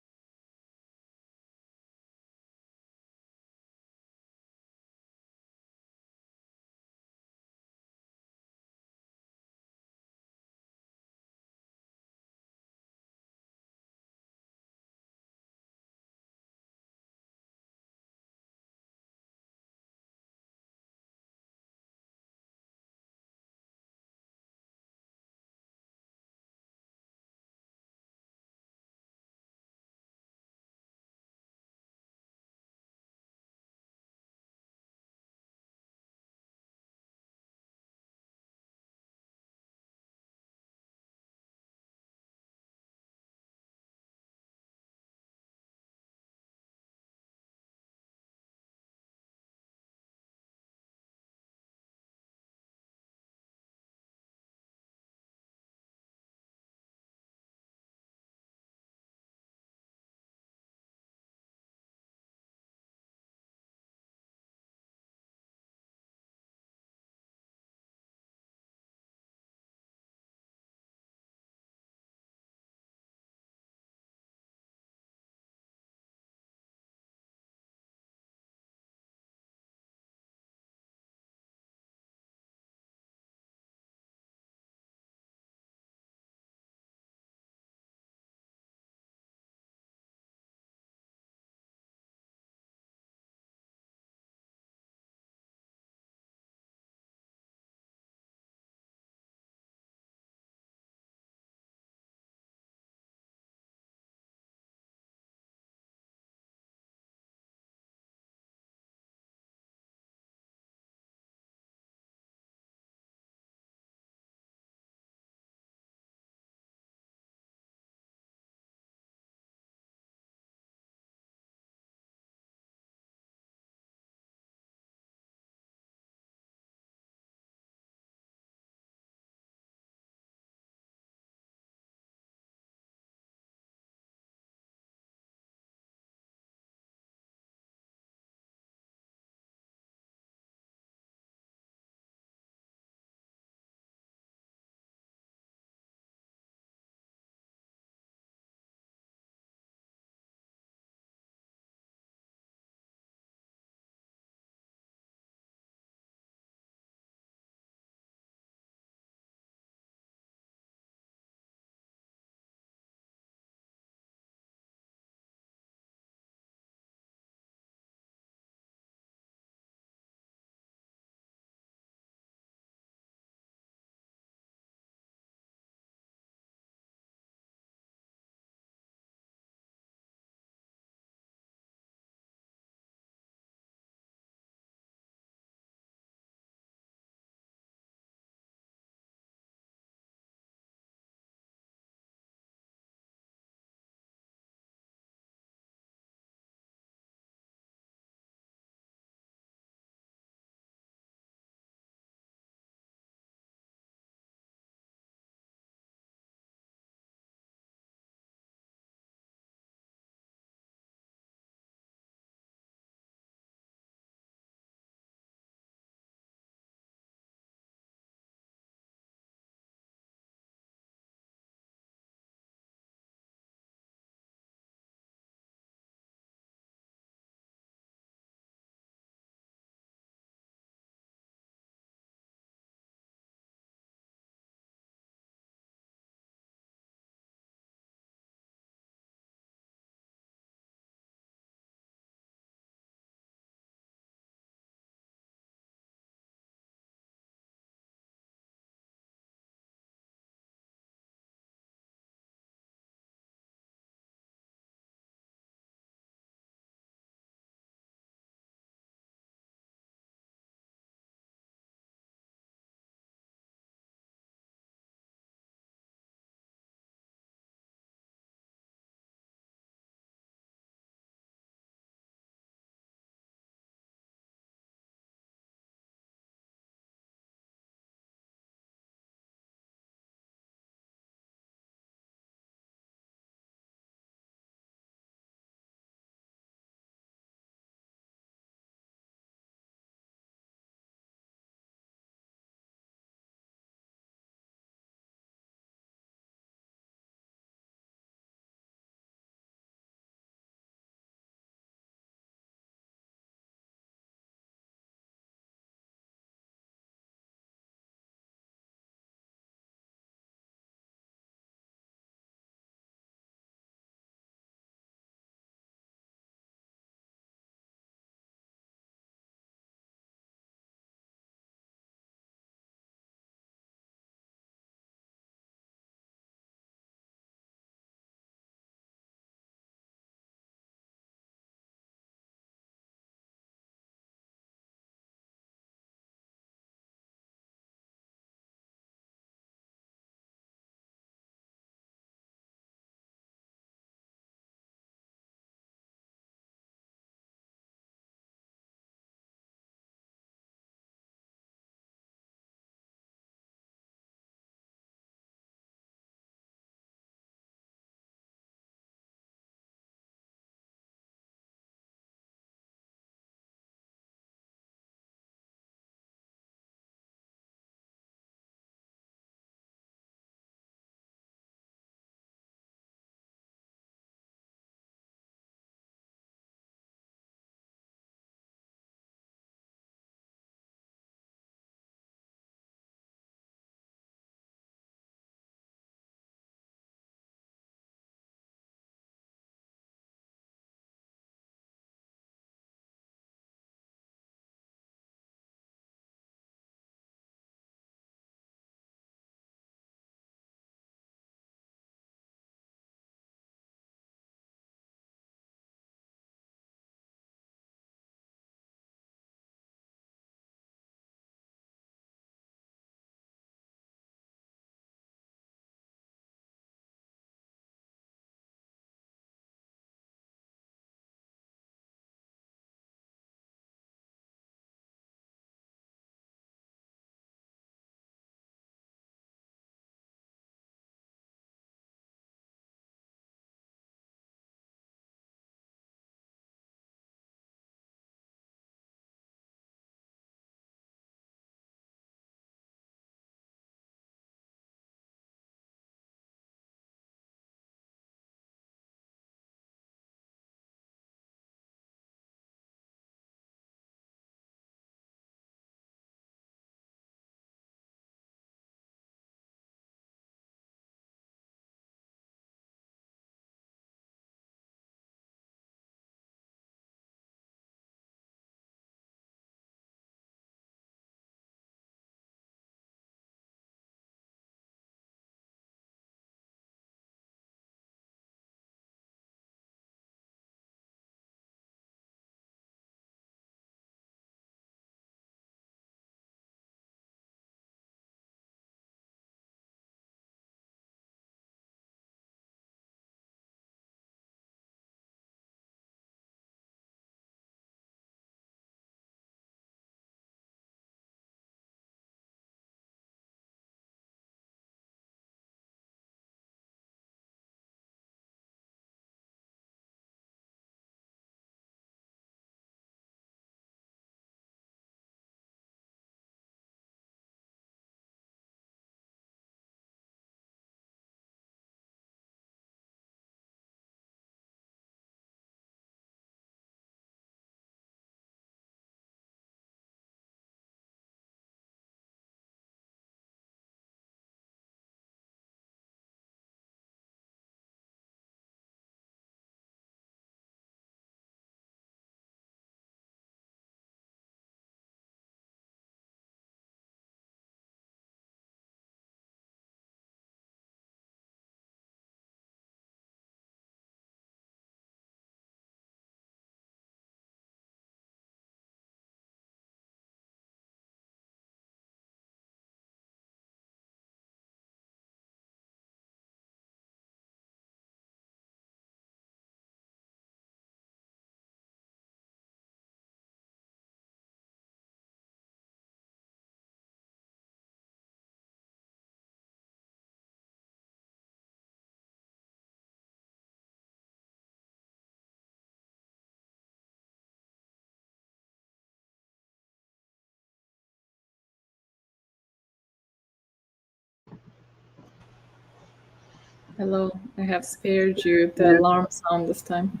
Hello, I have spared you the alarm sound this time.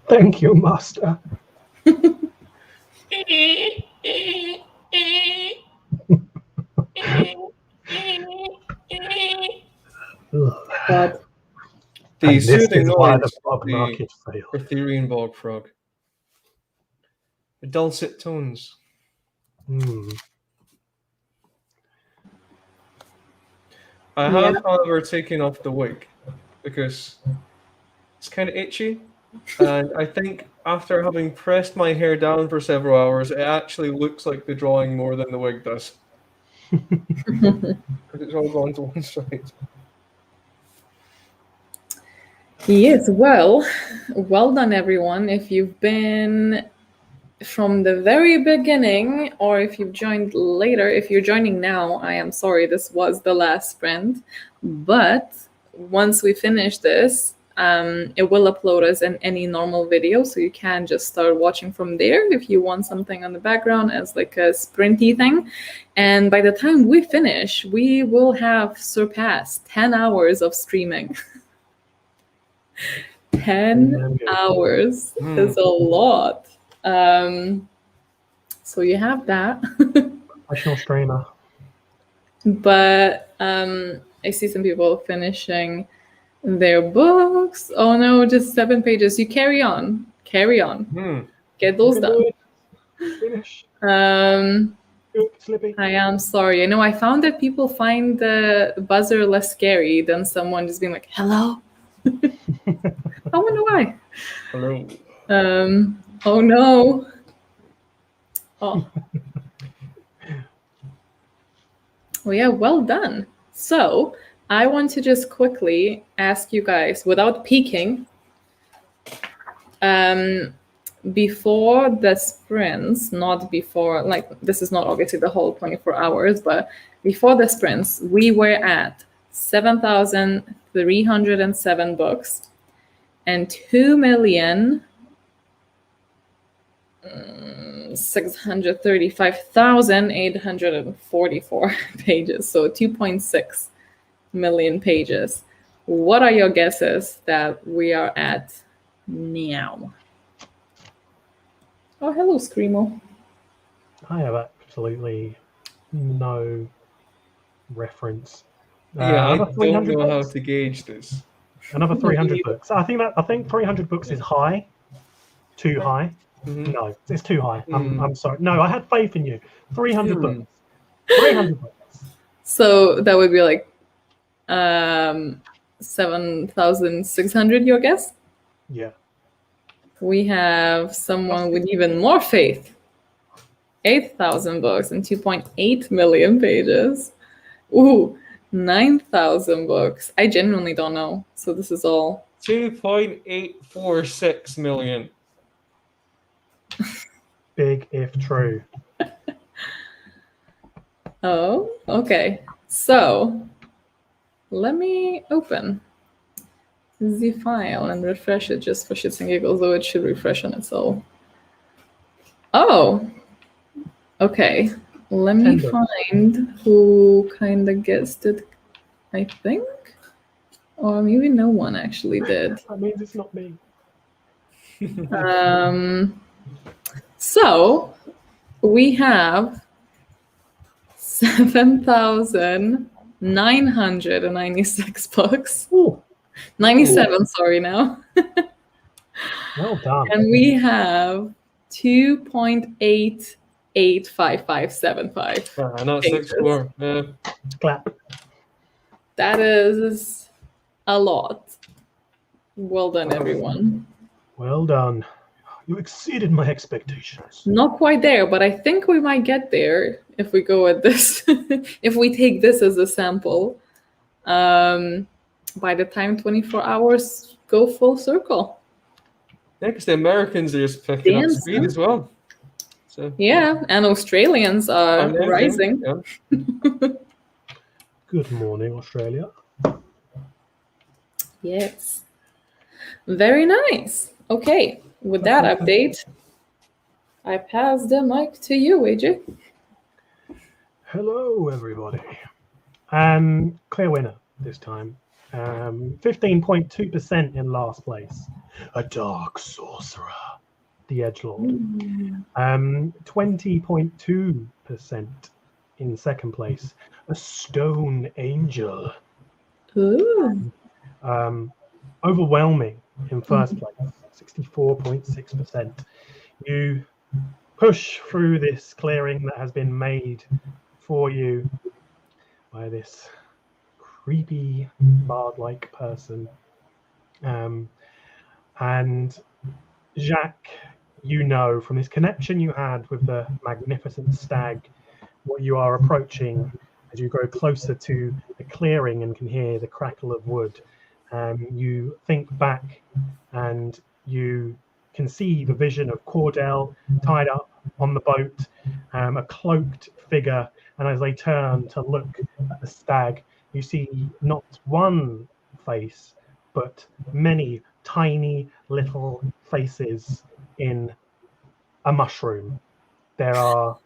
Thank you, master. God. The And this soothing is why noise the frog of the market failed. Ethereum bog frog. The dulcet tones. I have, however, taken off the wig because it's kind of itchy, and I think after having pressed my hair down for several hours, it actually looks like the drawing more than the wig does. Because it's all gone to one side. Yes, well done, everyone. If you've been from the very beginning, or if you've joined later, if you're joining now, I am sorry, this was the last sprint. But once we finish this, it will upload as any normal video, so you can just start watching from there if you want something on the background as like a sprinty thing. And by the time we finish, we will have surpassed 10 hours of streaming. 10 hours is a lot. So you have that. Professional streamer. But I see some people finishing their books. Oh no, just 7 pages. You carry on. Get those done. Finish. Slippy. I am sorry. I know I found that people find the buzzer less scary than someone just being like, hello. I wonder why. Hello. Oh no. Oh. Well, yeah, well done. So I want to just quickly ask you guys, without peeking, before the sprints, not before, like, this is not obviously the whole 24 hours, but before the sprints, we were at 7,307 books and 2,635,844 pages, so 2.6 million pages. What are your guesses that we are at now? Oh, hello, Screamo. I have absolutely no reference. Yeah, I don't know how to gauge this. Another 300 books. I think 300 books is high. Too high. No, it's too high. I'm sorry. No, I had faith in you. 300 books. 300 books. So that would be like 7,600, your guess? Yeah. We have someone with even more faith. 8,000 books and 2.8 million pages. Ooh, 9,000 books. I genuinely don't know. So this is all 2.846 million. Big if true. Oh, okay. So let me open the file and refresh it just for shits and giggles, though it should refresh on its own. Oh, okay. Let me find who kind of guessed it, I think. Or maybe no one actually did. That means it's not me. So we have 7,996 books. Ooh. 97, sorry now. Well done. And we have 2.88575. Not 6-4. Yeah. Clap. That is a lot. Well done, everyone. Well done. You exceeded my expectations. Not quite there, but I think we might get there if we go at this. If we take this as a sample. By the time 24 hours go full circle. Yeah, because the Americans are just picking up speed as well. So yeah, and Australians are rising. Yeah. Good morning, Australia. Yes. Very nice. Okay, with that update, I pass the mic to you, AJ. Hello, everybody. Clear winner this time. 15.2% in last place. A dark sorcerer, the edgelord. 20.2% in second place. A stone angel. Ooh. Overwhelming in first place. 64.6%. You push through this clearing that has been made for you by this creepy bard-like person. And Jacques, you know from this connection you had with the magnificent stag what you are approaching as you grow closer to the clearing and can hear the crackle of wood. You think back and you can see the vision of Cordell tied up on the boat, a cloaked figure, and as they turn to look at the stag, you see not one face, but many tiny little faces in a mushroom. There are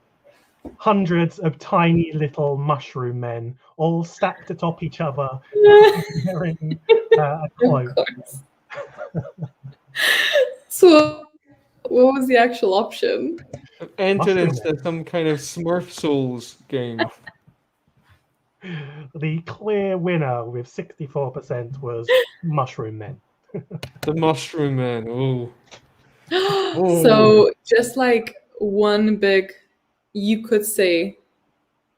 hundreds of tiny little mushroom men, all stacked atop each other, wearing a cloak. So, what was the actual option? Enter Mushroom into some kind of Smurf Souls game. The clear winner with 64% was Mushroom Men. The Mushroom Man. Oh. So, just like one big, you could say,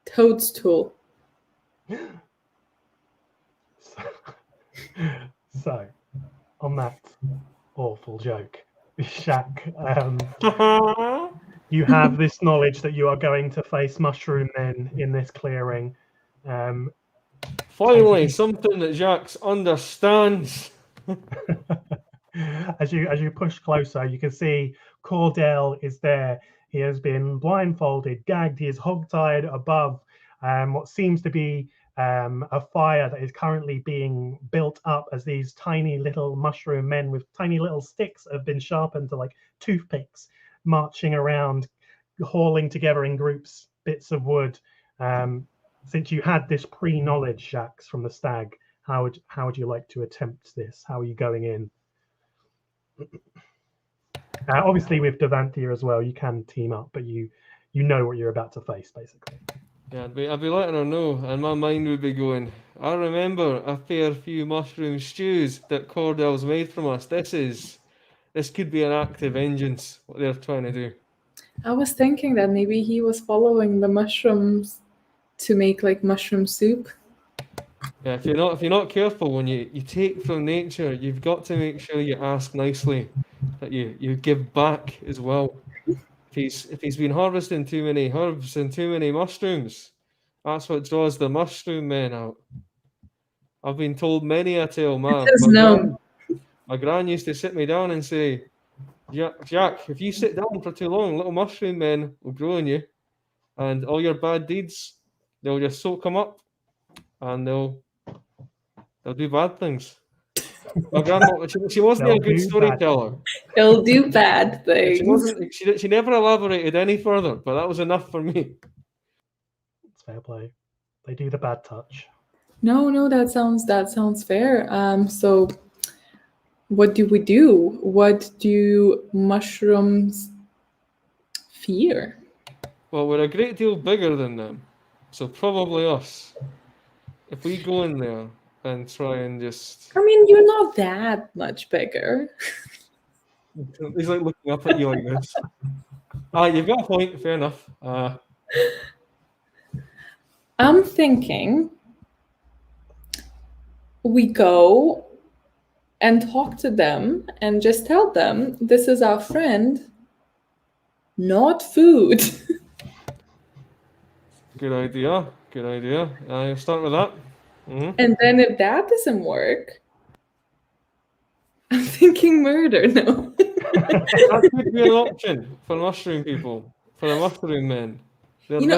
toadstool. So, on that awful joke, Shaq, you have this knowledge that you are going to face Mushroom Men in this clearing. Finally, something that Jax understands. As you push closer, you can see Cordell is there. He has been blindfolded, gagged. He is hogtied above what seems to be a fire that is currently being built up as these tiny little mushroom men with tiny little sticks have been sharpened to like toothpicks, marching around, hauling together in groups bits of wood. Since you had this pre-knowledge, Jax, from the stag, how would you like to attempt this? How are you going in? Obviously, with Devantia as well, you can team up, but you know what you're about to face, basically. Yeah, I'd be letting her know, and my mind would be going, I remember a fair few mushroom stews that Cordell's made from us. This could be an act of vengeance, what they're trying to do. I was thinking that maybe he was following the mushrooms to make like mushroom soup. Yeah, if you're not careful when you take from nature, you've got to make sure you ask nicely, that you give back as well. If he's been harvesting too many herbs and too many mushrooms, that's what draws the mushroom men out. I've been told many a tale. My gran used to sit me down and say, Jack, if you sit down for too long, little mushroom men will grow on you, and all your bad deeds, they'll just soak them up, and they'll do bad things. My grandma, she wasn't a good storyteller. He'll do bad things. She never elaborated any further, but that was enough for me. It's fair play. They do the bad touch. No, that sounds fair. So what do we do? What do mushrooms fear? Well, we're a great deal bigger than them, so probably us. If we go in there and try and just... I mean, you're not that much bigger. He's like looking up at you like this. You've got a point, fair enough. I'm thinking we go and talk to them and just tell them this is our friend, not food. Good idea. You'll start with that. Mm-hmm. And then if that doesn't work, I'm thinking murder. No. That could be an option for mushroom people, for the mushroom men.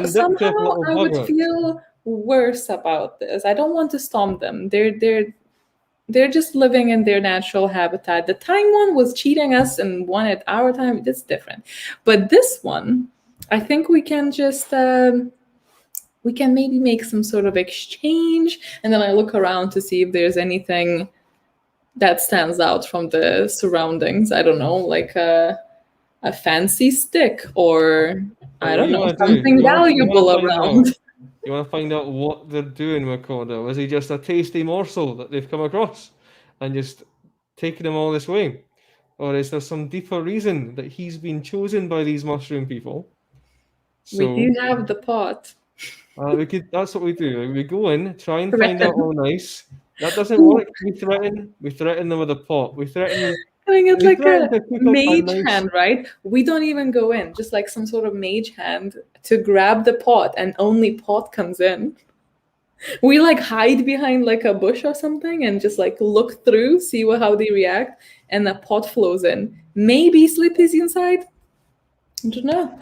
Somehow I would feel worse about this. I don't want to stomp them. They're just living in their natural habitat. The time one was cheating us and wanted our time. It's different. But this one, I think we can just we can maybe make some sort of exchange. And then I look around to see if there's anything that stands out from the surroundings. I don't know, like a fancy stick, or I don't know, something valuable around. You want to find out what they're doing with Cordell? Is he just a tasty morsel that they've come across and just taking him all this way? Or is there some deeper reason that he's been chosen by these mushroom people? So, we do have the pot. That's what we do. We go in, try and find out all nice. That doesn't work. We threaten them with a pot. We threaten. I think it's like a mage hand, right? We don't even go in, just like some sort of mage hand to grab the pot, and only pot comes in. We like hide behind like a bush or something and just like look through, see how they react, and the pot flows in. Maybe Slippy's inside. I don't know.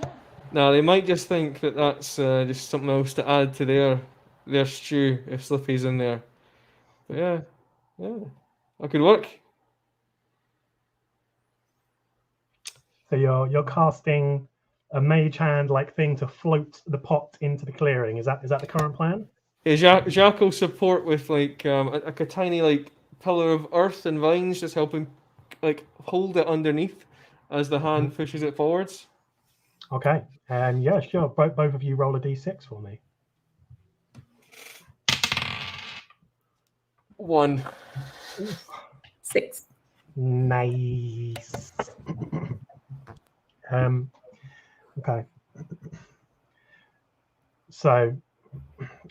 No, they might just think that that's just something else to add to their stew if Slippy's in there. But yeah, that could work. So you're casting a mage hand like thing to float the pot into the clearing. Is that the current plan? Yeah, Jacques will support with like a tiny like pillar of earth and vines, just helping like hold it underneath as the hand pushes it forwards. Okay, and yeah, sure. Both of you roll a d6 for me. 1. 6. Nice. Okay. So,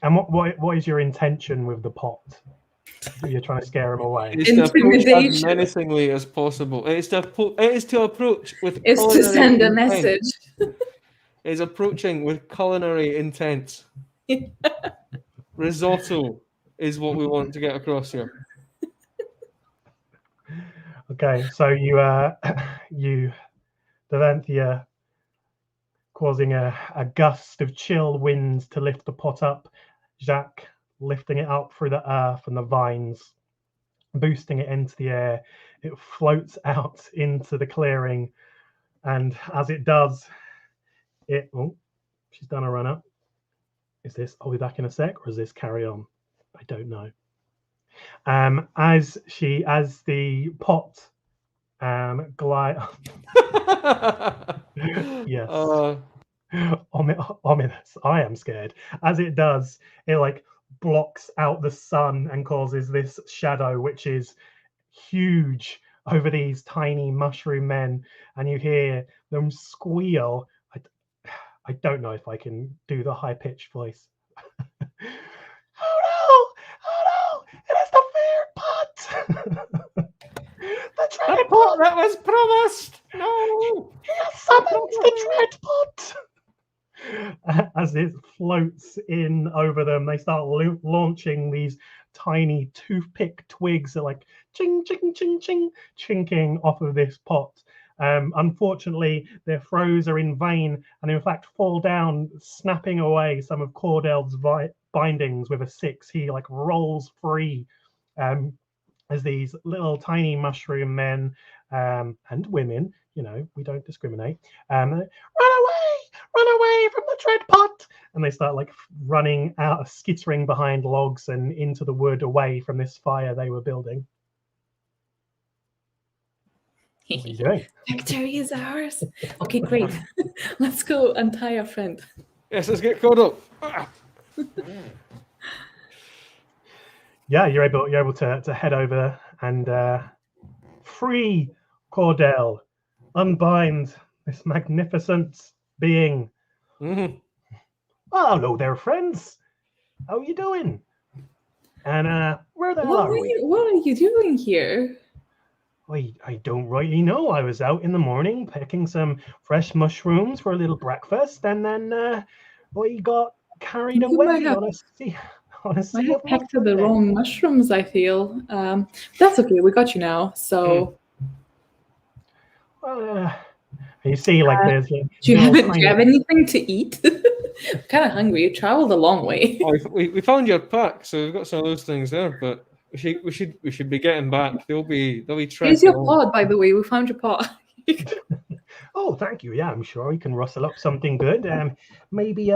and what is your intention with the pot? You're trying to scare him away. It's to approach as menacingly as possible. It is to approach with. It's to send a message. It's approaching with culinary intent. Risotto is what we want to get across here. Okay, so you Devanthia, causing a gust of chill winds to lift the pot up. Jacques lifting it up through the earth and the vines, boosting it into the air. It floats out into the clearing, and as it does, she's done a run up. Is this, I'll be back in a sec, or is this carry on? I don't know. As the pot glide. Yes. Ominous. I am scared. As it does, it like blocks out the sun and causes this shadow, which is huge, over these tiny mushroom men, and you hear them squeal. I don't know if I can do the high-pitched voice. Oh no! It is the fear pot! The pot that was promised! No! He has summoned the dread pot! As it floats in over them, they start launching these tiny toothpick twigs that like ching, ching, ching, ching, chinking off of this pot. Unfortunately, their throws are in vain and in fact fall down, snapping away some of Cordel's bindings with a 6. He like rolls free as these little tiny mushroom men and women, we don't discriminate, run away from the dread pot, and they start like running out, skittering behind logs and into the wood away from this fire they were building. What are you doing? Victory is ours. Okay, great. Let's go untie our friend. Yes, let's get caught up. Yeah, you're able to head over and free Cordell, unbind this magnificent being. Mm-hmm. Oh, hello there, friends. How are you doing? And where the hell are we? What are you doing here? I don't rightly know. I was out in the morning picking some fresh mushrooms for a little breakfast, and then I got carried away on a sea. I have picked the wrong mushrooms, I feel. That's okay, we got you now. So you see, like there's do you have anything to eat? I'm kind of hungry. You traveled a long way. We found your pack, so we've got some of those things there, but we should be getting back. They'll be tracking. Here's your pod, by the way. We found your pod. Oh, thank you. Yeah, I'm sure we can rustle up something good. Maybe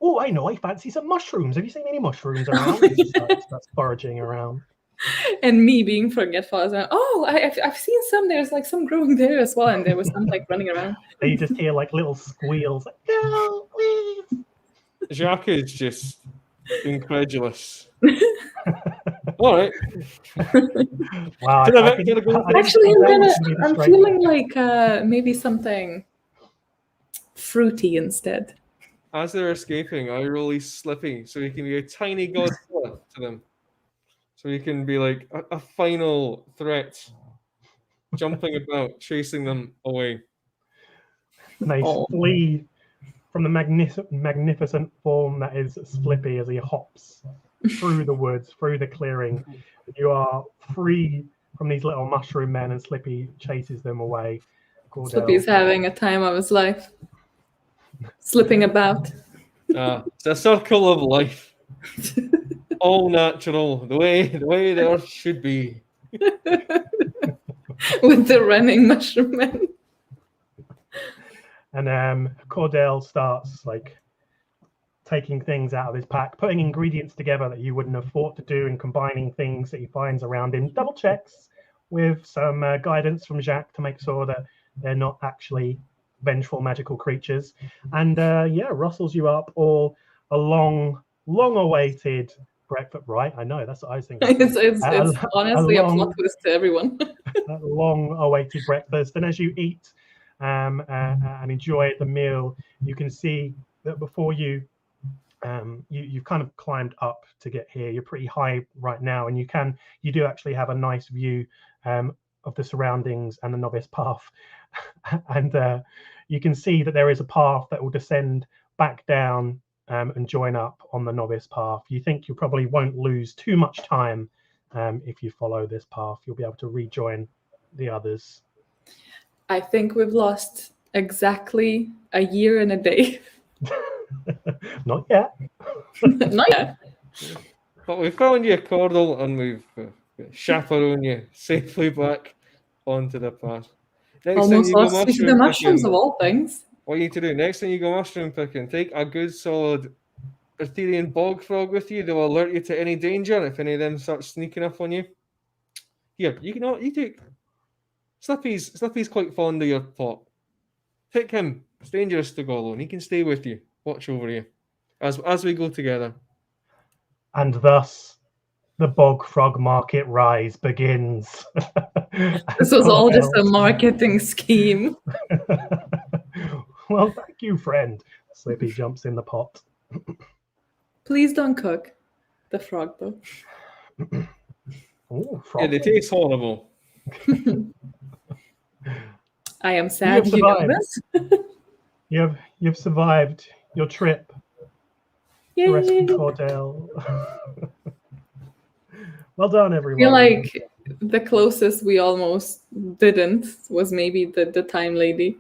Oh, I know, I fancy some mushrooms. Have you seen any mushrooms around? He starts foraging around. And me being forgetful, I was like, oh, I've seen some. There's like some growing there as well, and there was some like running around. And you just hear like little squeals, like, no, please. Jacques is just incredulous. All right. Wow. Actually, I'm feeling like maybe something fruity instead. As they're escaping, I release Slippy so he can be a tiny Godzilla to them. So he can be like a final threat, jumping about, chasing them away. And they flee from the magnificent form that is Slippy as he hops through the woods, through the clearing. You are free from these little mushroom men, and Slippy chases them away. Slippy's having a time of his life, slipping about. It's a circle of life, all natural, the way the earth should be. With the running mushroom men. And Cordell starts like taking things out of his pack, putting ingredients together that you wouldn't have thought to do, and combining things that he finds around him. Double checks with some guidance from Jacques to make sure that they're not actually vengeful magical creatures. And rustles you up all a long-awaited breakfast. Right? I know, that's what I was thinking. It's honestly a plot twist to everyone. A long-awaited breakfast, and as you eat and enjoy the meal, you can see that before you, you've kind of climbed up to get here. You're pretty high right now, and you do actually have a nice view of the surroundings and the novice path. And you can see that there is a path that will descend back down and join up on the novice path. You think you probably won't lose too much time if you follow this path. You'll be able to rejoin the others. I think we've lost exactly a year and a day. Not yet. Not yet. But we've found you, Cordell, and we've chaperoned you safely back onto the path. Almost lost the mushrooms of all things. What you need to do next time you go mushroom picking, take a good solid Arthurian bog frog with you. They'll alert you to any danger if any of them start sneaking up on you. Here, you take Slippy's quite fond of your pot. Pick him. It's dangerous to go alone. He can stay with you, watch over you, as we go together. And thus, the bog frog market rise begins. This was all just a marketing scheme. Well, thank you, friend. Slippy jumps in the pot. Please don't cook the frog, though. Ooh, frog. Yeah, they taste horrible. I am sad you know this. You've survived your trip. Yay. Rescue Cordell. Well done, everyone. I feel like the closest we almost didn't was maybe the time lady.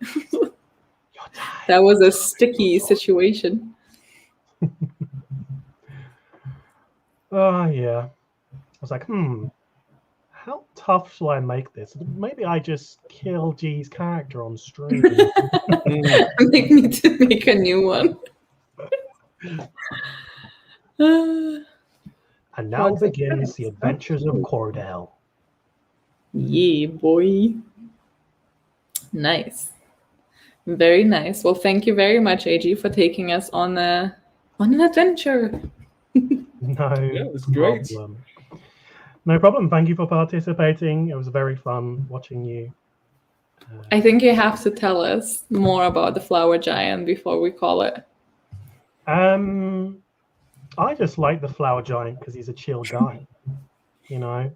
That was a sticky situation. Oh, yeah. I was like, how tough shall I make this? Maybe I just kill G's character on stream. Make me to make a new one. And now begins the adventures of Cordell. Yeah, boy. Nice. Very nice. Well, thank you very much, AG, for taking us on an adventure. It was great. No problem. Thank you for participating. It was very fun watching you. I think you have to tell us more about the flower giant before we call it. I just like the flower giant because he's a chill guy. You know,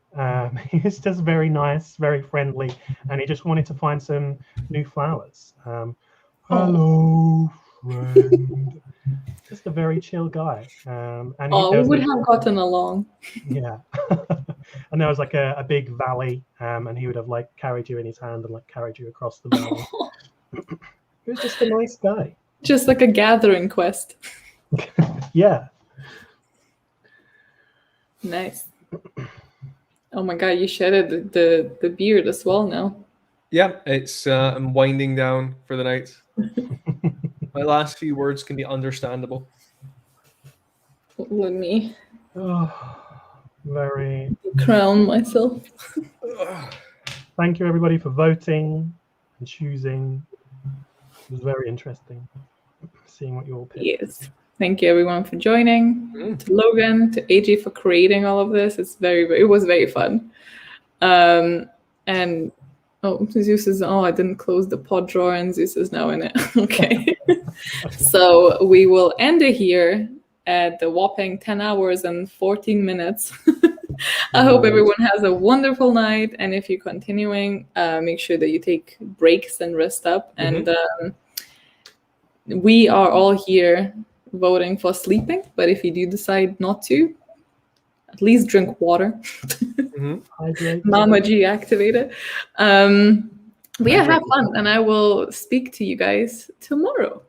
he's just very nice, very friendly, and he just wanted to find some new flowers. Hello, friend. Just a very chill guy. And we would have gotten along. Yeah. And there was like a big valley, and he would have like carried you in his hand and like carried you across the valley. He was just a nice guy. Just like a gathering quest. Yeah. Nice. Oh my god, you shedded the beard as well now. Yeah, it's I'm winding down for the night. My last few words can be understandable. Let me Very. crown myself. Thank you, everybody, for voting and choosing. It was very interesting seeing what you all picked. Yes. Thank you, everyone, for joining. To Logan, to AJ for creating all of this. It was very fun. And Zeus is, I didn't close the pod drawer, and Zeus is now in it. Okay. So we will end it here at the whopping 10 hours and 14 minutes. I hope everyone has a wonderful night. And if you're continuing, make sure that you take breaks and rest up. And we are all here voting for sleeping. But if you do decide not to, at least drink water. Mama G activated. But yeah, have fun. And I will speak to you guys tomorrow.